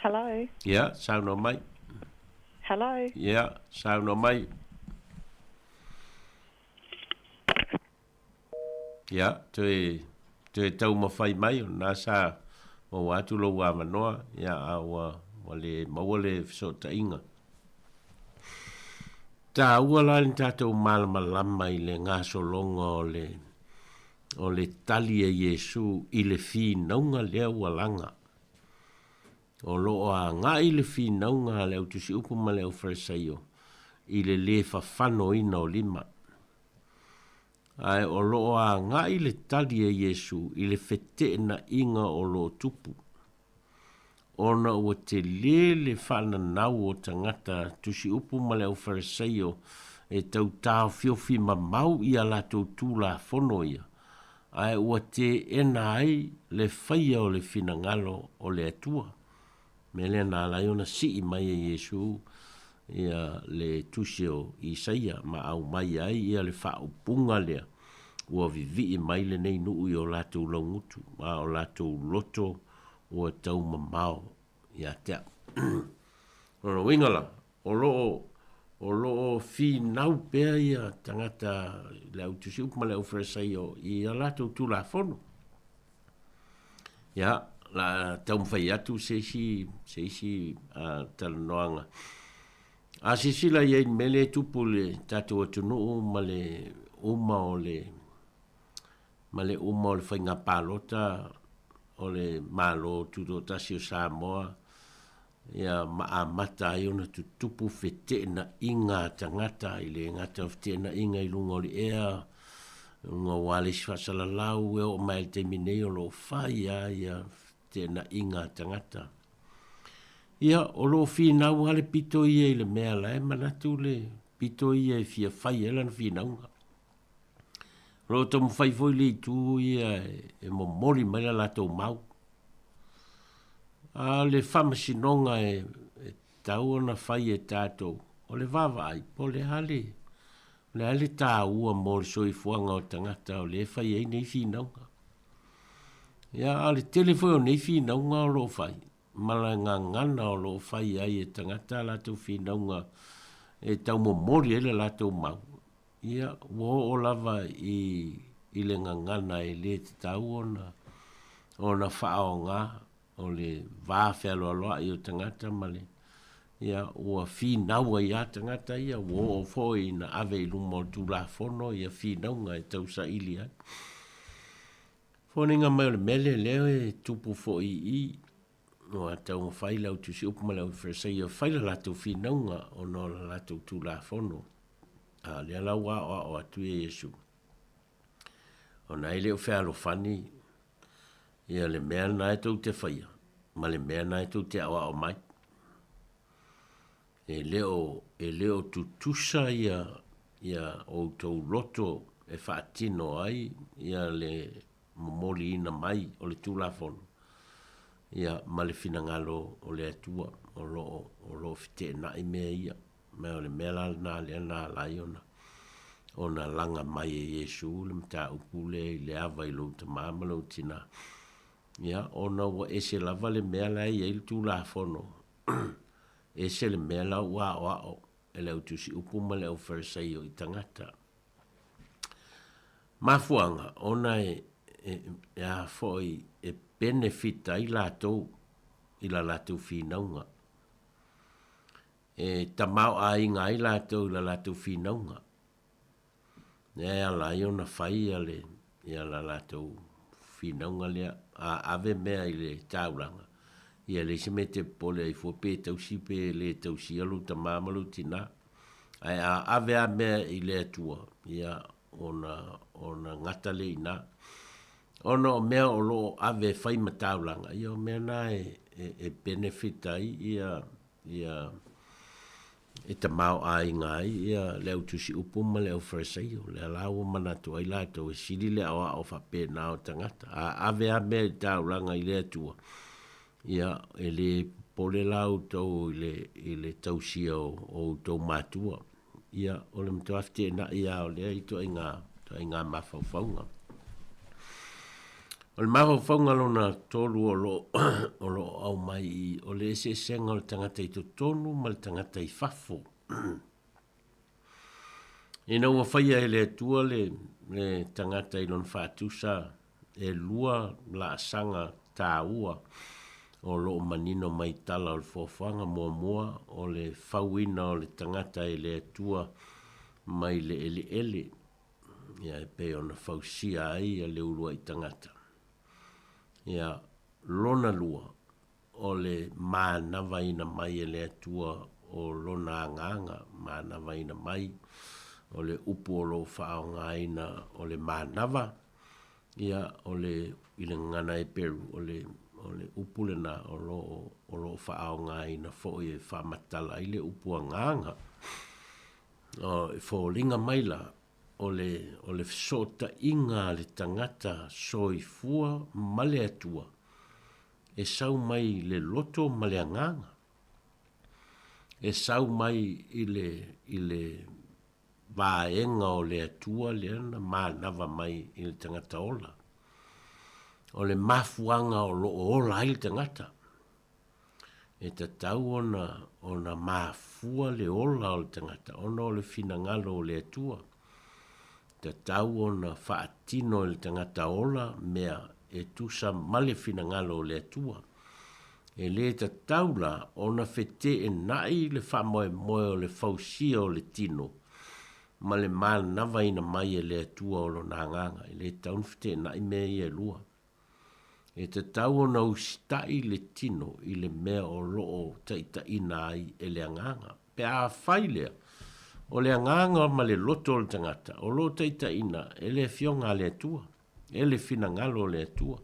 Hello. Yeah, sao no mai. Hello. Yeah, sao no mai. Yeah, te tau mawhai mai, nā sa mo watu lo wa manoa, ia a wale mawale fisota inga. Tā ua lani tātou malama i le ngā solonga o le tali e Yesu i le fi naunga lea ua langa. O loo a ngā i le fi naunga leo tusi upu ma leo Farisaio i le whawhano ina o lima. Ai o loo a ngā i le tali e Yesu i le whete na inga o loo tupu. Ona ua te le whana nau o tangata tusi upu ma leo Farisaio e tau tāo fiofi ma mau i a latou tūla whono ia. Ai ua te ena ai le whaia o le fina ngalo o le atua. Me le nā laiona si i mai e Yesu ia le tusio Isaia ma au mai ai ia le whaupunga lea. Ua vivi i mai le nei nuu i o latou laungutu ma o latou loto ua tau mamao ia tea. Ora wingala, o loo fi nau pea ia tangata leo tusi upma leo Farisaio i a latou tūla whono. Ia, la tau mwhai atu seisi talanoanga. A sisila iei mele tupu le tatou atunu ma le uma o le whainga pālota o le malo tuto tasi o Samoa. Ia mata ai ona tutupu whete na inga tangata i le ngata whete na inga i lunga o le ea. Lunga wale si whasalalau e o mai te minei o lo whai ia te na inga tangata. Ia o lo whinau hale pito ia i le mea lai manatu le pito ia i fia whai e lana whinaunga. Lo tamu whai foi le tu ia e mo mori mai la lato mau. A le whamasinonga e tau ona whai e tātou. O le wawa ai, po le hale. Le hale tā ua mori soi fuanga o tangata o le whai ei nei whinaunga. Ia a le telefoi o nei whinaunga o lo whai. Mala ngana o lo whai ai e tangata lato whinaunga e tau mo mori ele lato mau. Ia wo o lava i le ngana e le te tau ona whao ngā. O le vāwhelo aloa i o tangata male. Ia ua whinaua i a tangata ia wo o foi na ave i lumo o tūla whono ia whinaunga e tau sa ili ai. Whoninga mai o le mele leo e tupu foi i. No a tau mo whailau tusi upumalau Farisaio whaila latou whinaunga o no latou tūla whono. A lea lau o atu e Yesu. O na ele o whelo whani. Ia le mea na e tau te whaia, ma le mea na e tau te awa o mai. E leo tutusa ia o tau loto e whaatino ai, ia le momoli ina mai o le tūla whono. ia ma le finagalo o le atua o lo fitenaʻi mea ia me o le mea lalana lea na alai ona langa mai e Iesu le mataupu le i le ava i lou tamā ma lou tinā ia ona ua ese lava le mea lai ai le tulafono ese le mea lau aʻoaʻo e le autusi upu ma le au farisai o i tagata mafuanga ona a foi e benefit ai latou i la latou finauga e tamao aiga ai latou i la latou finauga e alai ona fai ia la latou finauga lea a ave mea i le taulaga ia le isi me te pole ai fua pe tausi pe le tausi alu tamā ma lou tinā ae a ave a mea i le atua ia ona ngata le ina ona o mea o lo ave fai mataulanga ia o mea na e benefit ai ia e tamau ai ngai ia le utusi upu ma le farisai o le alaua manatu ai latou e sili le awa o whapena o tangata a ave a mea i taulanga i le atua ia e le pole lau tau i le tausia o tau matua ia o le mtuafte na ia o le i to inga mafaufaunga o le mafaufaunga lona tolu o lo au mai o le ese senga o le tangata i tonu ma le tangata i fafo ina ua whaia e le atua le tangata i lon whātusa e lua la sanga tā ua o lo manino mai tala o le fōwhanga mua o le whauina o le tangata i le atua mai le ele ia e pe ona whausia ai a le ulua i tangata ia lona lua o le mānawa ina mai e le atua o lona anganga mānawa ina mai o le upu o lo whaonga ina o le mānawa ia o le ile ngana e peru o le upule na o lo whaonga ina fo e whamatala i le upu anganga o e fōlinga maila o le sota inga le tangata soifua ma le atua e sau mai le loto ma le anganga e sau mai i le vaenga o le atua le ana mānawa mai i le tangata ola o le mafuanga o lo ola ai le tangata e tatau ona mafua le ola o le tangata ona o le finangalo o le atua tatau ona whaatino le tangata ola mea e tusa male finangalo o le atua e le tatau la ona fete e nai le whamoe moe o le fausia o le tino ma le mānawa ina mai e le atua o lo nanganga e le taun fete e nai mea i e lua e tatau ona ustai le tino i le mea o loo taita ina ai e le anganga pe a whailea o le anganga ma le loto o le tangata o lo taita ina e le fionga le atua e le finangalo le atua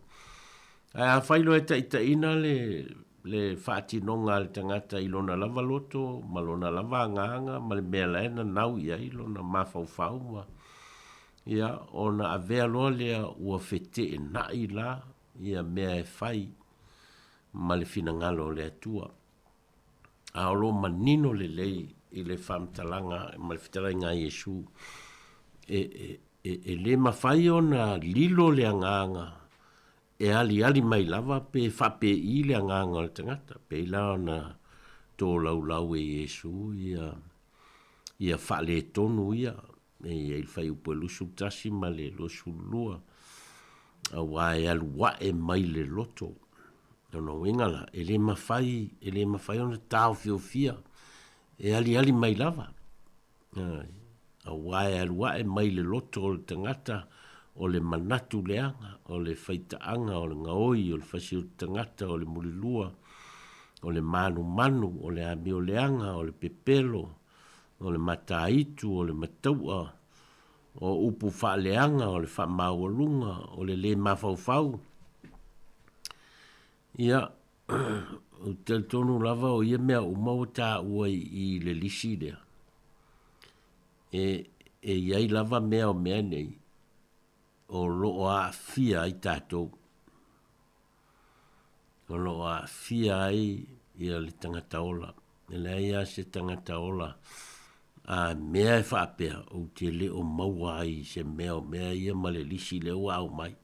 a whailo e taita ina le whaatinonga le tangata i lona lava loto ma lona lava anganga ma le mea laena nau ia i lona mawhauwhau ma ia ona avea loa lea ua fete e nai la ia mea e whai ma le finangalo le atua a o lo manino le lei i le whamtalanga ma le whitarainga Iesu e le mawhai ona lilo le anganga e ali mai lava pe whape i le anganga le tangata pe ila ona tō lau e Iesu ia whale tonu ia e whai upo lusu tasi ma le lusu lua a wae alu wae mai le loto no wingala e le mawhai ona tau fiofia e ali mai lava a wae alu wae mai le loto o le tangata o le manatu leanga o le whaitaanga o le ngaoi o le whasi o le tangata o le mulilua o le manu o le ami o leanga o le pepelo o le mataitu o le mataua o upu whaaleanga o le whamaualunga o le mawhauwhau ia o te tonu lava o ia mea umau tā ua i le lisi lea e iai lava mea o mea nei o loo a fia i tātou o lo a fia ai ia le tangata ola. E le ia se tangata ola a mea e whaapea o te le o maua ai se mea o mea ia ma le lisi le o au mai.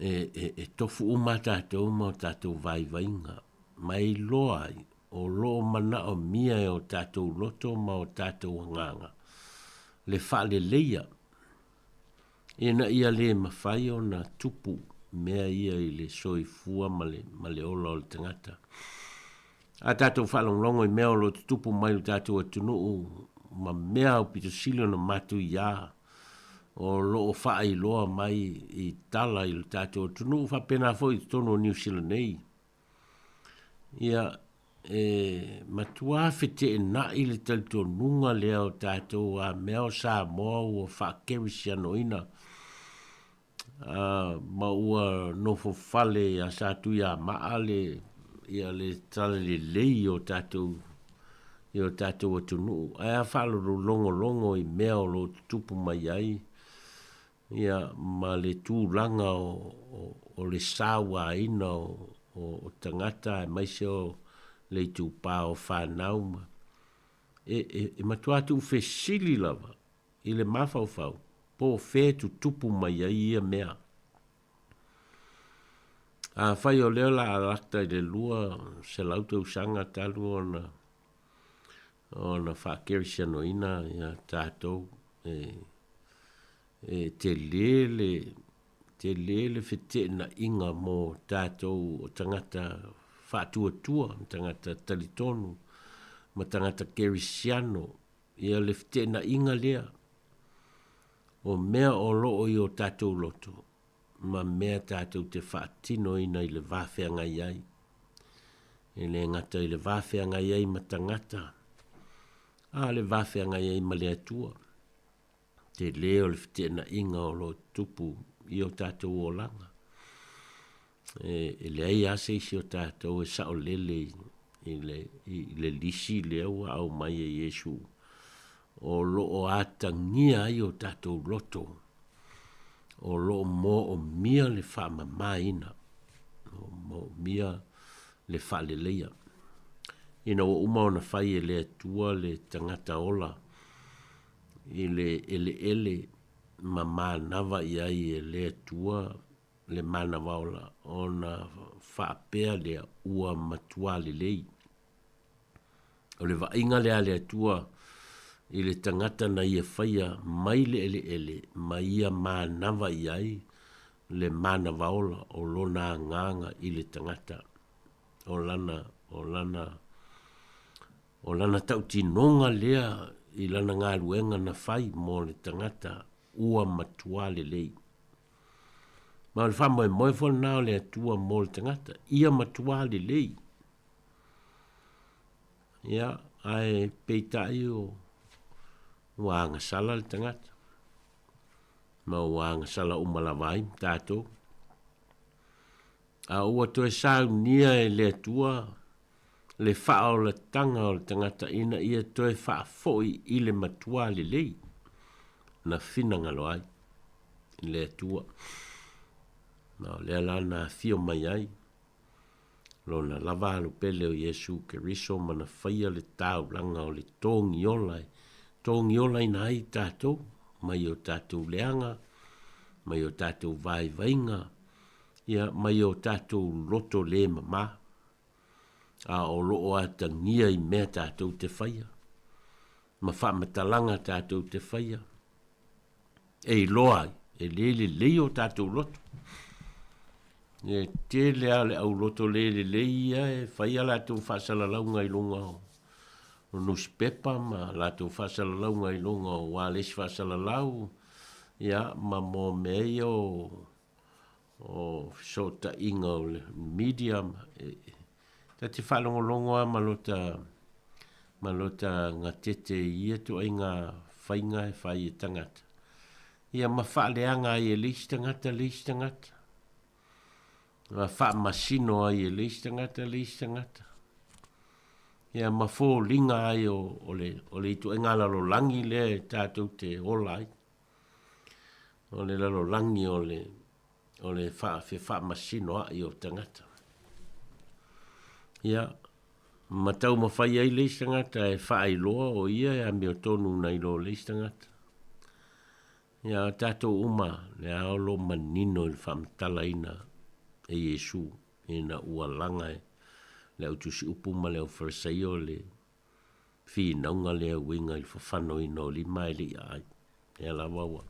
E tofu uma tātou ma o tātou vai vainga. Mai loa ai o lo mana o mia e o tātou loto ma o tātou nganga. Le wha le leia. E na ia le mawhai o na tupu mea ia i le soifua ma le ola o le tangata. A tātou whalonglongo i mea o lo tupu mai o tātou atunu ma mea o pito silo na matu ia. O lo o wha i loa mai i tala i lo tātou atunu wha pena fo i tono New Zealand nei. Ia matua fete na i le talito nunga lea o tātou a mea o sa moa o wha kerisi anoina. Ma ua nofo fale a sa tu ia maale ia le tala le lei o tātou atunu. Aia whalo longo i mea o lo tupu mai ai. Ia ma le tūlanga o le sawa ina o tangata mai se o le tūpā o whānauma. E matua tu fesili lava i le mawhau po fe tu tupu mai ai ia mea. A whai o leo la alakta i le lua se lauta usanga talu o na whakerisi anoina ia tātou te lele fete na inga mo tātou o tangata whātua, tangata talitonu, ma tangata kerisiano, ia le fete na inga lea. O mea o loo i o tātou loto, ma mea tātou te whaatino ina i le wāwhianga iai. E le ngata i le wāwhianga iai ma tangata. Le wāwhianga iai ma le atua. Te leo le fite na inga o lo tupu i o tātou o langa. E le ai ase isi o tātou e sao lele i le lisi leo au mai e Yesu. O lo o atangia i o tātou loto. O lo mo o mia le wha mamaina. O mo mia le wha le leia. Ina o uma o na whai e le atua le tangata ola. I ele ma manava i ai e le atua le manava ola. O na whaapea le ua matua le lei. O le vainga le atua i le tangata na ia whaia mai le ele ma ia manava i ai le manava ola o lona nganga i le tangata. O lana tautinonga lea i lana ngā luenga na whai mō le tangata ua matua le lei. Ma le whamoe moe fo nao le atua mō le tangata, ia matua le lei. Ia, ai peitai o wāanga sala le tangata. Ma wāanga sala umalawai, tātou. A ua toe sau nia e le atua, le wha o le tanga o le tangata ina ia toe wha foi i le matua le lei. Na whina ngalo ai, le atua. Na le alana fio mai ai. Lona lava alu pele o Yesu ke riso mana whaia le tau langa o le tōngi olai. Tōngi olai na ai tātou, mai o tātou leanga, mai o tātou vai vainga, ia mai o tātou loto le mama. A o loo ata ngia i mea tātou te whaia. Ma wha matalanga tātou te whaia. E loai, e lele leo tātou loto. E te lea le au loto lele leia e whaia lātou whasalaunga i lunga o. Newspaper ma lātou whasalaunga i lunga o wāles whasalalau. Ia ma mō mea o sota inga o le media ta te whalongolongo a malota ngā tete ia tu ai ngā whainga e whai e tangata. Ia ma whaaleanga ai e leis tangata. Ma wha masino ai e leis tangata. Ia ma fō linga ai o le tu ai ngā lalo langi le tātou te olai. O le lalo langi o le o le wha masino a i o tangata. Ia, matau mawhai ai leis tangata e wha ai loa o ia e ami o tonu nei lo leis tangata. Ia, tātou uma le aolo manino i whamtala ina e Yesu e na ua langa e le au tusi upu ma le au wharasaio le fi naunga le au winga i whawhano i no li mai li ai. E la wawa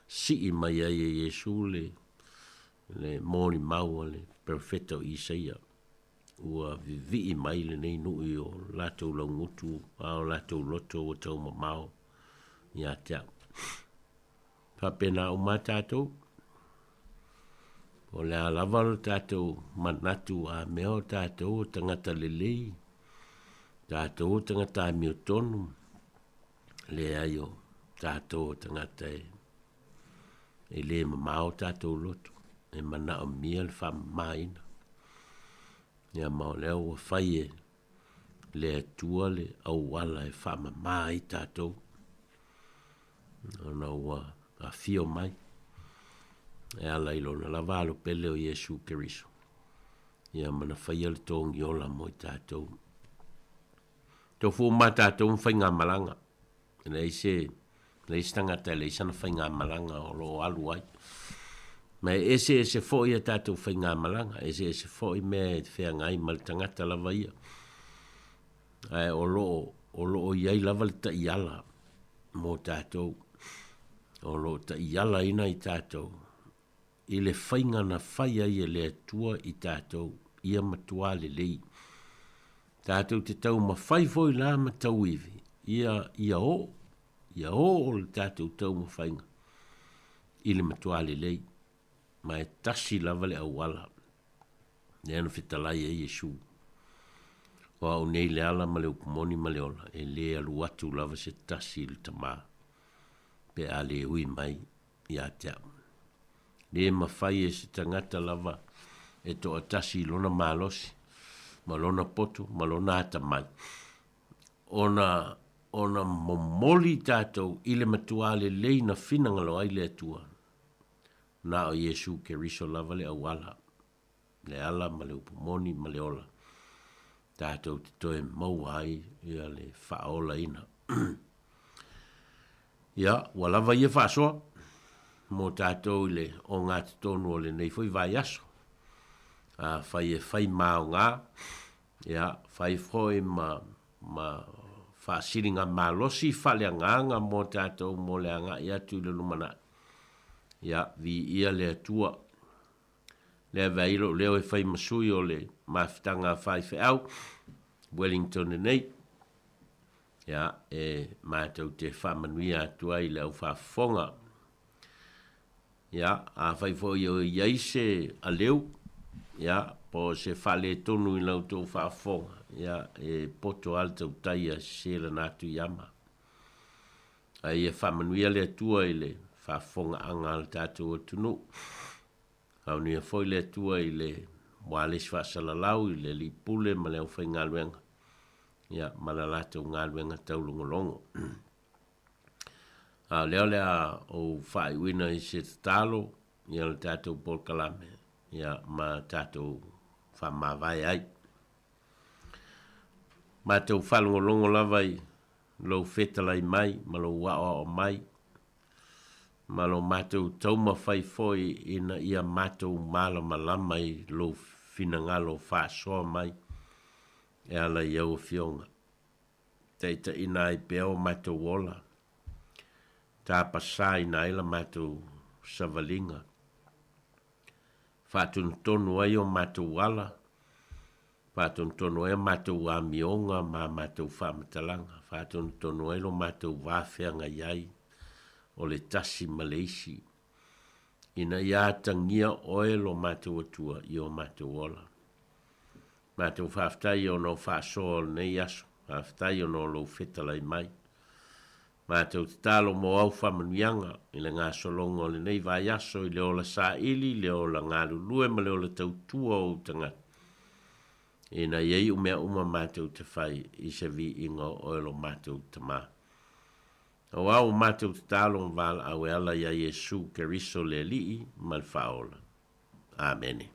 si i mai ai e Yesu le mori maua le perfetto Isaia. Ua vivi i mai le nei nui o latou laungutu a o latou loto o tau mamao i a teau. Papena o mātātou, o le alawal tātou manatu a meo tātou o tangata lelei, tātou o tangata a mio tonu, le aio tātou o tangata e le mamao tātou loto, e mana o mia le whamaina. Ia mao leo o whaie le atua le au wala e whamamai tātou. Ona ua a fio mai. E ala ilo na lavalo pele o Yesu Keriso. Ia mana whaia le tōngi ola mo i tātou. Tō fu ma tātou mwhai ngā malanga. Ina ise, le istangata le isana whai ngā malanga o lo alu ai. Me ese fo ia tātou whai ngā malanga. Ese fo i me whea ngai mal tangata lava ia. Ai o lo iai lava le ta iala mo tātou. O lo ta iala ina i tātou. I le whainga na whaia i le atua i tātou. Ia matua le lei. Tātou te tau ma whai foi la ma tau iwi. Ia o le tātou tau ma whainga. I le matua le lei. Ma e tasi lava le awala. Ne anu whitalai e Yesu. O au nei le ala ma le upumoni ma le ola. E le alu atu lava se tasi le tamaa. Pe a le hui mai i a teau. Le mawhai e se tangata lava e to atasi lona malosi, ma lona poto, ma lona ata mai. Ona momoli tātou i le matua le lei na whinangalo ai le atua. Na o Yesu Keriso lava le awala. Le ala ma le upumoni ma le ola. Tātou te toe mau ai ia le whaola ina. Ia, walava ia whasoa, mo tātou le o ngā te tonu o le nei fwoi vai aso. Whai mao ngā, ia, whai fwoi ma whaasiringa malosi whale nganga mo tātou mo le anga ia tu le lumana. Ia, vi ia le atua, le veilo leo e whai masui o le mawhitanga whai whiau, Wellington e nei. Ia, e mātou te whamanuia atua i leo whawhonga. Ia, a whai fwoi o iaise a leo. Ia, po se whale tonu i lau tō whawhonga. Ia, e poto altau taia sela nātu iama. A ia whamanuia le atua i le whawhonga anga al tātou o tunu. Au nia fwoi le atua i le wales whasalalau i le li pule ma leo whai ngaluenga. Ia, malalata o ngā luenga tau longolongo. Leo lea o whai wina i se talo, ia le tātou Paul Kalame, ia ma tātou whamawai ai. Ma tau whalongolongo lavai, lo whetalai mai, ma lo wao o mai, ma lo mātou tauma whai foi ina ia mātou mala malama i lo finangalo whaasoa mai. E ala iau fionga. Teita ina i peo mātou wola. Tā pasā ina ila mātou savalinga. Whātun tonu ai o mātou wala. Whātun tonu ai o mātou amionga ma mātou whamatalanga. Whātun tonu ai o mātou wāwhianga iai o le tasi Malaysi. Ina ia tangia oelo mātou atua i o mātou wola. Mātou whaftai o no whaasol nei aso, whaftai o no lo whetalai mai. Mātou te talo mo au whamanuianga i le ngā solongo le nei vai aso i le ola sa ili, le ola ngā lulue ma le ola tautua o tangata. E na iei umea uma mātou te whai i se vi ingo oelo mātou te mā. O au mātou te talo ngā au e ala ia Yesu Keriso le lii mal whaola. Amene.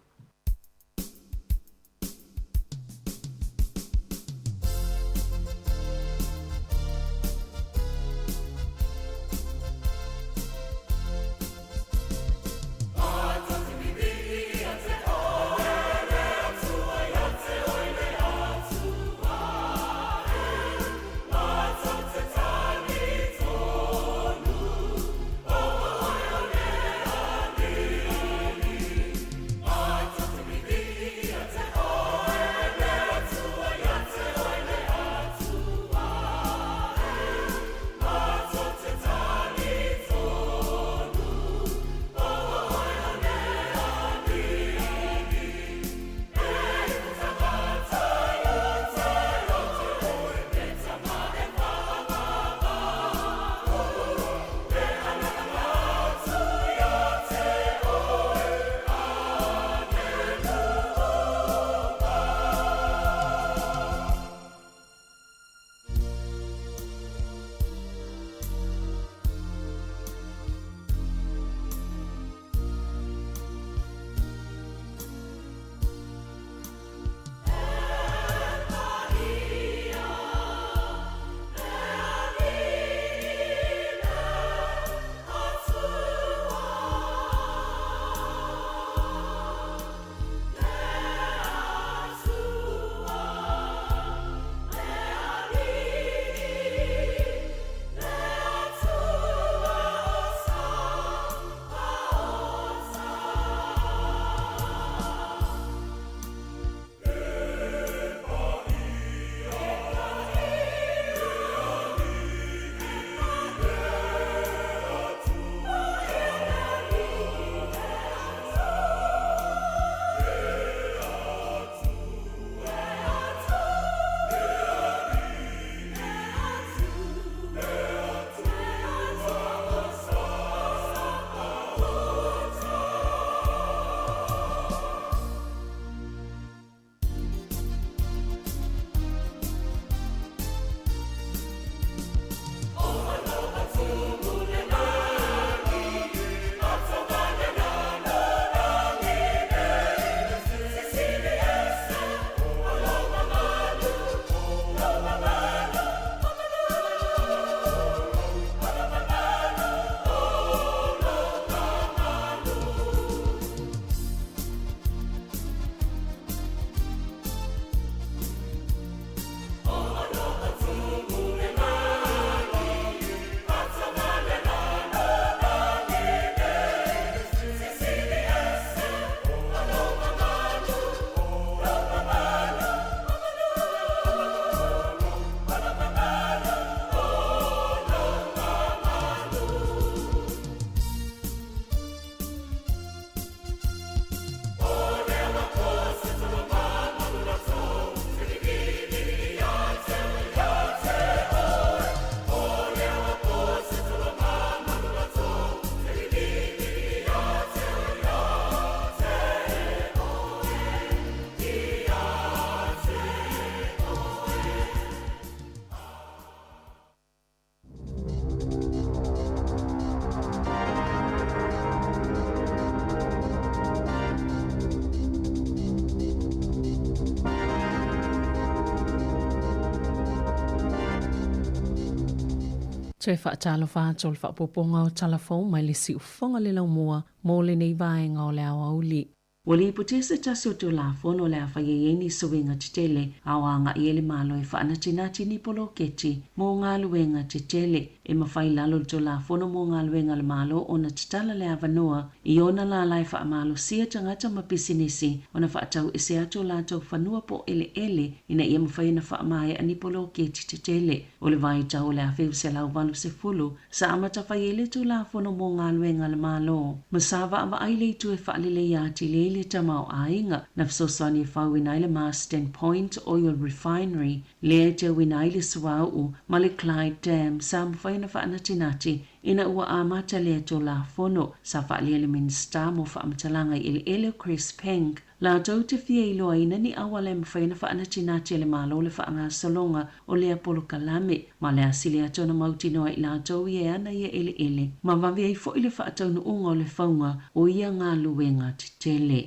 Te whaatalo whātol whaapoponga o talafo mai le si ufonga le lau mua mō le nei vaenga o le awa uli. Wa le ipotesa tasi o te la fono le awhaieieni suwenga titele awanga i ele malo e whaanatinati ni polo keti mō ngā luenga titele e mawhai lalo to la fono mō ngā luenga le malo o na titala le awanoa i ona la lai wha malo sia tangata mapisinisi o na whaatau e se ato la tau whanua po ele ina ia mawhai na wha mai ani polo keti titele o le vai tau le awheu se lau walu se fulu sa amata whaiele to la fono mō ngā luenga le malo. Masawa ama aile tu e whaalele iati le tamau ainga na fsosani fau inaile Marsden Point Oil Refinery le te winaile suau ma le Clyde Dam sam faina whaanatinati ina ua amata le tola fono sa faalia le minista mo faamatalaga i ele Chris Peng la tau te fia i loa ina ni awale mawhaina whaanatinati le malo le whaangasalonga o le Apollo Kalame ma le asili atona mauti noa i la tau i ana i ele ma wawi ai fo i le whaataunu unga o le whaunga o ia ngā luenga te tele.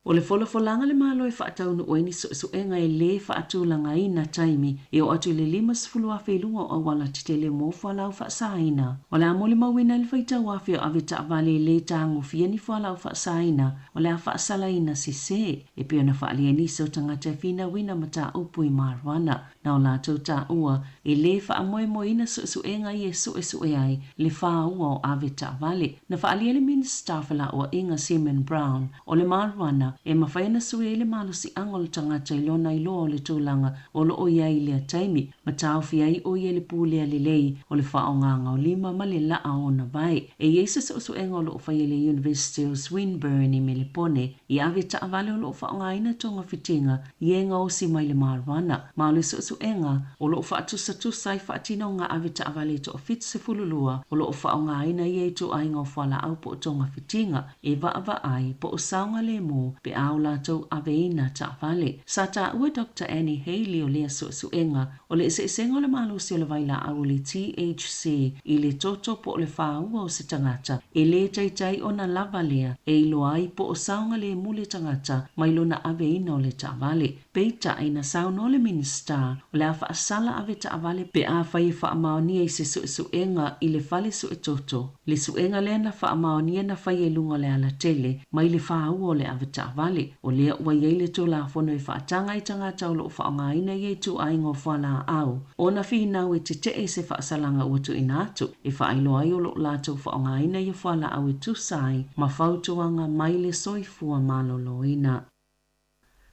O le folafolanga le malo e whaataunu o ini suenga e le whaatulanga ina taimi e o atu le 5 whewhilunga o wala te tele mo whalau whaasaina. O le amole mawina le whaita wawhi o avita avale le tangu fia ni whalau whaasaina o le a whaasalaina si se e pio na whaalia ni so tangata fina wina mata upu i marwana na o la tauta ua e le whaamoe mo ina suenga i e sue ai le wha ua o avita avale na whaalia le minister whala o Inga Seaman Brown o le marwana e mawhaina sue le malo si angol tangata ilona ilo o le tūlanga o lo o iai lea taimi ma tauwhi ai o ia le pūlea le lei o le whaonganga o 5 ma le laa o na vai e yeisa so engo lo o whai le University of Swinburne i Melipone i ave ta avale o lo o whaongaina tonga fitinga i enga o si mai le marwana ma o le so enga o lo o whaatusa i whaatino ngā ave ta avale to o fit se fululua o lo o whaongaina i eitu ainga o whala au po o tonga fitinga e va ai po o saunga le mo pe au la tau aveina ta vale. Sa ta ua Dr. Annie Haley o lea suenga o le senga o le malusi o le vaila au le THC i le toto po o le whaua o se tangata e le taitai o na lava lea e ilo ai po o saunga le mule tangata mailo na aveina o le ta vale. Peita aina sauna o le minista o le a whaasala ave ta vale pe a whai whaamaonia i se suenga i le vale toto. Le suenga lea na whaamaonia na whai e lunga le ala tele mai le whaua o le ave ta vale o lea ua iei le tōla whono i whaatanga i tangata o lo whaongaina i tu aingo whala au. O na whihinau e te se whaasalanga ua tu inatu e whailo ai o lo lātou whaongaina i whala au e tu sai ma whautuanga mai le soifua maloloina.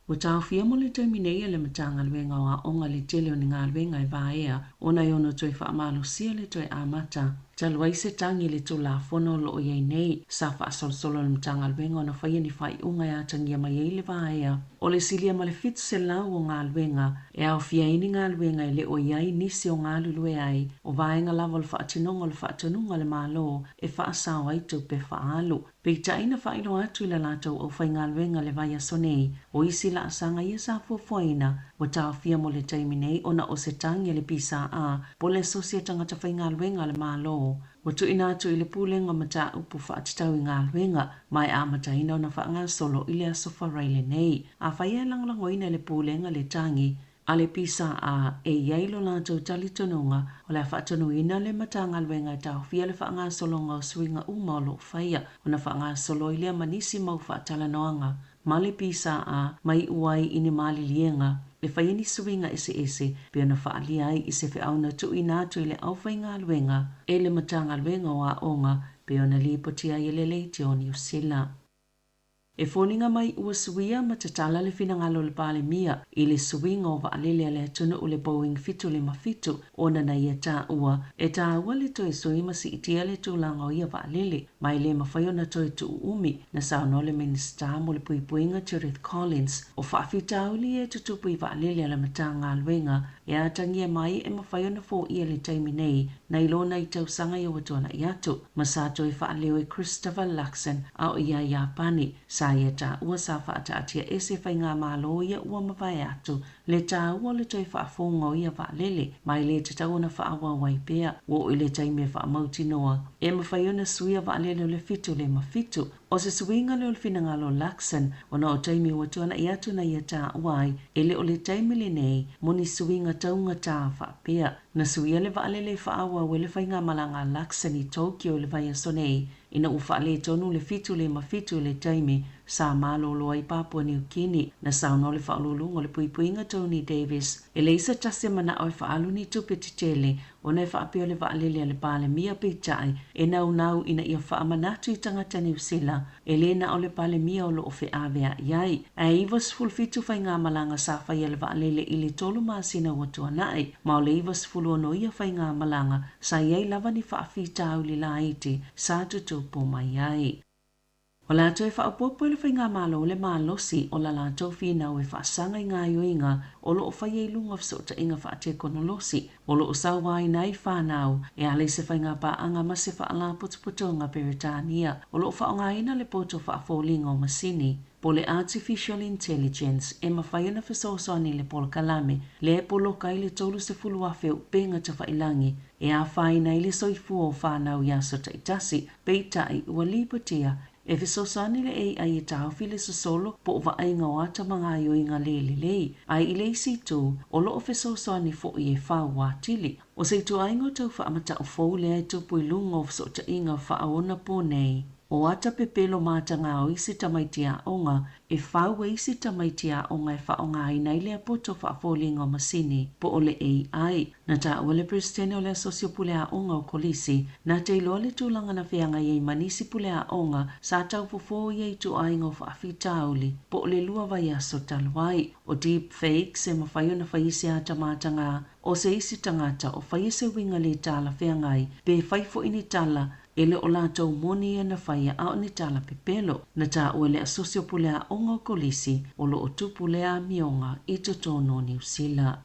Ua tauwhia mo le tauminei le matanga luenga o onga le tele o ni ngā luenga i vaea o na iono toi whaamalo sia le toi amata. Talwai se tangi le tula fono lo iei nei sa whaasol le matanga luenga o na whaia ni whai unga ya tangia mai ei le vaea. O le silia ma le fitu se lau o ngā luenga e au fia ini ngā luenga i le o iei nisi o ngā lulue ai o vaenga lava le whaatinonga le whaatanunga le malo e whaasau ai tu pe whaalu. Peita ina whailo atu i la lātou o whai ngā luenga le vaia sonei o isi la asanga ia sa fuafuaina o tauwhia mo le taiminei o na o se tangi le pisa a po le sosia tangata whai ngā luenga le malo. O tu ina atu i le pūlenga mata upu whaatitau i ngā luenga mai a mata ina o na whaanga solo i le asofa raile nei. A whaia langlango ina le pūlenga le tangi a le pisa a e iailo lātou tali tonunga o le whaatonu ina le matanga luenga e tau fia le whaanga solonga o swinga uma o lo whaia o na whaanga solo i le manisi mau whaatala noanga. Ma le pisa a mai uai ini mali lienga le whaieni suinga ese pia na whaalia ai i se whiauna tu inatu i le awhai ngā luenga e le matanga luenga o a onga pia na li potia i le leiti o New Zealand. E fōninga mai ua suia ma te tala le whinangalo le pāle mia i le suinga o waalele le atuna o le Boeing 757 o na na ia tā ua e tā ua le toi suima si itia le tūlanga o ia waalele mai le mawhaio na toi tu umi na sauno le minista mo le puipuinga Cherith Collins o whaafitau li e tutupu i waalele le matanga luenga e atangia mai e mawhaio na fō ia le taimi nei na ilona i tausanga i watuana i atu ma sāto i whaaleo e Christopher Luxon a o ia Japani sa ia tā ua sa whaataatia e se whai ngā mālo ia ua mawai atu le tā ua le toi whaafonga o ia waalele mai le te tau na whaawa waipea o i le taimi e whaamauti noa e mawhai ona suia waalele le fitu le mafitu o se suinga le o le whinangalo Luxon o na o taimi watuana i atu na ia tā uai e le o le taimi le nei moni suinga taunga tā whaapea na suia le waalele whaawa we le whai ngā malanga Luxon i Tokyo le vai sonei ina ufa le tonu le fitu le mafitu le taimi sa malolo ai Papua New Guinea na sauno le whaalulungo le puipuinga Tony Davis e le isa tase mana o whaalu ni tupe titele o nei whaapio le waalele le pāle mia peitai e nau ina ia whaamanatu i tangata New Zealand e le na o le pāle mia o lo o awea iai a ivas fulfitu whai ngā malanga sa whai le waalele i le tolu maasina watua nai ma o le ivas fulu ono ia whai ngā malanga sa iai lava ni whaafitau li la iti sa tutupu mai iai. O la toi fa popo le whainga malo le malosi o la la tau whina o e whaasanga i ngā yoinga o lo o whai e lunga fsota inga wha te konolosi. O lo o sauwai nei whanau e ale se whainga pa anga ma se wha ala putuputonga Peritania. O lo o whaonga ina le poto wha folinga o masini. Po le artificial intelligence e mawhaiana whasosoani le polo kalame le e polo kai le tolu se fulu awheu penga ta whailangi e a whaina i le soifua o whanau i aso taitasi peitai ua lipatia e whasosoani le AI e tauwhi le sasolo po o waainga o ata mga yoinga le lei ai i le isi tū o lo o whasosoani fo i e whau wātili. O se tu aingo tau whaamata o fau le ai tupu i lunga o whasota inga whaaona po nei. O ata pepelo mātanga o isi tamaitia onga, e whau e isi tamaitia onga e whaonga i nei lea poto whaafolinga o masini po o le AI. Na ta ua le presidente o le asosio pulea onga o kolisi, na te iloa le tūlanga na whianga i manisi pulea onga sa tau fofo i ei tu ainga o whaafitauli po o le lua vai aso talwai. O deep fake se mawhaio na whaise ata mātanga o se isi tangata o whaise winga le tala whiangai pe whaifo ini tala ele o lātou moni e na whaia ao ni tala pepelo na tā ua le asosio pulea onga o kolisi o lo o tupulea mionga i totono New Zealand.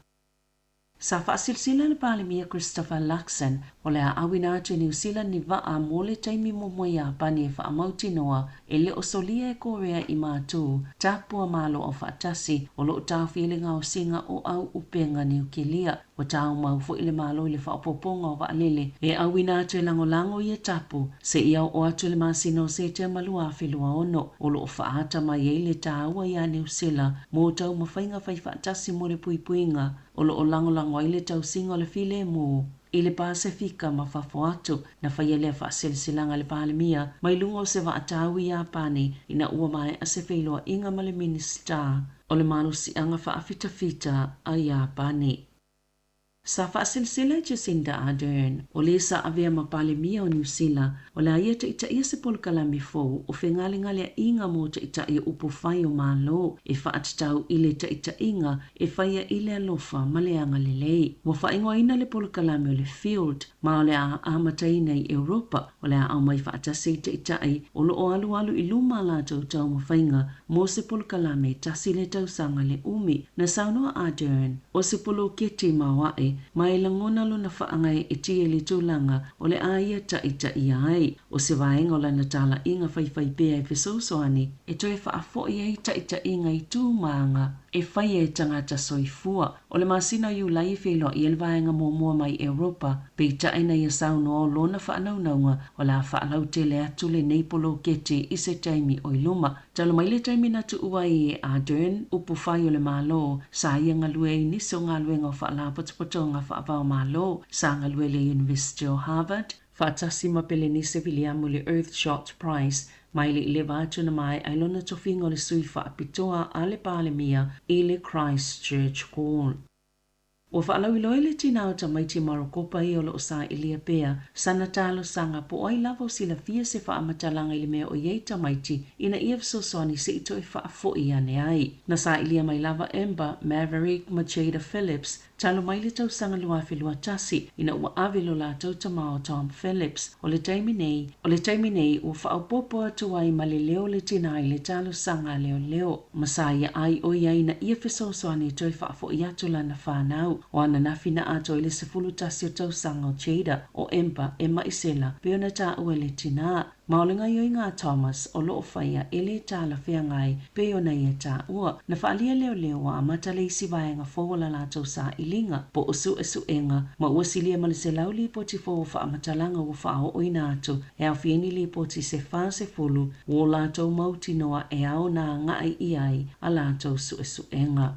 Sa whaasilsila na palimia Christopher Luxon o le a awina atu New Zealand ni waa mo le taimi momoia pani e whaamauti noa e le o solia e Korea i mātū tapua malo o whaatasi o lo tāwhilinga o singa o au upenga niukilia o tāu mau fo ile malo i le whaapoponga o waalele e awina atu e lango i e tapu se ia o atu le masino se te malua whilua ono o lo o whaata mai e le tāua i a New Zealand mo tau mawhainga whai whaatasi mo le puipuinga o lo o lango i le tau singa o le file mo i le Pasifika ma whafo atu na whaia lea whaasilsilanga le palemia mai lunga o se waatau i a pane ina ua mai a se whailoa inga ma le minista o le manusi anga whaafitafita a i a pane. Sa whaasilsila Jacinda Ardern o le sa avea ma palemia o New Zealand o le aia te ita ia se polokalami fou o whengalingalea inga mo te ita ia upo whai o malo e whaatatau i le te ita inga e whaia i le alofa ma le anga lelei. Wa whaingoa ina le polokalami o le field ma o le a amataina i Europa o le a au mai whaatasi te ita i o lo o alu i luma la tau ma whainga mo se polokalami tasi le tausanga le umi na saunoa Ardern o se polo keti mawae mai langona lo na whaangai e tia le tūlanga o le aia ta ita i ai o se vaenga o la natala inga whaiwhai pēa e whesosoani e toi whaafo i ai ta ita inga i tūmaanga e whai e tangata soifua o le masina iu lai whilo i el vaenga mua mai Europa pe ta ina i sauno o lona whaanaunaunga o la whaalau te le atu le neipolo kete i se taimi o iluma talo mai le taimi natu ua i e Ardern upu whai o le malo sa ia ngalue i niso ngaluenga o whaala potopoto nga whaavao malo sa ngalue le University of Harvard whaatasi mapele ni se William le Earthshot Prize mai le leva atu na mai ailona tofinga o le sui whaapitoa a le palemia i le Christchurch Hall. O whaalau iloi le tina o ta maiti marokopa i o lo sa ilia pea, sana talo sanga po ai lavo sila fia se whaamatalanga ili mea o iei ta maiti ina ia vsosoani se ito i whaafo i ane ai. Na sa ilia mai lava Ember, Maverick, Majeda Phillips, talo mai le tau sanga luafi lua tasi ina ua avilo la tau tamao Tom Phillips o le taimi nei ua whaapopo atu ai ma le leo le tina i le talo sanga leo. Masaya ai o ia ina ia vsosoani toi whaafo i atu lana whanau. O ana nafina ato ile se fulu tasi o tau sanga o Jada o Ember e maisela pe ona ta ua le tina. Maulinga yoi ngā Thomas o loo whaia ele tala whiangai pe ona ia ta ua. Na whaalia leo wa amata le isi vaenga fōwala lātou sa ilinga po usu enga ma ua silia malise lauli poti fōwa wha amatalanga ua whao oina atu e au fieni li poti se wha se fulu o lātou mauti noa e au nā ngai iai a lātou su enga.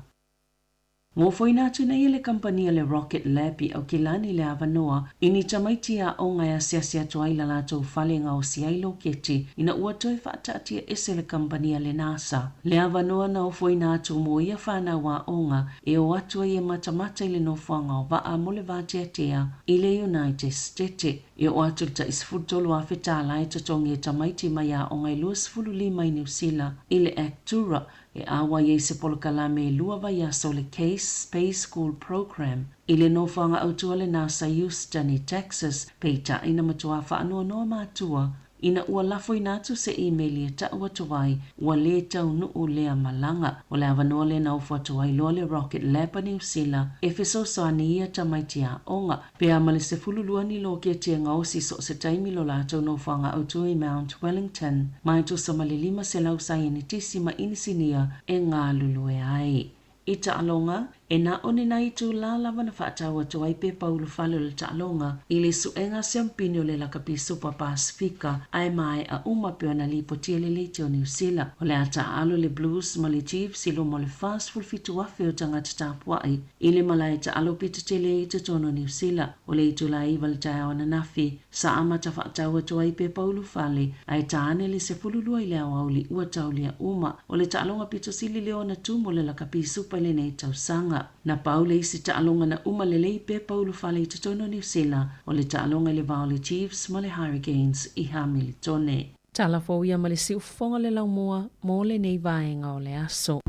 Ngō whoina atu nei le kampania le Rocket Lab i au kilani le avanoa ini tamaiti a o ngai a siasia tuaila lātou whalenga o siailo keti ina ua toi whaatatia ese le kampania le NASA. Le avanoa na o whoina atu mo ia whana wa onga e o atua i e matamata i le no whanga o waa mo le vāteatea i le United States. E o atu ta isfutolo a whetala e tatongi e tamaiti mai a o ngai luas fululima i New Zealand i le Actura e awa i se polokalame lua vai aso le Case Space School Program i le nofanga autua le NASA Houston i Texas peita ina matua whaanoa noa mātua ina ua lafo ina atu se email e ta ua tuwai ua le tau nuu lea malanga o le avanoa le na ufa tuwai loa le Rocket Lab a New Zealand e feso soani ia tamaitia onga pe amale se fululua ni lo ke tia ngau si so se taimi lo lato no fanga autui Mount Wellington mai tu sa malilima se lau sa initisi ma inisinia e ngā lulue ai. Ita alonga, e na one na itu la lava na whaatawa tuai pe Paulo Fale le ta alonga, i le suenga siampini o le lakapi Super Pasifika, ai mai a uma peo na li potia le leite o New Zealand, o le ata alo le Blues ma le Chiefs silo mo le fast fulfitu wafe o tangata tapuai, i le malai ta alo pita tele i te tono New Zealand, o le itu la iwa le tae na nafi, sa ama ta whaatawa tuai pe Paulo Fale, ai ta ane le se fululua i le awauli ua taulia uma, o le ta alonga pito sili leo na tumo le lakapi Super le nei tausanga. Na paule isi taalonga na umalelei pe Paulo Fale i tono New Zealand o le taalonga le Valley Chiefs ma le Hurricanes i Hamiltone. Tala fo ia ma le siufonga le laumua mo le nei vaenga o le aso.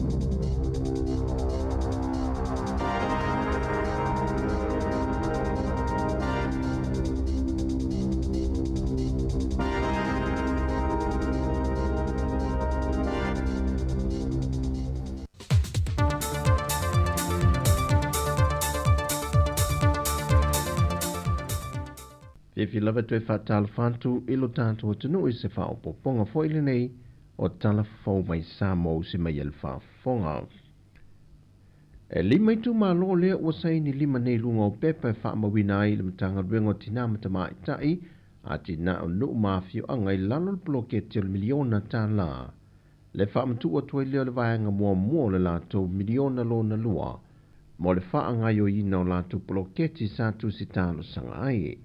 If lava tue whaatala whantu ilo tātou tunu i se whaopoponga foile nei o tala whau mai sā mou se mai el whafonga. E lima i tu mā lo lea ua saini lima nei lunga o pepa e whaamawina ai le matanga ruengo tina matamai tai a tina o nuu mawhio angai lalo le bloke te o miliona tā la. Le whaamatu o tuai leo le vaianga mua le lātou miliona lo na lua mo le whaangai o ina o lātou bloke ti sātu si tālo sanga ai.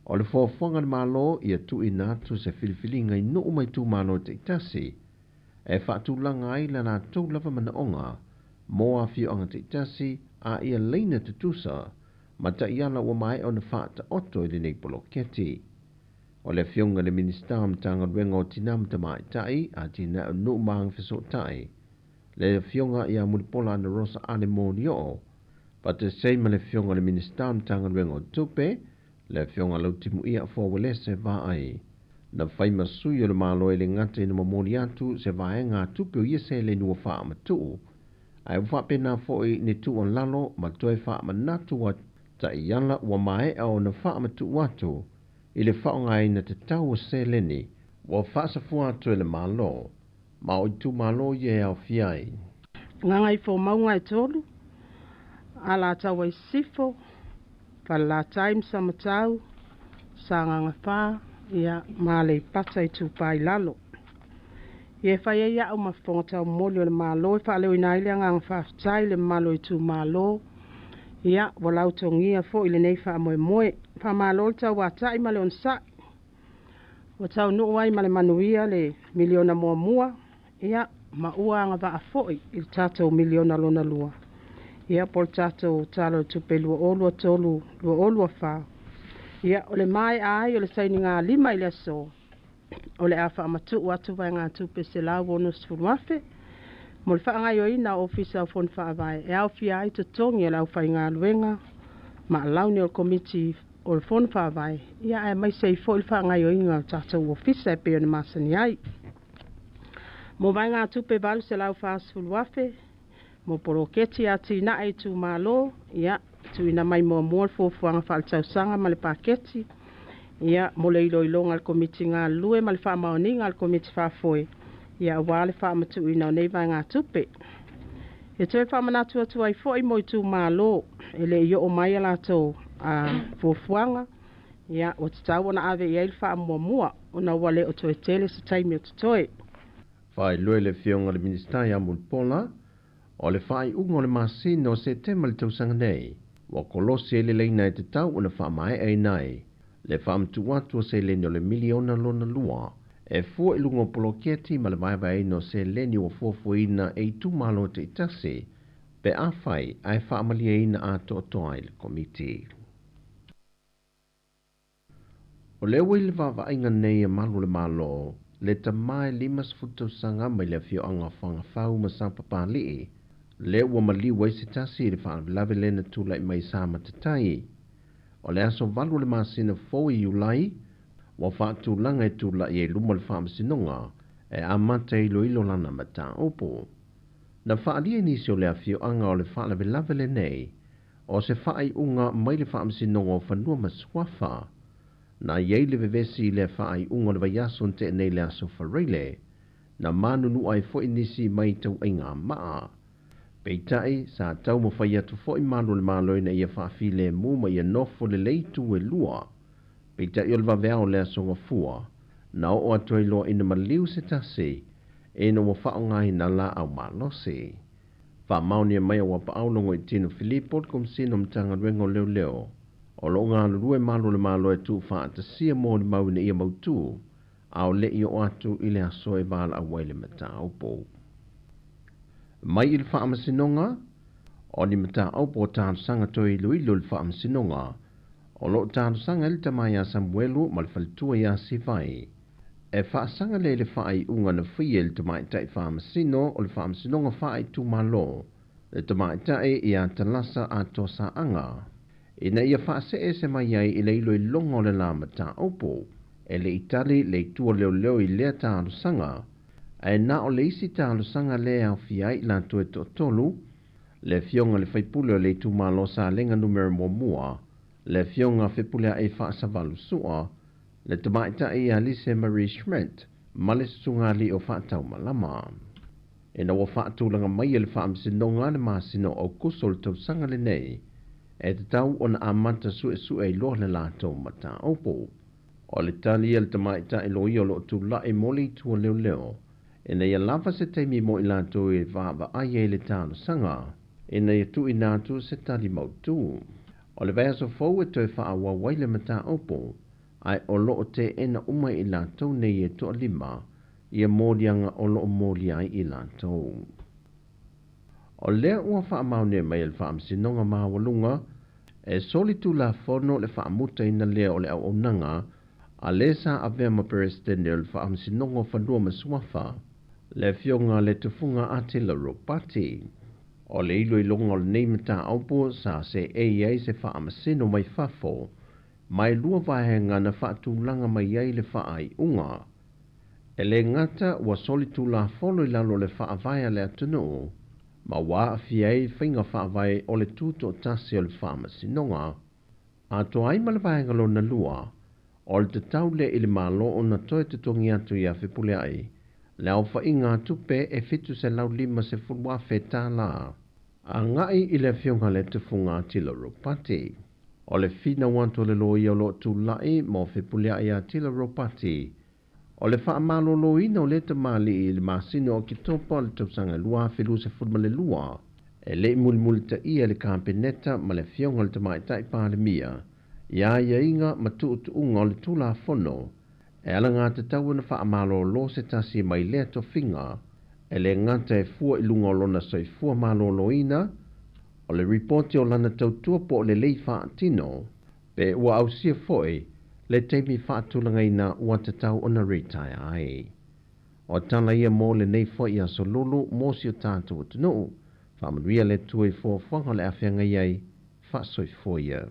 O le fōwhanga le malo ia tu inatu se filifilinga i nuu mai tu malo te itasi. E whaatu langa ai la nā tau lava mana onga, mō a whio anga te itasi a ia leina te tusa, ma ta iala ua mai o na whaata oto i le nei poloketi. O le whionga le minister mtanga ruenga o tinam ta mai tai, a tina o nuu maang fiso tai. Le whionga ia muripola na rosa ane mōni o, pa te seima le whionga le minister mtanga ruenga o tupe, le whionga lau timu ia fōwele se vā ai. Na whaima sui o le malo e le ngata ina mamoni atu se vāe ngā tupe o ia se le nua wha amatu. Ai whape nā fōi ni tu on lalo ma toe wha amanatu wa ta iala wa mae au na wha amatu watu i le wha ngai na te tau o se leni wa wha sa fua atu e le malo. Ma o tu malo ye au fiai. Ngā ngai fō maunga e tolu, ala tawa i sifo, Pala time sa matau, sa nganga wha, ia male pata i tūpai lalo. Ie whaia ia au mawhonga tau moli o le malo, e wha leo inaile nganga whaftai le malo i tū malo, ia walau tongia fo i le nei wha moe moe, wha malo le tau watai ma le on sa. Wa tau nuai ma le manuia le miliona mua, ia ma ua anga wa a foi i tatou miliona lona lua. Ia por tato talo tupe lua olua tolu, lua olua wha. Ia ole mai ai, ole saini ngā lima ili aso. Ole awha amatu watu vai ngā tupe se lau wonu sfuruafe. Mo le wha ngai o ina ofisa au fon wha vai. E au fia ai to tongi ala au whai ngā luenga. Ma lau ni o komiti o le fon wha vai. Ia ai mai sei fo il wha ngai o ina tato ofisa e peo ni masani ai. Mo vai ngā tupe valu se lau wha sfuruafe. Mo poroketi a tina e tu malo, ia, tu ina mai mo mua fuanga wha tau sanga ma le paketi, ia, mo le ilo ilonga al komiti ngā lue ma le wha maoninga al komiti wha foe, ia, wale wha matu ina o neiva ngā tupe. E tue wha manatu atu ai foe mo i tu malo, ele i o mai ala tau fuanga, ia, o te tau ona ave i eil wha mua, ona wale o toe tele sa taimi o te toe. Whai lue le whionga le ministai amul pola, o le whai ungo le masino o se tema le tausanga nei, wa kolosi e le leina e te tau una wha mai e nei, le whamtu watu o se leni o le miliona lona lua, e fua ilungo poloketi ma le vaiva e no se leni o fuafuina e tu malo te itase, pe a whai ai whaamali e ina ato o toa i le komiti. O le wai le vava inga nei e malu le malo, le tamai limas futusanga mai le fio anga whanga whau ma sampapa lii, le ua mali wai se tasi le wha lave lena tula i mai sa matatai. O le aso valu le masina fo i ulai, wa whaatulanga e tula i e luma le whaamasinonga e amata i loilo lana mata opo. Na whaalia nisi o le afio anga o le whaalawe lavele nei, o se whaai unga mai le whaamasinonga o whanua maswafa, na iei le vevesi le whaai unga le vaiason te nei le aso whareile, na manunu ai fo inisi mai tau inga maa. Peitai, sa tau mo whai atu fo i manu le maloina ia whaafile muma ia nofo le leitu e lua. Peitai o le vaveao le asonga fua, na o atoi loa ina maliu se tase, e no mo whaongai na la au malose. Wha mauni mai o wapa aulongo i tino Filipo kum sino mtanga ruengo leo leo, o lo ngā lurue malu le malo e tu wha atasia mo ni mau ia mautu, au le i o atu i le aso e vala a waile mata aupo. Mai il whaamasinonga, o ni mata aupo tānu sanga toi luilu il whaamasinonga, o lo tānu sanga il tamai a Samuelu malfalitua ia sivai. E whaasanga le whaai unga na whia il tamai tai whaamasino o le whaamasinonga whaai tu malo, le tamai tai ia talasa a tosa anga. Ina ia whaase e se mai ai i le ilo i longo le la mata aupo, e le itali le tua leo leo i lea tānu sanga, e na o le isi tālu sanga le au fiai la tue to tolu, le fionga le whaipule o le tu malo sa lenga numero mua, le fionga whipule e whaasa valu sua, le tamaita e a Lise Marie Schmidt, male sunga li o whaatau malama. E na wa whaatulanga mai le whaamsinonga le maasino o kusol tau sanga le nei, e te tau o na amanta sue i loa le lato mata opo. O le tali le tamaita e loi o lo tu la e moli tua leo leo, e na ia lava se teimi mo i lato e vava aie le tānu sanga, e na ia tu i nātu se tali mautu. O le vea so fau e toi wha awa waile mata opo, ai o loo te ena umai i lato nei e toa lima, ia mōlianga o loo mōli ai i lato. O lea ua wha maune mai le wha amsinonga mawalunga, e soli tu la fono le wha amuta ina lea o le au onanga, a lesa a vea ma peresidente o le wha amsinonga whanua maswafa, le fionga le tufunga ate la ropati. O le ilo i longa o le neimata aupo sa se ei se wha amasino mai fafo, mai lua vahenga na wha tūlanga mai ei le wha ai unga. E le ngata wa soli tu la folo i lalo le wha avaya le atunu, ma wā a fiei whainga wha avai o le tūto tasi o le wha amasinonga. A to ai ma le vahenga lo na lua, o le te taule i le malo o na toe te tongi atu i a whipule ai, le au whainga tupe e fitu se lau lima se fulwa whetā la. A ngai i le fionga le tufunga tila ropati. O le fina wanto le loi o lo tu lai mo whipule ai a tila ropati. O le wha amalo lo ina o le te mali i le masino o ki topa le tausanga lua whilu se fulma le lua. E le muli ta ia le kampeneta ma le fionga le tamai tai pāle mia. Ia inga ma tuunga o le tula fono. E ala ngā te tau na wha amalo lo se tasi mai lea to finga. E le ngata e fua i lunga o lona soi fua malo lo ina. O le reporti o lana tautua po o le lei wha atino. Pe ua au sia foi, le teimi wha atulanga ina ua te tau o na retire ai. O tala ia mo le nei foi a so lulu mo si o tātou o tunu. Wha manuia le tui fua whanga le awhianga iai, wha soi foi ia.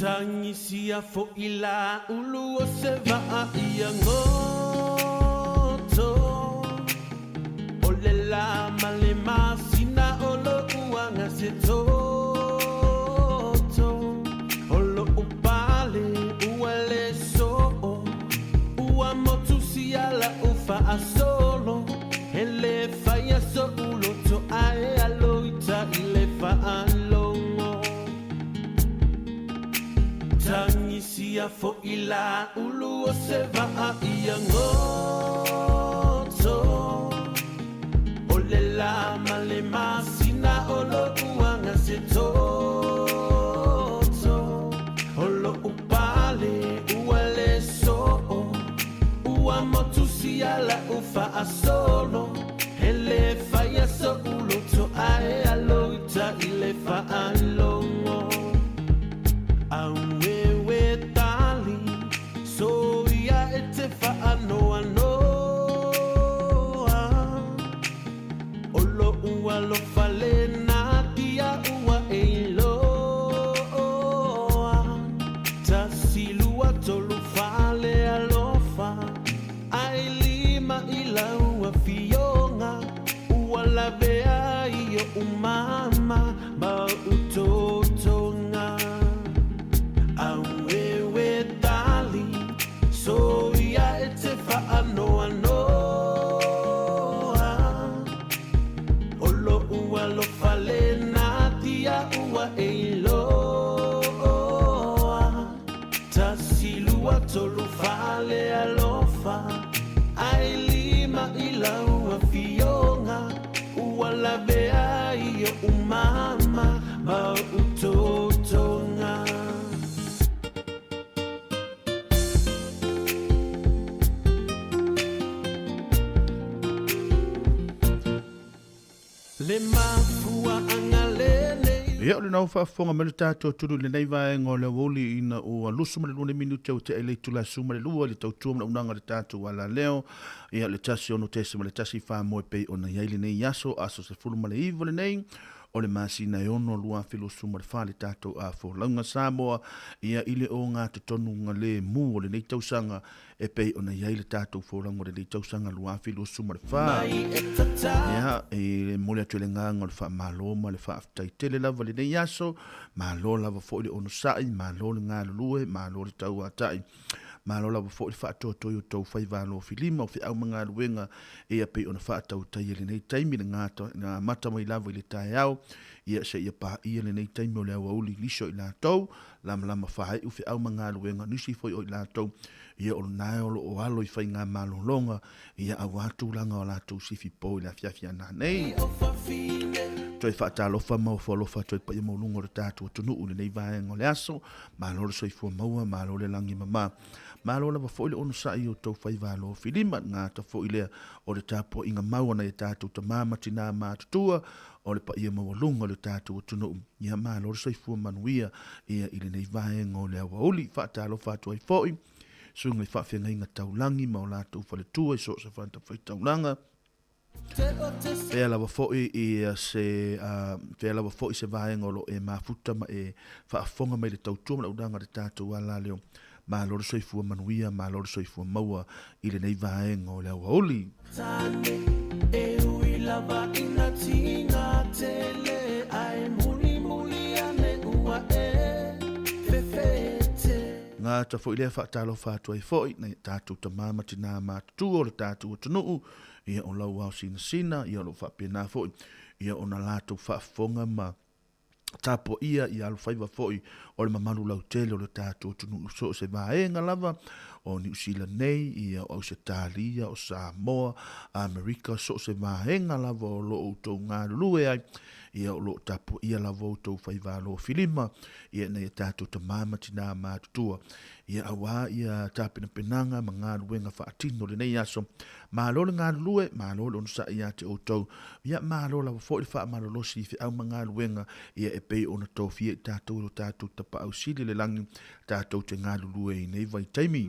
Tangisia fo ila ulu o se va ia ngoto o le la male masina o lo uanga se toto o lo upale uale so ua motu si ala ufa a solo ele faya so ulo to ae aloita ile fa alongo Tangisia fo ila ulu o se va ia ngoto o le la male masina o lo uanga se toto o lo upale uale so ua motu si ala ufa a solo ele faya so ulo to umama ma utotonga awewe tali so ia e te whaanoa noa olo ua lo fale na tia ua e loa ta silua tolu fale alofa ai lima ila ua fionga ua la bea iyo umama ma utotonga le mafua angalele ia o le nau whaafonga me le tātou turu le nei vaenga o le woli ina o alusu ma le lune minuta o te ele tula suma le lua le tau tuam na unanga le tātou ala leo ia le tasi ono tese ma le tasi wha moe pei o na iai le nei yaso aso se fulu ma le iwa le nei o le masina e ono lua filo suma le wha le tātou a fo launga Samoa ia ile o ngā te tonu ngā le mu o le nei tausanga e pei o na iai le tātou fo launga le nei tausanga lua filo suma le wha ia e mole atu le nganga le wha malo ma le wha aftai tele lava le nei yaso malo lava fo le ono sai malo le ngā lulue malo le tau atai malo lava fo le wha to yo tau whai valo filima o fi au mga luenga e a pei o na wha tau tai le nei taimi le ngā mata mai lava i le tai au ia se ia pa ia le nei taimi o le awa uli liso i la tau lama lama whai u fi au mga luenga nisi foi o i la tau ia o nai o o alo i whai ngā malo longa ia au atu langa o la tau sifi po i la fiafia na nei toi whaatalofa mau whalofa toi pa ia maulungo le tātua tunu ule nei vaenga o le aso malo le soifua maua malo le langi mama malo lava fo ile ono sai o tau whai valo filima ngā ta fo ilea o le tāpua inga maua na e tātou ta mama tina mātutua o le pa ia maulungo le tātua tunu ia malo le soifua manuia ia ile nei vaenga o le awa uli whaatalofa toi foi sunga i whawhenga inga taulangi ma o lātou whale tua i so se whanta whai taulanga Pea lava foi i se vaenga o lo e mafuta ma e whaafonga mai le tautua ma udanga le tātou ala leo ma loro soifua manuia ma loro soifua maua i le nei vaenga o le aua oli Tane e ui lava ina tina tele ai muli muli ane ua e fefete Ngā ta foi lea whaatalo whātua i foi na tātou ta mama tina mātua o le tātou tunuu ia o lau au sina ia o lo whapena foi ia o na lātou whaafonga ma tapo ia i alu whaiva foi o le mamaru lau tele o le tātou tunu so se vaenga lava o New Zealand nei ia o Australia o Samoa Amerika so se vaenga lava o lo utou ngā lue ai ia o lo tapo ia lava utou whaiva lo filima ia nei tātou ta mama tina mātutua ia awa ia tāpina penanga ma ngā luenga whaatino le nei aso malo le ngā lue malo le onsa ia te outou ia malo lava foi le wha malolosi fi au ma ngā luenga ia e pei ona tofie tātou tātou tapa au sili le langi tātou te ngā lue i nei vai taimi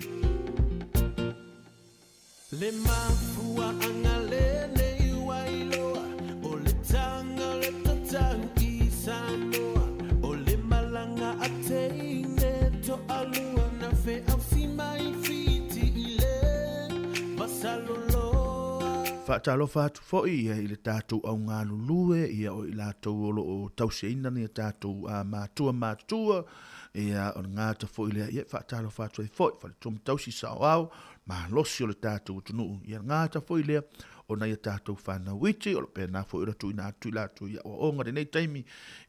Le mafua angale nei wailoa o le tanga le tatang i Samoa o le malanga a teine to alua na fe au si mai fiti i le masaloloa Whaatalo whaatu foi ia i le tātou au ngā lulue ia o i lātou olo o tauseina ni a tātou a mātua ia o ngā ta foi lea ia whaatalo whaatu e foi whale tom tausi sao au ma losi o le tātou tunu ia ngā ta foi lea o na ia tātou whanau witi o le pēnā foi ratu i nā tui lātou ia o onga renei taimi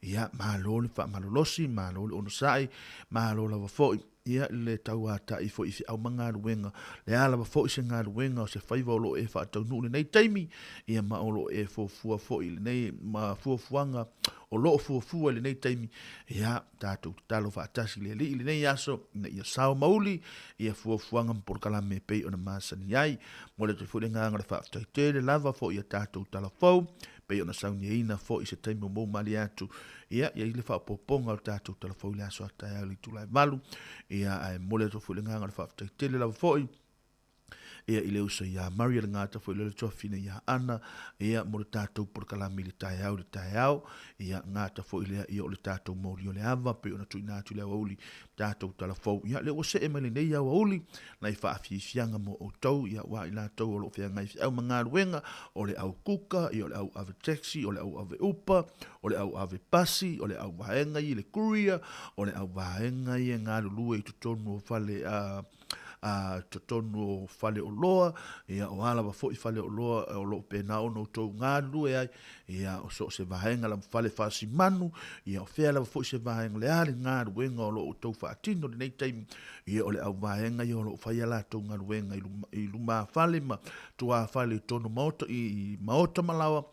ia ma lole wha malolosi ma lole ono sai ma lola wa foi ia le tau ata i foi fi au manga ruenga le ala wa foi se ngā ruenga o se whaiva o lo e whaatau nuu renei taimi ia ma o lo e fua foi le nei ma fuanga o lo fua le nei taimi ia tātou talo whaatasi le li le nei aso na ia sao mauli ia fuanga mpurkala me pei o na masani ai mo le te fule nganga le whaatai te le lava foi ia tātou tala fau pe ona sauni ina fo i se taimi mo mali atu ia le fa poponga o tātou telefoni aso atai ali tu lai malu ia ai mole to fulinga ngā fa tele la fo ia i le usa ia Maria le ngata fo le tofina ia ana ia mo le tatou por kalami le tai au ia ngata fo ile ia o le tatou mo le ava pe ona tuina tu le uli tatou telefon ia le o se e mele nei au uli na i fa fianga mo o tau ia wa ila tau o lo fia ngai au manga ruenga o le au kuka i o le au ave taxi o le au ave upa o le au ave pasi o le au vaenga i le kuria o le au vaenga i ngā lulu e tutonu o fale tutonu o fale o loa ia o ala fo i fale o loa o lo pena o no tau ngā lulu e ai ia o so se vaenga la fale fasi manu ia o fea la fo se vaenga le ali ngā ruenga o lo tau faatino le nei taimi ia o le au vaenga i o lo fai ala tau ngā ruenga i luma fale ma tua fale tonu maota i maota malawa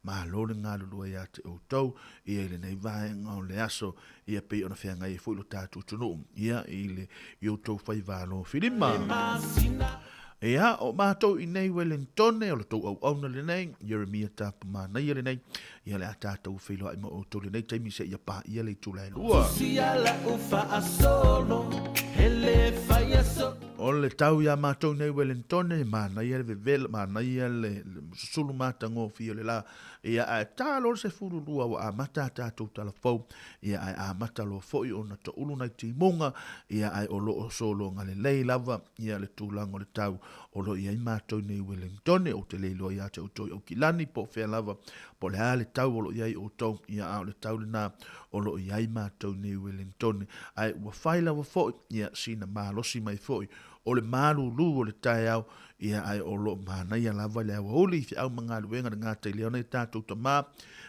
ma lore ngā lulu ia te o tau ia le nei vaenga o le aso ia pe ona fea ngai fo ilo tātou tunu ia i le i o tau fai valo filima ia o mātou i nei Wellington o le tau au auna le nei Jeremia tapu mana ia le nei ia le a tātou whilo ai mo o tau le nei taimi se ia pā ia le tūlai lua o le tau ia mātou nei Wellington mana ia le vevela mana ia le susulu mātango fio le la ia a tālo se furu lua wa a mata tātou talafou ia a mata lo foi o na to ulu nai timunga ia ai o lo o solo ngale lei lava ia le tūlango le tau o lo ia i mātou nei Wellington o te leilo ia te utoi o kilani po fea lava po le ale tau o lo ia i o tau ia a o le tau le nā o lo ia i mātou nei Wellington ai ua whaila wa foi ia sina mālosi mai foi o le malu lu o le tai au ia ai o lo mana ia lava le au oli fi au manga luenga ngā te leona i tātou ta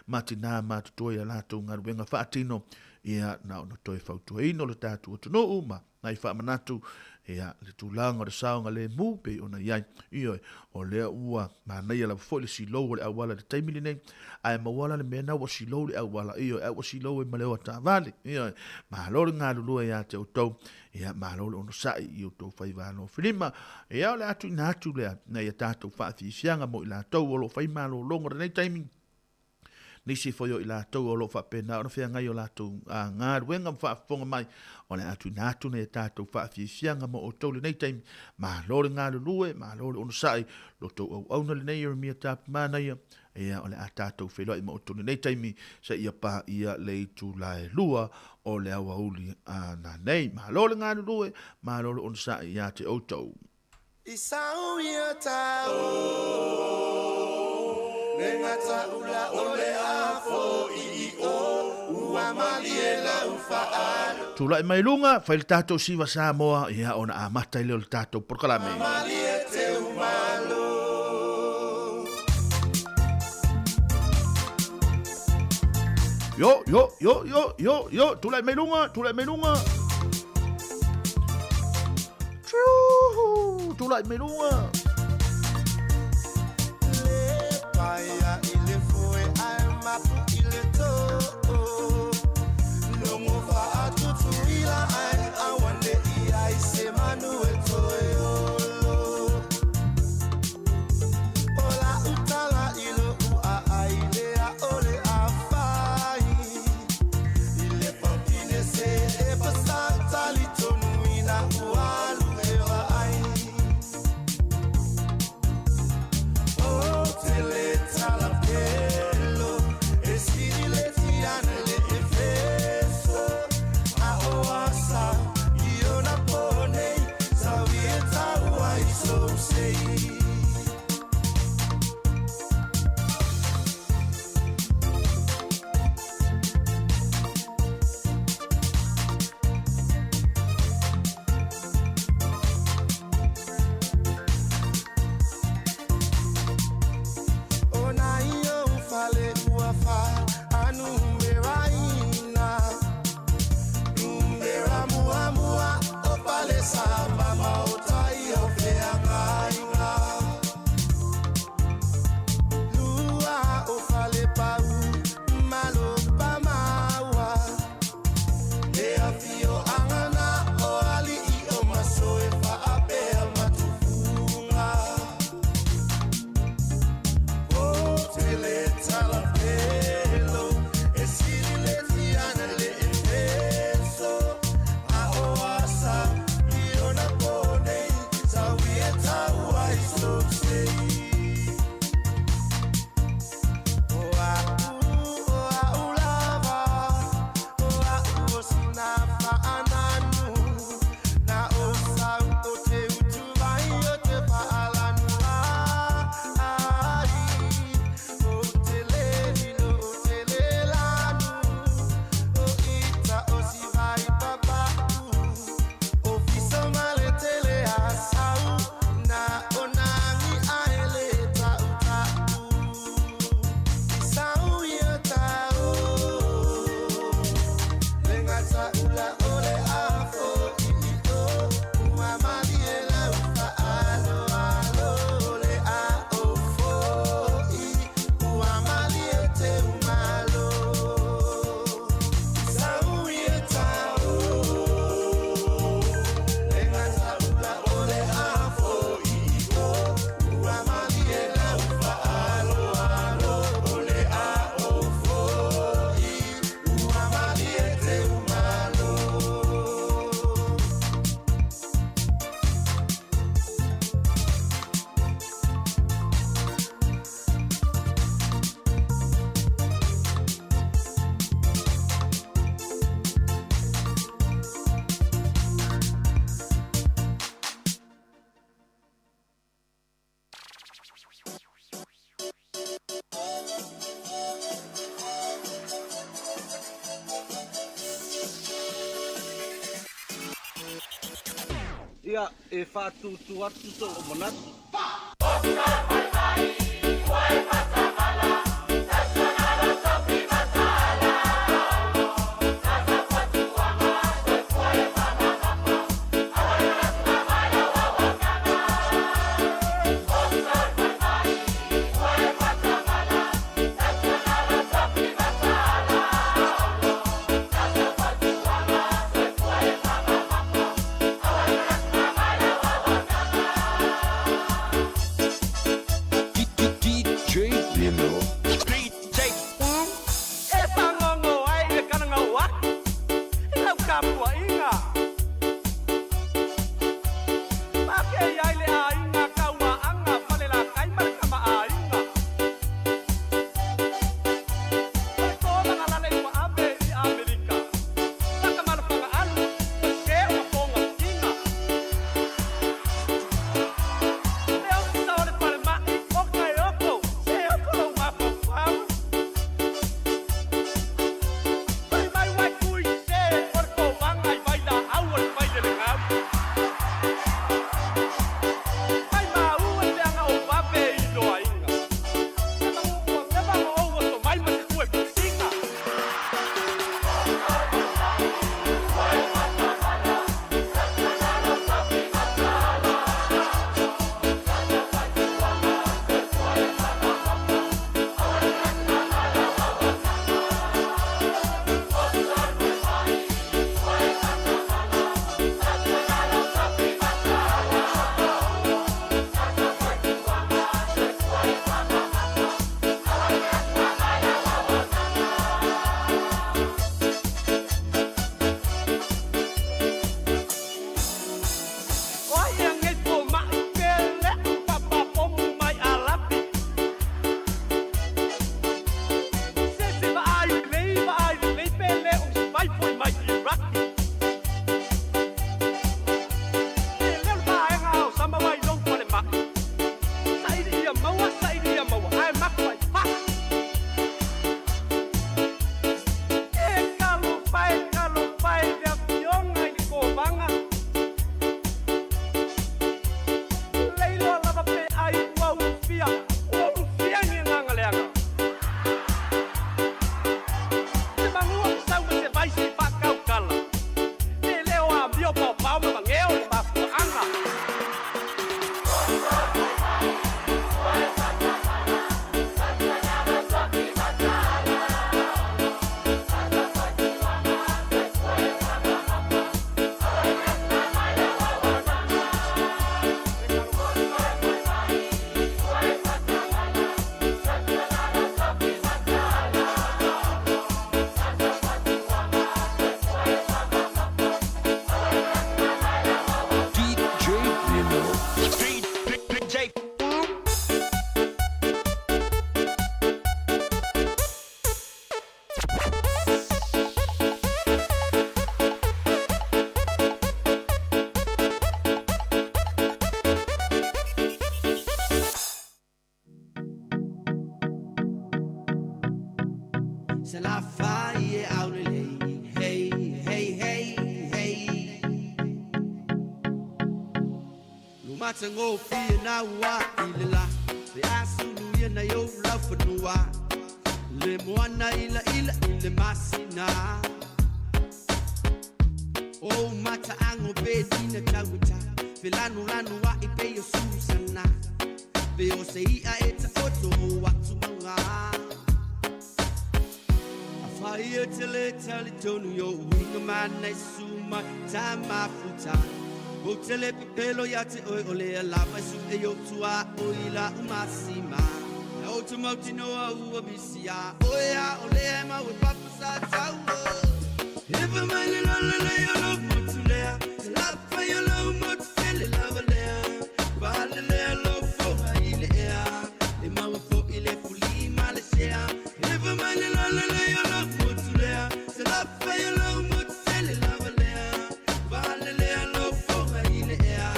matina mātutua ia lātou ngā luenga whaatino ia na ona toi whautua ino le tātou atono uma nai whaamanatu ia le tūlanga le saonga le mu pe ona iai ioi o lea ua mana ia lava foi le silo o le awala le taimili nei ai mawala le mena wa silo le awala ioi au silo e maleo ta vale ioi mahalo le ngā lulua ia te o tau ia mahalo le ono sai i o tau whaivano whilima ia o le atu ina atu lea na ia tātou whaafisianga mo i la tau o lo whaimalo longa nei taimi nisi foi o i la tau o lo whapena ona whea ngai o la tau ngā ruenga whaafonga mai o le atu nātu nei tātou whaafisianga mo o tau le nei taimi ma lore ngā lulue ma lore ono sai lo tau au auna le nei Jeremia tapu mana ia ia o le a tātou wheloi mo o tau le nei taimi sa ia pa ia le tu lae lua o le awa uli ana nei ma lore ngā lulue ma lore ono sai ia te o tau Isau ia tau Nengata ula ole afo I o Ua mali e lau fa'alo Tula i mai lunga, whaile tātou siwa Samoa, ia ona a mata i leo le tātou porkalame. Mali e te umalo Yo, tula i mai lunga. Tula i mai lunga. Paya ile foi ai mapu ile to no mo fa atutu ila ai awande ai se manu eto ola utala ilo a ile a ole a fai ile pampine se e pasata litonu ina ualu eva ai ia e whātutu atu so o manatu. Se la fai e aure lei, hey, hey, hey, hey. Lumata ngo fia na wa ilela, se asulu ye na yo la fanua. Le moana ila ile masina. Oh mata ango bedina tawita, filanu lanu wa ipe yo susana. Veo se ia eta oto watu manga. Fire till it tell it to you, wing man, nice suma, time my futa. Go tell it, pelo yati, ole, lava, su, yo, tua, oila, umasima. Automotino, who be sia, oya, ole, ma, with papa, tower. If a man in all the lay, I love what to there. Love for your love, but feel it, love there. While the lay, love for my ilea. The mama for ile fully Malaysia. If a man in all the lay, I love. Love for your love, but tell it love there. While the lay love for my ilea,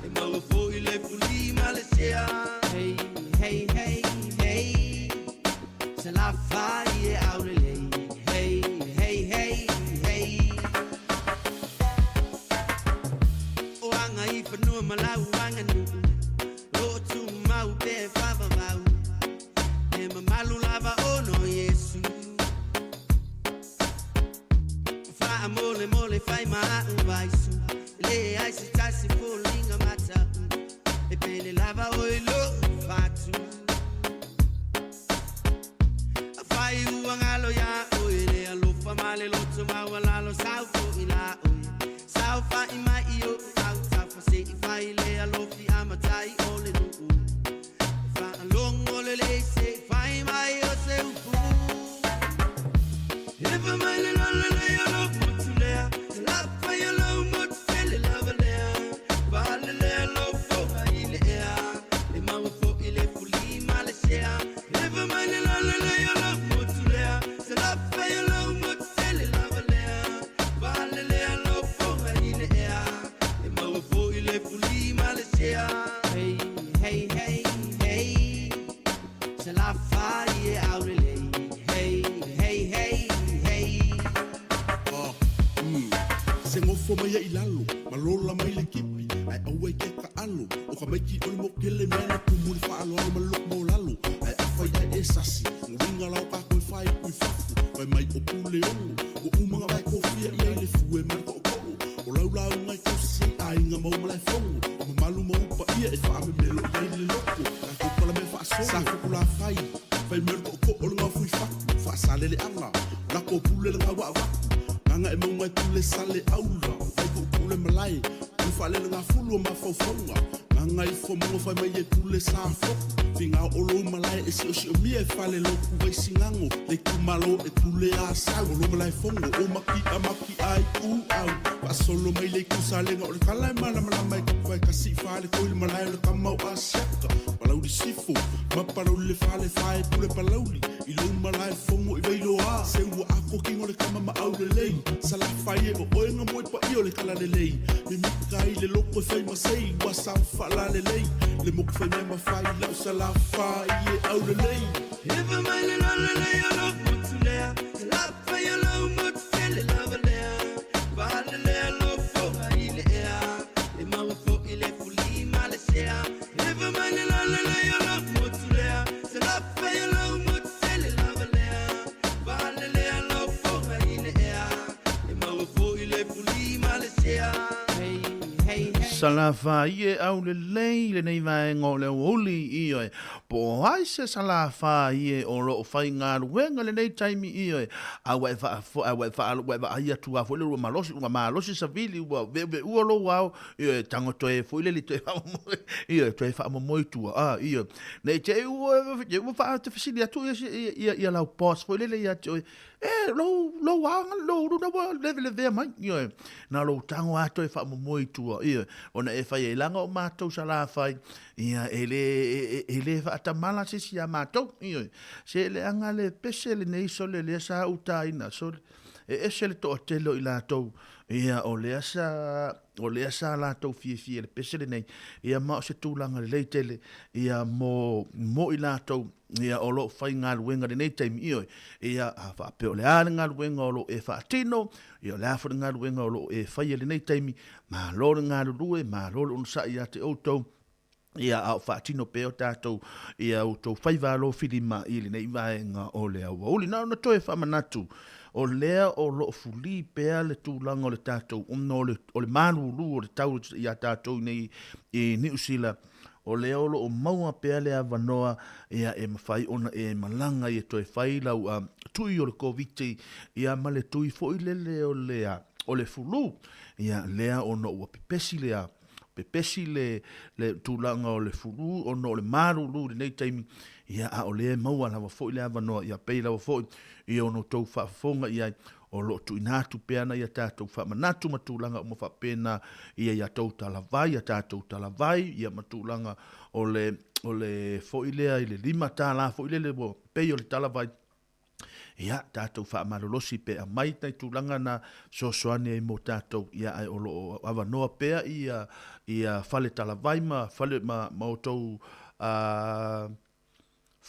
the mother for ile fully Malaysia. Hey, hey, hey, hey. Se la fai out the lay. Hey, hey, hey, hey. Oh, anga if le fai ma vai su le ai si tassi falling a mata e pele lava o lo fatu fai uangalo ya o ile alo fa male lo tuma wala lo sau fo ila o sau fa i mai io au ta fa se i fai le alo fi amatai o le nu fa longo le se fai mai o se u fu if I mai le lo le yo lo mutule la fa yo lo mutele la vale va le lo fo ile ya e ma fo ile fuli male sea if I mai le lo le yo lo mutule la fa yo lo mutele la vale va le lo fo ile ya e ma fo ile fuli male sea hey hey hey hey se la fa ye aurele hey hey hey se ngofo mai ai lalo malola mai le kipi ai aue ke ka alo o ka mai ki o mo kele mena ku mu fa alo alo malok mo lalo ai afai ai esasi nginga la ka ko fai ku fafu ai mai o pule o uma vai ko fia ia le fue mar ko o laula ngai ko si ai nga mo mai fongo o malu mo pa ia e fa me melo ia le loko ka ko pala me fa so sa ko la fai mer ko o nga fu fa sale le anga la ko pule le nga wa nga e mo mai pule sale aula ai ko pule malai ku fale nga fulu ma fofonga nga i fo mo fa mai e pule sa fo finga o lo malai e si o mi e fale lo ku vai singango le ku malo e pule a sa lo malai fongo o maki ai ku au pa solo mai le ku sale nga o le kala mala mai ka vai ka si fale ko le malai le ka mau a saka palau di sifo ma palau le fale fai pule palau i lo malai fongo i vai lo a se u a ko kingo le kama ma au le lei sala fai e o nga mo pa io le kala le lei me mikai le loko fai ma sei wa sa fala le lei le mo fai me ma fai la sala fai e au le lei if I mai le le yo lo mutule la fai yo lo mutele la vale va le lo fo ile ya e ma fo ile fuli male sea if I mai le yo lo mutule la fai yo lo mutele la vale va le lo fo ile ya e ma fo ile fuli male sea Salafa ie au le lei le nei vai ngō le woli ioe. Po hai se salafa ie o lo fai ngā ruenga le nei taimi ioe. A wai wha aia tua fo le rua malosi sa vili ua ua lo wau ioe tango toe fo ile li toe wha ioe toe wha mamoi tua. Ioe. Nei te ua wha te fasili atu ia lau pos fo ile le ia te lo wanga lo runa wa le vea mai ioe. Na lo tango a toe wha mamoi tua ioe. Ona e fai e langa o mātou sa la fai ia ele fa tamala se sia mātou io se le anga le pese le nei sole le sa uta ina sole e se le to telo i lātou ia o le asa lātou fie le pese le nei ia ma se tūlanga le leitele ia mo i lātou ia o lo fai ngā luenga le nei taimi io ia a wha peo le āre ngā luenga o lo e wha tino ia le awhara ngā luenga o lo e whai le nei taimi ma lore ngā lurue ma lore unsa ia te outou ia au whaatino peo tātou ia au tau whaiwalo whirima i le nei vaenga o le au uli na toe whamanatu o lea o lo fuli pea le tūlanga o le tātou o le manuru o le tau ia tātou nei i New Zealand o lea o lo o maua pea le avanoa ia e mawhai ona e malanga i toe whai lau tui o le koviti ia ma le tui fo i lele o le fulu ia lea o no ua pipesi lea pepesi le tūlanga o le furu o no le maruru le nei taimi ia a o le maua lawa fo i le avanoa ia pei lawa fo i o no tau whaafonga ia o lo tu inatu peana ia tātou whaamanatu matūlanga o mo whaapena ia tau talavai ia tātou talavai ia matūlanga o le fo i lea i le lima tāla fo i le pei o le talavai ia tātou whaamarolosi pe a mai tai tūlanga na sosoane e mo tātou ia ai o lo avanoa pea ia whale talavai ma whale ma o tau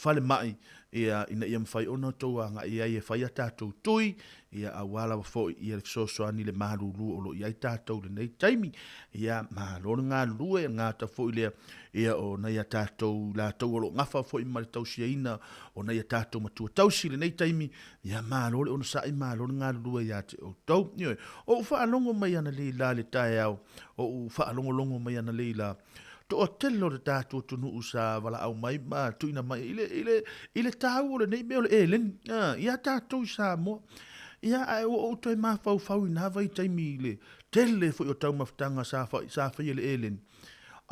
whale mai ia ina ia mwhai ona tau anga ia ia whai a tātou tui, ia a wala wa fo ia le sosoani le maruru o lo ia i tātou le nei taimi, ia maroro ngā lue ngā ta fo ilea ia o na ia tātou la tau o lo ngafa fo i mare tau sia ina o na ia tātou matua tausi le nei taimi, ia maroro ona sa i maroro ngā lue ia te o tau, o wha alongo mai ana le la le tae au, o wha alongo longo mai ana le la, to o telo le tātou tunu usa wala au mai ma tuina mai ile tāu o le nei meo le elen ia tātou sa mo ia ai o toi ma fau ina vai taimi le tele fo o tau maftanga sa fai le elen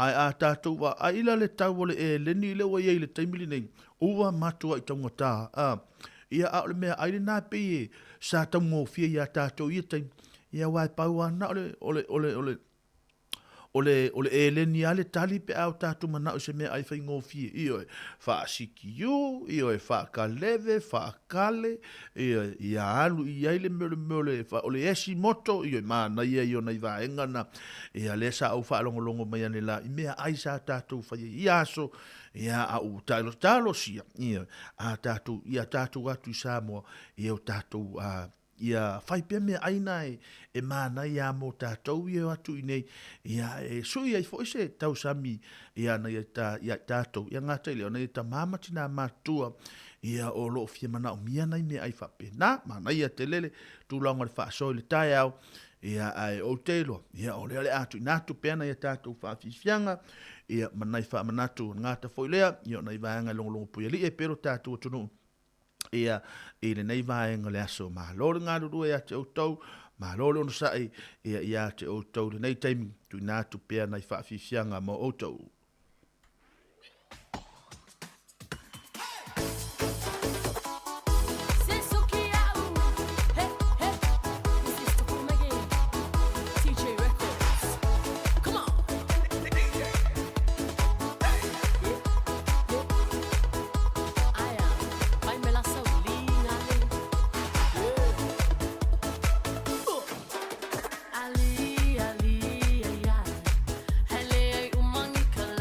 ai a tātou wa ai ila le tau o le elen ile wa ia le taimi le nei ua matua i taunga tā ia a le mea ai le nā pe sa tau ngō fia ia tātou ia taimi ia wai pau ana ole eleni ale tali pe au tatu mana o se me ai fai ngofie io fa sikiu io fa kaleve fa kale ia alu ia ile mele fa ole esi moto io mana ia io nei va engana ia lesa au fa longo mai ane la me ai sa tatu fa ia so ia au talo sia ia a tatu atu sa mo ia tatu ia fai pe me aina e mana ia mo tātou ia atu inei ia sui ai foi se tau sami ia na ia tātou ia ngata ileo na ia ta mamati na matua ia o lo fia mana o mia nai me ai fa pe na mana ia te lele tu longa le fa so le tai au ia ai o telo ia o le atu inatu pena ia tātou fa fianga ia manai fa manatu ngata foi lea ia na iva anga longo pui ali e pero tātou tunu ia ile nei vai ngale aso ma lo nga ru ia te outou ma lo no sai ia te outou nei taimi tu na tu pe na fa fianga mo outou Ali, ali, ali, ali. Hele, umangi kala.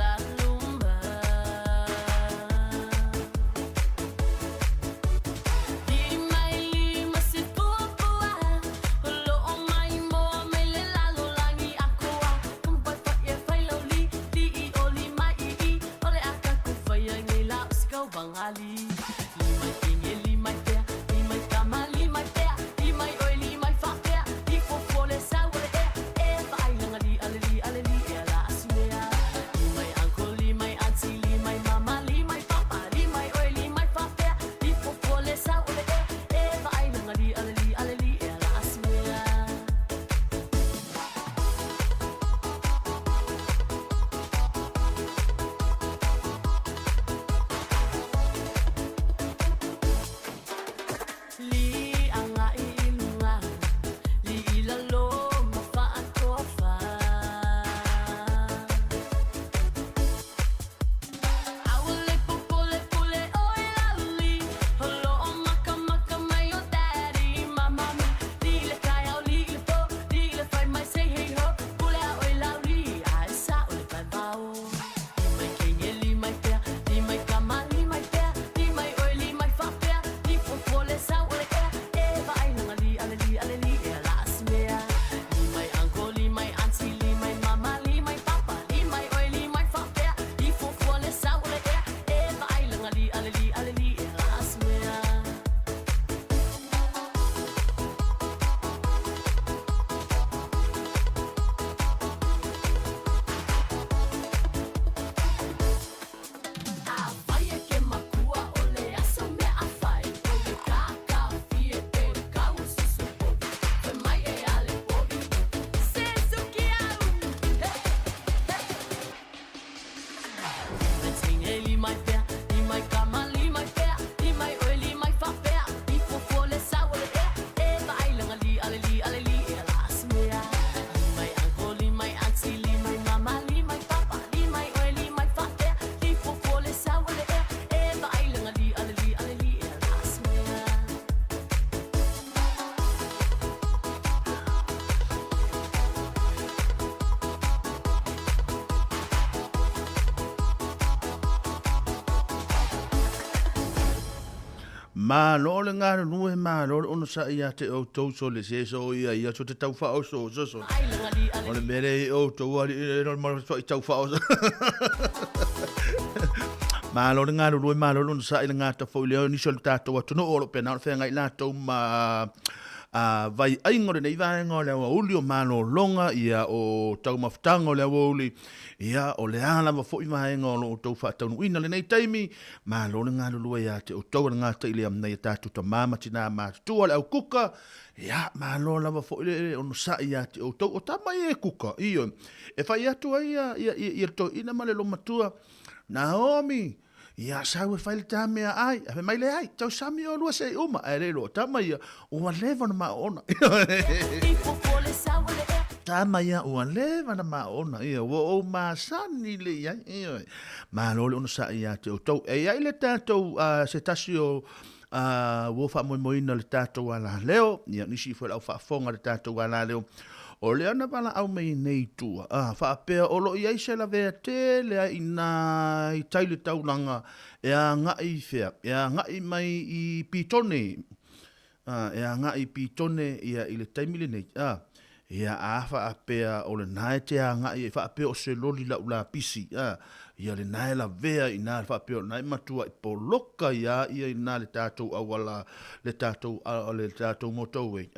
Ma lo le ngā nue ma lo ono sa ia te o tau so le se so ia so te tau wha o so. O le mere o tau ali e no mara so i tau wha o so. Ma lo le ngā nue ma lo ono sa i le ngā ta fo i leo ni so le tātou atu no olo pena o whenga i lātou ma vai aingo le nei vaenga o le awa uli o mano longa ia o tau mafutanga o le awa uli ia o le ala wa fo i vaenga o lo tau whaatau nuina le nei taimi ma lo le ngā lulua ia te o tau ngā ta ili am nei tātou ta mama tina mātua le au kuka ia ma lo la wa fo i le ono sa ia te o tau o tamai e kuka iyo e whai atu ia to ina ma le lo matua Naomi ia sau e whaile tā mea ai, a mai le ai, tau sami o lua se uma, e re lo, tā mai ia, ua lewa na maa ona. Tā mai ia, ua lewa na maa ona, ia, ua o maa sani le iai, ia, maa lole ona sa ia te o tau, e ai le tātou se tasi o wofa moimoina le tātou ala leo, ia nisi i whaile au whaafonga le tātou ala leo, o le ana wala au mei nei tua. Whaapea o lo i aise la vea te lea i nā i taile taunanga e a ngai whea. E a ngai mai i pitone. E a ngai pitone ia i le taimile nei. Ia a whaapea o le nae te a ngai e whaapea o se loli la ula pisi. Ia le nae la vea i nā whaapea o nae matua i poloka ia i nā le tātou awala le tātou motou e.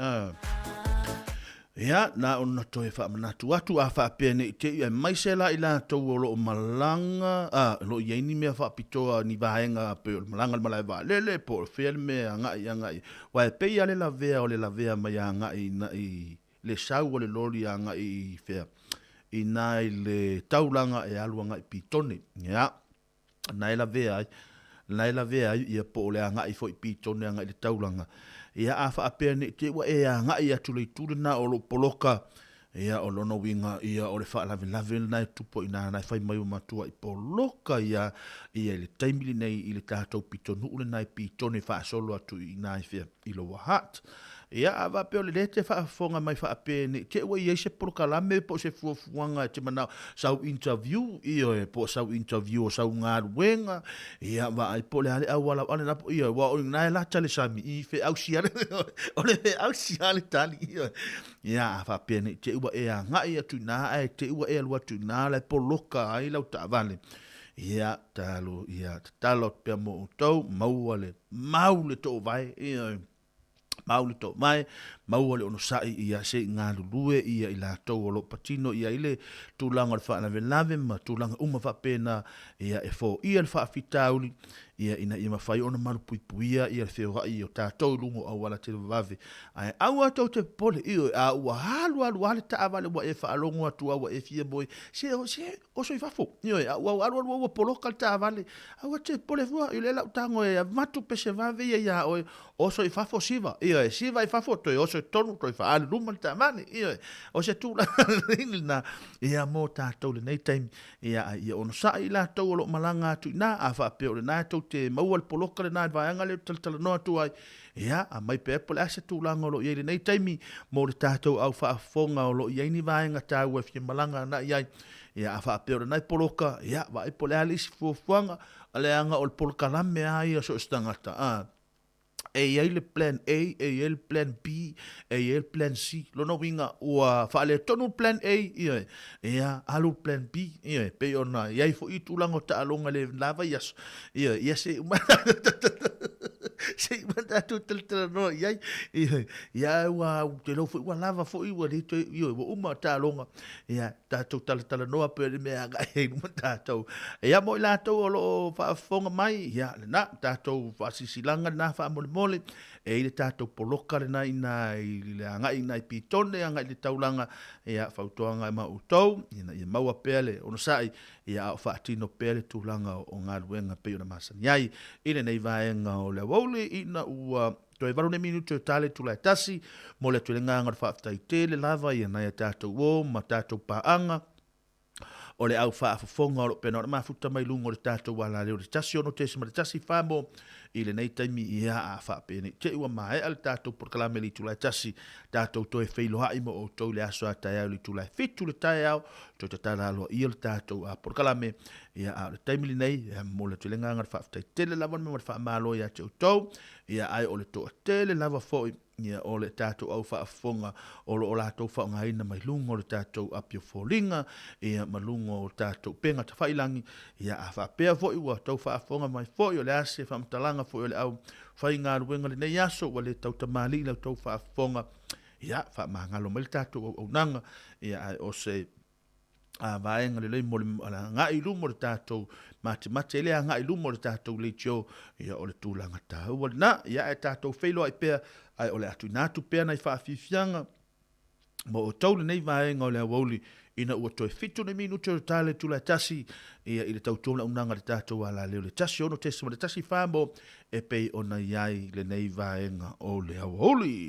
Ia, nā ona toi whaamanatu atu a whaapea nei te ia mai se la i la tau o lo malanga, lo i eini mea whaapitoa ni vahenga pe o malanga malai wa lele po o whea mea ngai. Wa e pei ale la vea o le la vea mai a ngai na i le sau o le lori a ngai i whea. I nā i le taulanga e alua ngai pitone. Ia, nā i la vea ai. Nā i la vea ai ia po o le a ngai fo i pitone a ngai le taulanga. Ia a whaapea ne te wa e a ngai atu le tūre na o lo poloka. Ia o lono winga ia o le whaalawe nai tupo i nā nai whai mai o matua i poloka ia le taimili nei i le tātou pitonu ule nai pitone whaasolo atu i nai whea i lo wahat. Ia a wapea o le te whaafonga mai whaapea ne te wa i eise poloka lame po se fuafuanga te manao sau interview iyo e po sau interview o sau ngā ruenga. Ia wa ai po le hale au wala ane napo iyo wa o nai la tale sami i whe au siale o le whe au siale tali iyo. Ia a wapea ne te ua e a ngai atu nā ai te ua e alua atu nā lai poloka ai lau ta vale. Ia talo ia talo pia mo tau maua le maule to vai iyo. Maule to mai, maua le ono sai ia se ngā lulue ia i la tau o lo patino ia ile tūlanga le whaanawe lawe ma tūlanga uma whapena ia e fo ia le whaafitauli ia ina ia mawhai ona maru puipuia ia le whewai o tātou lungo au wala te wawe. Ai au atau te pole iyo a ua halu ale taawale wa e whaalongo atu awa e fia boi se o so i whafo. Iyo a ua alu ua poloka le taawale au te pole fua i le lau tango e matu pese wawe ia o so i whafo siva. Iyo e siva i whafo toi o so i tonu toi whaale luma le taamane. Iyo o se tūla na ia mō tātou le nei taimi ia ono sa i la tau o lo malanga atu ina a whaapeo le nai tau te maua le poloka le nai vaenga le talatala noa tu ai. Ia, a mai pe pole ase tūlanga o lo iei le nei taimi mō le tātou au whaafonga o lo iei ni vaenga tāu e fia malanga na iai. Ia, a whaapeo le nai poloka, ia, wa e pole alisi fuafuanga a le anga o le poloka lame ai a so istangata. E iei le plan A, e iei le plan B, e iei le plan C. Lono winga ua whaale tonu plan A, ia alu plan B, pe ona iei fo i tūlanga o ta alonga le lava iaso. Ia se umana se umana tu tala no iei. Ia ua te lo fo ua lava fo i ua rito ua uma ta alonga. Ia tātou tala noa pe le mea ngai hei uma tātou. Ia mo i lātou o lo whaafonga mai, ia le na tātou whaasisilanga na whaamole mole e ile tātou poloka le nai le angai nai pitone angai le taulanga ia whautoanga e mautou ina ia maua pele ono sai ia o whaatino pele tūlanga o ngā ruenga pe ona masani ai ile nei vaenga o le waule ina ua toi varu ne minuto tale tula tasi mo le tulenga ngar whaatai te le lava ia nai tātou o ma tātou paanga o le au whaafafonga o lo pena o le mafuta mai lungo le tātou wala leo le tasi ono te se ma le tasi whamo i le nei taimi ia a whaapene. Te ua mai al tātou porkalame li tūlai tasi tātou toe whailo hai mo o tau le aso a tai au li tūlai fitu le tai au to te tāra aloa ia le tātou a porkalame ia a le taimi li nei mo le tulenga ngar whaaftai tele lava me ma le whaamalo ia te utau ia ai o le toa tele lava foi ia o le tātou au whaafonga o lo o lātou whaonga ina mai lungo le tātou apio fōlinga ia ma lungo o tātou penga ta whailangi ia a whaapea foi ua tau whaafonga mai foi o le ase whaamtalanga foi o le au whainga ruenga le nei aso wa le tau tamali lau tau whaafonga ia whaamangalo mai le tātou au nanga ia ai o se a vaenga le lei mo le ngai lumo le tātou mate ele a ngai lumo le tātou le tio ia o le tūlanga tāu wale na ia e tātou whailo ai pēr ai o le atu nātu pēr nei whaafifianga mo o tau le nei vaenga o le awauli ina ua toe fitu ne minuto o tale tula tasi ia i le tau tōna unanga le tātou ala leo le tasi ono tesi ma le tasi whāmo e pei ona iai le nei vaenga o le awauli.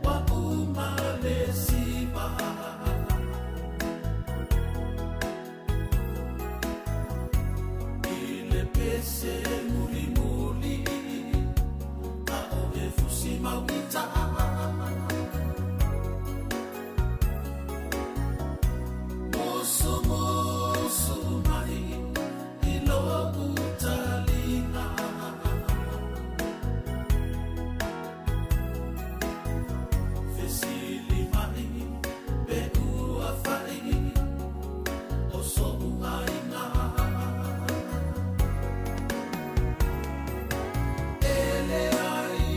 wa umale siba ile pese muli a o e fusi mawita moso mai ilo utalina fesili mai be ua fai o so uaina ele ai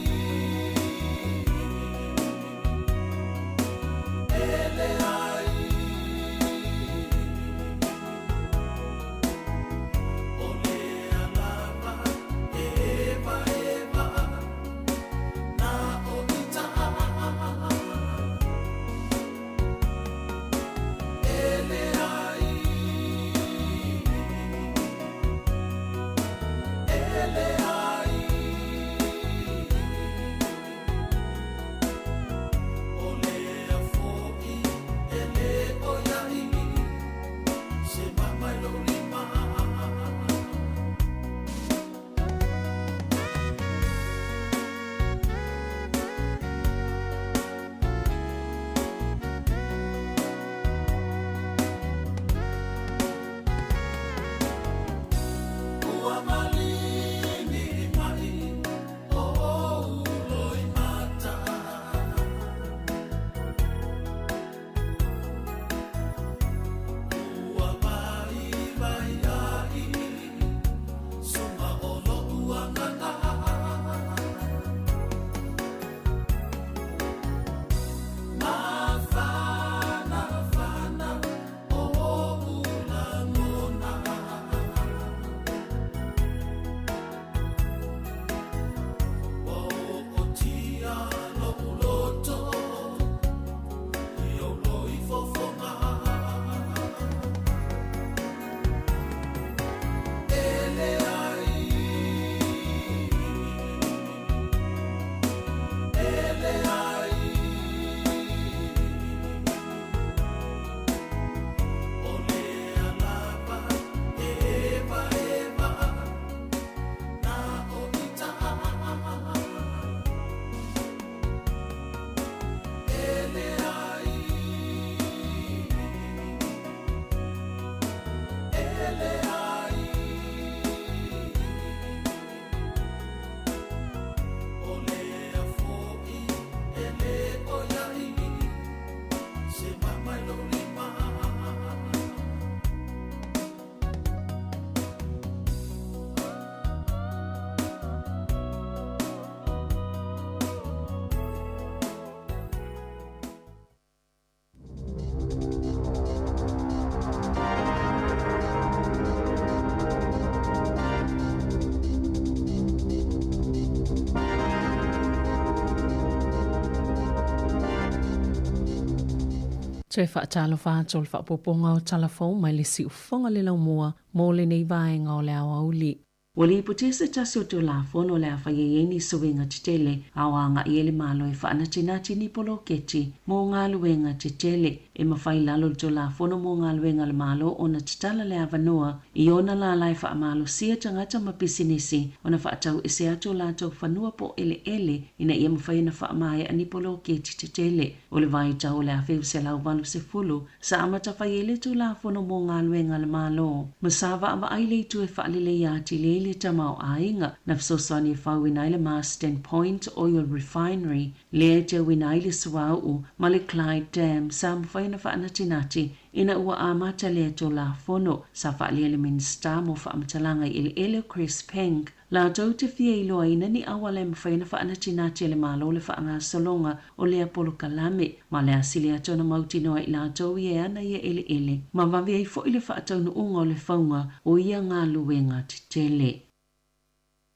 Te whaatalo whātol whaapoponga o talafou mai le si ufonga le lau mua mō le nei vaenga o le awa uli. Ua le ipotesa tasi o te o la fono le awhaieieni suwenga te tele awanga i ele malo e whaanatinati ni polo keti mō ngā luenga te tele e mawhai lalo le te o la fono mō ngā luenga le malo o na titala le awanoa i ona la lai wha amalo sia tangata ma pisinisi o na whaatau e se ato la tau whanua po ele ina ia mawhai na wha amaya ani polo keti te tele o le vai tau le awheu se lau walu se fulu sa amata whaiele te o la fono mō ngā luenga le malo. Masawa ama aile i tu e whaalele i ati le tamau ainga na fsosani fau inaile Marsden Point Oil Refinery le te winaile suau ma le Clyde Dam sam faina whaanatinati ina ua amata le to la fono sa whaaliele minister mo whaamatalanga i ele Chris Peng la tau te fia iloa ina ni awale mwhaina whaanatinati le malo le whaanga solonga o le Apollo Kalame ma le asili atona mautinoa i la tau i ana i ele ma wavi ai fo i le whaatau no unga o le whaunga o ia ngā luenga te tele.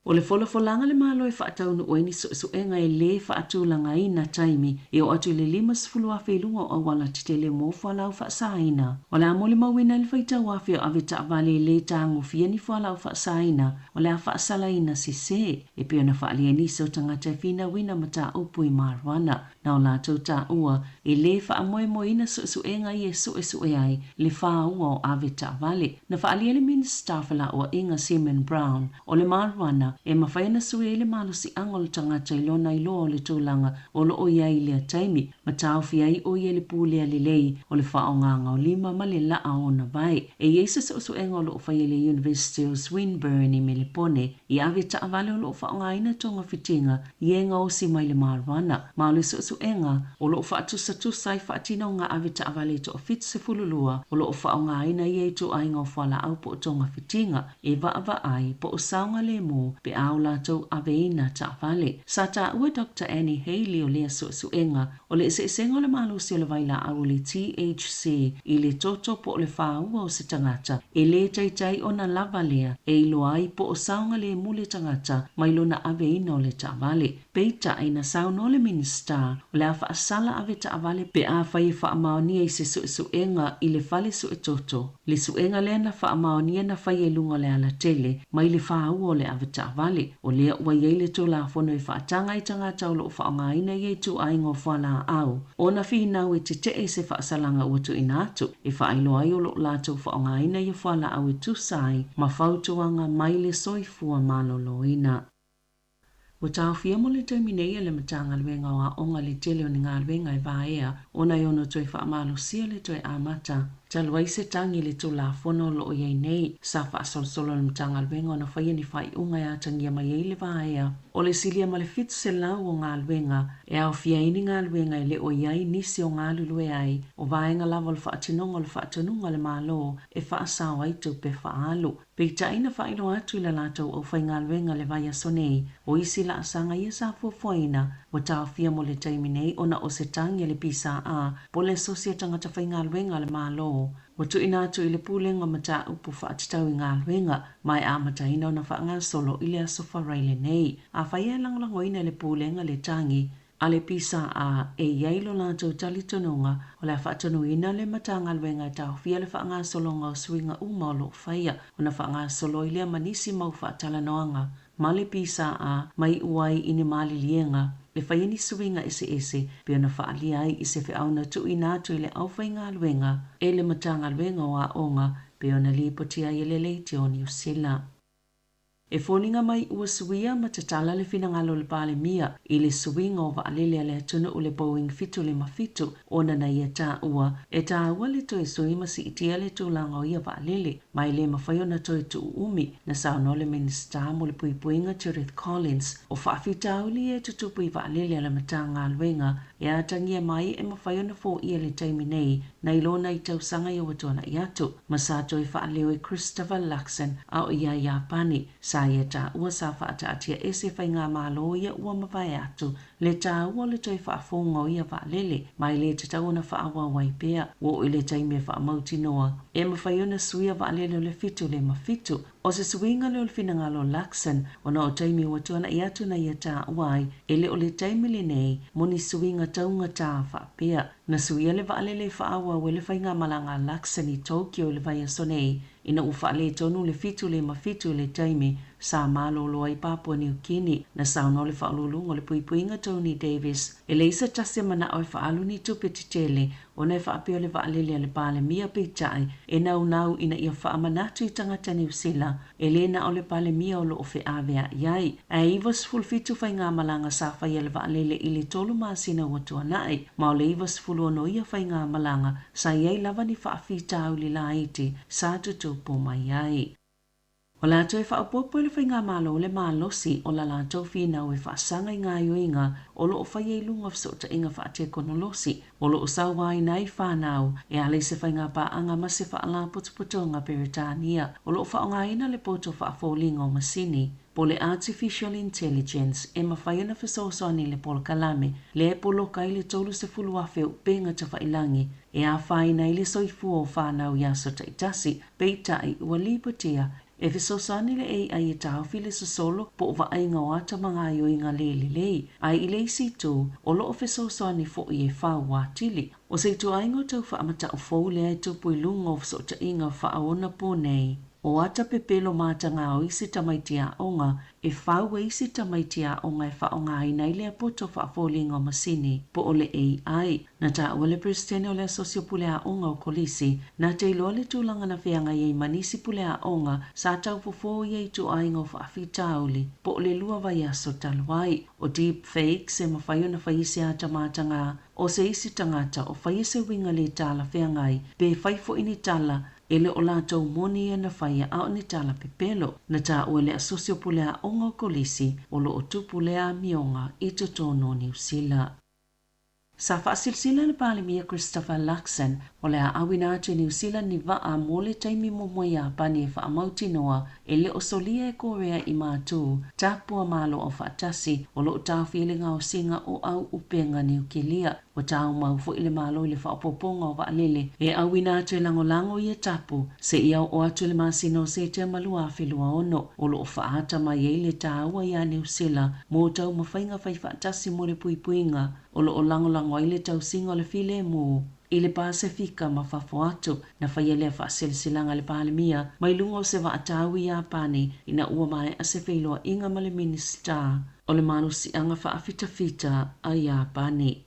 O le folafolanga le malo e whaatau no oeni so e ngai le whaatulanga ina taimi e o atu le 5 whelunga o wala titele mo whalau whaasaina. O le amole mawina le whaita wawhio ave taavale le tangu fieni whalau whaasaina o le a whaasalaina si se e pia na whaalieni so tangata fina wina mata upu i marwana. Na o lātou tā ua e le whaamoe moina so e ngai e so e ai le wha ua o ave taavale. Na whaalieni minister whala o Inga Seaman Brown o le marwana e mawhaina sui e le malo si angol tangata ilona ilo o le tūlanga o lo o iai lea taimi ma tau fiai o ie le pūlea le lei o le whaonganga o 5 ma le laa o na vai. E yeisa so engo lo o whai le University of Swinburne i Melipone i ave taavale o lo o whaongaina tonga fitinga i enga o si mai le marwana. Ma le so enga o lo o whaatusa i whaatina o ngā ave taavale to o fit se fululua o lo o whaongaina i e to ainga o whala au po o tonga fitinga e va ai po o saunga le mo pe au lātou aveina taavale. Sa ta ua Dr. Annie Haley o lea so enga o le sengo le malo si o le vaila au le THC i le toto po o le whaua o se tangata e le taitai o na lava lea e ilo ai po o saunga le mule tangata mai lona aveina o le taavale. Peita aina sauno le minister o le a whaasala ave taavale pe a whai whaamaonia i se so enga i le fale so e toto. Le so enga lea na whaamaonia na whai e lunga le ala tele mai le whaua o le ave taavale o lea ua iei le tō la whono i whaatanga i tangata o lo whaongaina i e tu aingo whala au. O na whina e te e se whaasalanga ua tu inatu e whailo ai o lo lātou whaongaina i whala au e tu sai ma whautuanga mai le soifua maloloina. O tau fia mo le terminei le matanga luenga wa onga le tele o ni ngā luenga i vaea o na iono toi whaamalo sia le toi amata. Talwai se tangi le tō la whono lo o iei nei sa whaasolo le matanga luenga o na whaia ni whai unga ya tangia mai ei le vaea. O le silia ma le fitu se lau o ngā luenga e au fia ini ngā luenga i le o iei nisi o ngā lulue ai o vaenga lava le whaatinonga le whaatanunga le malo e whaasau ai tu pe whaalu. Peita ina whailo atu i la lātou o whai ngā luenga le vaia sonei o isi la asanga ia sa fuafuaina o tau fia mo le taiminei o na o se tangi le pisa a po le sosia tangata whai ngā luenga le malo. O tu ina atu i le pūlenga mata upu whaatitau i ngā luenga mai a mata ina o na whaanga solo i le asofa raile nei. A whaia langlango ina le pūlenga le tangi a le pisa a e yailo lātou tali tonunga o le whaatonu ina le matanga luenga tau fia le whaanga solo ngā suinga umalo whaia o na whaanga solo i le manisi mau whaatala noanga. Ma le pisa a mai uai ini mali lienga le whaieni suinga ese pia na whaalia ai i se whiauna tu ina tu i le awhai ngā luenga e le matanga luenga o a onga pia na li potia i le leiti o New Zealand. E fōninga mai ua suia ma te tala le whinangalo le pāle mia i le suinga o waalele le atuna o le Boeing fitu le mafitu o na na ia tā ua. E tā ua le toi suima si itia le tūlanga o ia waalele mai le mawhaio na toi tu umi na sauno le minister mo le puipuinga Cherith Collins o whaafitau li e tutupu i waalele le matanga luenga e atangia mai e mawhaio na fō ia le taimi nei na ilona i tausanga i watuana i atu. Masato i whaaleo e Christopher Luxon a o ia Iapani sa ia tā ua sa whaataatia e se whai ngā mālo ia ua mawai atu le tā ua le toi whaafonga o ia waalele mai le te tau na whaawa wai pea o i le taimi e whaamauti noa. E mawhai na suia waalele le fitu le mafitu o se suinga le o le whinangalo Luxon o na o taimi watuana i atu na ia tā uai e le o le taimi le nei moni suinga taunga tā whaapea. Na suia le waalele whaawa o le whainga malanga Luxon i Tokyo le vai sonei ina ufa le tonu le fitu le mafitu le taimi sa malo lo ai Papua New Guinea na sauno le whaalulu o le puipuinga Tony Davis. E le isa tase mana o whaalu ni tupe titele o na whaapeo le waalele le pāle mia peitai e nau ina ia whaamanatu i tangata New Zealand e le na o le pāle mia o lo ofe awea iai. A ivas fulfitu whai ngā malanga sa whai le waalele i le tolu maasina watua nai ma o le ivas fulu ono ia whai ngā malanga sa iai lava ni whaafitau li la iti sa tutupu mai iai. O lātou e whaapopo le whai ngā malo le mālosi o la lātou whina o e whaasanga i ngā yoinga o lo o whai e lunga fsota inga whaate konolosi o lo o sauwai nai whanau e ale se whai ngā paanga ma se whaala putuputonga Peritania o lo o whaonga ina le poto whaafolinga o masini. Po le artificial intelligence e mawhai na whasosoani le polo kalame le e polo kai le tolu se fulu awheu penga ta whailangi e a whai na ile soifu o whanau yaso taitasi peitai ua lipotia e fesosani le ei ai e tawhile sa solo po wa ai ngā wata mga yo i ngā lele lei. Ai i leisi tō o loo fesosani fo i e wha watili. O se tu aingo tau wha amata o fau le ai tupu i lunga o so ta inga wha aona po nei. O ata pepelo mata ngā o isi tamaitia onga e whau e isi tamaitia onga e wha o ngā ina ile a poto wha fōlinga o masini po o le AI. Na ta wale presidente o le asosio pulea onga o kolisi na te iloa le tūlanga na whianga i manisi pulea onga sa tau fofo i ei tu ainga o whaafi tauli po o le lua vai aso talwai. O deep fake se mawhaio na whaisi a tamata ngā o se isi tangata o whaise winga le tala whiangai pe whaifo ini tala ele o lātou moni e na whaia au ni tala pepelo na tā ua le asosio pulea onga o kolisi o lo o tupulea mionga i totono New Zealand. Sa whaasilsila le palemia Christopher Luxon o le awina atu New Zealand ni waa mo le taimi momoia pani e whaamauti noa e le o solia e Korea i mātū tāpua malo o whaatasi o lo tāwhilinga o singa o au upenga niukilia o tāu mau fo ile malo i le whaapoponga o waalele e awina atu e lango i e tapu se iau o atu le masino se te malua whilua ono o lo o whaata mai e le tāua i a New Zealand mō tau mawhainga whai whaatasi mo le puipuinga o lo o lango i le tau singa o le file mō. I le Pasifika ma whafo atu na whaiele whaasilsilanga le palemia mai lungo se wa atawi a pane ina ua mai a se whailoa inga ma le minista o le manusi anga whaafitafita a ia pane.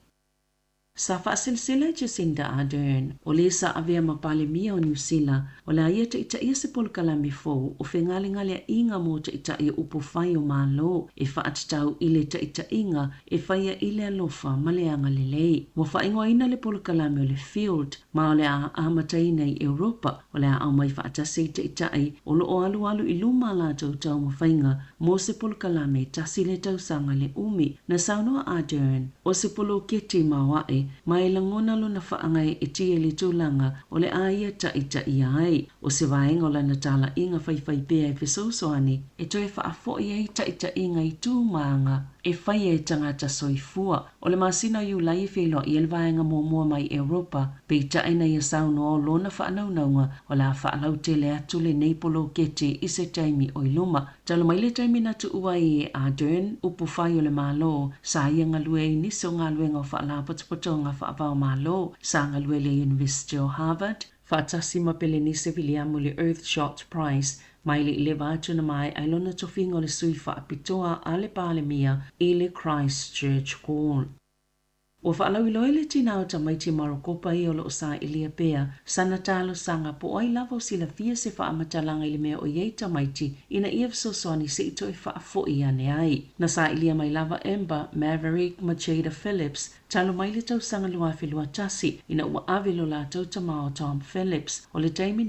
Sa whaasilsila Jacinda Ardern o le sa avea ma palemia o New Zealand o le aia te ita ia se polkalami fōu o whengalinga inga mo te ita ia upo whai o malo e whaatatau i le te ita inga e whaia i le alofa ma le anga le lei. Mo whaingoa ina le polkalami o le field ma o le a amataina i Europa o le a au mai whaatasi te ita i o lo o alu i luma la tau tau ma whainga mo se polkalami tasi le tau sanga le umi na saunoa Ardern o se polo keti mawae mai langona lo na whaangai e tia le tūlanga o le aia ta ia ai. O se vaenga o la natala inga whaiwhai pēa e whesosoani e toi whaafo i ei ta inga i tūmaanga e whai e tangata soifua. O le masina iu lai whilo i elvaenga mua mai Europa pe ta ina ia sauno o lona whaanaunaunga o la whaalau te le atu le neipolo kete i se taimi o iluma. Talo mai le taimi na tu ua i e Ardern upu whai o le malo sa ia ngalue i niso ngalue ngau whaala potopotonga whaapau malo sa ngalue le University of Harvard. Whaatasi mapele ni se Williamu le Earthshot Prize mai le ile vātu na mai ailona tofingo le sui whaapitoa a le palemia i le Christchurch Hall. O whaalau i loe le tina o tamaiti marokopa i o lo sa ilia pea, sana talo sanga po ai lava sila fia se whaamatalaga i le mea o iei tamaiti ina ia sosoani se ito e whaafo i ane ai. Na sa ilia mai lava Amber Maverick Machida Phillips, talo mai le tau sanga lua whilua tasi ina ua avilo la tau tamao Tom Phillips o le taimi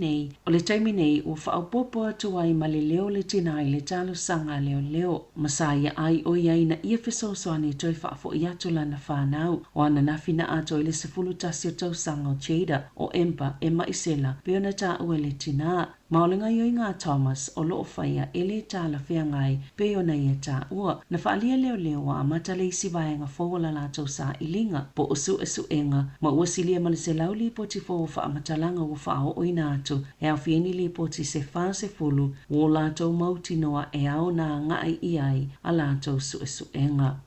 nei ua whaapopo atu ai ma le leo le tina i le talo sanga leo. Masaya ai o iei na ia fisosoani toi whaafo i atu lana whanau. O ana nafina ato ile se fulu tasi o tau sanga o Jada o Empa e maisela peona ta ue le tina. Maulinga i ngā Thomas o loo whaia ele ta la whiangai peona i ta ua. Na whaalia leo a amata le isi vaenga fōwala la tau sa ilinga po osu enga ma ua silia ma le se lau li poti fō wha amatalanga ua whao o ina atu e au whieni li poti se wha se fulu o la tau mauti noa e au nā ngai i ai a la tau su enga.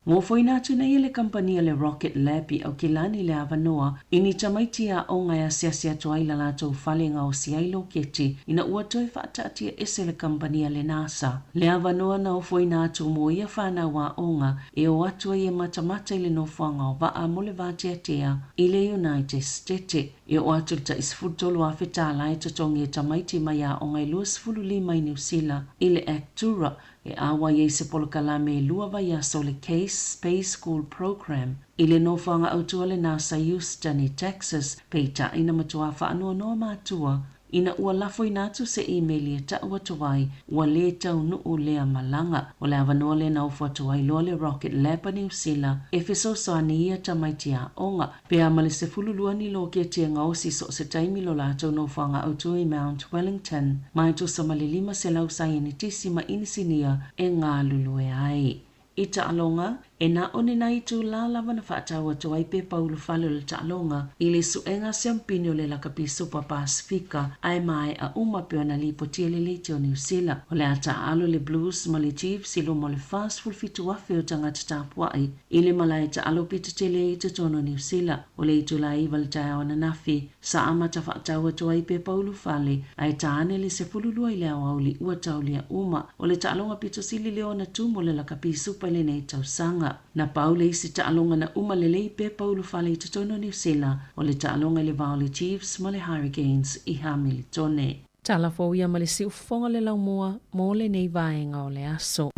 Ngō whoina atu nei le kampania le Rocket Lab i au kilani le Avanoa ini tamaitia o ngai asiasia toaila la tau whalenga o siailo keti ina ua toi whaatatia ese le kampania le NASA. Le Avanoa na o whoina atu mo ia whanau onga e o atua i e matamata i le no whanga o waa mo le vātiatea i le United States. E o atu ta isfutolo a whetala e tatongi e tamaiti mai a o ngai luas fulu lima i New Zealand i le Actura e awa i se polokalame e lua vai aso le Case Space School Program i le nofanga autua le NASA Houston i Texas peita ina matua whaanua noa mātua ina ua lafo inatu se email e ta ua tuwai ua le tau nuu lea malanga o le Avanoa le na ufa tuwai loa le Rocket Lab New Zealand e fiso soani ia tamaitia onga pea male se fululua ni lo ke tia ngausi so se taimi lo lato no whanga autua i Mount Wellington mai tu sa male lima se lau sayani tisi ma inisinia e ngā lulue ai. Ita alonga E na one na i tu la lava na whaatawa to ai pe Paulo Fale o le ta'alonga i le suenga siampini o le lakapiso pa Pasifika ai mai a uma peo na li potia le leite o New Zealand. O le ata alo le Blues ma le Chiefs ilo mo le fast full fitu wafe o tangata tapuai i le malai ta alo pita tele i te tono New Zealand. O le itu la iwa le tae o na nafi sa ama ta whaatawa to ai pe Paulo Fale ai taane le se fululua i le awauli ua taulia uma o le ta'alonga pito sili leo na tumo le lakapiso pa le nei tausanga. Na Paule isi ta'alonga na umalelei pe Paulo Fale i tono New Zealand o le ta'alonga le vao le Chiefs ma le Hurricanes i Hamiltone. Tala fo ia ma le siu fonga le laumua mo le nei vaenga o le aso.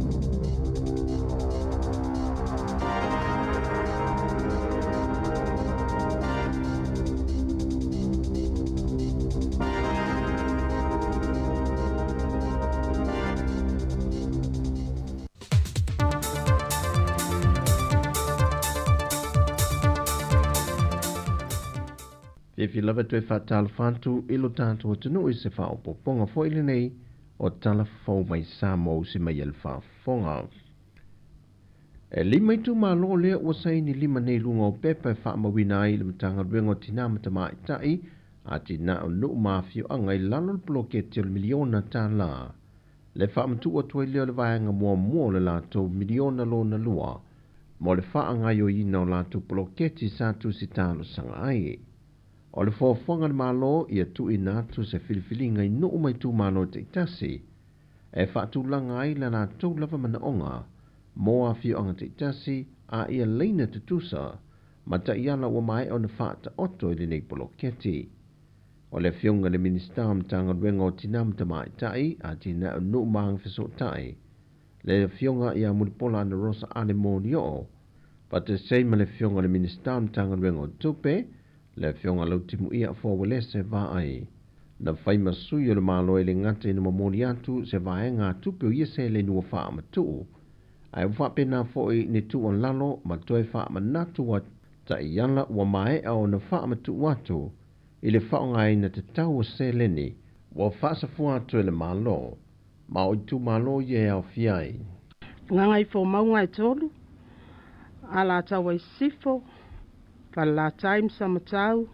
If you love it, if I tell fantu ilo tanto to know is if I ponga fo ile nei o tala fo mai samo si mai el fa fonga. E lima tu malo le o sai ni lima nei lunga o pepe fa mawina ai le mtanga rengo tina mtama itai a tina o no mafio angai lalo bloke til miliona tala. Le fa mtu o toi le vaenga mo le lato miliona lo na lua. Mo le fa angai o ina o lato bloke ti sa tu sitalo sanga ai. O le fōwhanga ni malo ia tu inatu se filifilinga i no mai tu malo te itasi. E whaatu langa ai lana tau lava mana onga, mo a fio anga te itasi a ia leina te tusa, ma ta iala ua mai o na whaata oto i le nei poloketi. O le fionga le ministam tanga ruenga o tinam ta mai tai a tina o no maang fiso tai. Le fionga ia mulipola na rosa ale monio, pa te seima le fionga le ministam tanga ruenga o tupe, le fionga lau timu ia fōwele se vā ai. Na whaima sui o le malo e le ngate na mamoni atu se vā e ngā tupe o ia se le nua wha amatu. Ai whapena fōi ni tu on lalo ma toi wha amanatu wa ta iala wa mae au na wha amatu watu i le whaonga ai na te tau o se leni wa whaasa fua atu e le malo ma o tu malo ye au fiai. Ngangai fō maunga e tolu ala tawa i sifo Pala time sama tau,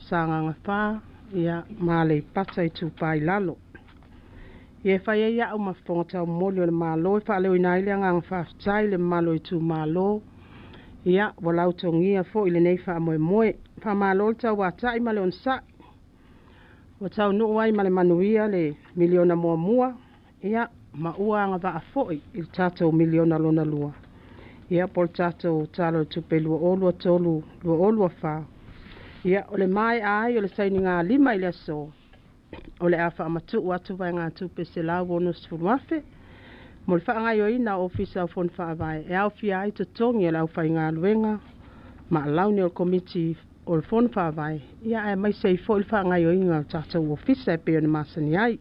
sanga ngapa, ia male pata i tupai lalo. Ie whaia ia au mafonga tau moli o le malo, e wha leo inaile anga ngawhaftai le malo i tu malo. Ia, walau tongia fo ile nei wha moe moe, wha malo le tau watai male on sa. Wa tau nuai male manuia le miliona mua mua, ia maua anga va a foi il tato miliona lona lua. Ia por tato talo tupe lua olua tolu, lua olua wha. Ia ole mai ai ole saini ngā lima ile so. Ole a wha amatu watu vai ngā tupe se lau bonus furuafe. Mole wha ngai o ina ofisa au fon wha vai. E au fia ai tutongi e lau whai ngā luenga. Ma launi o komiti o le fon wha vai. Ia e mai sei fo il wha ngai o ina tato ofisa e peo ni masani ai.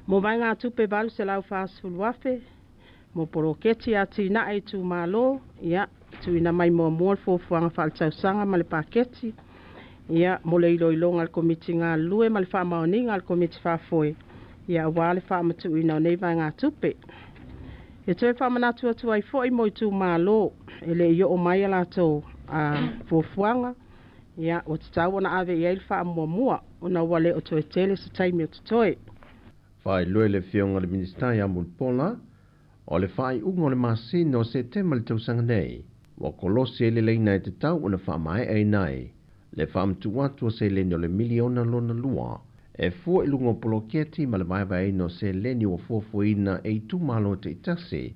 Mo vai ngā tupe balu se lau wha furuafe. Mo poroketi a tina e tu malo, ia, tu ina mai mo mol fo fuanga wha tau sanga ma le paketi, ia, mo le ilo ilonga al komiti ngā lue ma le wha maoninga al komiti wha foe, ia, wale wha matu ina o neiva ngā tupe. E toi wha manatu atu ai foe mo i tu malo, ele i o mai ala tau fo fuanga, ia, o te tau ona ave i eil wha mua mua, ona wale o toi tele sa taimi o te toi. Whai lue le fionga le ministai a mulpola, o le whai ungo le masino se te mali tausanga nei, wa kolosi e le leina e te tau una wha mai e nei, le wha amtu watu se leni o le miliona lona lua, e fua ilungo poloketi ma le vaiva e no se leni o fuafuina e tu malo te itasi,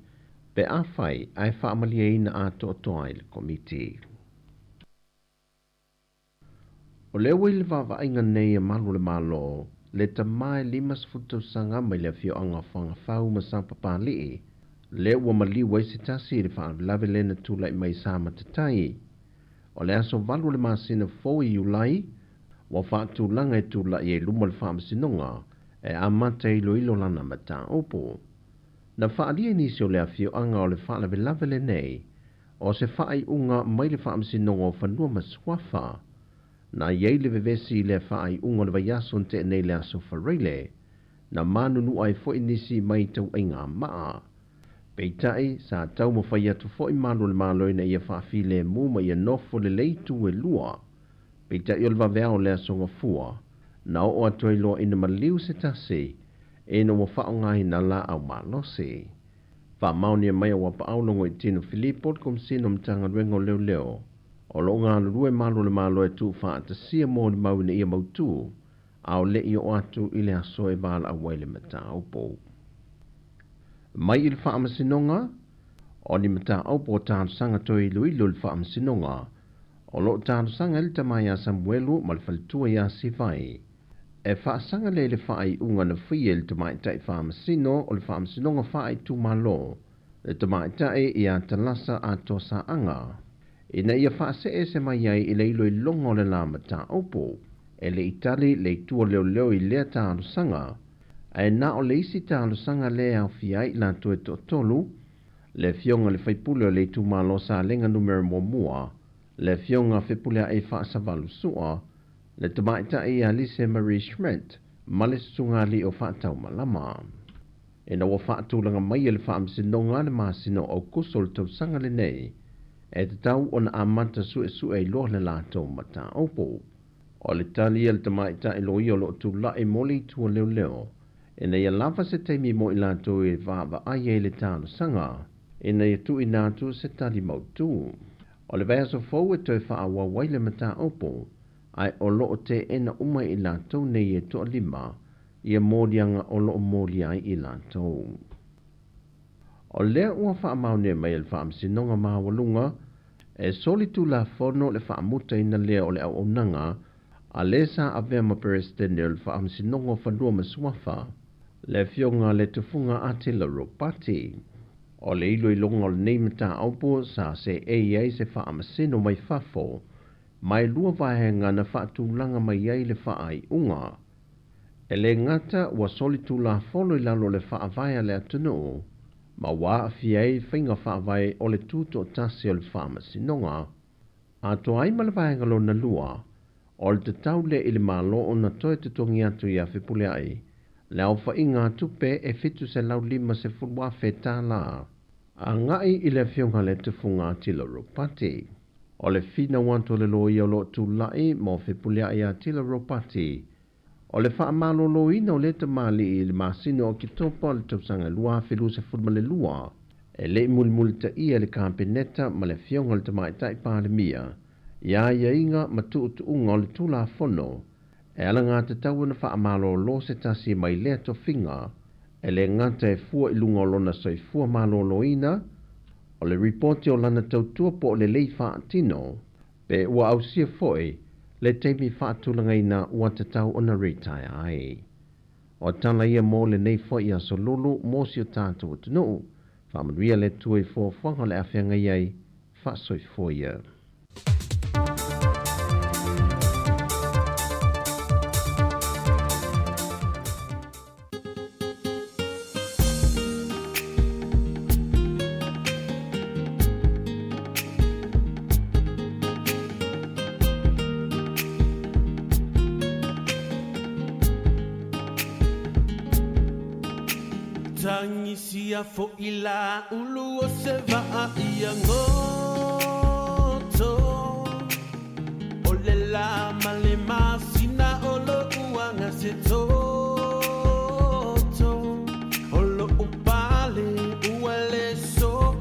pe a whai ai wha amali e ina ato toa i le komiti. O le wile vava inga nei e malu le malo, le tamai limas futusanga mai le fio anga whanga whau ma sampapa lii, le ua mali waisi tasi le wha lave lena tula i mai sama te tai. O le aso valu le masina fo i ulai, wa wha tūlanga e tula i e luma le wha masinonga, e amata ilo ilo lana mata opo. Na wha alia nisi o le afio anga o le wha lave le nei, o se wha ai unga mai le wha masinonga o whanua maswafa, na iei le vevesi le wha ai unga le vaiason te nei le aso whareile, na manunu ai fo inisi mai tau inga maa. Peitai sa tau mo fai atu fo i manu le malo ina ia whaafile mu ma ia nofo le leitu e lua. Peitai o le vavea le asonga fua, na o atu i loa ina maliu se tase, e no mo whao ngahi na la au malo se. Wha mauni e mai a wapa au longo i tino Filipo kom sino mtanga rengo leo leo, o lo ngā lurue malo le malo e tu wha ata sia mo ni mau ina ia mautu, au le i o atu i le aso e bala a waile mata au pou. Mai il whaamasinonga, o ni mata au po tānu sanga toi ilu il whaamasinonga, o lo tānu sanga ilita mai a Samuelu ma le whalitua i a Sivai. E whaasanga le whaai unga na whie il tamai tai whaamasino o le whaamasinonga whaai tu malo, le tamai tai i a talasa a tosa anga. Ina ia whaase e se mai ai i le ilo i longo le la mata au po, e le itali le tua leo leo i lea tānu sanga, e na o le isi tālu sanga le au fiai la tue to tolu, le fionga le whaipule o le tu malo sa lenga numero mua, le fionga whipule e whaasavalu sua, le tamaita e Alice Marie Schmidt, male sungali o whaatau malama. E na wa whaatulanga mai le whaamsinonga le maasino au kusol tau sanga le nei, e te tau o na amanta sue loa le lato mata opo. O le tali le tamaita e loi o lo tu la e moli tua leo leo, e na ia lava se teimi mo i lato e vava aie le tānu sanga, e na ia tu i nātu se tali mautu. O le vea fau e toi wha awa waile mata opo, ai o loo te ena uma i lato nei e toa lima, ia mōlianga o loo mōli ai i lato. O lea ua wha amaune mai e le wha amsinonga mahawalunga, e solitu la fono le wha amuta ina lea o le au onanga, a lesa avea ma presidente o le wha amsinonga whanua masuafa, le fionga le tufunga ate la ropati. O le ilo i longa o le neimata aupo sa se ei se wha amasino mai fafo, mai lua vahenga na wha tūlanga mai ai le wha ai unga. E le ngata ua solitu la folo i lalo le wha avaya le atunu, ma wā afiai whainga wha avaya o le tūto tasi o le wha amasinonga. A to ai malavahenga lo na lua, o le te taule i le malo o na toe te tongi atu i a whipule ai, le au whainga tupe e fitu se lau lima se fulwa whetā la. A ngai i le fionga le te funga tila ropati. O le fina wanto le loi o lo tu lai mo whipule ai a tila ropati. O le wha amalo lo ina o le te mali i le masino o ki topa le tausanga lua whilu se fulma le lua. E le multa ia le kampeneta ma le fionga le tamaitai pāle mia. Ia inga ma tuutuunga o le tula fono, e ala ngā te tau na wha amalo lo se tasi mai lea to finga, e le ngata e fua ilunga o lona soi fua malo lo ina, o le reporti o lana tautua po le lei wha atino, pe ua au sia foi, le teimi wha atulanga ina ua te tau o na retire ai. O tala ia mo le nei foi a solulu mo si o tātou atunu, wha manuia le tue fua whanga le awhianga iai, wha soi foi ia. Tangisia fo ila ulu o se va ia ngoto o le la male masina o lo uanga se toto o lo upale uale so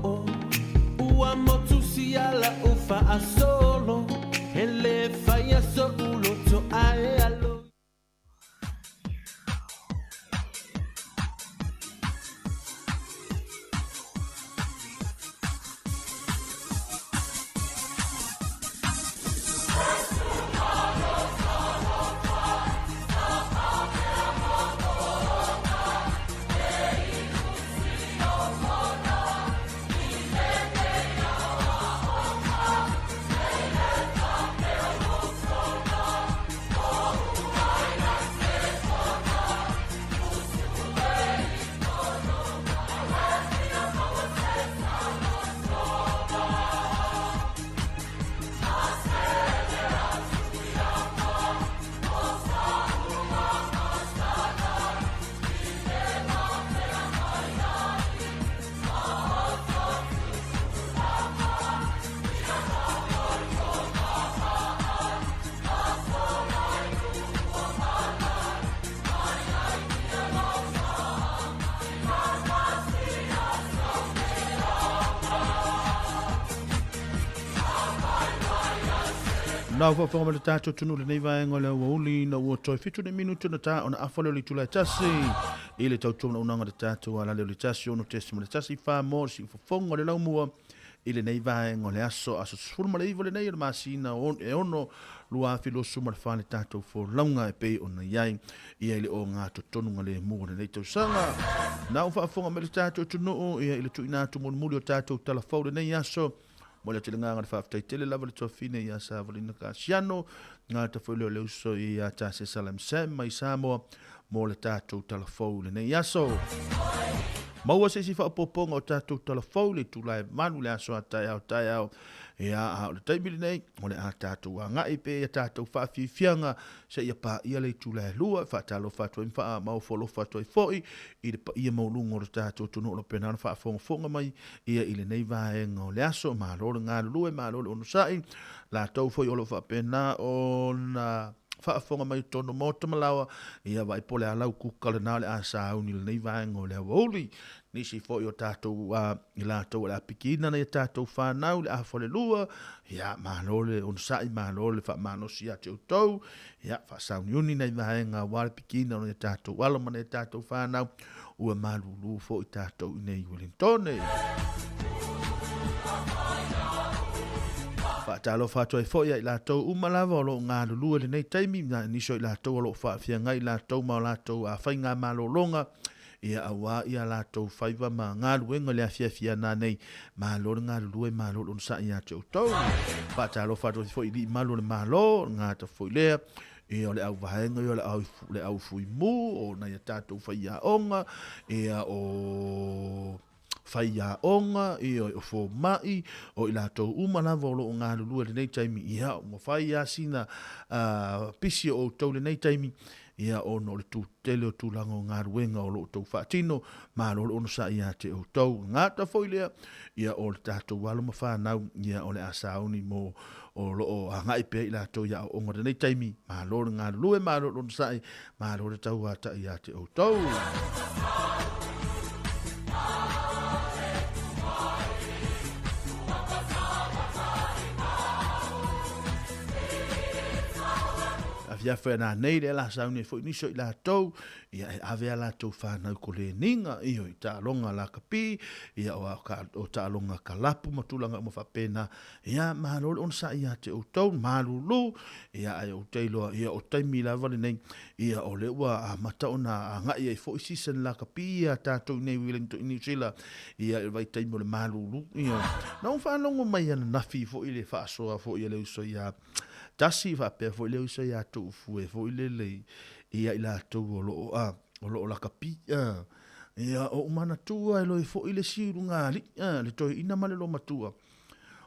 ua motu si ala ufa a solo ele faya so ulo to ae alo. Na fa fa le tato tunu le nei vai ngole woli na wo toi fitu ne minutu na ta ona afole le tula tasi ile tau tunu na ngale tato ala le tasi ono tesi le tasi fa mo si fo fongo le lau mua ile nei vai ngole aso sfurma le ivole nei ma sina on e ono lua filo suma le fa le tato fo launga e pe ona yai ia ile o nga to tonu ngale mo le nei tau sanga na fa fonga me le tato tunu ia ile tu ina tu mo mulio tato tala fo le nei aso mo le tele nganga fa ftai tele lava le tofine ia sa volina ka siano nga ta fo le uso ia ta se salam sem mai samo mo le tatou talafou le nei aso maua se si fa poponga o tatou talafou le tulai manu le aso tai au ia a le taimili nei mo le a tatou anga i pe ia tatou fa fianga se ia pa ia le tulai lua fa talo fa to fa mau folo fa to foi i le ia mo lungo le tatou tunu lo pena fa fonga mai ia ile nei va ngo le aso ma lo nga lue ma lo no sai la tau foi o lo fa pena ona whaafonga mai tono mota malawa ia vai pole alau kukale nā le asa au ni le nei vaengo le awauli nisi fo i o tātou i lātou le apikina na i tātou whanau le afole lua ia mālole on sai mālole wha mānosi a te utau ia whasauni uni nei vaenga wale pikina na i tātou walama na i tātou whanau ua mālulu fo i tātou i nei Wellingtone Talo fato e foia i lātou umalava o lo ngā lulua le nei taimi na niso i lātou o lo whaafia ngai lātou ma o lātou a whainga malolonga ia awa ia lātou whaiva ma ngā luenga le awhiawhia nā nei ma lor ngā lulua ma lor on sa i a te utau talo fato e foia i li malo le malo ngā ta foi lea ia o le au vahenga ia le au fui mu o na ia tātou whaia onga ia o whaia onga, i o fo mai, o i lātou umana volo o ngā lulua le nei taimi, ia o mo whaia sina pisi o tau le nei taimi, ia o no le tū tele o tūlanga o ngā ruenga o lo tau whaatino, mā lo ono sa ia te o tau ngā ta foilea, ia o le tātou walo ma whanau, ia o le asauni mo o lo o hangai pe i lātou ia o ngā nei taimi, mā lo ngā lulua, mā lo ono sa i, mā lo le tau ata ia te o tau. Ia whea nā nei le la saune fo iniso i la tau, ia e awea la tau whanau ko le ninga, iyo i ta longa la kapi, ia o ta longa ka lapu matulanga mo whapena, ia mahalole on sa ia te o tau, mahalulu, ia ai o teiloa, ia o taimi la vale nei, ia o le ua a mata ona a ngai e fo isisen la kapi, ia tātou nei Wellington i New Zealand, ia e vai taimo le mahalulu, ia. Na un whanongo mai ana nafi fo i le whaasoa fo i le uso ia, tasi fa pe fo le usa ya tu fu e fo le ia ila tu o lo la kapi ia o mana tu ai lo fo le sirunga le to ina male lo matua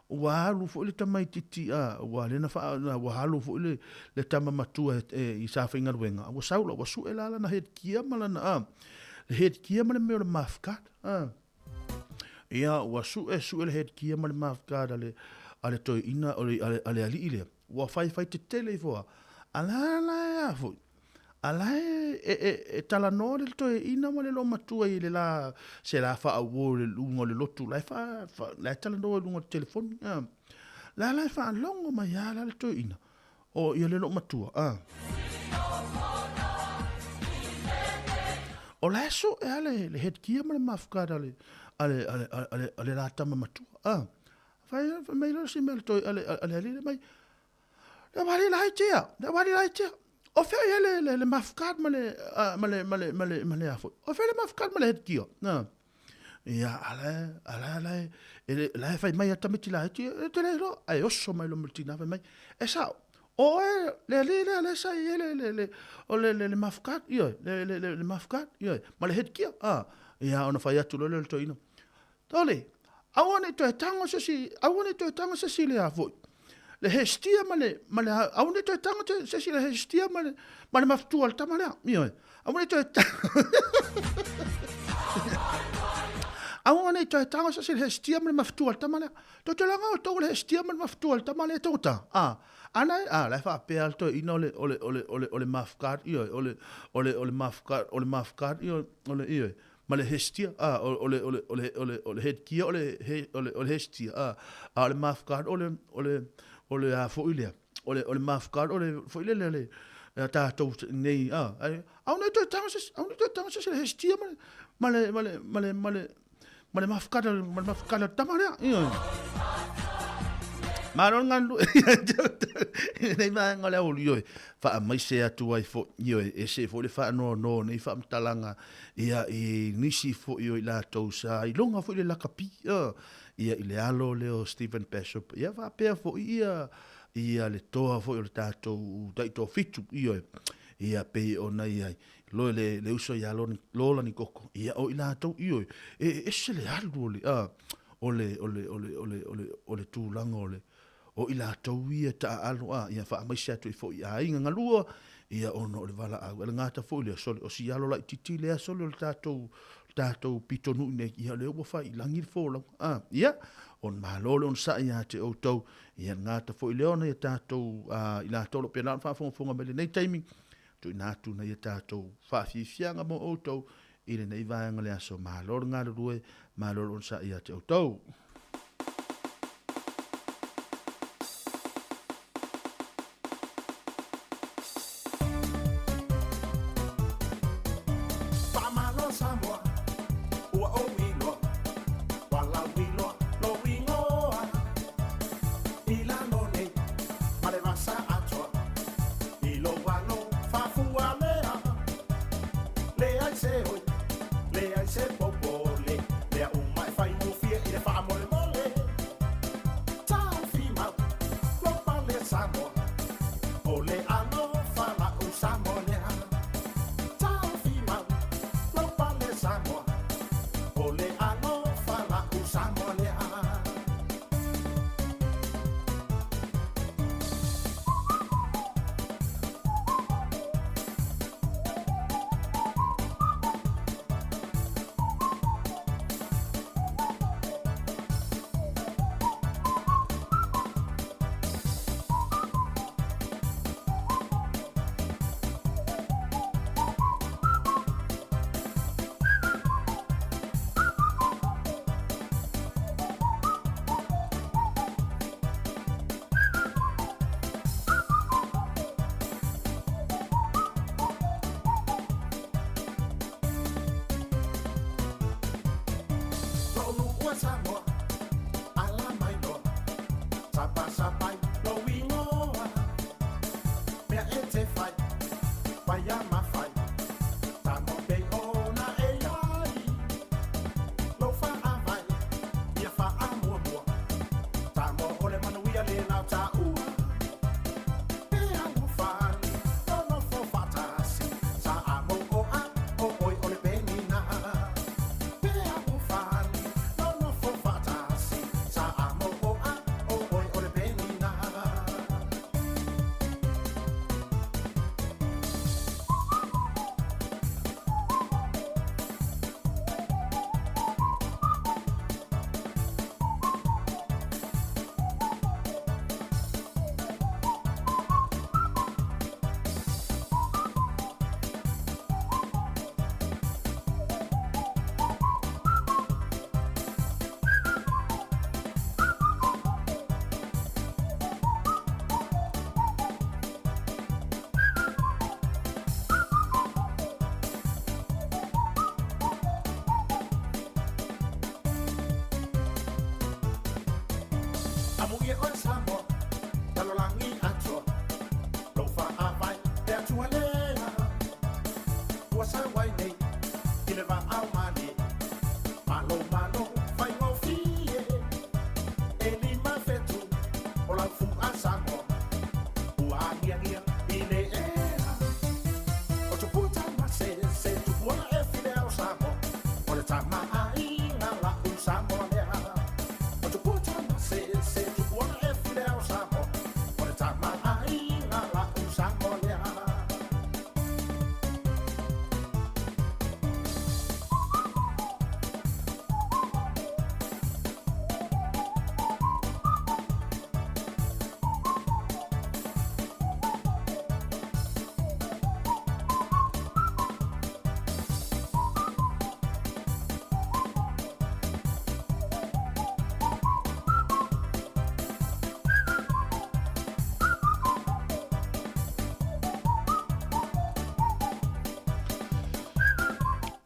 wa halu fo le tamai titi wa le na fa wa halu fo le tama matua i sa finga wenga wa saulo wa su ela na het kia mala na le het kia male me le mafkat ia wa su le het kia male mafkat ale to ina ale ali ile wa fai te tele foa ala fo ala e tala no le to ina mo le lo matua i le la se la fa o le lungo le lotu la fa la tala no lungo telefon la fa longo ma ya la le to ina o i le lo matua o la so ale le het kia mo le mafkada ale la tama matua fa mai lo si mel to ale mai da wali lai tia o fe le mafkat male afo o fe le mafkat male het kio na ia ala la fa mai atamiti la tia te le ro ai oso mai lo multina fa mai esa o le sa le mafkat io le mafkat io male het kio ia ona fa atu le to ino tole I want to tango se le afo le hestia male I want to tango se le hestia male maftu al tamale io I want to I want to tango se le hestia male maftu al tamale to te langa to le hestia male maftu al tamale tota ana la fa pe alto ino ole mafkat io ole mafkat io io male hestia ole het kia ole hestia ole mafkat ole a fo ile ole mafkar ole foi le ta to nei au nei to tanga se hestia male mafkar tamara Maron ngandu nei ma ngale o yo fa mai se atu ai fo yo e se fo le fa no nei fa mtalanga ia I nisi fo yo la to sa I longa fo le la kapi ia I le alo leo Stephen Bishop ia va pe fo ia le toa fo le tato dai to fitu ia pe ona ia lo le uso ia lo ni koko ia o ila to io e se le alo le ole tu langole o ila tau ia ta alo ia fa mai sa tu fo ia inga ngalua ia ono le vala a le ngata fo le sole o si alo la titi le sole le tato pitonu ne ia le o fa ilangi fo la ia on malole on sa ia te o tau ia ngata fo le ona ia tato ila tolo pe na fa fo ngabele nei timing tu na tu na ia tato fa fi fianga mo o tau ile nei va ngale aso malor ngalo rue malor on sa ia te o tau Se popo le a umai fai mo fie I le fa mo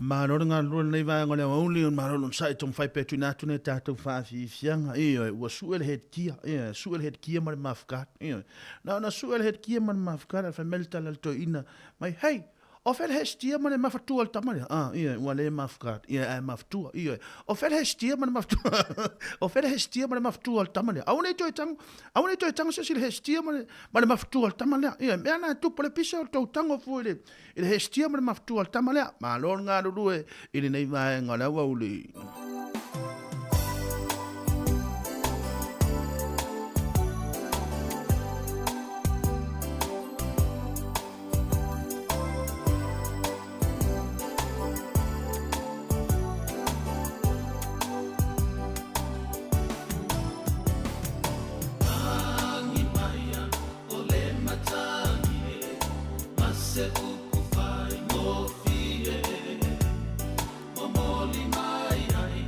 Maroro ngā lua nei vai ngole mauli on maroro sai tom fai petu natu ne tātou whaafi fianga. Ua suel het kia. Suel het kia mare mafkat. Na suel het kia mare mafkat. Alfa melta lalto ina. Mai hei. Ofel hestia mane mafatua tamale. Ua le mafkat. Maftua. Ofel hestia mane maftua. Ofel hestia mane maftua tamale. Aune to tang se sil hestia mane maftua tamale. Me ana tu pole piso to tango fuile. Il hestia mane maftua tamale. Ma lor nga lue ili nei vai ngala wauli. Se uku fai mo fie, mo moli mai ai.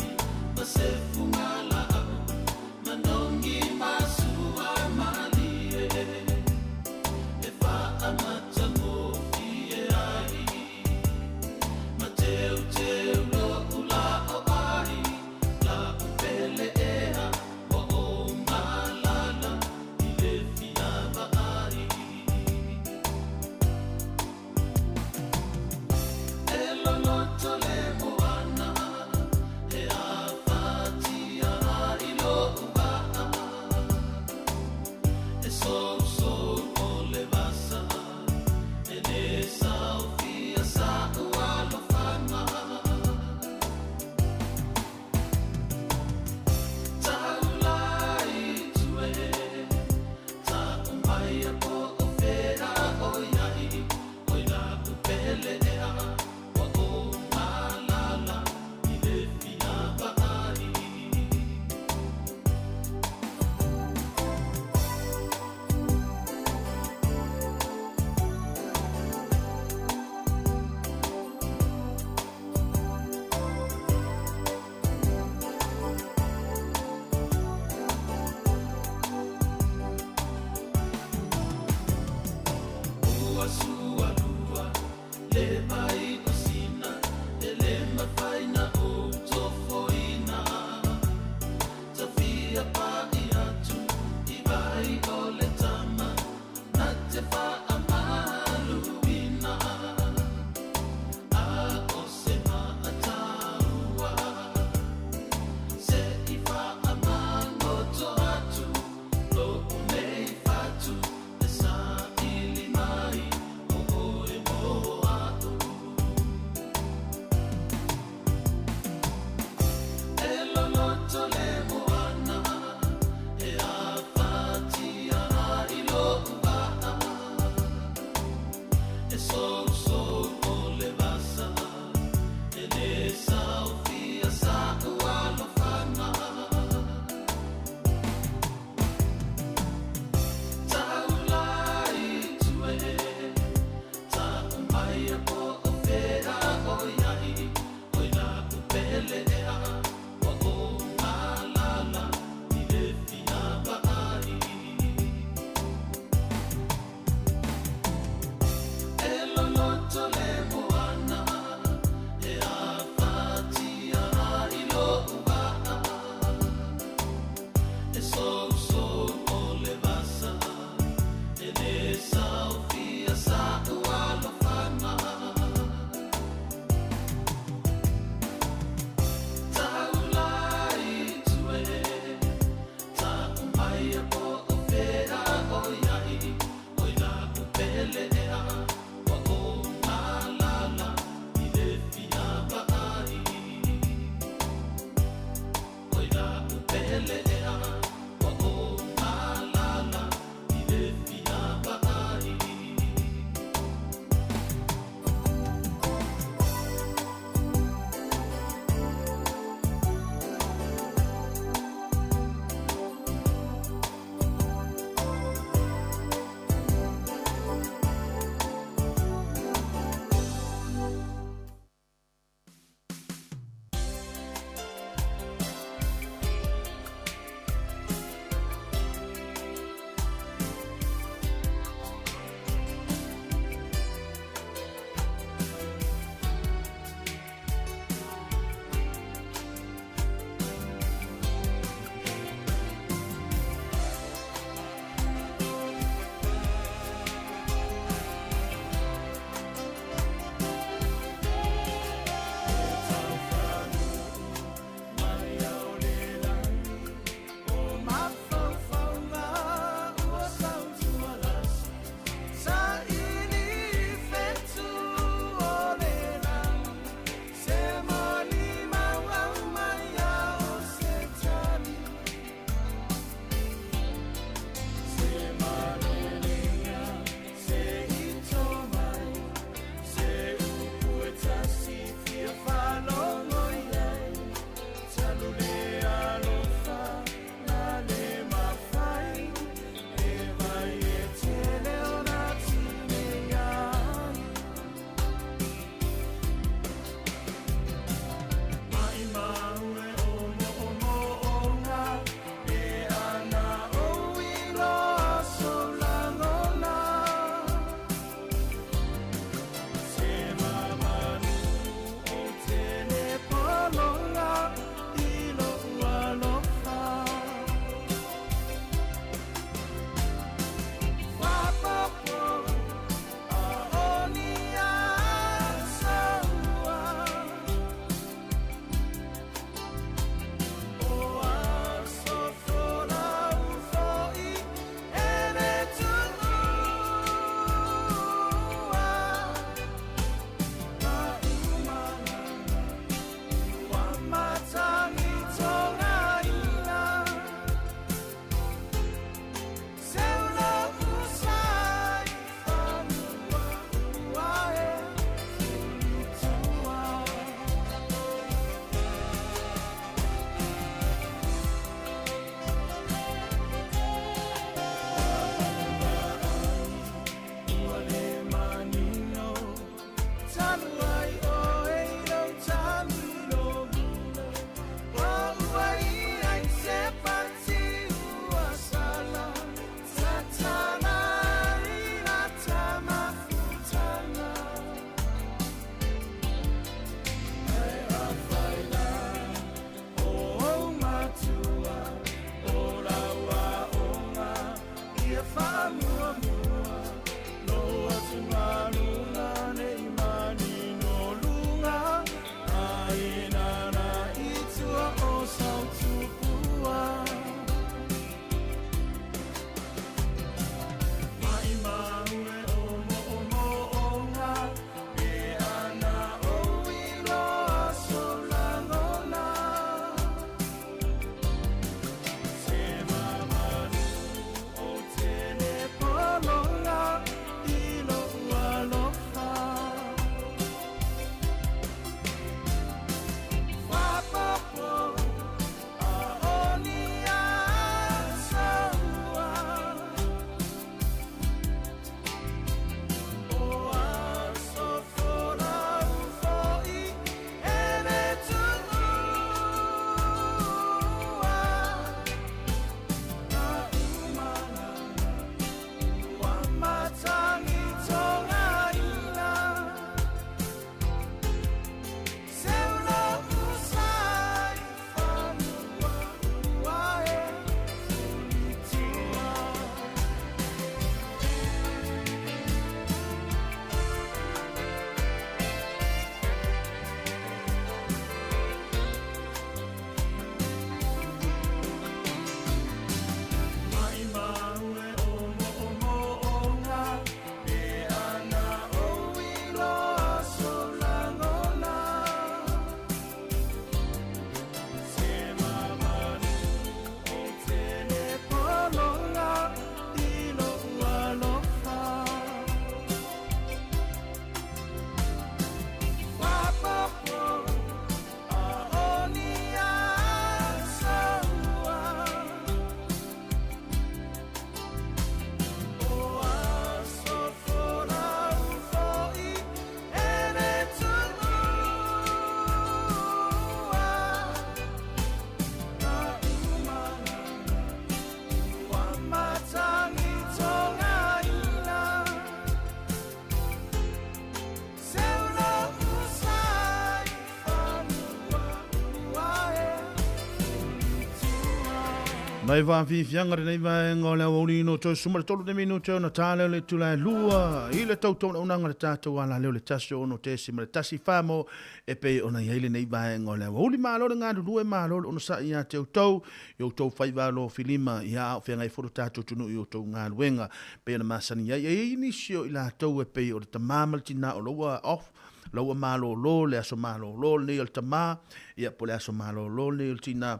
Nai va fi fianga nei va ngole woni no to sumar tolu de minuto na tale le tula lua ile tau tau na ngala tatu ala le taso no te simar tasi famo e pe ona ile nei va ngole woli malo nga lu e malo ono sa ia te tau yo tau fai va lo filima ia fe ngai foto tatu tunu yo tau nga wenga pe na masani ia ini sio ila tau e pe o te mamal tina o lo off lo malo lo le aso malo lo ni el tama ia po le aso malo lo ni el tina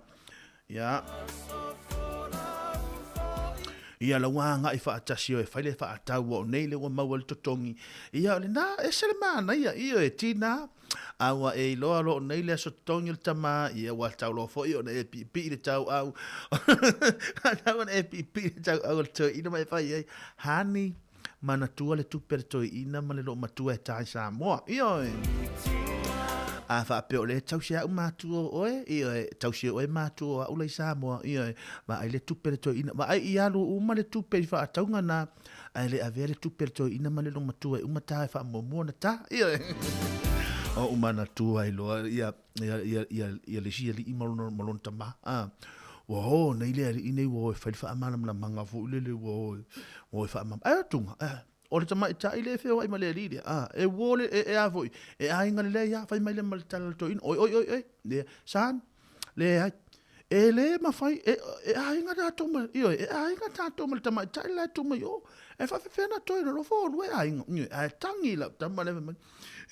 ia ia la wanga I fa tasio e faile fa tau o nei le wa mawal totongi ia le na e sele mana ia e tina awa e lo nei le so tongi le tama ia wa tau lo fo io ne pi le tau au ana e pi le tau au to ina mai fa ia hani mana tua le tu per to ina ma le lo matua e tai sa mo ia a fa pe ole tau sia uma tu oe i tau sia oe ma tu o le sa mo i ma ai le tu per to ina ma ai ia lu uma le tu per fa tau ngana ai le ave le tu per to ina ma le lo matua uma ta fa mo mo na ta i o uma na tu ai lo ia le sia li mo no ta ma wo nei le i wo fa amana na manga fu le wo fa ma ai tu o le tama ita ile fe wai male lidia e wole e avoi e ainga le ya fai mai le mal tal to in oi le san le e le ma fai e ainga da to mal io e ainga ta to mal tama ita ile to mai o e fa fe na to no fo we ainga e tangi la tama le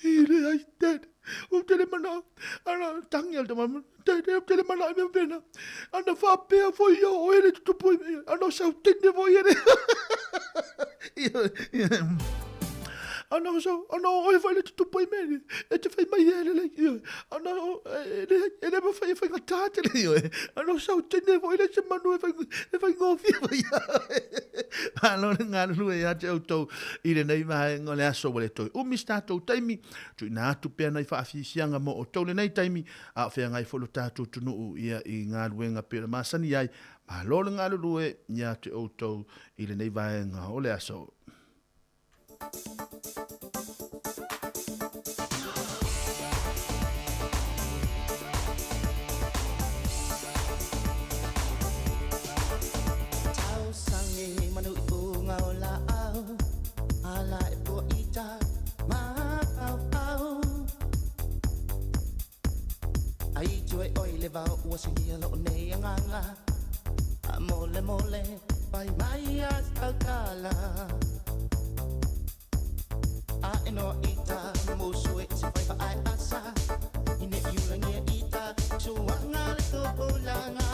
ile ai ted o tele mana ana tangi al tama tele mana me pena ana fa pe fo io o ele to poi ana sa tende vo ele ana so ana oi vai le tu poi mene e te fai mai ele le ana ele me fai gatate le ana so tende vo ele se manu e fai gofi ana nga lu e ate auto ile nei vai ngole aso wale toi o mi stato taimi tu na tu pe nei fa afisianga mo o tole nei taimi a fe ngai folo tatu tunu ia I nga luenga pe masani ai ma lo nga lu e nya te auto ile nei vai nga ole aso was here lo ne nganga mole mole pai mai asakala a eno ita mo sue se pai fa ai asa ine yula ne ita chuanga le to polanga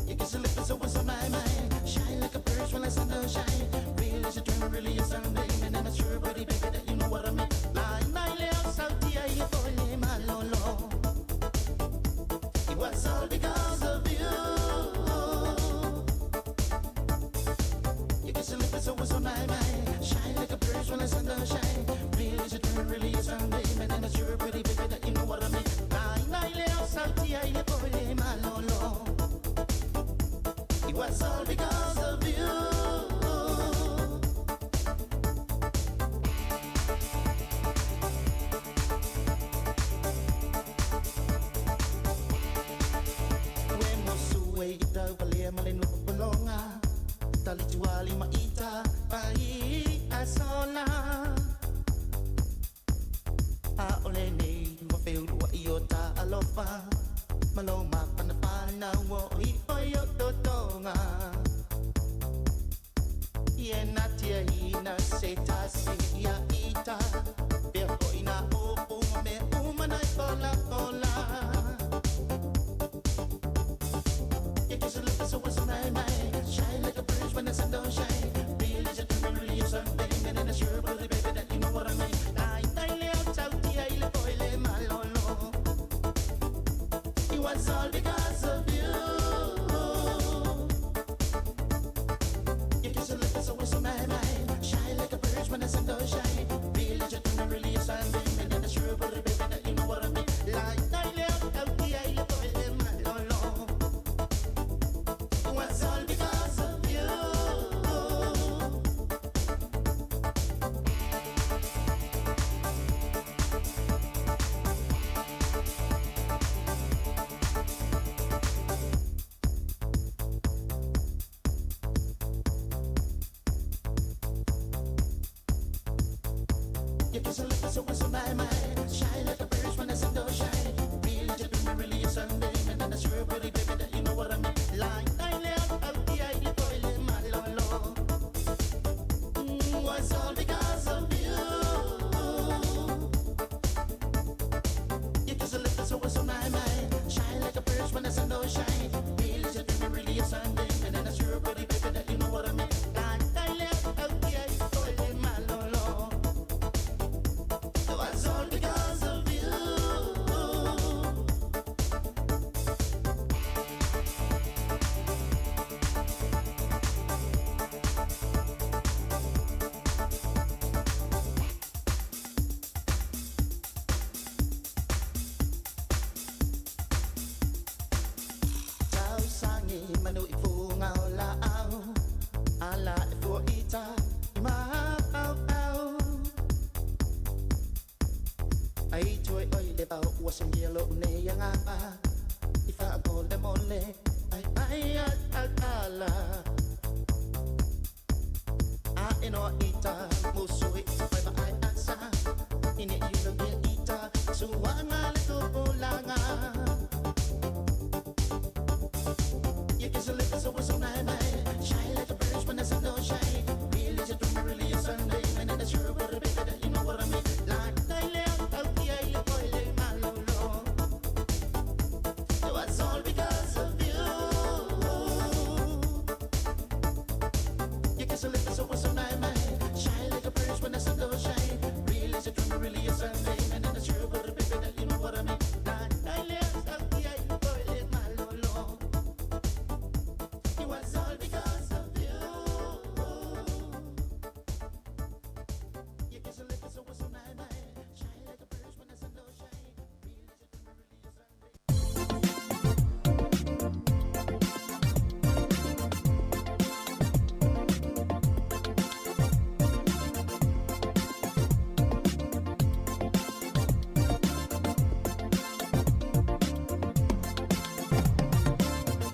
you can slip so was my mind shine like a bird when the sun don't shine real as a dream really is someday and I'm sure buddy baby that you know what I mean line nine le sauti ai pole it was all because of you. You can slip it so what's on my mind. Shine like a bird when the sun don't shine. Real as a dream, really is someday. Man, and I'm sure pretty baby that you know what I mean. Nine little salty, I live for him alone. It was all because of you. Talijuali maita pai asola a ole nei mo feu wa iota alofa maloma pana wo I oyo totonga yena tia ina seta sia ita pe ina o me umana kola kola you just look so what's my mind shine like a when the sun don't shine, real as a dream, really is something, and I'm sure, brother, baby, that you know what I mean. It was all because of you. You kiss a lip, so it's on my mind. Shine like a bird when the sun don't shine, real as a dream, really is something, and I'm sure, brother, baby, that you know what I mean. It was all because of you. sangielo ne yang ifa mole mole ai ala eno ita musui pai ba ai asa ini yulo ge ita suanga le to bolanga you kiss a lip so was so nice shy like a bird when there's no shine really is it really a Sunday and it's sure what a bit you know what I mean like daile al kia ile koile malolo it was all because of you you kiss a lip so was so nice shy like a bird when there's no shine really is it really a Sunday and it's sure what a bit you know what I mean like daile al kia ile koile malolo it was all because of you you kiss a lip so was so nice shy like a bird when there's no shine really is it really a Sunday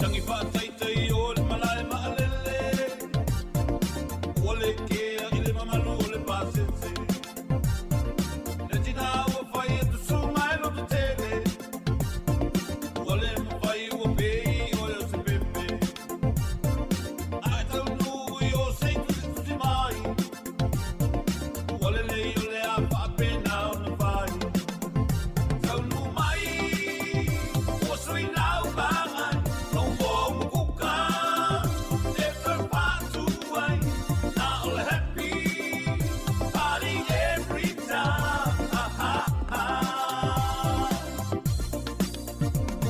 Tangi whātaitai o le malae maalele Ua le kea i le mamalu o le pāsese Ne tina ua whai e tu sunga e loto tele Ua le mawhai ua pei o le o se pepe Ai tau nui o seitu te tuti mai Ua le lei o le a whaapena o na whai Tau nu mai Ua sui nau bangai Nau mo mukuka E whapatu ai Na o le happy Party every time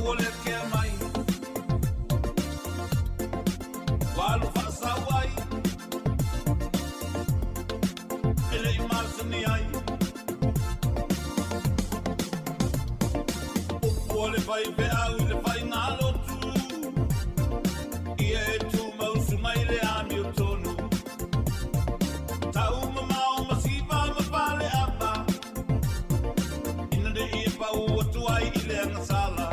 Ua le kea mai Walu whaasau ai E le i marsani ai Upu o le whai pe au i le whai ngā lotu Ia e tū mausu mai le ami o tonu Tau mamao masiva ma pale apa Ina de ia pau atu ai i le angasala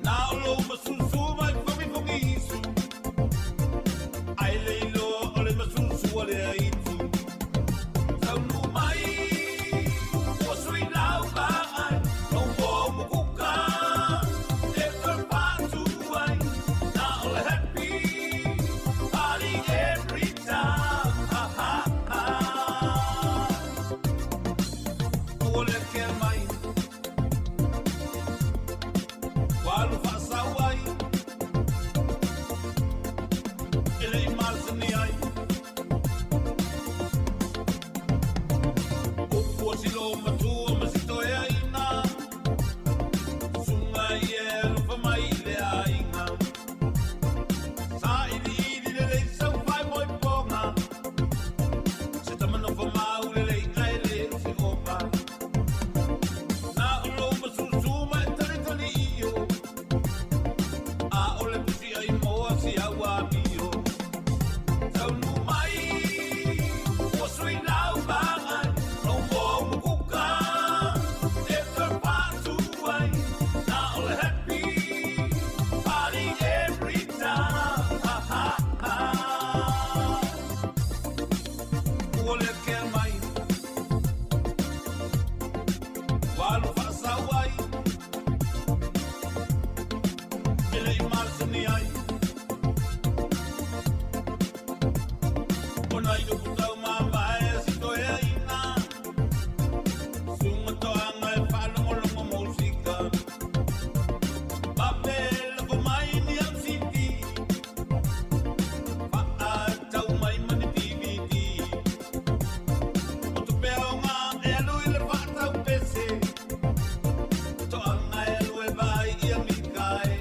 Nā o lo masusu mai whamiwhangi isu Ai le ilo o le masusu o le aitu Tau nu mai Ua sui nau ba ai Nau mo mukuka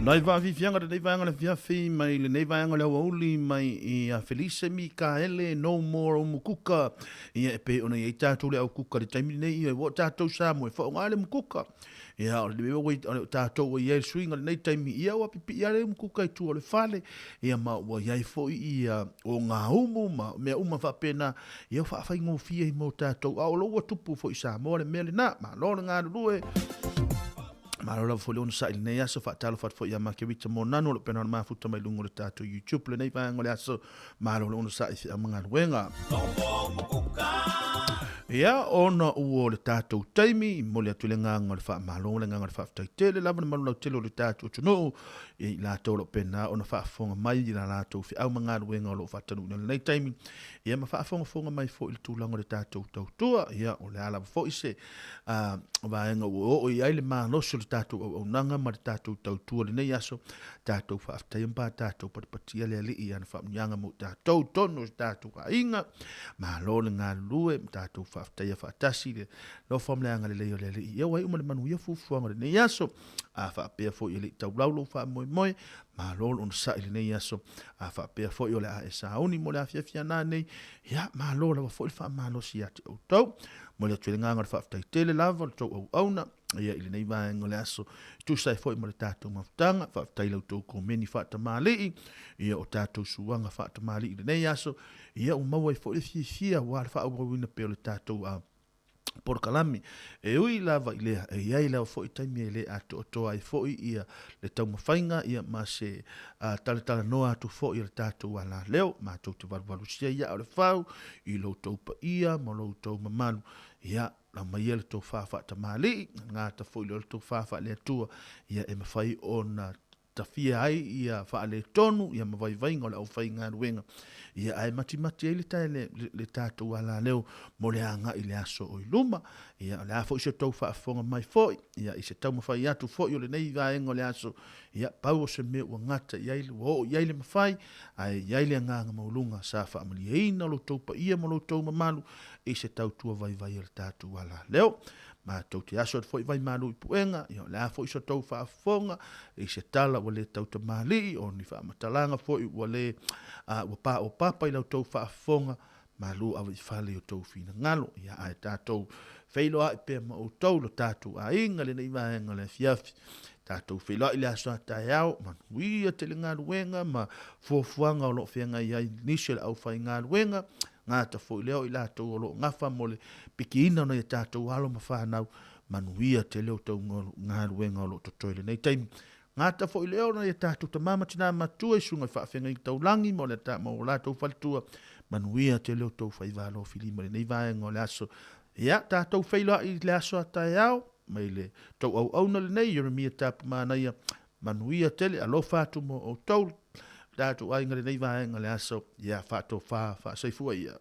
Nai va fianga de vanga le fiafi mai le nei vanga le uli mai I a Felice Mikaele no more o mukuka ia pe ona ia tātou le au kuka le taimi nei ia wo tātou sa mo fo ngale mukuka ia o le we tātou ia swing le nei taimi ia wa pipi ia le mukuka I tu le fale ia ma wa ia fo ia o ngā umu ma me uma fa pena ia fa fa ngo fia I mo tātou a o lo tupu fo isa mo le mele na ma lo ngā lue Marola fo leon sa il nei aso fa talo fa fo ia ma ke vita mo nano lo pena ma futa mai lungo le tato YouTube le nei va ngole aso marola ono sa I mga luenga Ia ona uo le tato taimi mo le atulenga ngol fa malo le ngol fa tele lava le malo tele le tato tuno I la tolo pena ona fa fonga mai I la lato fi au mga luenga lo fa tanu le taimi ia ma fa fonga mai fo il tulango le tato tua ia o le ala fo ise va nga o ia le malo so le tato o nanga ma le tato tua le nei aso tato fa taimpa tato patia le ali ia fa nyanga mo tato tono tato inga malo le ngalue tato faftaia faatasi le lo famleaga lelei o le alii ia wai uma le manuia fuafuaga lenei aso a faapea foʻi e leʻi taulaulo faamoemoe malo ona saʻi lenei aso a faapea foʻi o le a e sauni mo le afiafiana nei ia malo lava foʻi le faamalosi iā te outou mo le atu e le gaga o le faafetaitele lava o le tou auauna ia I lenei vaega o le aso tusae foʻi mo le tatou mafutaga faafetai lautou komeni faatamālii ia o tatou suaga faatamālii lenei aso ia o maua I foʻi le fiafia ua le faauauina pe o le tatou a Porokalami e ui lava I lea e iai lava foʻi taimi e le atoatoa ai foʻi ia le taumawhaiga ia ma se taletala atu foʻi o le tatou ala leo matou te valuvalusia ia o le fau I loutou paia ma loutou mamalu ia la mai le tō whawha tamālii ngāta foʻi le tō whawha le atua ia e mawhai ona tafia ai ia whaale tonu ia mawaiwai ngā le au whai ngā ruenga ia ai mati ai le tae le tātou ala leo mo le anga I le aso o iluma ia le a foʻi se tau whaafonga mai foʻi ia I se tau mawhai atu foʻi o le nei vaenga le aso ia pau o se mea ua ngata iai le o iai le mawhai ai iai le nganga maulunga sa whaamali eina lo tau pa ia mo lo tau mamalu I se tau tua vai le tātou ala leo ma tau te aso foi vai malu I puenga ia le a foi so tau whaafonga I se tala wa le tau te mali o ni whamatalanga foi wa le wa pa o papa I lau tau whaafonga malu awa I whale o tau whina ngalo ia ai tātou whailo a I pēr ma o tau lo tātou a inga le nei vaenga le fiafi tātou whailo a I le aso a tai au man wia te le ngā ruenga ma fuafuanga o lo whenga iai nisi le au whai ngā ruenga ngata fo leo I latou o lo ngafa mo le pikiina ona I tatou alo ma whanau manuia te leo tau ngā ruenga o lo totoile nei taimi ngata fo leo ona I tatou ta mama tina matua I sunga whaafenga I tau langi mo le mo latou whalitua manuia te leo tau whaivalo filima le nei vaenga o le aso ia tatou whailo I le aso a tai au mai le tau au auna le nei Jeremia tapu manaia manuia tele alo whatu mo o tau Tātou ai ngare nei vaenga le aso ia whātou wha saifua ia.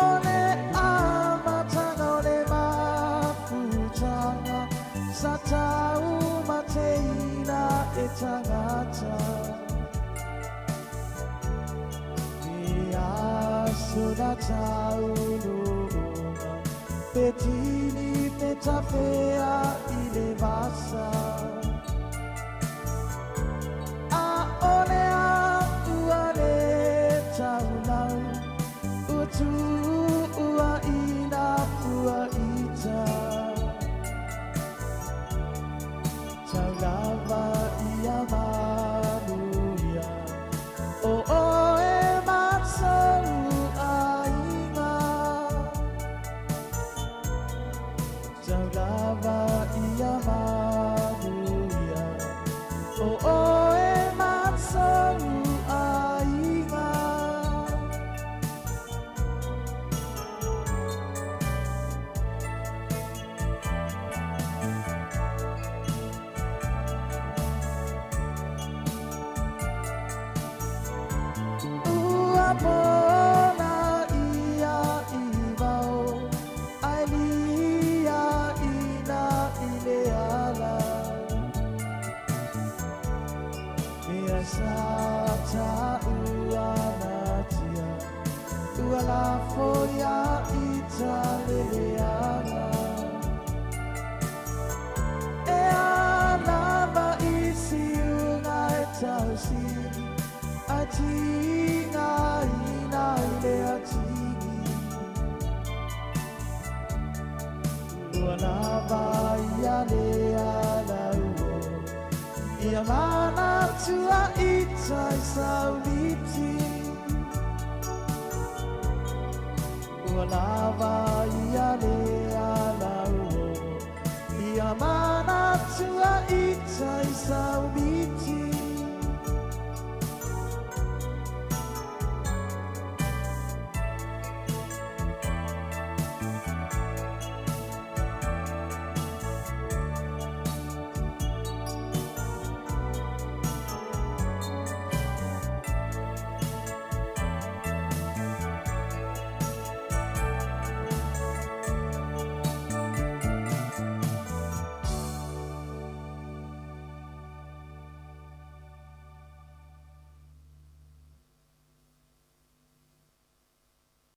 Ole amatanga tuna taulunga petini petafea ile masa aonea uale taulau utu ua ina ua ita taulava ia manuia o e matsau ainga taulava ia manuia o e matsau ainga Bona ia ivao ailia ina ileala Mia sata uanatia Uala foia italeana E alama isi ungai tausi Atinga ina ile atini Uanava ia leala uo Ia mana tua ita sauliti Uanava ia leala uo Ia mana tua ita sauliti